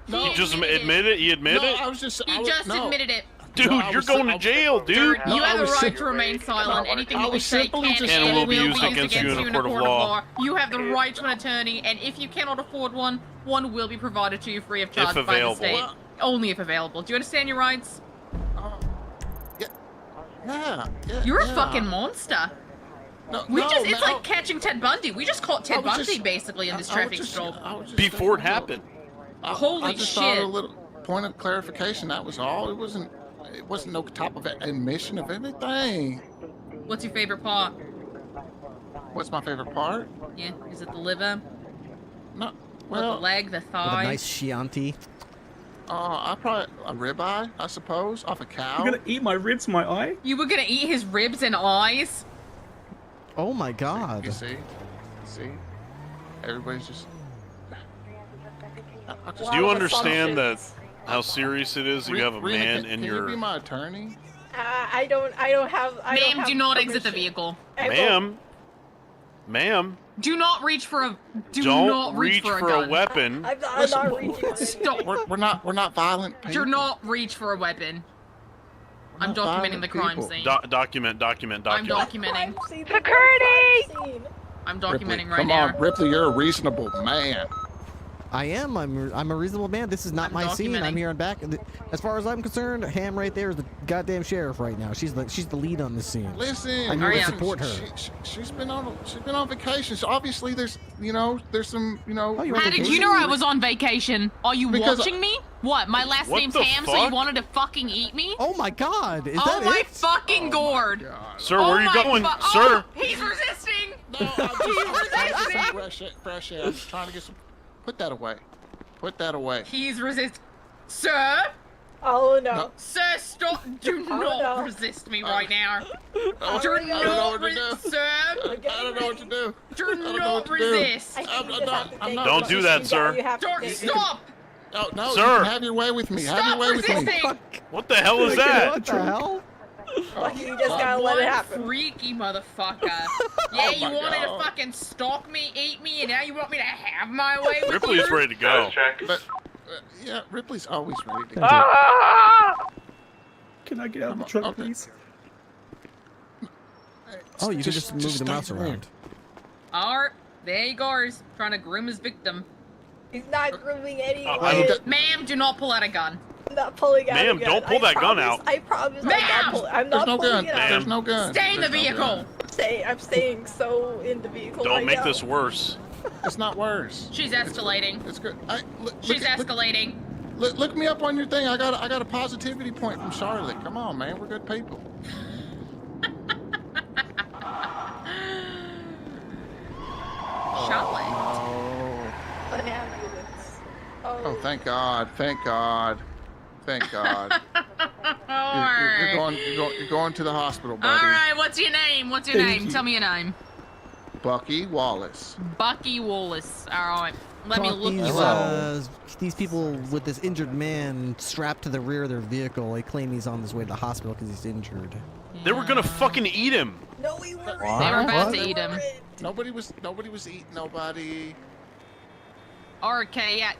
No, He just admitted admitted it? He admitted No, it? I was just. He just admitted it. Dude, No, I you're was- going to I- jail, dude. No, You I have the was right sim- to remain silent. Anything I that we was say simply can just- and And will will be be used against you in a court of law. You have the right to an attorney, and if you cannot afford one, one will be provided to you free of charge by the available. state. Only if available. Do you understand your rights? Yeah. You're a yeah. fucking monster. No, It's like catching Ted Bundy. We just caught Ted Bundy basically in this traffic stop. Before it happened. Holy I just thought shit. a little point of clarification. That was all. It wasn't no type of admission of anything. What's your favorite part? What's my favorite part? Yeah, is it the liver? No. Well, the leg, the With thigh. a nice Chianti. I probably a ribeye, I suppose, off a cow. You're gonna eat my ribs, my eye? You were gonna eat his ribs and eyes? Oh my god. You see? Everybody's just. Do you understand that how serious it is? You have a man in your. Can you be my attorney? I don't have. Ma'am, do not exit the vehicle. Ma'am. Do not reach for a. Don't not reach for a gun. weapon. I'm not reaching. Stop. We're not violent people. Do not reach for a weapon. I'm documenting the crime scene. Document. I'm documenting. Security! I'm documenting Ripley, right come now. on, Ripley, you're a reasonable man. I am. I'm a reasonable man. This is not my scene. I'm here on back. As far as I'm concerned, Ham right there is the goddamn sheriff right now. She's the lead on this scene. Listen, I'm here to support her. She's been on vacation. So obviously, there's some. How did you know I was on vacation? Are you watching me? What? My last What name's the Ham, so fuck? you wanted to fucking eat me? Oh my god! Is oh that my it? fucking gourd! Sir, where are you going, sir? Oh, he's resisting. He's resisting. Fresh air. I'm just trying to get some. Put that away. Put that away. He's Sir? Oh no. Sir, stop. Do not resist me right now. Do not resist, sir. I don't know what to do. Do not resist. Don't do that, sir. Stop. Oh, no, sir. You can have your way with me. Have your way with me. What the hell is that? What the hell? You just gotta let it happen. Freaky motherfucker. Yeah, you wanted to fucking stalk me, eat me, and now you want me to have my way with Ripley's you? ready to go. But, yeah, Ripley's always ready to go. Can I get out of the truck, please? Oh, you can just move the mouse around. Alright, there he goes, trying to groom his victim. He's not grooming anyone. Ma'am, do not pull out a gun. I'm not pulling out a gun. Ma'am, don't pull that gun out. I promise Ma'am! I'm not pulling it out. There's no gun. Stay in the vehicle. I'm staying so in the vehicle. Don't right make now. this worse. It's not worse. She's escalating. It's good. She's escalating. Look me up on your thing. I got a positivity point from Charlotte. Come on, man. We're good people. Charlotte. An ambulance. Oh, thank God. Thank God. Thank God. You're going to the hospital, buddy. All right, what's your name? What's your name? Tell me your name. Bucky Wallace. Bucky Wallace. All right. Let me look you These, up. these people with this injured man strapped to the rear of their vehicle, they claim he's on his way to the hospital because he's injured. They were gonna fucking eat him. No, we weren't. They were about to eat him. Nobody was eating nobody. Okay, yeah.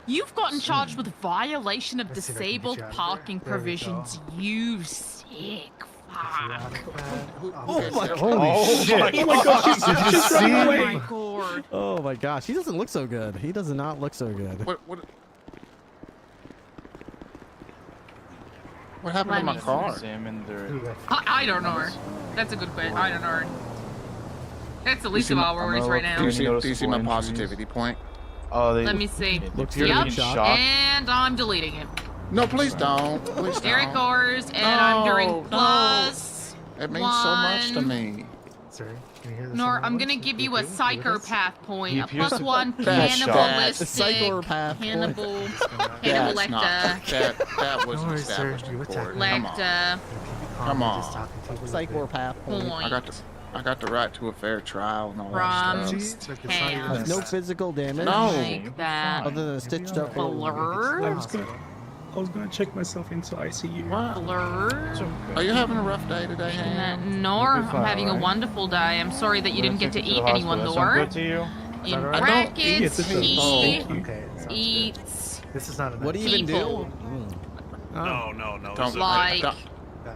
You've gotten charged with violation of disabled parking provisions. You sick fuck. Oh my god! Holy shit! Oh my god! She's running away. God. Oh my gosh! He doesn't look so good. He does not look so good. What happened to my car? I don't know. That's a good question. I don't know. That's the least of our worries right now. Do you see my positivity point? Let me see. Yep. And I'm deleting it. No, please don't. Please There it don't. goes, and I'm doing plus. It means so much to me. Sorry, can you hear this? Nor, I'm gonna give you a psychopath point. A Here's plus the- one That's cannibalistic. Psychopath point. Cannibal. That's not. Lecter. That was Don't worry, sir. established You in attacked court. me. Come on. Lecter. Come on. Psychopath point. I got the right to a fair trial and all From that stuff. hands. No physical damage. No. Like that. Other than a stitched up Blur. I was gonna check myself into ICU. Blur. Are you having a rough day today, Ham? Nor, I'm having a wonderful day. I'm sorry that you didn't get to eat anyone, Nor. In brackets, he eats This is not What do you even people. do? No. Don't Like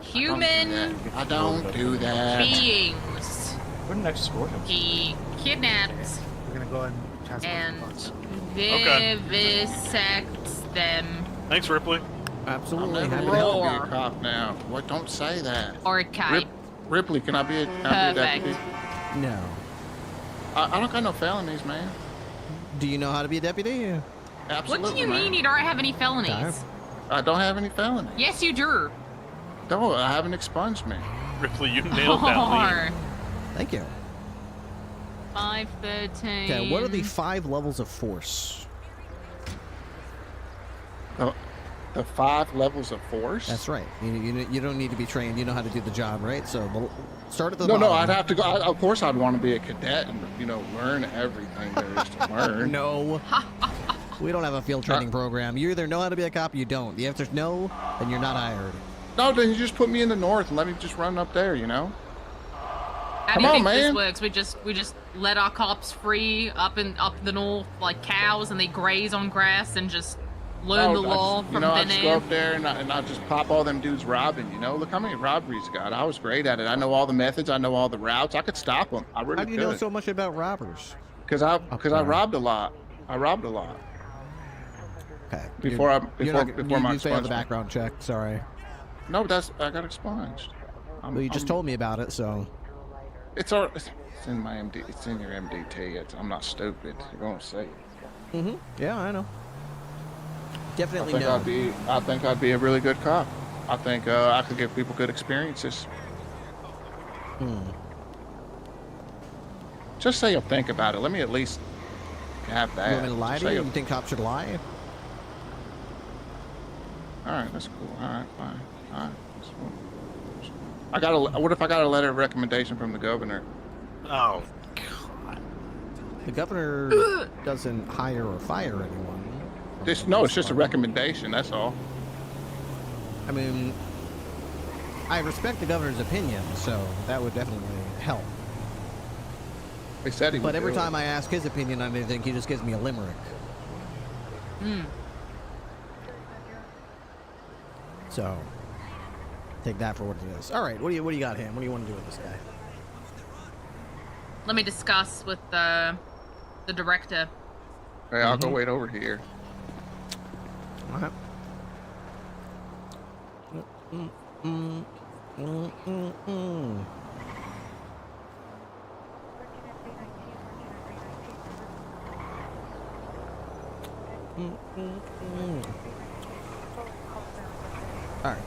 human I don't do that. beings. We're next score. He kidnaps We're gonna go and transfer. and Okay. vivisects them. Thanks, Ripley. Absolutely. I'm Happy never to going help. to be a cop now. What? Don't say that. Okay. Ripley, can I be a deputy? No. I don't got no felonies, man. Do you know how to be a deputy? Absolutely, What do you man. mean you don't have any felonies? Okay. I don't have any felonies. Yes, you do. No, I haven't expunged me. Ripley, you nailed that lead. Thank you. 513. Okay, what are the 5 levels of force? Oh, the 5 levels of force? That's right. You don't need to be trained. You know how to do the job, right? So start at the No, bottom. I'd have to go. Of course, I'd want to be a cadet and, learn everything there is to learn. No. We don't have a field training program. You either know how to be a cop or you don't. The answer's no, then you're not hired. No, then you just put me in the north and let me just run up there, How Come do you on, think man. this works? We just let our cops free up the north like cows, and they graze on grass and just learn the law from I thin just go air. up there and I just pop all them dudes robbing, Look how many robberies I got. I was great at it. I know all the methods. I know all the routes. I could stop them. I really could. How do you know so much about robbers? Because I robbed a lot. Okay. Before my you failed the expungement. background check. Sorry. No, I got expunged. Well, you just told me about it, so. It's in my MD. It's in your MDT. I'm not stupid. You're gonna see it. Mm-hmm. Yeah, I know. Definitely I think I'd be a really good cop. I think I could give people good experiences. Just say you'll think about it. Let me at least have that. You want me to lie to you? You think cops should lie? All right, that's cool. All right, fine. All right. What if I got a letter of recommendation from the governor? Oh, God. The governor doesn't hire or fire anyone. It's just a recommendation. That's all. I mean, I respect the governor's opinion, so that would definitely help. He said he would. But every time I ask his opinion on anything, he just gives me a limerick. So, take that for what it is. All right, what do you got, Ham? What do you want to do with this guy? Let me discuss with the director. Hey, I'll go wait over here. All right. All right.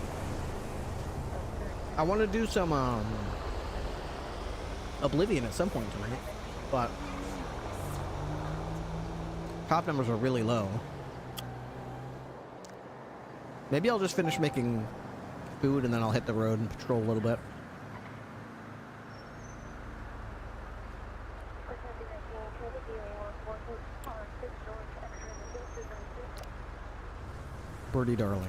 I want to do some Oblivion at some point tonight, but cop numbers are really low. Maybe I'll just finish making food and then I'll hit the road and patrol a little bit. Birdie darling.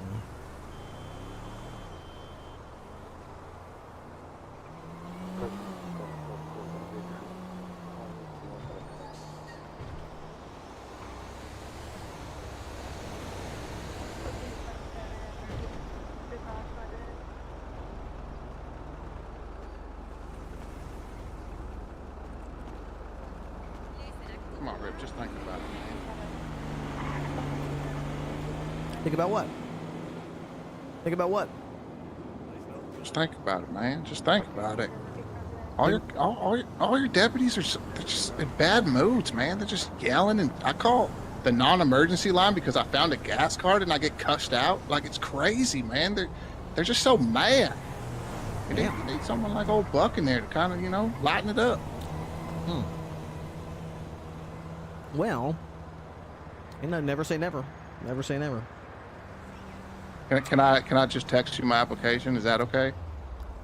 Come on, Rip. Just think about it. Think about what? Think about what? Just think about it, man. Just think about it. All your deputies they're just in bad moods, man. They're just yelling, and I call the non-emergency line because I found a gas card and I get cussed out. Like, it's crazy, man. They're just so mad. You need someone like old Buck in there to kind of, lighten it up. Well, never say never. Never say never. Can I just text you my application? Is that okay?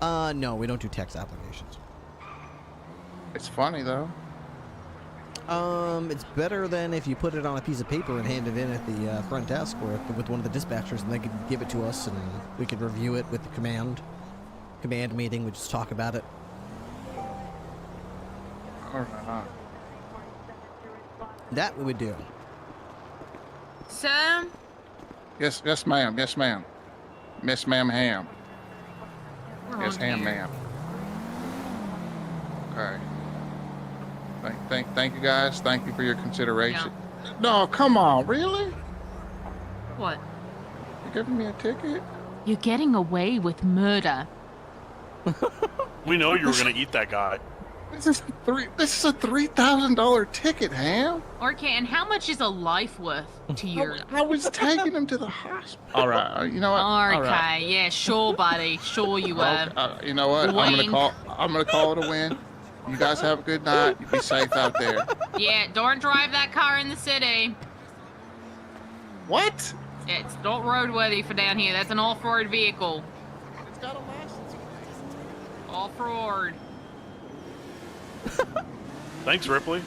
No, we don't do text applications. It's funny though. It's better than if you put it on a piece of paper and hand it in at the front desk or with one of the dispatchers, and they could give it to us and we could review it with the command meeting. We just talk about it. All right. That we would do. Sir? Yes, ma'am. Yes, ma'am. Miss Ma'am Ham. Yes, Ham, ma'am. Okay. Thank you guys. Thank you for your consideration. Yeah. No, come on, really? What? giving me a ticket? You're getting away with murder. We know you were gonna eat that guy. This is a $3,000 ticket, Ham. Okay, and how much is a life worth to you? I was taking him to the hospital. All right, you know what? Okay, All right. yeah, sure, buddy. Sure you were. You know what? Wink. I'm gonna call it a win. You guys have a good night. You be safe out there. Yeah, don't drive that car in the city. What? It's not roadworthy for down here. That's an off-road vehicle. It's got a license. Off-road. Thanks, Ripley.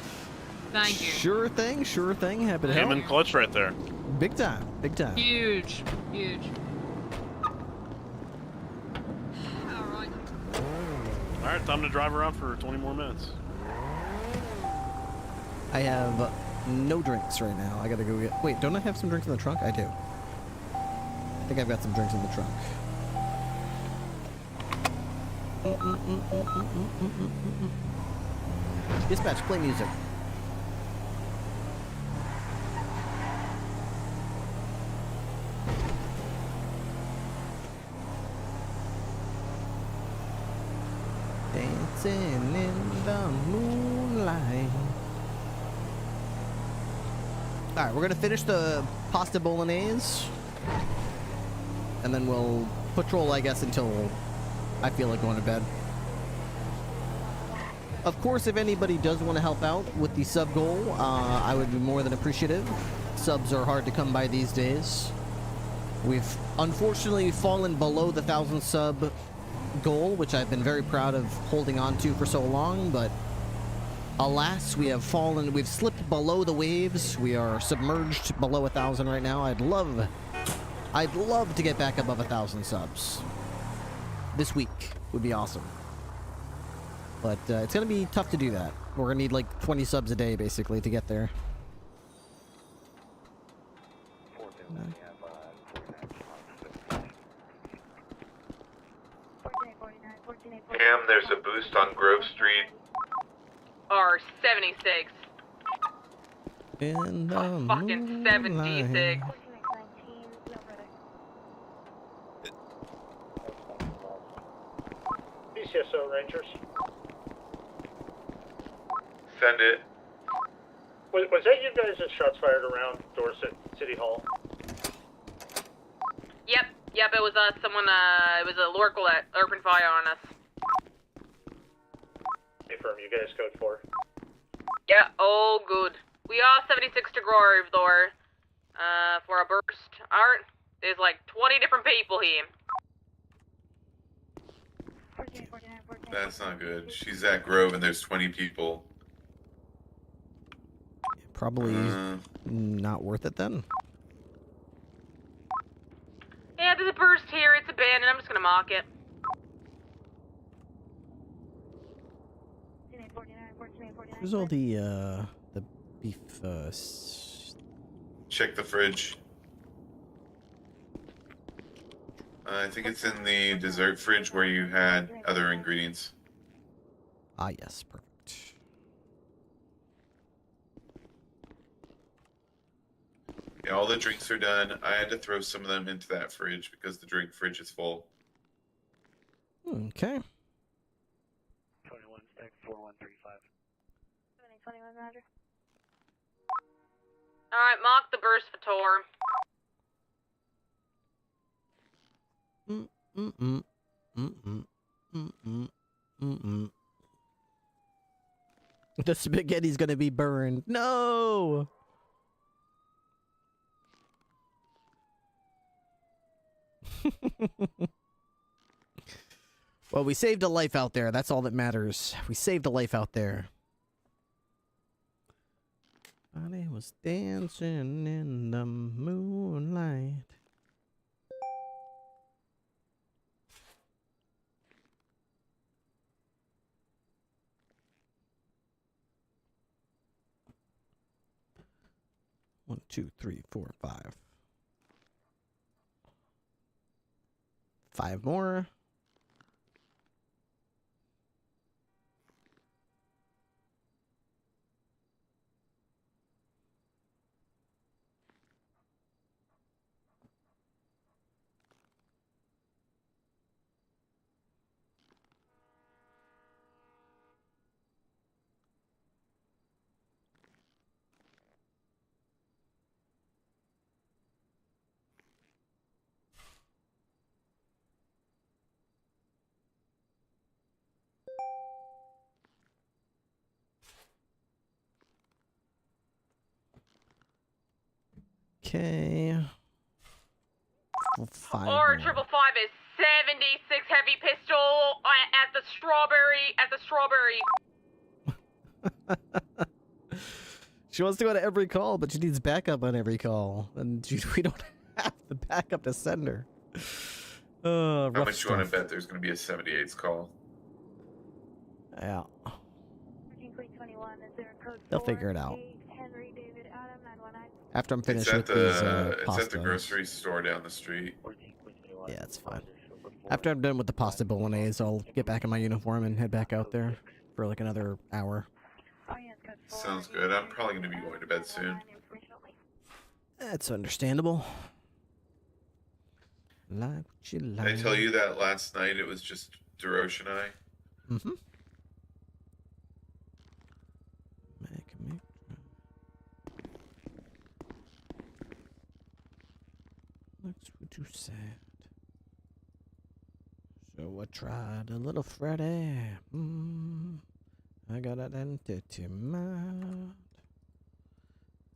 Thank you. Sure thing, sure thing. Happy to help. Him and Clutch right there. Big time, big time. Huge, huge. All right, time to drive around for 20 more minutes. I have no drinks right now. I gotta go get... Wait, don't I have some drinks in the trunk? I do. I think I've got some drinks in the trunk. Dispatch, play music. Dancing in the moonlight. Alright, we're gonna finish the pasta bolognese. And then we'll patrol, I guess, until I feel like going to bed. Of course, if anybody does want to help out with the sub goal, I would be more than appreciative. Subs are hard to come by these days. We've unfortunately fallen below the 1,000 sub goal, which I've been very proud of holding on to for so long, but alas, we've slipped below the waves. We are submerged below 1,000 right now. I'd love to get back above 1,000 subs. This week would be awesome. But it's going to be tough to do that. We're going to need like 20 subs a day, basically, to get there. Cam, there's a boost on Grove Street. Or 76. In the Fucking 76. PCSO Rangers. Send it. Was that you guys that shots fired around Dorset City Hall? Yep, it was us. It was a Lorkel that opened fire on us. Confirm, you guys code 4. Yeah, all good. We are 76 to Grove, though, for a burst. Alright, there's like 20 different people here. That's not good. She's at Grove and there's 20 people. Probably not worth it then. Yeah, there's a burst here. It's abandoned. I'm just gonna mark it. Where's all the beef, Check the fridge. I think it's in the dessert fridge where you had other ingredients. Ah, yes, perfect. Yeah, all the drinks are done. I had to throw some of them into that fridge because the drink fridge is full. Okay. 21 stack 4135. 21, Roger. Alright, mark the burst for Tor. The spaghetti's gonna be burned. No! Well, we saved a life out there. That's all that matters. We saved a life out there. I was dancing in the moonlight. One, 2, 3, 4, 5. 5 more. Okay. 5 Or more. 555 is 76 heavy pistol at the strawberry. She wants to go to every call, but she needs backup on every call. And we don't have the backup to send her. How Rough much you want to stuff. bet there's going to be a 78's call? Yeah. They'll figure it out. After I'm finished with these It's at the pastas. grocery store down the street. Yeah, it's fine. After I'm done with the pasta bolognese, I'll get back in my uniform and head back out there for like another hour. Sounds good. I'm probably going to be going to bed soon. That's understandable. Like what you like. Did I tell you that last night it was just Darosh and I? Mm-hmm. That's what you said. So I tried a little Freddy. I got an entity mind.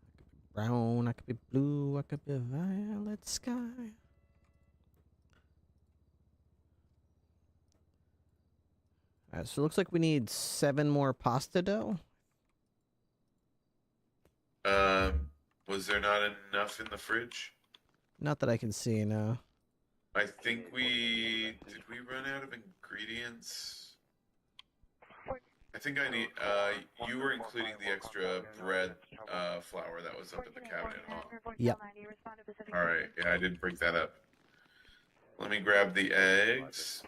I could be brown, I could be blue, I could be violet sky. Alright, so it looks like we need 7 more pasta dough. Was there not enough in the fridge? Not that I can see, no. I think did we run out of ingredients? I think I need, you were including the extra bread, flour that was up in the cabinet, huh? Yep. Alright, yeah, I didn't break that up. Let me grab the eggs.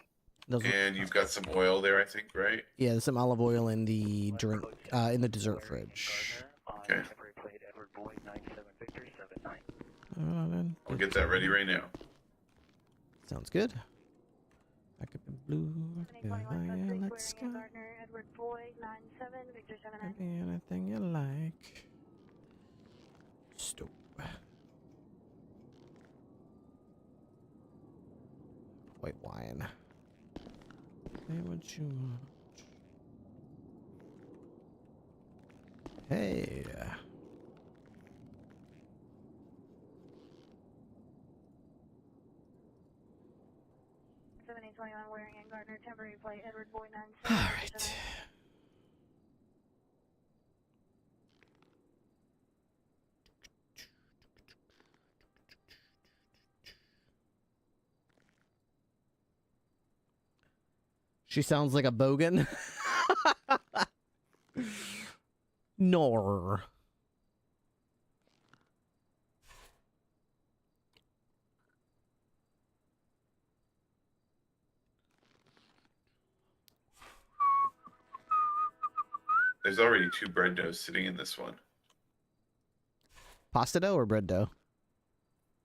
And you've got some oil there, I think, right? Yeah, there's some olive oil in the drink, in the dessert fridge. Okay. I'll get that ready right now. Sounds good. I could be blue, I could be violet sky. Could be anything you like. Stop. White wine. Say what you want. Hey. 7821 wearing and Gardner temporary flight Edward Boy 97. All right. She sounds like a bogan. Nor. There's already 2 bread doughs sitting in this one. Pasta dough or bread dough?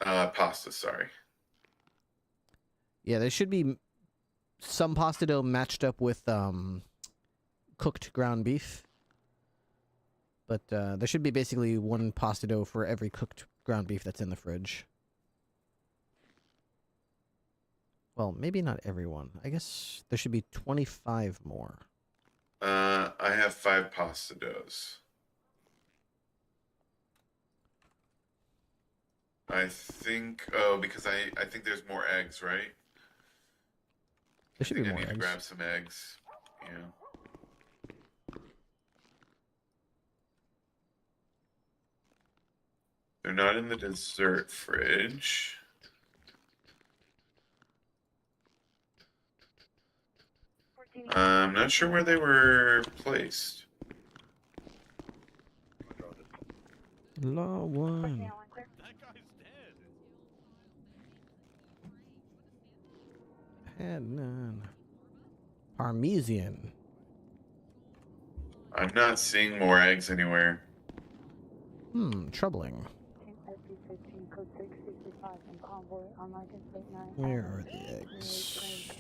Pasta, sorry. Yeah, there should be some pasta dough matched up with cooked ground beef. But there should be basically 1 pasta dough for every cooked ground beef that's in the fridge. Well, maybe not everyone. I guess there should be 25 more. I have 5 pasta doughs. I think, because I think there's more eggs, right? There should be more I need eggs. to grab some eggs. Yeah. They're not in the dessert fridge. I'm not sure where they were placed. Law 1. Had none. Parmesan. I'm not seeing more eggs anywhere. Troubling. Where are the eggs?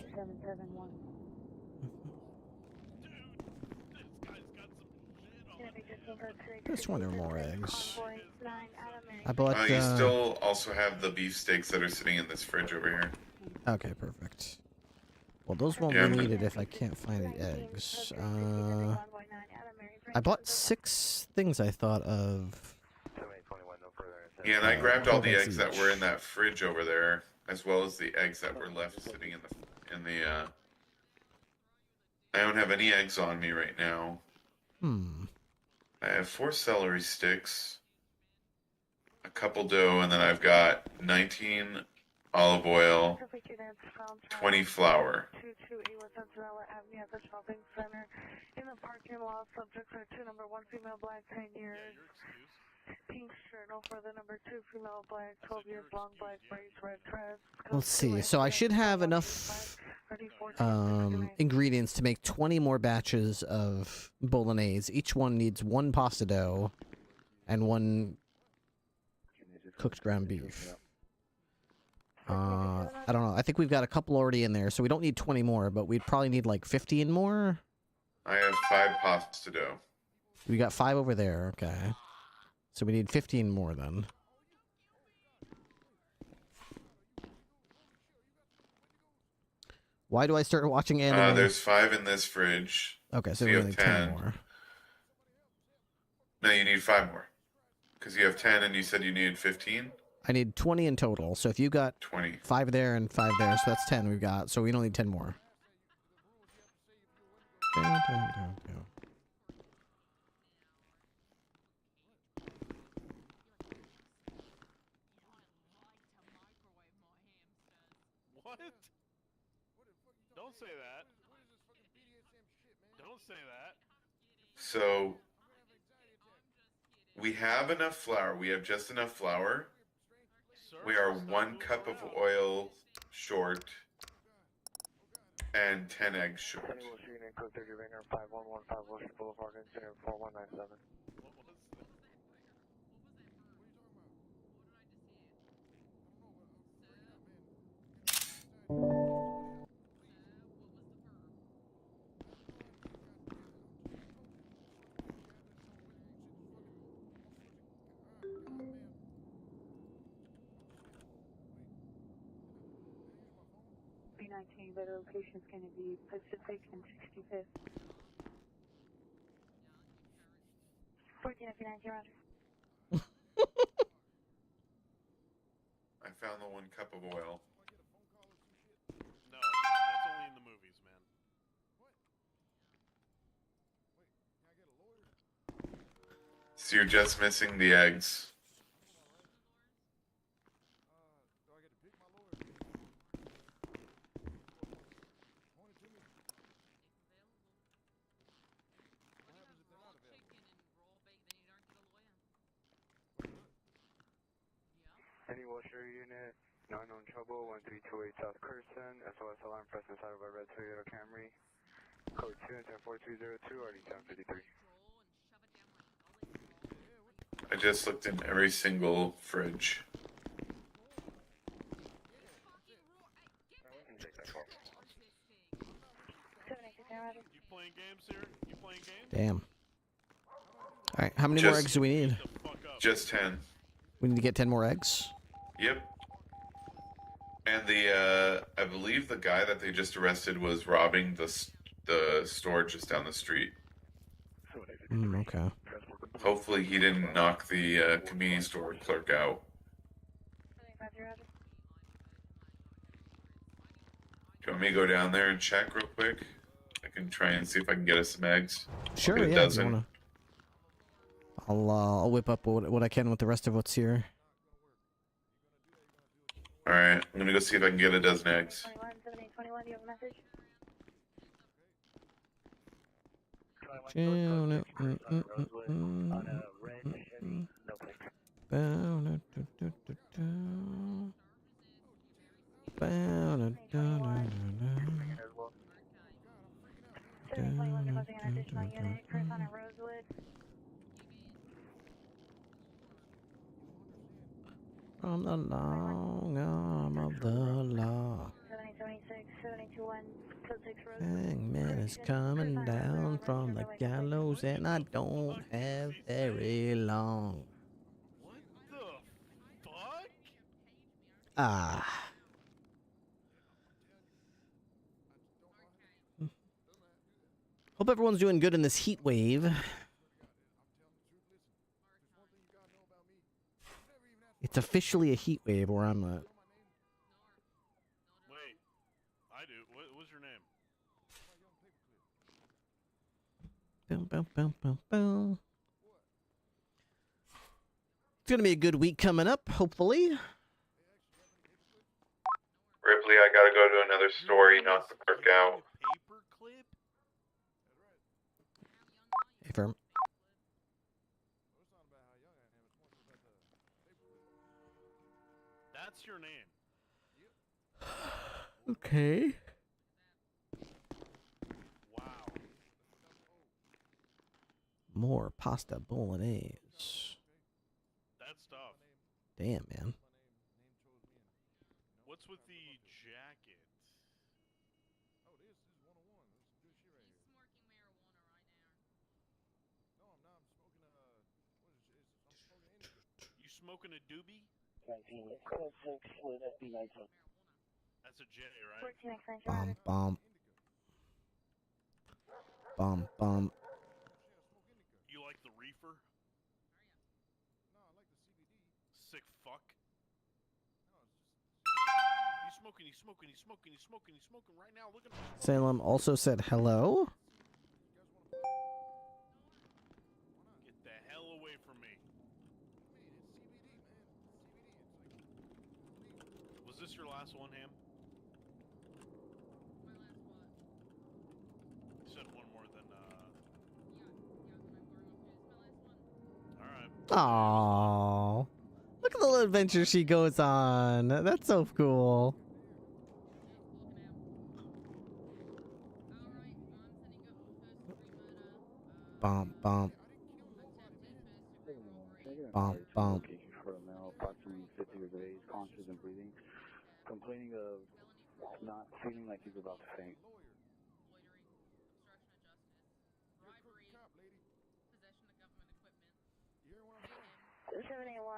Just wonder more eggs. I bought. You still also have the beefsteaks that are sitting in this fridge over here. Okay, perfect. Well, those won't be needed if I can't find the eggs. I bought 6 things I thought of. Yeah, and I grabbed all the eggs eggs that each. were in that fridge over there, as well as the eggs that were left sitting in the. I don't have any eggs on me right now. I have 4 celery sticks, a couple dough, and then I've got 19 olive oil, 20 flour. 228 West Centinela Avenue at the shopping center. In the parking lot, subjects are 2, number 1 female black, 10 years. Pink shirt, no further, number 2 female black, 12 years long, black braids, red dress. Let's see. So I should have enough ingredients to make 20 more batches of bolognese. Each one needs 1 pasta dough and 1 cooked ground beef. I don't know. I think we've got a couple already in there, so we don't need 20 more, but we'd probably need like 15 more. I have 5 pasta dough. We got 5 over there. Okay. So we need 15 more then. Why do I start watching anime? There's 5 in this fridge. Okay, so you we have need 10 10 more. No, you need 5 more. Because you have 10 and you said you needed 15? I need 20 in total. So if you got 20. 5 there and 5 there, so that's 10 we've got. So we don't need 10 more. What? Don't say that. Don't say that. So we have enough flour. We have just enough flour. We are 1 cup of oil short and 10 eggs short. 5115 Wilshire Boulevard, Engineer 4197. B19, the location is going to be Pacific and 65th. 1459, roger. I found the 1 cup of oil. No, that's only in the movies, man. So you're just missing the eggs. Any washer unit, 9 on trouble, 1328 South Curson, SOS alarm press inside of a red Toyota Camry. Code 2 and 10302, RD 753. I just looked in every single fridge. You playing games here? You playing games? Damn. Alright, how many more eggs do we need? Just 10. We need to get 10 more eggs? Yep. And I believe the guy that they just arrested was robbing the store just down the street. Okay. Hopefully he didn't knock the convenience store clerk out. Do you want me to go down there and check real quick? I can try and see if I can get us some eggs. Sure, Get a yeah. dozen. If you wanna... I'll whip up what I can with the rest of what's here. Alright, I'm gonna go see if I can get a dozen eggs. 21, do you have a message? From the long arm of the law, 7076, 721, code 6 Rose. Hangman is coming down from the gallows, and I don't have very long. What the fuck? Ah. Hope everyone's doing good in this heat wave. It's officially a heat wave where I'm at. Wait, I do. What's your name? Boom, boom, boom, boom, boom. It's gonna be a good week coming up, hopefully. Ripley, I gotta go to another story, knock the clerk out. Hey, firm. That's your name. Okay. Wow. More pasta bolognese. That's tough. Damn, man. What's with the jacket? You smoking a doobie? That's a J, right? Bum, bum. Bum, bum. You like the reefer? Sick fuck. He's smoking right now. Look at him. Salem also said hello. Get the hell away from me. Was this your last one, Ham? You said one more than, Aww. Look at the little adventure she goes on. That's so cool. Bump, bump. Bump, bump. For a male, approximately 50 years of age, conscious and breathing, complaining of not feeling like he's about to faint. 781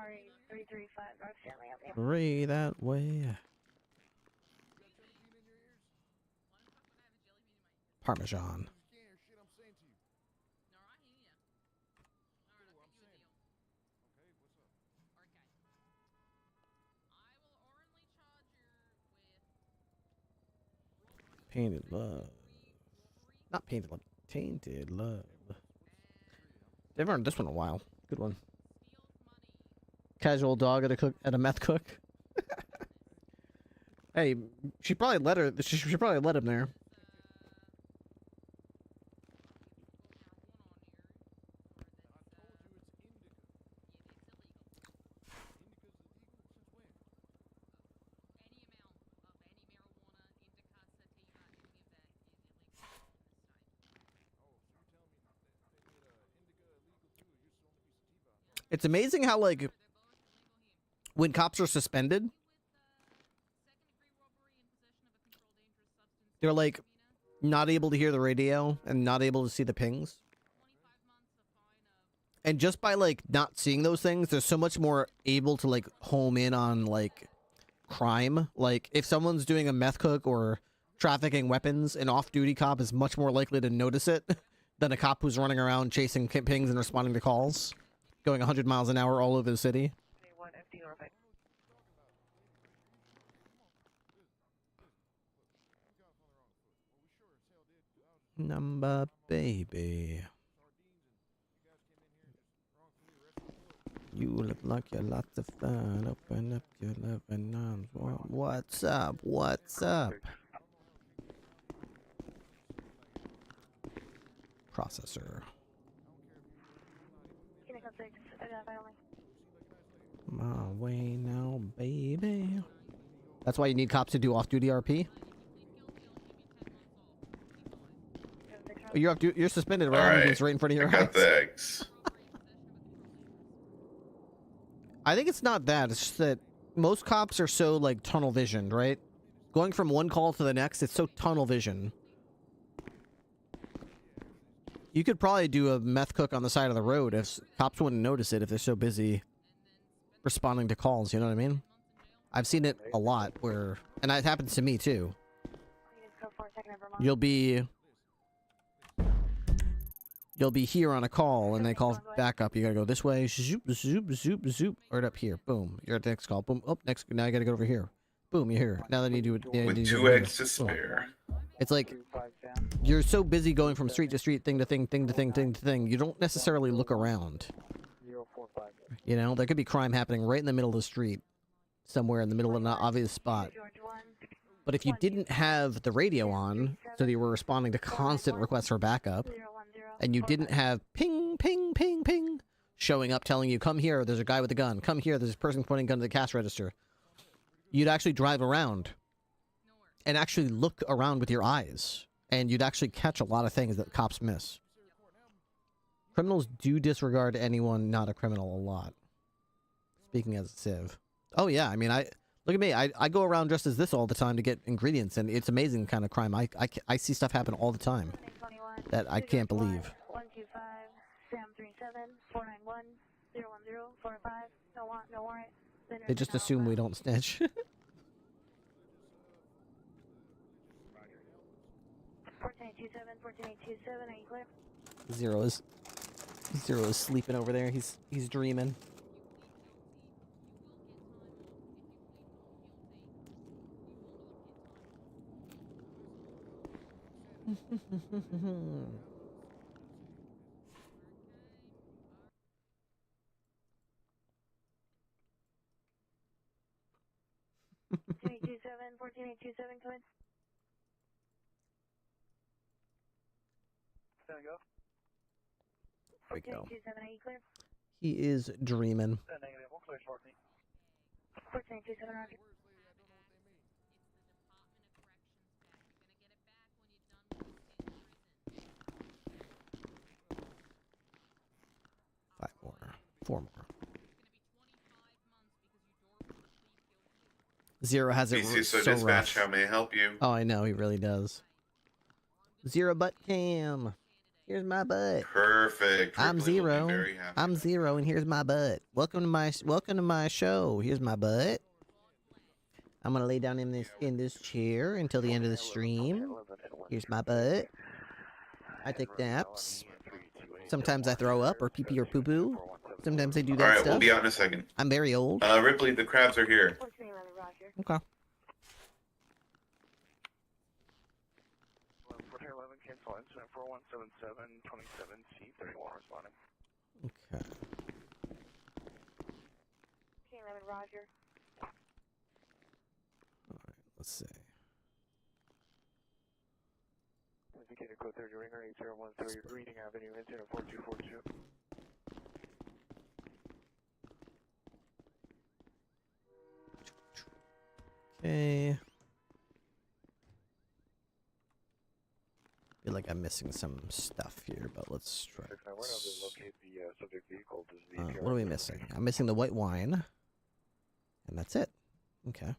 RE 335 North Stanley Avenue. Hurry that way. Parmesan. Painted love. Not painted love. Tainted love. They've earned this one a while. Good one. Casual dog at a meth cook. Hey, she probably let him there. It's amazing how, like, when cops are suspended, they're, like, not able to hear the radio and not able to see the pings. And just by, like, not seeing those things, they're so much more able to, like, home in on, like, crime. Like, if someone's doing a meth cook or trafficking weapons, an off-duty cop is much more likely to notice it than a cop who's running around chasing pings and responding to calls, going 100 miles an hour all over the city. Number baby. You look like you're lots of fun. Open up your loving arms. What's up? What's up? Processor. My way now, baby. That's why you need cops to do off-duty RP? You're suspended, right? It's right in front of your eyes. I got the eggs. I think it's not that. It's just that most cops are so, like, tunnel visioned, right? Going from one call to the next, it's so tunnel vision. You could probably do a meth cook on the side of the road if cops wouldn't notice it if they're so busy responding to calls, you know what I mean? I've seen it a lot where, and it happens to me too. You'll be You'll be here on a call, and they call backup. You gotta go this way, zoop, zoop, zoop, zoop, right up here. Boom. You're at the next call. Boom. Oh, next. Now you gotta go over here. Boom. You're here. Now they need you. With 2 eggs to spare. It's like you're so busy going from street to street, thing to thing, thing to thing, thing to thing. You don't necessarily look around. You know, there could be crime happening right in the middle of the street, somewhere in the middle of an obvious spot. But if you didn't have the radio on, so that you were responding to constant requests for backup, and you didn't have ping, ping, ping, ping, showing up telling you, come here, there's a guy with a gun. Come here, there's a person pointing a gun to the cash register. You'd actually drive around and actually look around with your eyes. And you'd actually catch a lot of things that cops miss. Criminals do disregard anyone not a criminal a lot. Speaking as a civ. Oh yeah, I mean, look at me. I go around dressed as this all the time to get ingredients, and it's amazing kind of crime. I see stuff happen all the time that I can't believe. 125 Sam 37 491 010 45. No warrant. They just assume we don't snitch. 14827 14827. Are you clear? Zero is sleeping over there. He's dreaming. Fourteen eight two seven. Come in. There we go. There we go. 1427, are you clear? He is dreaming. Negative. We'll clear shortly. 1427, roger. Five more. Four more. Zero has it so so dispatch, rough. how may I help you? Oh, I know, he really does. Zero butt cam. Here's my butt. Perfect. I'm Ripley will be Zero. very happy. I'm Zero, and here's my butt. Welcome to my show. Here's my butt. I'm gonna lay down in this chair until the end of the stream. Here's my butt. I take naps. Sometimes I throw up or pee pee or poo poo. Sometimes I do that All right, stuff. we'll be out in a second. I'm very old. Ripley, the crabs are here. Okay. 1411 cancel incident 4177 27C31 responding. Okay. 11 roger. Alright, let's see. Indicated code 30 ringer 8013 Reading Avenue incident 4242. Okay. Feel like I'm missing some stuff here, but let's try this. What are we missing? I'm missing the white wine. And that's it. Okay.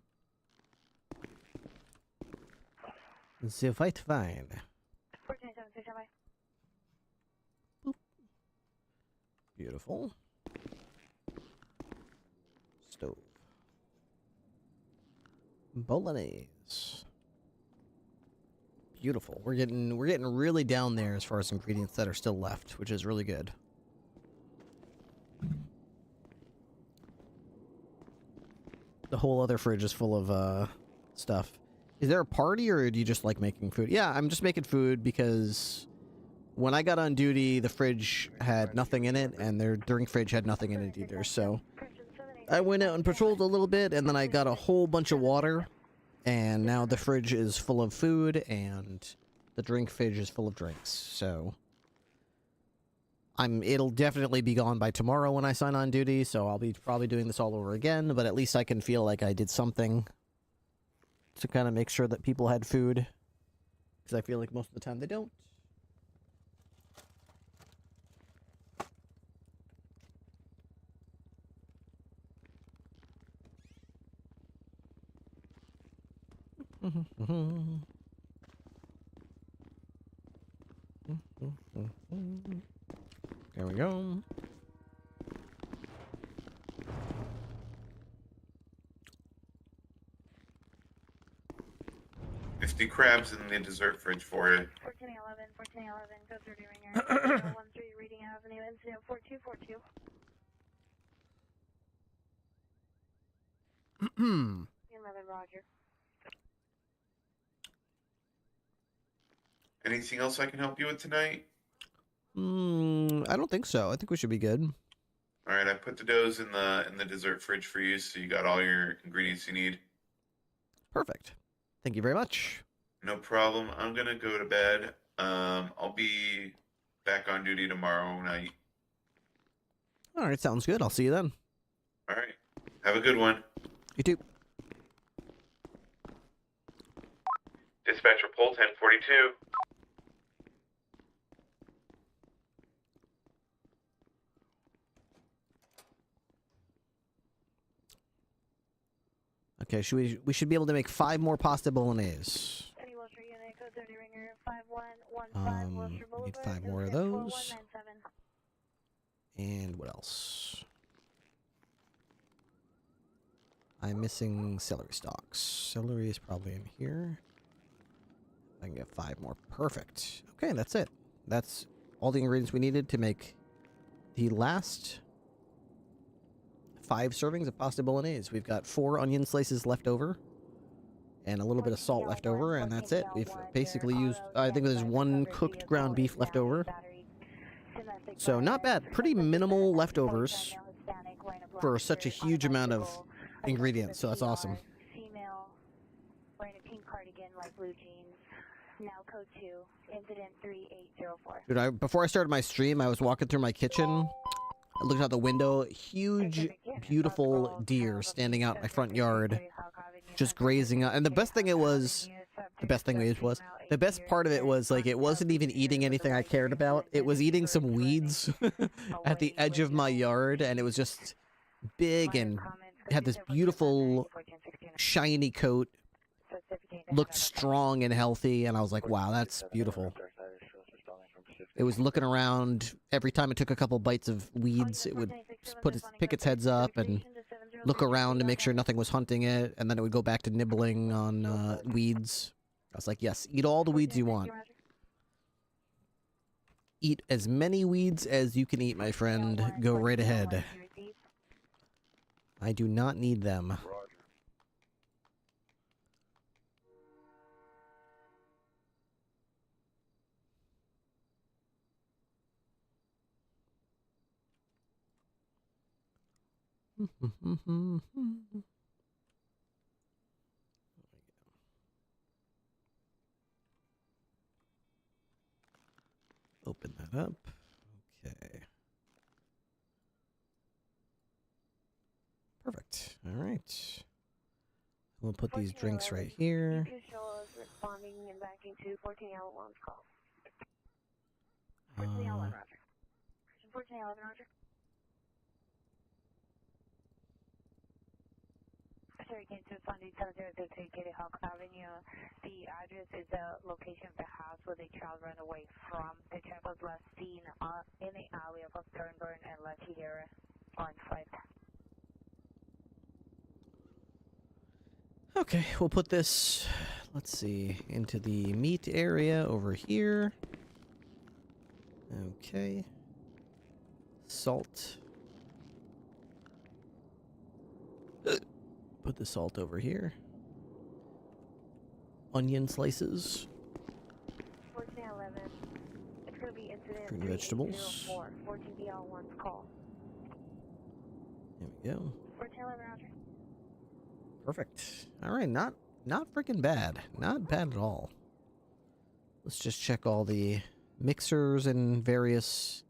The white wine. 1476, Boop. Beautiful. Stove. Bolognese. Beautiful. We're getting really down there as far as ingredients that are still left, which is really good. The whole other fridge is full of stuff. Is there a party, or do you just like making food? Yeah, I'm just making food because when I got on duty, the fridge had nothing in it, and their drink fridge had nothing in it either. So I went out and patrolled a little bit, and then I got a whole bunch of water, and now the fridge is full of food, and the drink fridge is full of drinks. So it'll definitely be gone by tomorrow when I sign on duty, so I'll be probably doing this all over again, but at least I can feel like I did something to kind of make sure that people had food, because I feel like most of the time they don't. There we go. the crabs in the dessert fridge for you. 1411, go 30 ringer. 13 Reading Avenue, incident 4242. 11, Roger. Anything else I can help you with tonight? I don't think so. I think we should be good. All right, I put the doughs in the dessert fridge for you, so you got all your ingredients you need. Perfect. Thank you very much. No problem. I'm gonna go to bed. I'll be back on duty tomorrow night. All right, sounds good. I'll see you then. All right. Have a good one. You too. Dispatcher poll 1042. Okay, we should be able to make 5 more pasta bolognese. We need 5 more of those. And what else? I'm missing celery stalks. Celery is probably in here. I can get 5 more. Perfect. Okay, that's it. That's all the ingredients we needed to make the last 5 servings of pasta bolognese. We've got 4 onion slices left over and a little bit of salt left over, and that's it. We've basically used, I think there's 1 cooked ground beef left over. So not bad. Pretty minimal leftovers for such a huge amount of ingredients, so that's awesome. Female, wearing a pink cardigan, light blue jeans. Now code 2, incident 3804. Dude, before I started my stream, I was walking through my kitchen. I looked out the window. Huge, beautiful deer standing out in my front yard, just grazing. And the best part of it was, like, it wasn't even eating anything I cared about. It was eating some weeds at the edge of my yard, and it was just big and had this beautiful, shiny coat. Looked strong and healthy, and I was like, wow, that's beautiful. It was looking around. Every time it took a couple bites of weeds, it would pick its heads up and look around to make sure nothing was hunting it, and then it would go back to nibbling on weeds. I was like, yes, eat all the weeds you want. Eat as many weeds as you can eat, my friend. Go right ahead. I do not need them. Open that up. Okay. Perfect. All right. We'll put these drinks right here. Responding and backing to 14L1's call. 14L1, Roger. 14L1, Roger. Sorry, came to responding 7032 Kitty Hawk Avenue. The address is the location of the house where the child ran away from. The child was last seen in the alley of Sternburn and Latier on 5. Okay, we'll put this, let's see, into the meat area over here. Okay. Salt. Put the salt over here. Onion slices. 1411. It's going to be incident Green vegetables. 14BL1's call. There we go. 1411, Roger. Perfect. All right, not freaking bad. Not bad at all. Let's just check all the mixers and various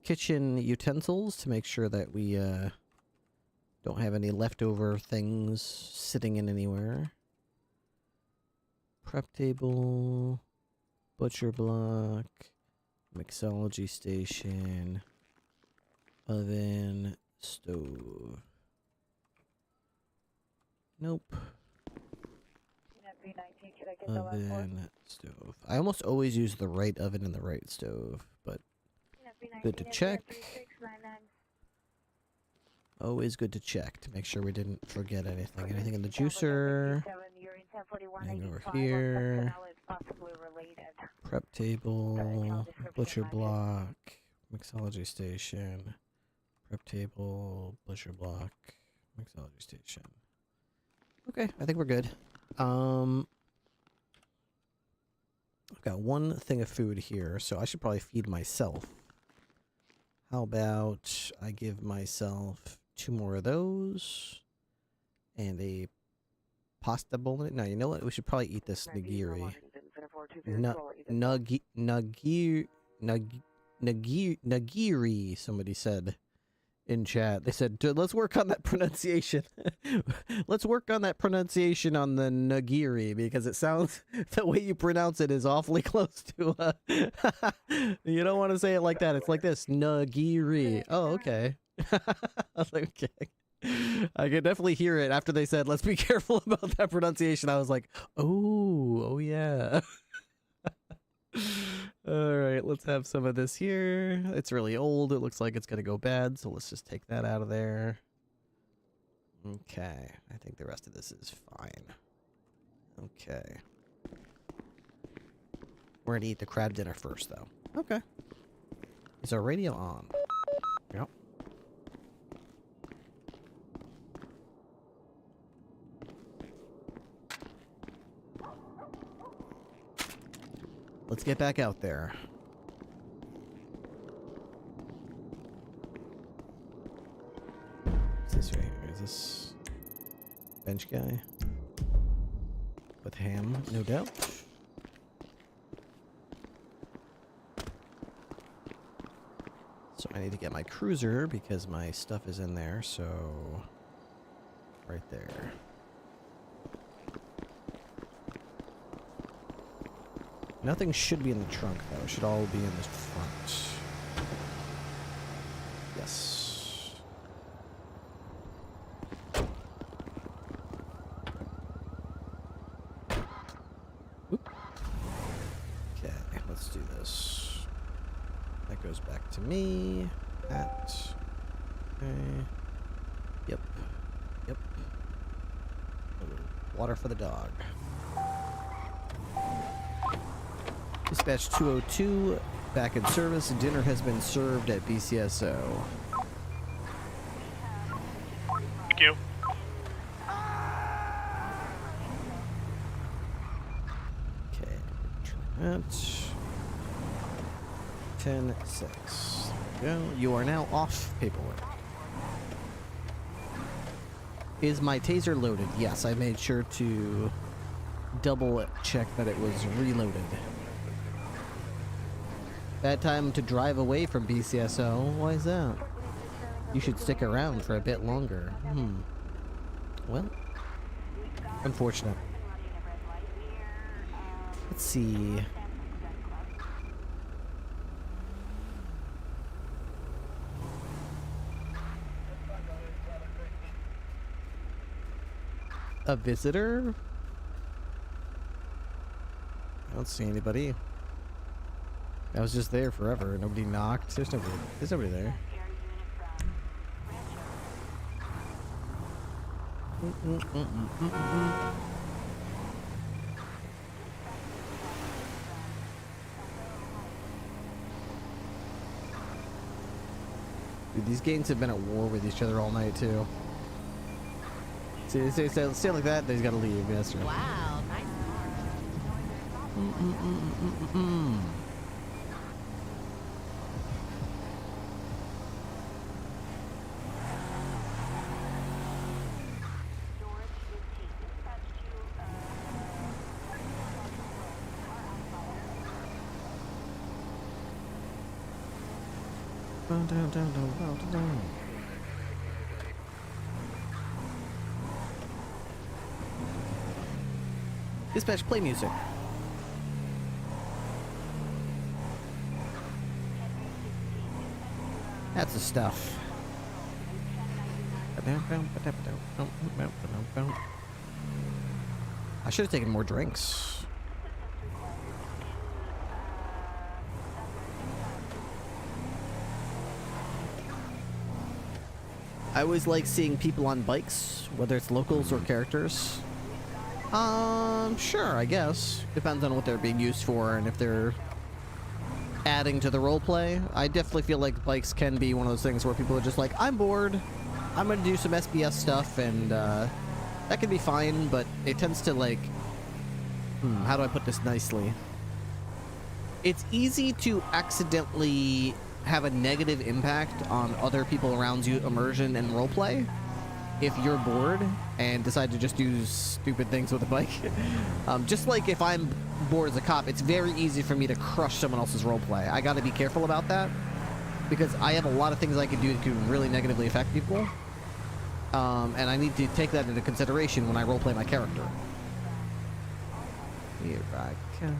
kitchen utensils to make sure that we don't have any leftover things sitting in anywhere. Prep table, butcher block, mixology station, oven, stove. Nope. Oven, stove. I almost always use the right oven and the right stove, but good to check. Always good to check to make sure we didn't forget anything. Anything in the juicer? And over here. Prep table, butcher block, mixology station. Prep table, butcher block, mixology station. Okay, I think we're good. I've got one thing of food here, so I should probably feed myself. How about I give myself 2 more of those and a pasta bolognese? No, you know what? We should probably eat this nigiri. Nagiri, somebody said in chat. They said, let's work on that pronunciation. Let's work on that pronunciation on the nagiri, because it sounds, the way you pronounce it is awfully close to, you don't want to say it like that. It's like this, nagiri. Oh, okay. I was like, okay. I could definitely hear it after they said, let's be careful about that pronunciation. I was like, oh yeah. Alright, let's have some of this here. It's really old. It looks like it's going to go bad, so let's just take that out of there. Okay, I think the rest of this is fine. Okay. We're going to eat the crab dinner first, though. Okay. Is our radio on? Yep. Let's get back out there. What's this right here? Is this bench guy? With ham, no doubt. So I need to get my cruiser because my stuff is in there, so right there. Nothing should be in the trunk, though. It should all be in the front. Yes. Oop. Okay, let's do this. That goes back to me. That. Okay. Yep. Yep. Water for the dog. Dispatch 202, back in service. Dinner has been served at BCSO. Thank you. Okay, that. 10-6. There we go. You are now off paperwork. Is my taser loaded? Yes, I made sure to double check that it was reloaded. Bad time to drive away from BCSO. Why is that? You should stick around for a bit longer. Well, unfortunate. Let's see. A visitor? I don't see anybody. I was just there forever. Nobody knocked. There's nobody there. Dude, these gangs have been at war with each other all night too. See, they say like that, they just gotta leave. Yes, right. Wow, nice. Down. Dispatch, play music. That's the stuff. I should have taken more drinks. I always like seeing people on bikes, whether it's locals or characters. Sure, I guess. Depends on what they're being used for and if they're adding to the roleplay. I definitely feel like bikes can be one of those things where people are just like, I'm bored, I'm gonna do some SBS stuff, and that can be fine, but it tends to like, how do I put this nicely? It's easy to accidentally have a negative impact on other people around you, immersion and roleplay, if you're bored and decide to just do stupid things with a bike. Just like if I'm bored as a cop, it's very easy for me to crush someone else's roleplay. I gotta be careful about that, because I have a lot of things I can do that could really negatively affect people. And I need to take that into consideration when I roleplay my character. Here I come.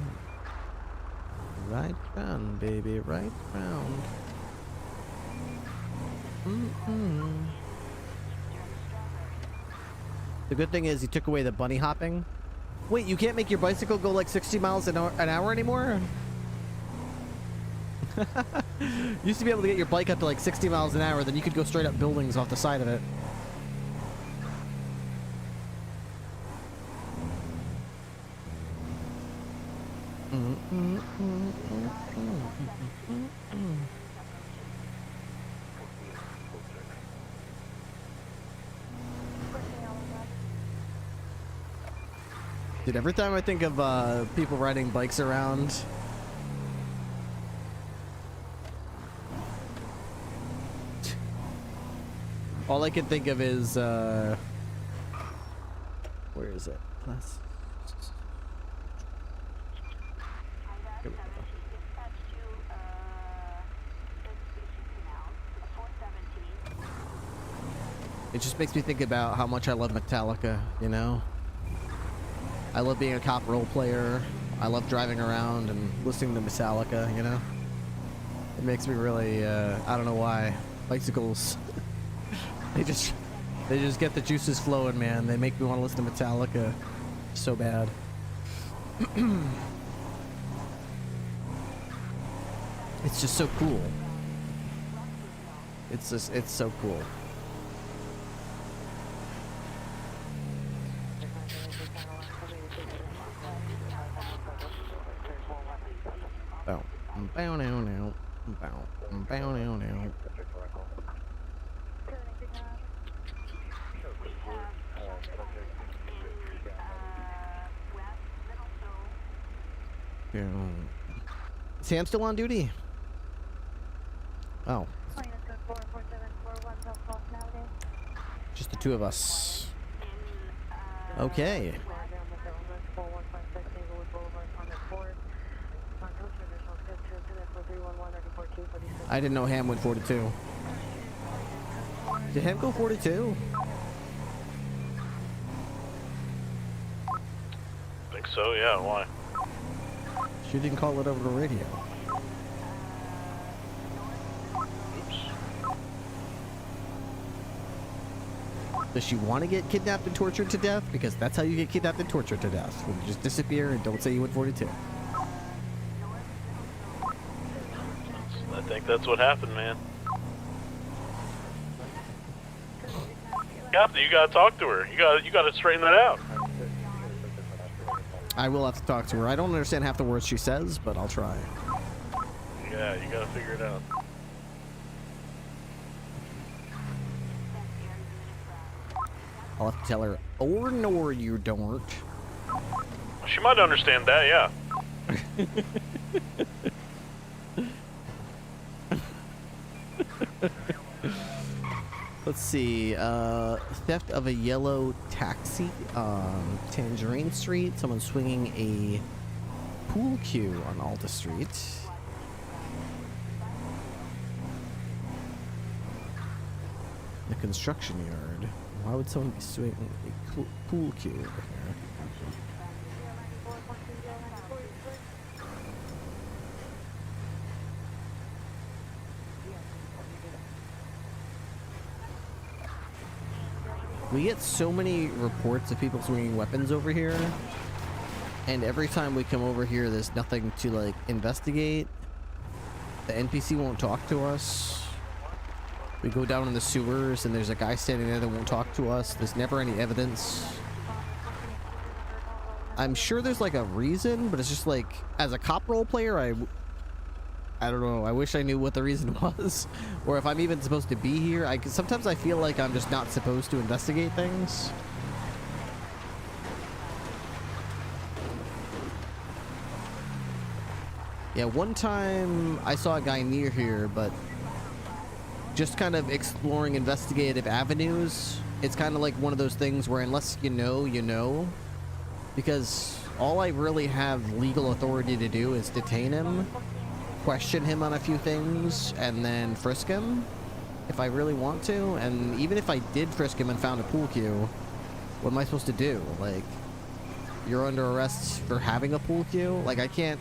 Right round, baby, right round. The good thing is he took away the bunny hopping. Wait, you can't make your bicycle go like 60 miles an hour anymore? Used to be able to get your bike up to like 60 miles an hour, then you could go straight up buildings off the side of it. Dude, every time I think of people riding bikes around, all I can think of is where is it? Plus. It just makes me think about how much I love Metallica, you know? I love being a cop role player. I love driving around and listening to Metallica, you know? It makes me really, I don't know why. Bicycles, they just get the juices flowing, man. They make me want to listen to Metallica so bad. It's just so cool. It's so cool. Bow now now. Bow now now. Sam's still on duty? Oh. Just the two of us. Okay. I didn't know Ham went 42. Did Ham go 42? I think so, yeah, why? She didn't call it over the radio. Oops. Does she want to get kidnapped and tortured to death? Because that's how you get kidnapped and tortured to death. When you just disappear and don't say you went 42. I think that's what happened, man. Captain, you gotta talk to her. You gotta straighten that out. I will have to talk to her. I don't understand half the words she says, but I'll try. Yeah, you gotta figure it out. I'll have to tell her, or no, you don't. She might understand that, yeah. Let's see, theft of a yellow taxi on Tangerine Street. Someone swinging a pool cue on Alta Street. The construction yard. Why would someone be swinging a pool cue over here? We get so many reports of people swinging weapons over here, and every time we come over here, there's nothing to, like, investigate. The NPC won't talk to us. We go down in the sewers, and there's a guy standing there that won't talk to us. There's never any evidence. I'm sure there's like a reason, but it's just like, as a cop role player, I don't know. I wish I knew what the reason was, or if I'm even supposed to be here. Sometimes I feel like I'm just not supposed to investigate things. Yeah, one time I saw a guy near here, but just kind of exploring investigative avenues. It's kind of like one of those things where unless you know, you know. Because all I really have legal authority to do is detain him, question him on a few things, and then frisk him if I really want to. And even if I did frisk him and found a pool cue, what am I supposed to do? Like, you're under arrest for having a pool cue? Like, I can't...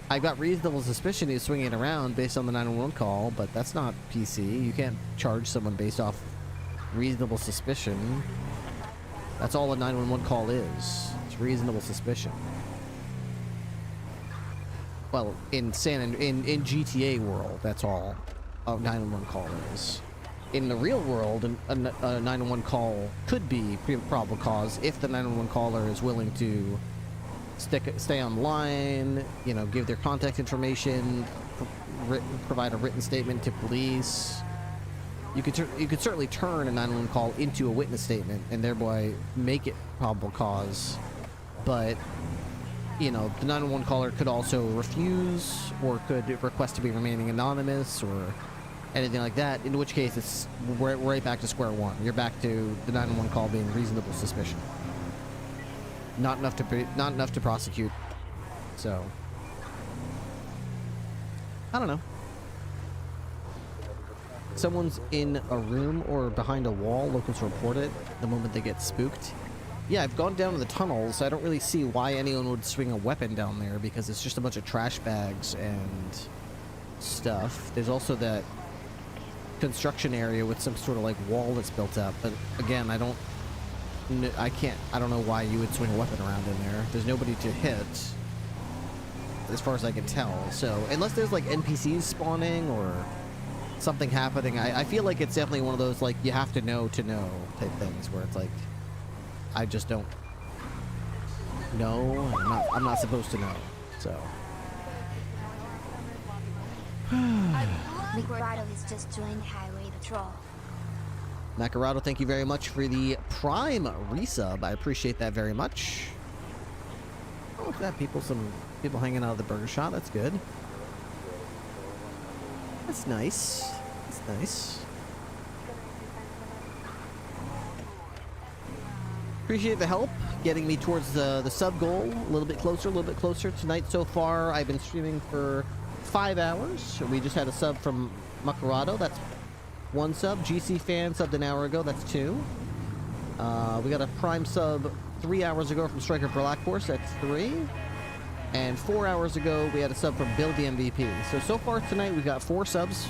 I've got reasonable suspicion he's swinging it around based on the 911 call, but that's not PC. You can't charge someone based off reasonable suspicion. That's all a 911 call is. It's reasonable suspicion. Well, in GTA world, that's all a 911 call is. In the real world, a 911 call could be probable cause if the 911 caller is willing to stay online, you know, give their contact information, provide a written statement to police. You could certainly turn a 911 call into a witness statement and thereby make it probable cause, but you know, the 911 caller could also refuse or could request to be remaining anonymous or anything like that, in which case it's right back to square one. You're back to the 911 call being reasonable suspicion. Not enough to prosecute. So I don't know. Someone's in a room or behind a wall. Locals report it the moment they get spooked. Yeah, I've gone down to the tunnels. I don't really see why anyone would swing a weapon down there because it's just a bunch of trash bags and stuff. There's also that construction area with some sort of like wall that's built up. But again, I don't know why you would swing a weapon around in there. There's nobody to hit, as far as I can tell. So unless there's like NPCs spawning or something happening, I feel like it's definitely one of those like you have to know type things where it's like I just don't know. I'm not supposed to know. So Macarado has just joined Highway Patrol. Macarado, thank you very much for the Prime resub. I appreciate that very much. Oh, look at that, some people hanging out of the burger shop. That's good. That's nice. That's nice. Appreciate the help getting me towards the sub goal. A little bit closer tonight so far. I've been streaming for 5 hours. We just had a sub from Macarado. That's 1 sub. GC fan subbed an hour ago. That's 2. We got a Prime sub 3 hours ago from Striker Black Horse. That's 3. And 4 hours ago, we had a sub from Bill the MVP. So far tonight, we've got 4 subs.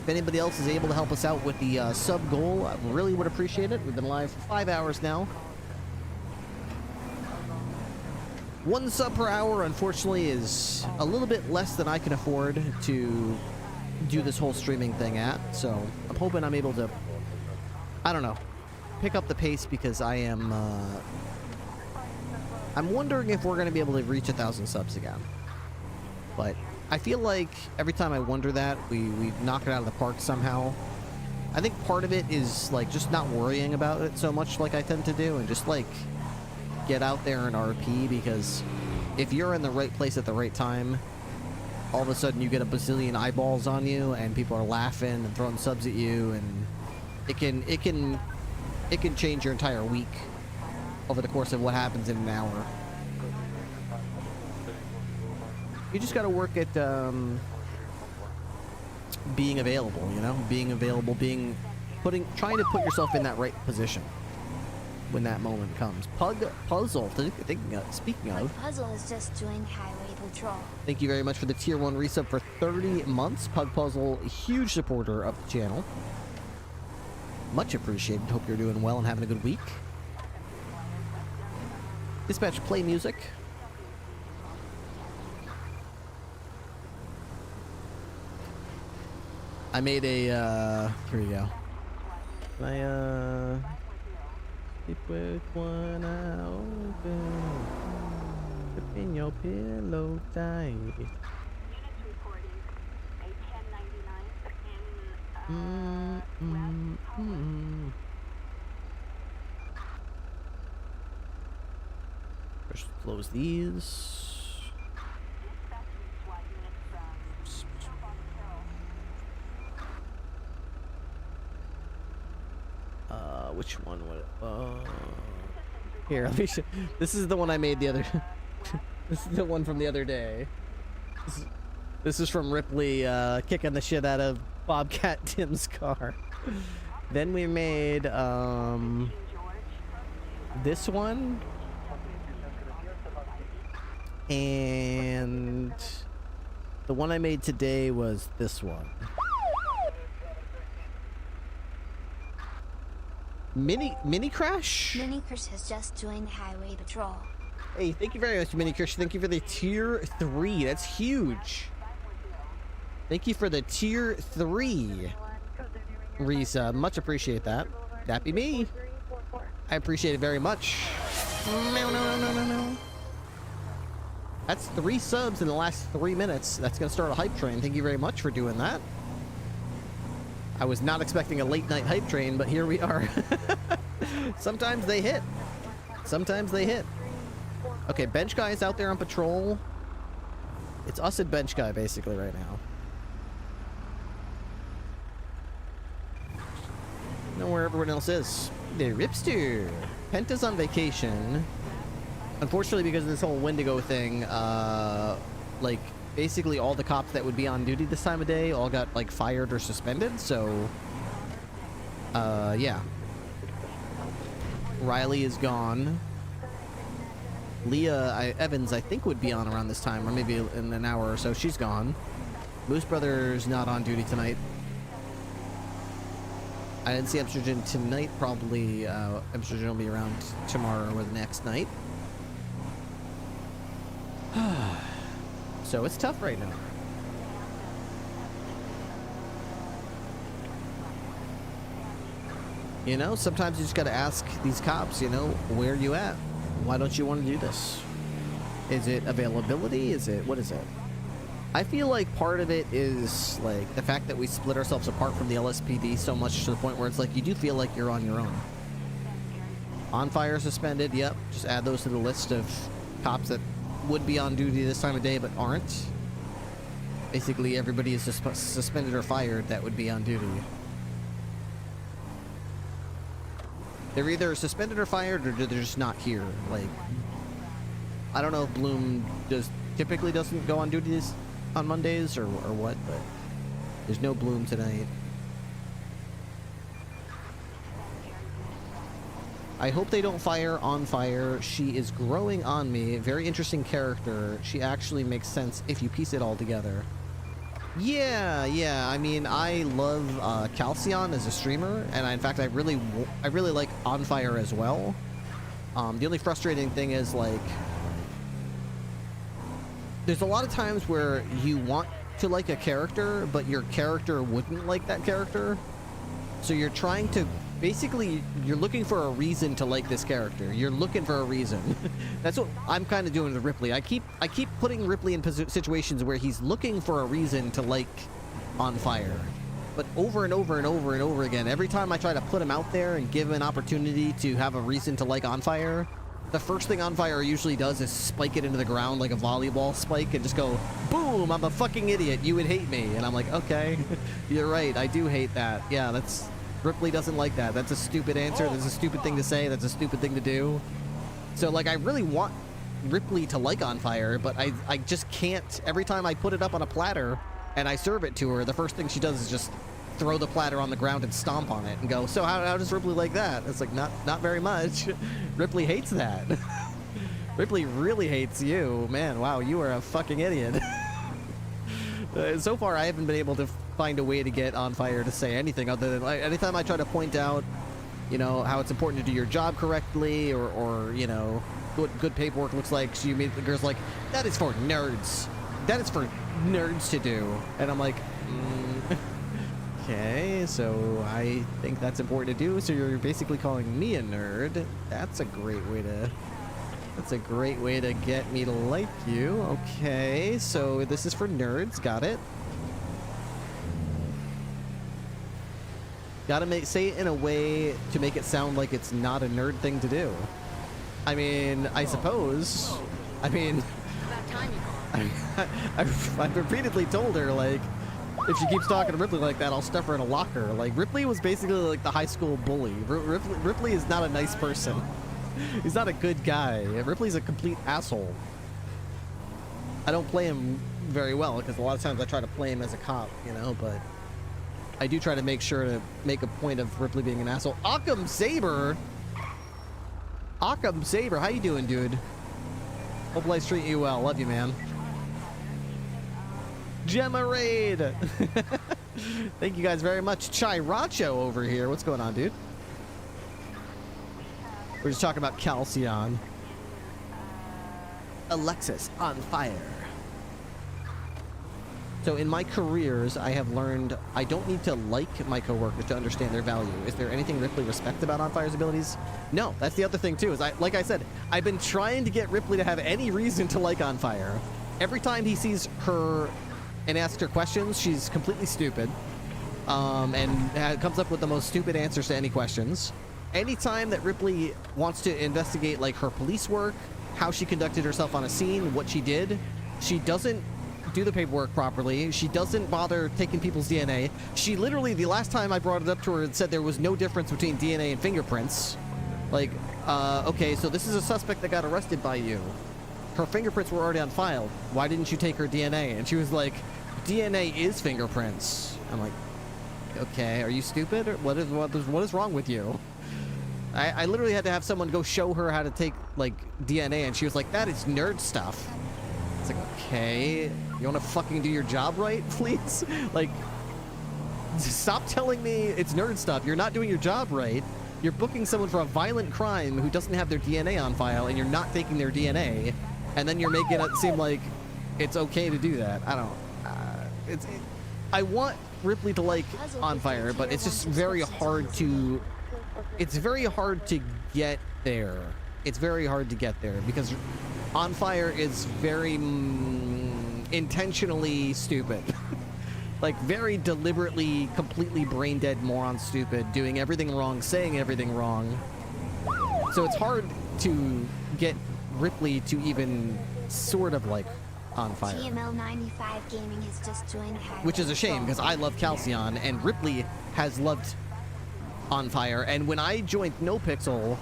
If anybody else is able to help us out with the sub goal, I really would appreciate it. We've been live for 5 hours now. 1 sub per hour, unfortunately, is a little bit less than I can afford to do this whole streaming thing at. So I'm hoping I'm able to, I don't know, pick up the pace because I am, I'm wondering if we're going to be able to reach 1,000 subs again. But I feel like every time I wonder that, we knock it out of the park somehow. I think part of it is like just not worrying about it so much like I tend to do and just like get out there and RP, because if you're in the right place at the right time, all of a sudden you get a bazillion eyeballs on you and people are laughing and throwing subs at you, and it can change your entire week over the course of what happens in an hour. You just got to work at being available, you know, trying to put yourself in that right position when that moment comes. Puzzle, speaking of, Puzzle has just joined Highway Patrol. thank you very much for the tier 1 resub for 30 months. Pug Puzzle, a huge supporter of the channel. Much appreciated. Hope you're doing well and having a good week. Dispatch, play music. I made a, here we go. Sleep with one eye open. Slip in your pillow tight. Just close these. Which one would it? Here, let me show. This is the one I made the other. This is the one from the other day. This is from Ripley kicking the shit out of Bobcat Tim's car. Then we made this one, and the one I made today was this one. Mini Crash? Mini Crash has just joined Highway Patrol. Hey, thank you very much, Mini Crash. Thank you for the tier 3. That's huge. Thank you for the tier 3 resub. Much appreciate that. That be me. I appreciate it very much. No. That's 3 subs in the last 3 minutes. That's gonna start a hype train. Thank you very much for doing that. I was not expecting a late night hype train, but here we are. Sometimes they hit. Sometimes they hit. Okay, Bench Guy is out there on patrol. It's us and Bench Guy basically right now. Know where everyone else is. The Ripster. Penta's on vacation. Unfortunately, because of this whole Wendigo thing, like, basically all the cops that would be on duty this time of day all got, like, fired or suspended, so... yeah. Riley is gone. Leah Evans, I think, would be on around this time, or maybe in an hour or so. She's gone. Moose Brother's not on duty tonight. I didn't see Amsterdam tonight. Probably Amsterdam will be around tomorrow or the next night. So it's tough right now. You know, sometimes you just gotta ask these cops, you know, where are you at? Why don't you want to do this? Is it availability? Is it, what is it? I feel like part of it is, like, the fact that we split ourselves apart from the LSPD so much to the point where it's like, you do feel like you're on your own. On fire suspended, yep. Just add those to the list of cops that would be on duty this time of day but aren't. Basically, everybody is suspended or fired that would be on duty. They're either suspended or fired, or they're just not here. Like, I don't know if Bloom typically doesn't go on duties on Mondays or what, but there's no Bloom tonight. I hope they don't fire on fire. She is growing on me. Very interesting character. She actually makes sense if you piece it all together. Yeah. I mean, I love Calcion as a streamer, and in fact, I really like On Fire as well. The only frustrating thing is, like, there's a lot of times where you want to like a character, but your character wouldn't like that character. So you're trying to, basically, you're looking for a reason to like this character. You're looking for a reason. That's what I'm kind of doing with Ripley. I keep putting Ripley in situations where he's looking for a reason to like On Fire. But over and over and over and over again, every time I try to put him out there and give him an opportunity to have a reason to like On Fire, the first thing On Fire usually does is spike it into the ground like a volleyball spike and just go, boom, I'm a fucking idiot, you would hate me. And I'm like, okay, you're right, I do hate that. Yeah, Ripley doesn't like that. That's a stupid answer, that's a stupid thing to say, that's a stupid thing to do. So, like, I really want Ripley to like On Fire, but I just can't. Every time I put it up on a platter and I serve it to her, the first thing she does is just throw the platter on the ground and stomp on it and go, so how does Ripley like that? It's like, not very much. Ripley hates that. Ripley really hates you. Man, wow, you are a fucking idiot. So far, I haven't been able to find a way to get On Fire to say anything other than, like, anytime I try to point out, you know, how it's important to do your job correctly, or you know, what good paperwork looks like, she immediately goes like, that is for nerds. That is for nerds to do. And I'm like, Okay, so I think that's important to do. So you're basically calling me a nerd. That's a great way to... That's a great way to get me to like you. Okay, so this is for nerds. Got it. Gotta say it in a way to make it sound like it's not a nerd thing to do. I mean, I suppose. I mean, I've repeatedly told her, like, if she keeps talking to Ripley like that, I'll stuff her in a locker. Like, Ripley was basically like the high school bully. Ripley is not a nice person. He's not a good guy. Ripley's a complete asshole. I don't play him very well, because a lot of times I try to play him as a cop, you know, but I do try to make sure to make a point of Ripley being an asshole. Occam Saber! Occam Saber, how you doing, dude? Hope life's treating you well. Love you, man. Gemma Raid! Thank you guys very much. Chiracho over here. What's going on, dude? We're just talking about Calcion. Alexis on fire. So in my careers, I have learned I don't need to like my coworkers to understand their value. Is there anything Ripley respects about On Fire's abilities? No, that's the other thing too. Is like I said, I've been trying to get Ripley to have any reason to like On Fire. Every time he sees her and asks her questions, she's completely stupid, and comes up with the most stupid answers to any questions. Anytime that Ripley wants to investigate like her police work, how she conducted herself on a scene, what she did, she doesn't do the paperwork properly. She doesn't bother taking people's DNA. She literally, the last time I brought it up to her, said there was no difference between DNA and fingerprints. Like, okay, so this is a suspect that got arrested by you. Her fingerprints were already on file. Why didn't you take her DNA? And she was like, DNA is fingerprints. I'm like, okay, are you stupid? Or what is wrong with you? I literally had to have someone go show her how to take, like, DNA, and she was like, that is nerd stuff. It's like, okay, you want to fucking do your job right, please? Like, stop telling me it's nerd stuff. You're not doing your job right. You're booking someone for a violent crime who doesn't have their DNA on file, and you're not taking their DNA, and then you're making it seem like it's okay to do that. I don't... I want Ripley to like On Fire, but it's just very hard to... It's very hard to get there. It's very hard to get there, because On Fire is very intentionally stupid. Like, very deliberately, completely brain-dead moron stupid, doing everything wrong, saying everything wrong. So it's hard to get Ripley to even sort of like On Fire. TML 95 Gaming has just joined Highway Which is a shame, because I love Calcion, and Ripley has loved On Fire, and when I joined NoPixel,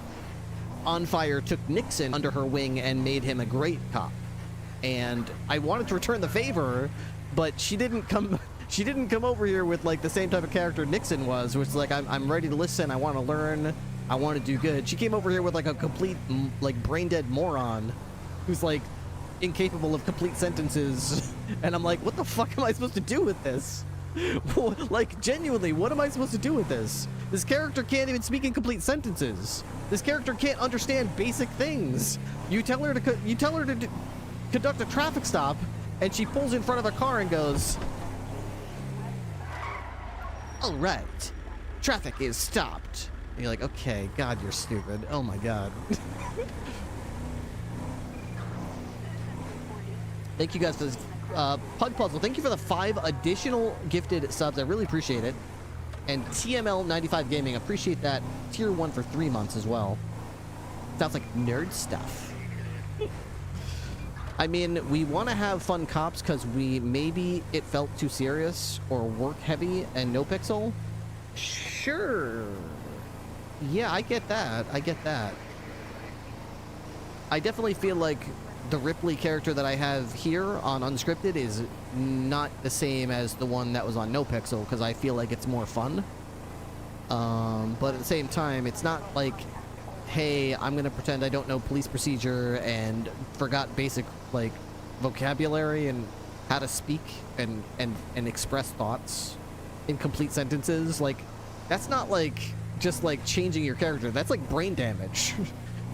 On Fire took Nixon under her wing and made him a great cop. And I wanted to return the favor, but she didn't come over here with like the same type of character Nixon was, which is like, I'm ready to listen, I want to learn, I want to do good. She came over here with like a complete like brain-dead moron who's like incapable of complete sentences, and I'm like, what the fuck am I supposed to do with this? Like, genuinely, what am I supposed to do with this? This character can't even speak in complete sentences. This character can't understand basic things. You tell her to conduct a traffic stop, and she pulls in front of a car and goes, all right, traffic is stopped. And you're like, okay, God, you're stupid. Oh my God. Thank you guys for this. Pug Puzzle, thank you for the 5 additional gifted subs. I really appreciate it. And TML 95 Gaming, appreciate that. Tier 1 for 3 months as well. Sounds like nerd stuff. I mean, we want to have fun cops because maybe it felt too serious or work heavy and NoPixel. Sure. Yeah, I get that. I get that. I definitely feel like the Ripley character that I have here on Unscripted is not the same as the one that was on NoPixel, because I feel like it's more fun. But at the same time, it's not like, hey, I'm gonna pretend I don't know police procedure and forgot basic like vocabulary and how to speak and express thoughts in complete sentences. Like, that's not like just like changing your character. That's like brain damage.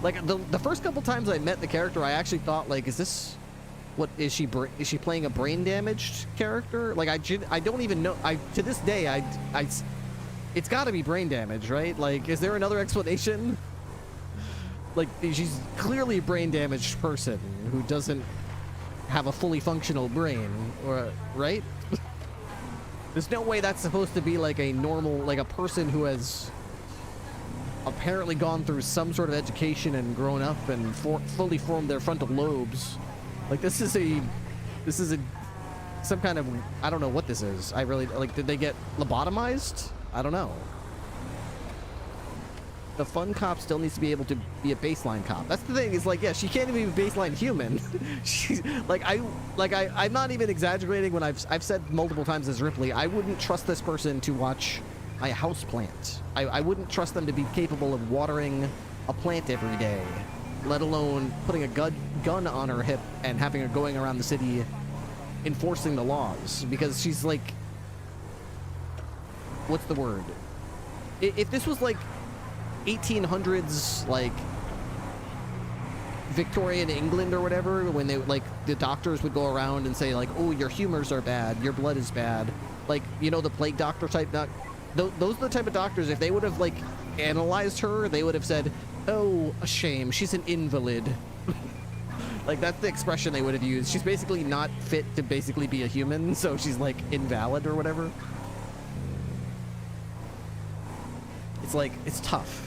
Like, the first couple times I met the character, I actually thought, like, is this What is she? Is she playing a brain damaged character? Like I don't even know. To this day it's got to be brain damage, right? Like, is there another explanation? Like, she's clearly a brain damaged person who doesn't have a fully functional brain, or right? There's no way that's supposed to be like a normal, like a person who has apparently gone through some sort of education and grown up and fully formed their frontal lobes. Like, this is some kind of, I don't know what this is. I really, like, did they get lobotomized? I don't know. The fun cop still needs to be able to be a baseline cop. That's the thing, is like, yeah, she can't even be a baseline human. She's I'm not even exaggerating when I've said multiple times as Ripley, I wouldn't trust this person to watch a house plant. I wouldn't trust them to be capable of watering a plant every day, let alone putting a gun on her hip and having her going around the city enforcing the laws, because she's like, what's the word? If this was like 1800s, like Victorian England or whatever, when they, like, the doctors would go around and say, like, oh, your humors are bad, your blood is bad, like, you know, the plague doctor type those are the type of doctors, if they would have, like, analyzed her, they would have said, oh, a shame, she's an invalid. Like, that's the expression they would have used. She's basically not fit to basically be a human, so she's, like, invalid or whatever. It's like, it's tough.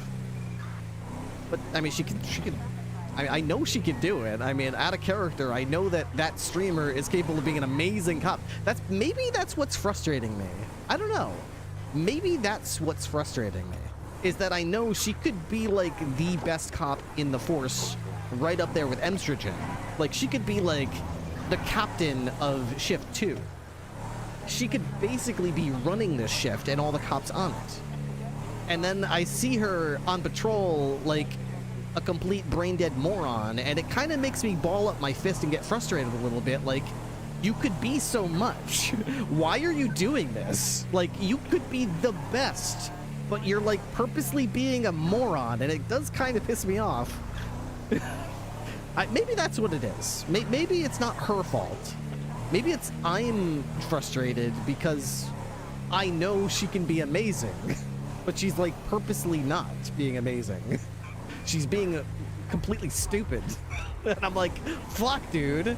But, I mean, she could, I know she could do it. I mean, out of character, I know that streamer is capable of being an amazing cop. Maybe that's what's frustrating me. I don't know. Maybe that's what's frustrating me, is that I know she could be, like, the best cop in the force, right up there with Emstrogen. Like, she could be, like, the captain of Shift 2. She could basically be running this shift and all the cops on it. And then I see her on patrol like a complete brain-dead moron, and it kind of makes me ball up my fist and get frustrated a little bit. Like, you could be so much. Why are you doing this? Like, you could be the best, but you're, like, purposely being a moron, and it does kind of piss me off. Maybe that's what it is. Maybe it's not her fault. Maybe it's I'm frustrated because I know she can be amazing. But she's, like, purposely not being amazing. She's being completely stupid. And I'm like, fuck, dude.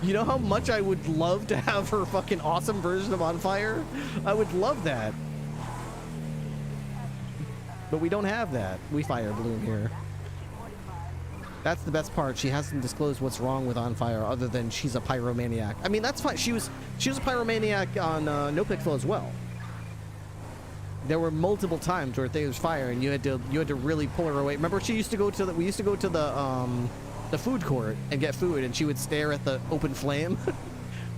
You know how much I would love to have her fucking awesome version of On Fire? I would love that. But we don't have that. We Fire Bloom here. That's the best part. She hasn't disclosed what's wrong with On Fire other than she's a pyromaniac. I mean, that's fine. She was a pyromaniac on No Pixel as well. There were multiple times where there was fire and you had to really pull her away. Remember, we used to go to the food court and get food, and she would stare at the open flame.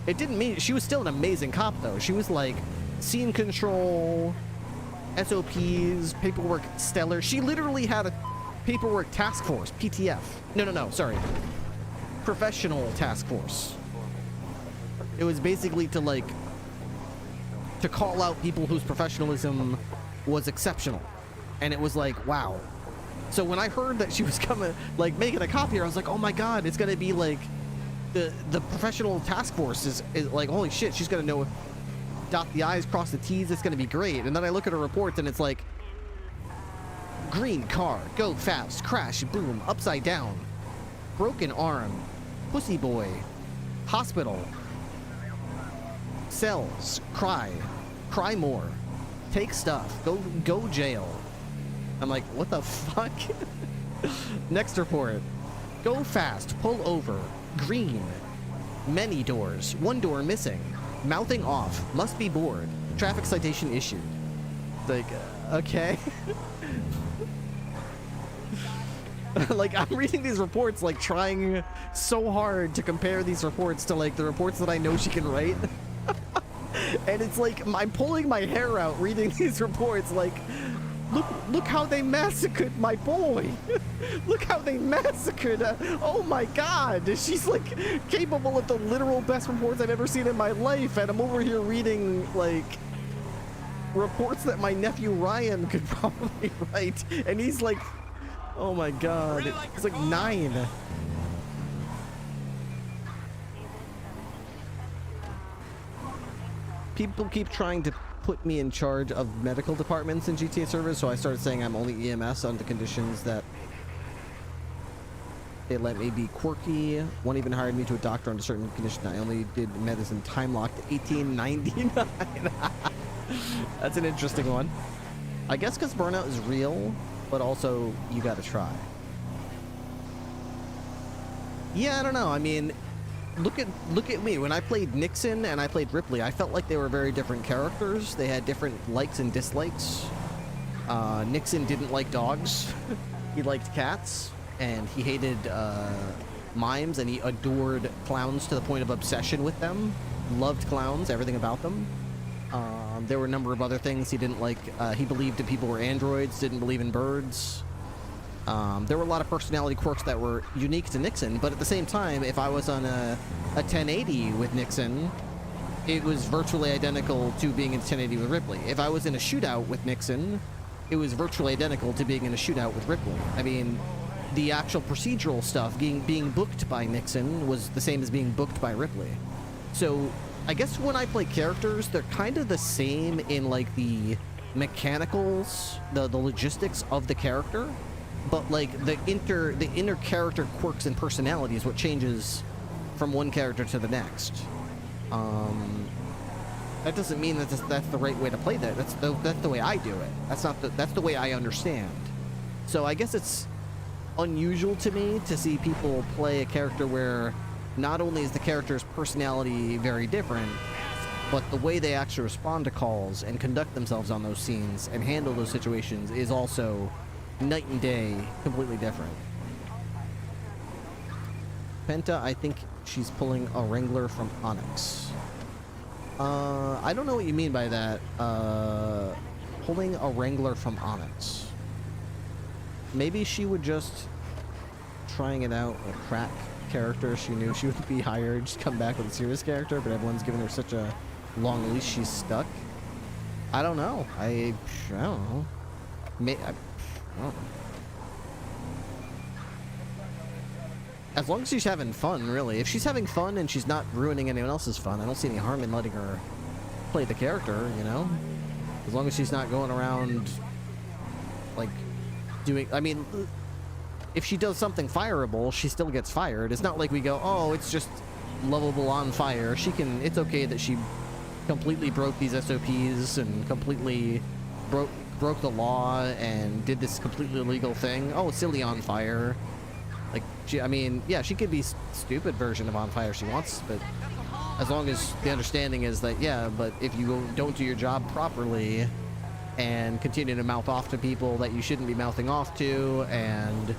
It didn't mean she was still an amazing cop though. She was like scene control, SOPs, paperwork stellar. She literally had a paperwork task force, PTF. No, sorry. Professional task force. It was basically to call out people whose professionalism was exceptional. And it was like, wow. So when I heard that she was coming, like, making a cop here, I was like, oh my god, it's gonna be like the professional task force is like, holy shit, she's gonna know, dot the I's, cross the T's, it's gonna be great. And then I look at her reports and it's like, green car, go fast, crash, boom, upside down, broken arm, pussy boy, hospital, cells, cry more, take stuff, go jail. I'm like, what the fuck? Next report, go fast, pull over, green, many doors, one door missing, mouthing off, must be bored, traffic citation issued. Like, okay. Like, I'm reading these reports, like, trying so hard to compare these reports to, like, the reports that I know she can write. And it's like, I'm pulling my hair out reading these reports, like, look how they massacred my boy. Look how they massacred, oh my god. She's, like, capable of the literal best reports I've ever seen in my life, and I'm over here reading, like, reports that my nephew Ryan could probably write, and he's like, oh my god, it's like 9. people keep trying to put me in charge of medical departments in GTA servers, so I started saying I'm only EMS on the conditions that they let me be quirky. One even hired me to a doctor on a certain condition. I only did medicine time locked 1899. That's an interesting one. I guess because burnout is real, but also you gotta try. Yeah, I don't know. I mean, look at me. When I played Nixon and I played Ripley, I felt like they were very different characters. They had different likes and dislikes. Nixon didn't like dogs. He liked cats, and he hated mimes, and he adored clowns to the point of obsession with them. Loved clowns, everything about them. There were a number of other things he didn't like. He believed that people were androids, didn't believe in birds. There were a lot of personality quirks that were unique to Nixon, but at the same time, if I was on a 1080 with Nixon, it was virtually identical to being in 1080 with Ripley. If I was in a shootout with Nixon, it was virtually identical to being in a shootout with Ripley. I mean, the actual procedural stuff, being booked by Nixon, was the same as being booked by Ripley. So, I guess when I play characters, they're kind of the same in, like, the mechanicals, the logistics of the character, but, like, the inner character quirks and personality is what changes from one character to the next. That doesn't mean that that's the right way to play that. That's the way I do it. That's the way I understand. So I guess it's unusual to me to see people play a character where not only is the character's personality very different, but the way they actually respond to calls and conduct themselves on those scenes and handle those situations is also night and day, completely different. Penta, I think she's pulling a Wrangler from Onyx. I don't know what you mean by that. Pulling a Wrangler from Onyx. Maybe she would just trying it out, a crack character. She knew she would be hired, just come back with a serious character, but everyone's given her such a long leash, she's stuck. I don't know. I don't know. I don't know. As long as she's having fun, really. If she's having fun and she's not ruining anyone else's fun, I don't see any harm in letting her play the character, you know? As long as she's not going around, like, doing... I mean, if she does something fireable, she still gets fired. It's not like we go, oh, it's just lovable on fire. She can... It's okay that she completely broke these SOPs and completely broke the law and did this completely illegal thing. Oh, silly on fire. Like, I mean, yeah, she could be stupid version of on fire if she wants, but as long as the understanding is that, yeah, but if you don't do your job properly and continue to mouth off to people that you shouldn't be mouthing off to and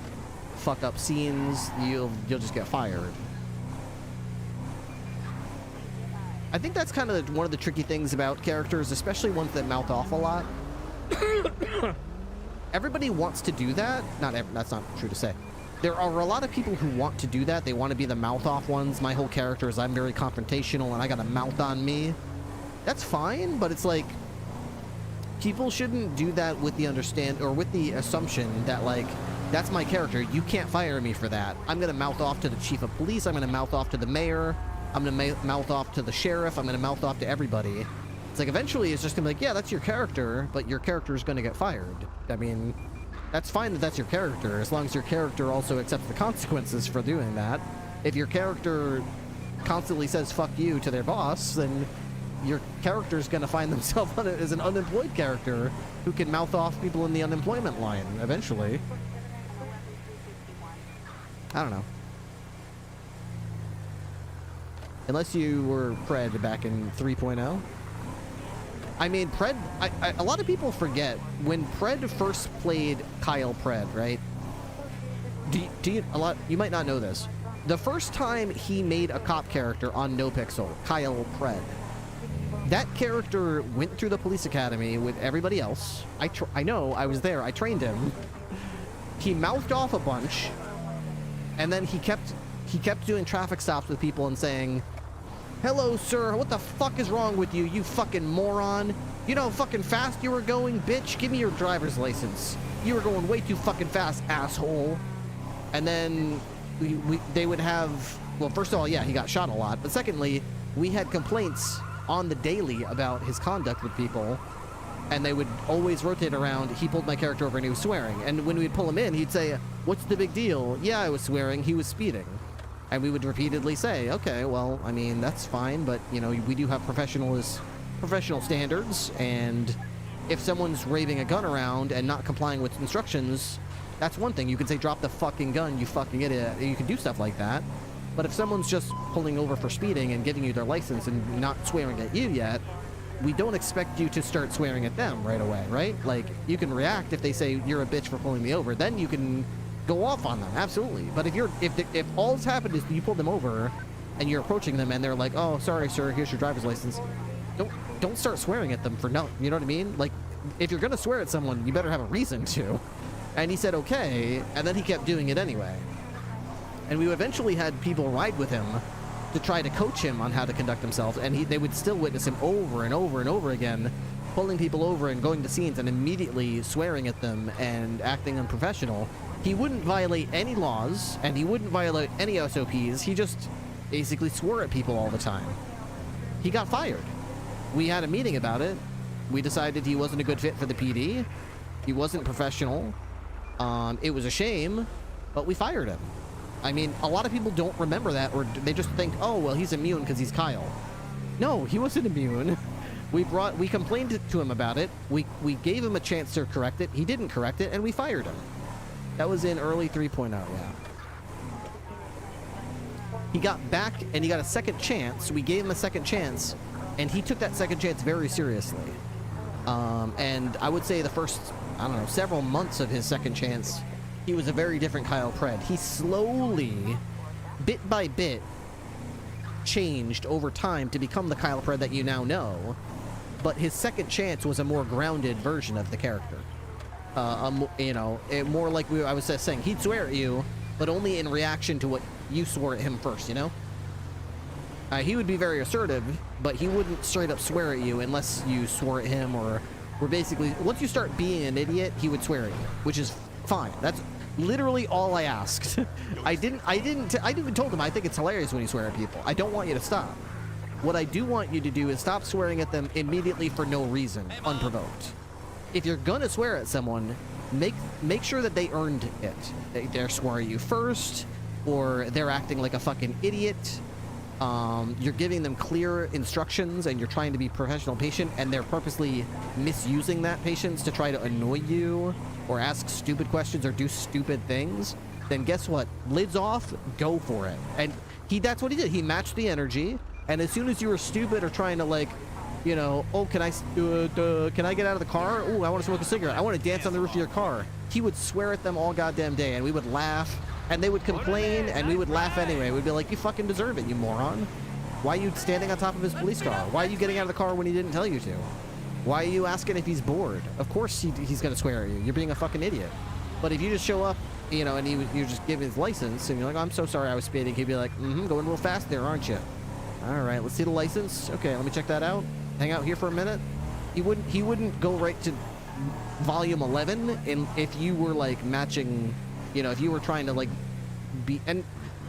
fuck up scenes, you'll just get fired. I think that's kind of one of the tricky things about characters, especially ones that mouth off a lot. Everybody wants to do that. That's not true to say. There are a lot of people who want to do that. They want to be the mouth-off ones. My whole character is I'm very confrontational and I got a mouth on me. That's fine, but it's like people shouldn't do that with the with the assumption that, like, that's my character. You can't fire me for that. I'm gonna mouth off to the chief of police. I'm gonna mouth off to the mayor. I'm gonna mouth off to the sheriff. I'm gonna mouth off to everybody. It's like eventually it's just gonna be like, yeah, that's your character, but your character is gonna get fired. I mean, that's fine that that's your character, as long as your character also accepts the consequences for doing that. If your character constantly says fuck you to their boss, then your character's gonna find themselves as an unemployed character who can mouth off people in the unemployment line eventually. I don't know. Unless you were Pred back in 3.0. I mean, Pred, a lot of people forget, when Pred first played Kyle Pred, right? You might not know this. The first time he made a cop character on NoPixel, Kyle Pred, that character went through the police academy with everybody else. I know, I was there, I trained him. He mouthed off a bunch, and then he kept doing traffic stops with people and saying, "Hello, sir, what the fuck is wrong with you, you fucking moron? You know how fucking fast you were going, bitch? Give me your driver's license. You were going way too fucking fast, asshole." And then they would have, well, first of all, yeah, he got shot a lot, but secondly, we had complaints on the daily about his conduct with people, and they would always rotate around. He pulled my character over and he was swearing. And when we'd pull him in, he'd say, "What's the big deal?" "Yeah, I was swearing. He was speeding." And we would repeatedly say, "Okay, well, I mean, that's fine, but, you know, we do have professional standards, and if someone's waving a gun around and not complying with instructions, that's one thing. You can say, 'Drop the fucking gun, you fucking idiot.' You can do stuff like that. But if someone's just pulling over for speeding and giving you their license and not swearing at you yet, we don't expect you to start swearing at them right away, right? Like, you can react if they say, 'You're a bitch for pulling me over.' Then you can go off on them, absolutely. But if all that's happened is you pulled them over and you're approaching them and they're like, 'Oh, sorry, sir, here's your driver's license,' don't start swearing at them for no, you know what I mean? Like, if you're gonna swear at someone, you better have a reason to." And he said, "Okay," and then he kept doing it anyway. And we eventually had people ride with him to try to coach him on how to conduct himself, and they would still witness him over and over and over again, pulling people over and going to scenes and immediately swearing at them and acting unprofessional. He wouldn't violate any laws, and he wouldn't violate any SOPs. He just basically swore at people all the time. He got fired. We had a meeting about it. We decided he wasn't a good fit for the PD. He wasn't professional. It was a shame, but we fired him. I mean, a lot of people don't remember that, or they just think, "Oh, well, he's immune because he's Kyle." No, he wasn't immune. We complained to him about it. We gave him a chance to correct it. He didn't correct it, and we fired him. That was in early 3.0, yeah. He got back, and he got a second chance. We gave him a second chance, and he took that second chance very seriously. And I would say the first, I don't know, several months of his second chance, he was a very different Kyle Pred. He slowly, bit by bit, changed over time to become the Kyle Pred that you now know, but his second chance was a more grounded version of the character. You know, more like I was just saying, he'd swear at you, but only in reaction to what you swore at him first, you know? He would be very assertive, but he wouldn't straight up swear at you unless you swore at him, or were basically, once you start being an idiot, he would swear at you, which is fine. That's literally all I asked. I even told him I think it's hilarious when you swear at people. I don't want you to stop. What I do want you to do is stop swearing at them immediately for no reason, unprovoked. If you're gonna swear at someone, make sure that they earned it. They're swearing at you first, or they're acting like a fucking idiot. You're giving them clear instructions and you're trying to be professional patient, and they're purposely misusing that patience to try to annoy you or ask stupid questions or do stupid things, then guess what? Lids off, go for it. And that's what he did. He matched the energy, and as soon as you were stupid or trying to, like, you know, "Oh, can I get out of the car? Oh, I want to smoke a cigarette. I want to dance on the roof of your car." He would swear at them all goddamn day, and we would laugh. And they would complain, and we would laugh anyway. We'd be like, "You fucking deserve it, you moron. Why are you standing on top of his police car? Why are you getting out of the car when he didn't tell you to? Why are you asking if he's bored? Of course he's going to swear at you. You're being a fucking idiot." But if you just show up, you know, and you just give his license, and you're like, "I'm so sorry I was speeding," he'd be like, "Going real fast there, aren't you? All right, let's see the license. Okay, let me check that out. Hang out here for a minute." He wouldn't go right to volume 11 if you were, like, matching, you know, if you were trying to, like, and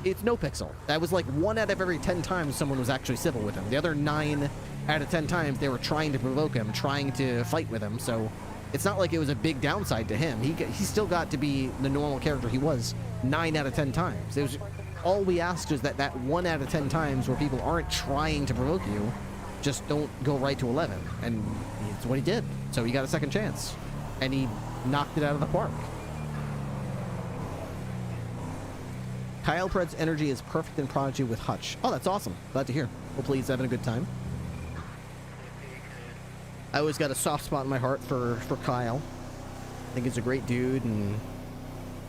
it's no pixel. That was like 1 out of every 10 times someone was actually civil with him. The other 9 out of 10 times they were trying to provoke him, trying to fight with him. So it's not like it was a big downside to him. He still got to be the normal character he was 9 out of 10 times. It was all we asked is that 1 out of 10 times where people aren't trying to provoke you, just don't go right to 11. And it's what he did. So he got a second chance, and he knocked it out of the park. Kyle Pred's energy is perfect in Prodigy with Hutch. Oh, that's awesome. Glad to hear. Hopefully he's having a good time. I always got a soft spot in my heart for Kyle. I think he's a great dude and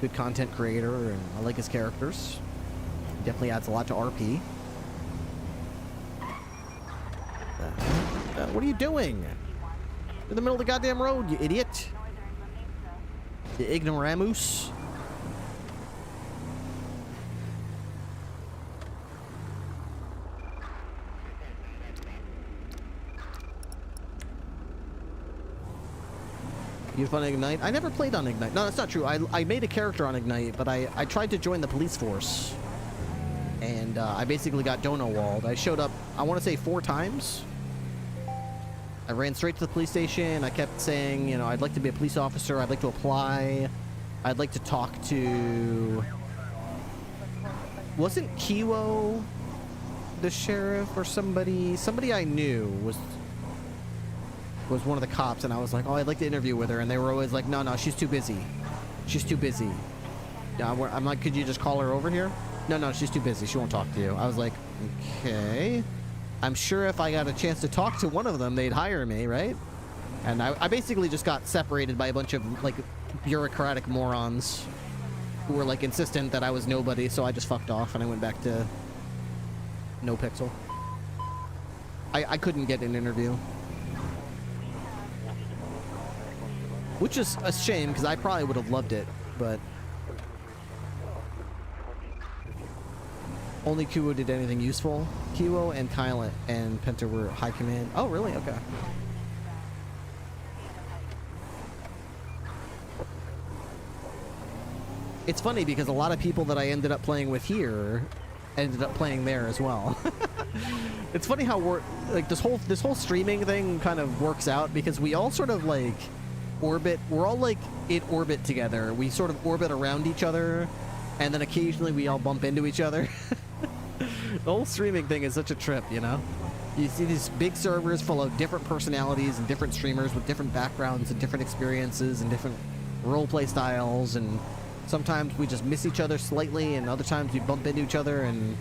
good content creator, and I like his characters. He definitely adds a lot to RP. What are you doing? You're in the middle of the goddamn road, you idiot. You ignoramus. You fun Ignite? I never played on Ignite. No, that's not true. I made a character on Ignite, but I tried to join the police force. And I basically got dono-walled. I showed up, I want to say 4 times. I ran straight to the police station. I kept saying, you know, I'd like to be a police officer. I'd like to apply. I'd like to talk to... Wasn't Kiwo the sheriff or somebody? Somebody I knew was one of the cops, and I was like, oh, I'd like to interview with her. And they were always like, no, she's too busy. She's too busy. I'm like, could you just call her over here? No, she's too busy. She won't talk to you. I was like, okay. I'm sure if I got a chance to talk to one of them, they'd hire me, right? And I basically just got separated by a bunch of, like, bureaucratic morons who were, like, insistent that I was nobody, so I just fucked off and I went back to No Pixel. I couldn't get an interview. Which is a shame, because I probably would have loved it, but... Only Kiwo did anything useful. Kiwo and Kyla and Penta were high command. Oh, really? Okay. It's funny because a lot of people that I ended up playing with here ended up playing there as well. It's funny how we're like this whole streaming thing kind of works out because we all sort of like orbit. We're all like in orbit together. We sort of orbit around each other, and then occasionally we all bump into each other. The whole streaming thing is such a trip, you know? You see these big servers full of different personalities and different streamers with different backgrounds and different experiences and different roleplay styles, and sometimes we just miss each other slightly and other times we bump into each other, and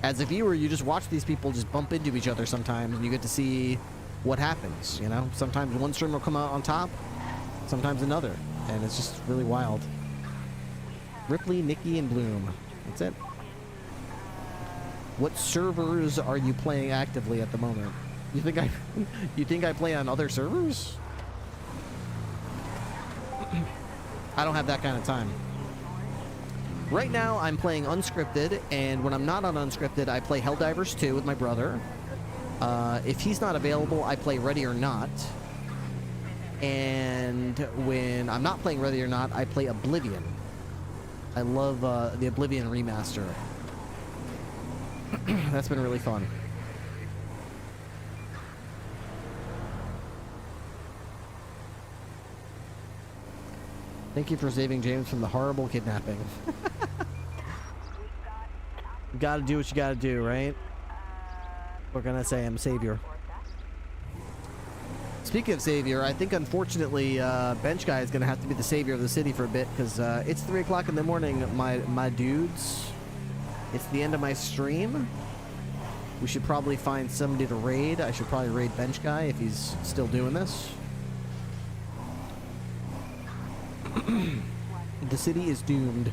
as a viewer you just watch these people just bump into each other sometimes and you get to see what happens, you know? Sometimes one streamer will come out on top, sometimes another, and it's just really wild. Ripley, Nikki, and Bloom. That's it. What servers are you playing actively at the moment? You think I play on other servers? I don't have that kind of time. Right now, I'm playing unscripted, and when I'm not on unscripted, I play Helldivers 2 with my brother. If he's not available, I play Ready or Not. And when I'm not playing Ready or Not, I play Oblivion. I love the Oblivion remaster. That's been really fun. Thank you for saving James from the horrible kidnapping. You gotta do what you gotta do, right? We're gonna say I'm savior. Speaking of savior, I think unfortunately Bench Guy is gonna have to be the savior of the city for a bit, because it's 3 o'clock in the morning, my dudes. It's the end of my stream. We should probably find somebody to raid. I should probably raid Bench Guy if he's still doing this. The city is doomed.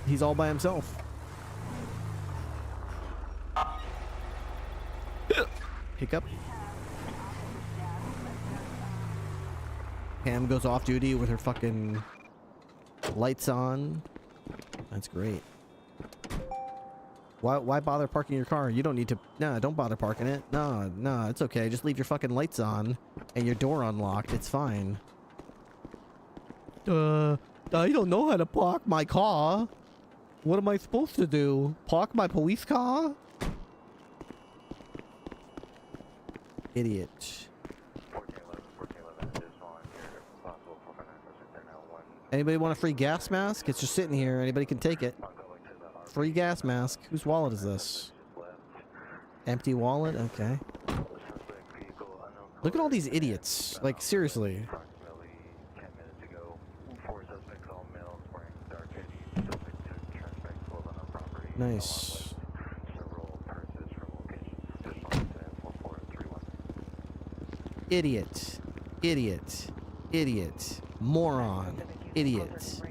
He's all by himself. Hiccup. Pam goes off duty with her fucking lights on. That's great. Why bother parking your car? You don't need to... Nah, don't bother parking it. No, it's okay. Just leave your fucking lights on and your door unlocked. It's fine. I don't know how to park my car. What am I supposed to do? Park my police car? Idiot. Anybody want a free gas mask? It's just sitting here. Anybody can take it. Free gas mask. Whose wallet is this? Empty wallet? Okay. Look at all these idiots. Like, seriously. Nice. Idiot. Idiot. Idiot. Moron. Idiot.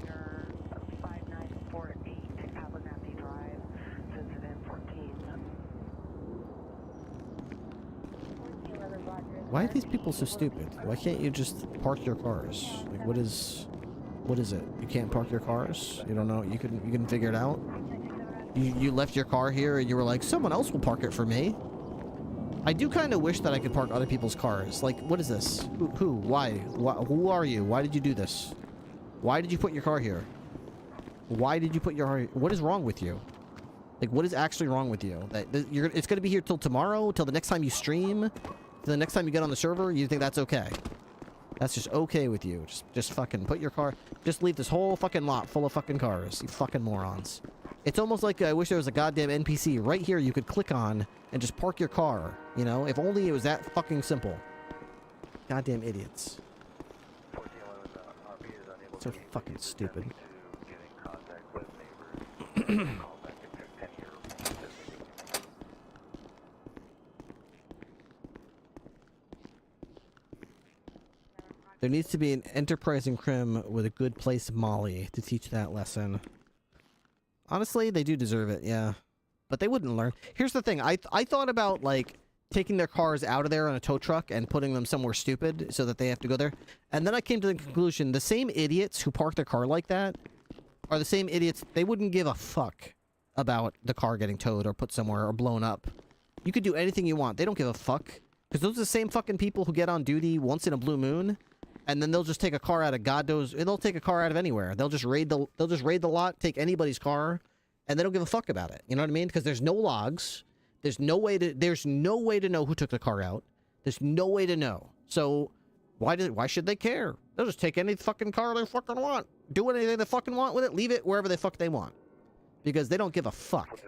Why are these people so stupid? Why can't you just park your cars? Like, what is it? You can't park your cars? You don't know? You couldn't figure it out? You left your car here and you were like, someone else will park it for me. I do kind of wish that I could park other people's cars. Like, what is this? Who? Why? Who are you? Why did you do this? Why did you put your car here? Why did you put your car here? What is wrong with you? Like, what is actually wrong with you? That it's going to be here till tomorrow? Till the next time you stream? the next time you get on the server, you think that's okay. That's just okay with you. Just fucking put your car... Just leave this whole fucking lot full of fucking cars. You fucking morons. It's almost like I wish there was a goddamn NPC right here you could click on and just park your car. You know? If only it was that fucking simple. Goddamn idiots. So fucking stupid. There needs to be an enterprising crim with a good place Molly to teach that lesson. Honestly, they do deserve it, yeah. But they wouldn't learn. Here's the thing, I thought about, like, taking their cars out of there on a tow truck and putting them somewhere stupid so that they have to go there. And then I came to the conclusion, the same idiots who park their car like that are the same idiots, they wouldn't give a fuck about the car getting towed or put somewhere or blown up. You could do anything you want. They don't give a fuck. Because those are the same fucking people who get on duty once in a blue moon, and then they'll just take a car out of God knows... They'll take a car out of anywhere. They'll just raid the lot, take anybody's car, and they don't give a fuck about it. You know what I mean? Because there's no logs. There's no way to know who took the car out. There's no way to know. So why should they care? They'll just take any fucking car they fucking want. Do anything they fucking want with it. Leave it wherever the fuck they want. Because they don't give a fuck.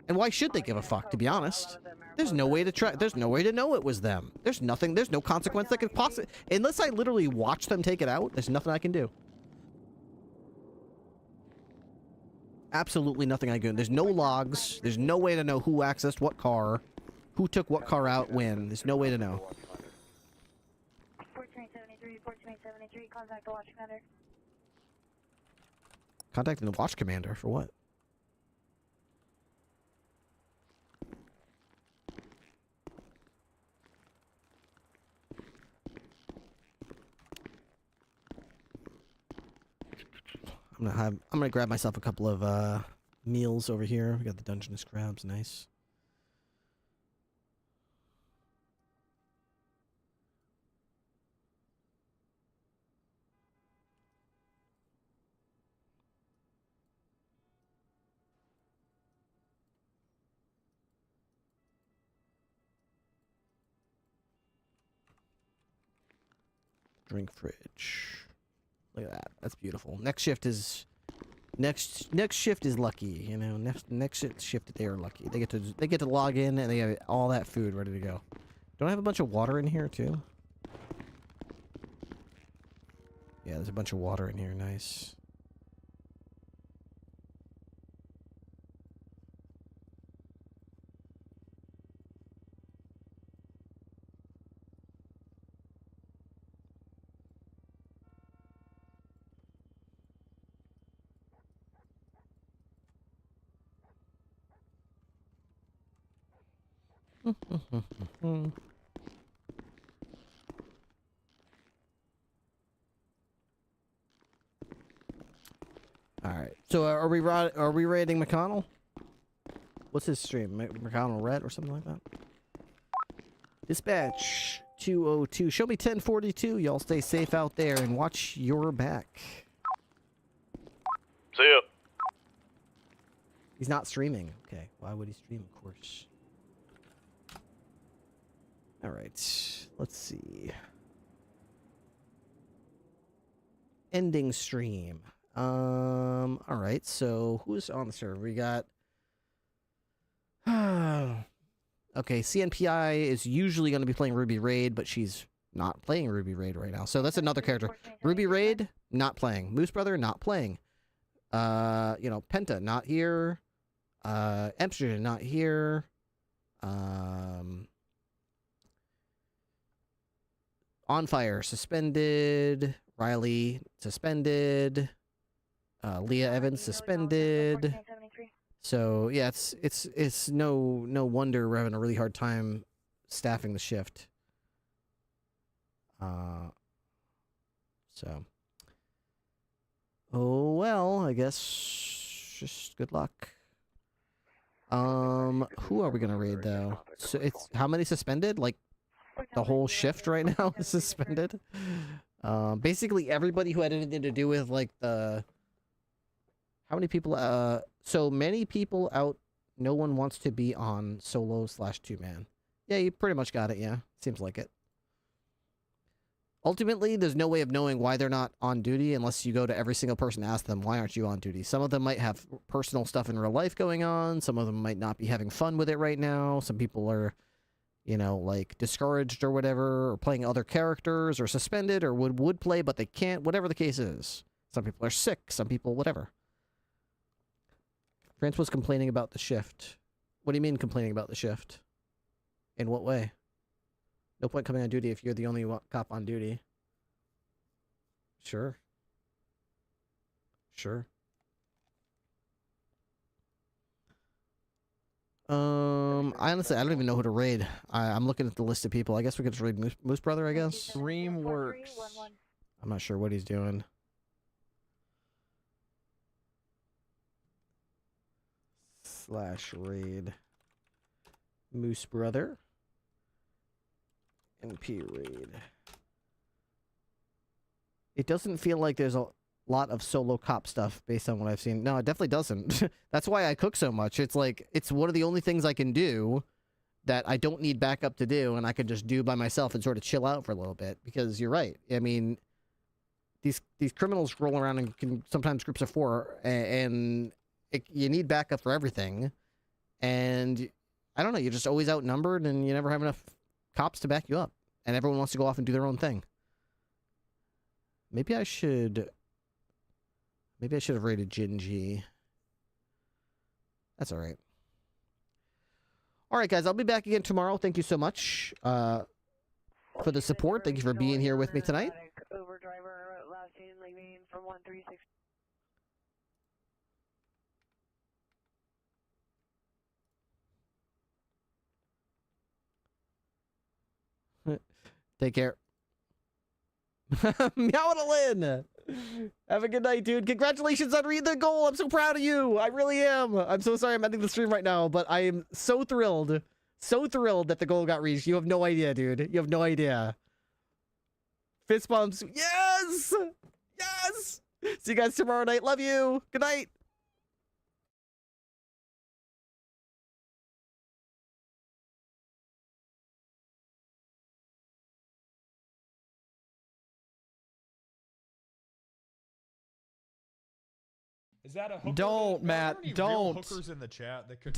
And why should they give a fuck, to be honest? There's no way to track. There's no way to know it was them. There's nothing. There's no consequence that could possibly... Unless I literally watch them take it out, there's nothing I can do. Absolutely nothing I can do. There's no logs. There's no way to know who accessed what car. Who took what car out when. There's no way to know. 1473, contact the watch commander. Contacting the watch commander for what? I'm gonna grab myself a couple of meals over here. We got the Dungeness crabs, nice. Drink fridge. Look at that. That's beautiful. Next shift is lucky, you know. Next shift they are lucky. They get to log in and they have all that food ready to go. Don't I have a bunch of water in here too? Yeah, there's a bunch of water in here. Nice. All right. So are we raiding McConnell? What's his stream? McConnell Red or something like that? Dispatch 202. Show me 1042. Y'all stay safe out there and watch your back. See ya. He's not streaming. Okay. Why would he stream? Of course. All right. Let's see. Ending stream. All right. So who's on the server? We got. Okay. CNPI is usually going to be playing Ruby Raid, but she's not playing Ruby Raid right now. So that's another character. Ruby Raid, not playing. Moose Brother, not playing. You know, Penta, not here. Amsterdam, not here. On Fire, suspended. Riley, suspended. Leah Evans, suspended. So yeah, it's no wonder we're having a really hard time staffing the shift. So. Oh well, I guess just good luck. Who are we gonna raid though? So it's how many suspended? Like the whole shift right now is suspended. Basically everybody who had anything to do with like the how many people so many people out. No one wants to be on solo / 2-man. Yeah, you pretty much got it, yeah. Seems like it. Ultimately, there's no way of knowing why they're not on duty unless you go to every single person and ask them, why aren't you on duty? Some of them might have personal stuff in real life going on. Some of them might not be having fun with it right now. Some people are, you know, like discouraged or whatever, or playing other characters, or suspended, or would play, but they can't, whatever the case is. Some people are sick, some people, whatever. France was complaining about the shift. What do you mean complaining about the shift? In what way? No point coming on duty if you're the only cop on duty. Sure. Sure. Honestly, I don't even know who to raid. I'm looking at the list of people. I guess we could just raid Moose Brother, I guess. DreamWorks. I'm not sure what he's doing. /raid Moose Brother. NP raid. It doesn't feel like there's a lot of solo cop stuff based on what I've seen. No, it definitely doesn't. That's why I cook so much. It's like, it's one of the only things I can do that I don't need backup to do, and I can just do by myself and sort of chill out for a little bit, because you're right. I mean, these criminals roll around and can sometimes groups of 4, and you need backup for everything. And I don't know, you're just always outnumbered, and you never have enough cops to back you up, and everyone wants to go off and do their own thing. Maybe I should have rated Gingy. That's all right. All right, guys, I'll be back again tomorrow. Thank you so much for the support. Thank you for being here with me tonight. Uber driver last seen leaving from 136. Take care. Meow-a-lin! Have a good night, dude. Congratulations on reading the goal. I'm so proud of you. I really am. I'm so sorry I'm ending the stream right now, but I am so thrilled. So thrilled that the goal got reached. You have no idea, dude. You have no idea. Fist bumps. Yes! Yes! See you guys tomorrow night. Love you. Good night. Is that a hooker? Don't, Matt. Are there any Don't. real hookers in the chat that could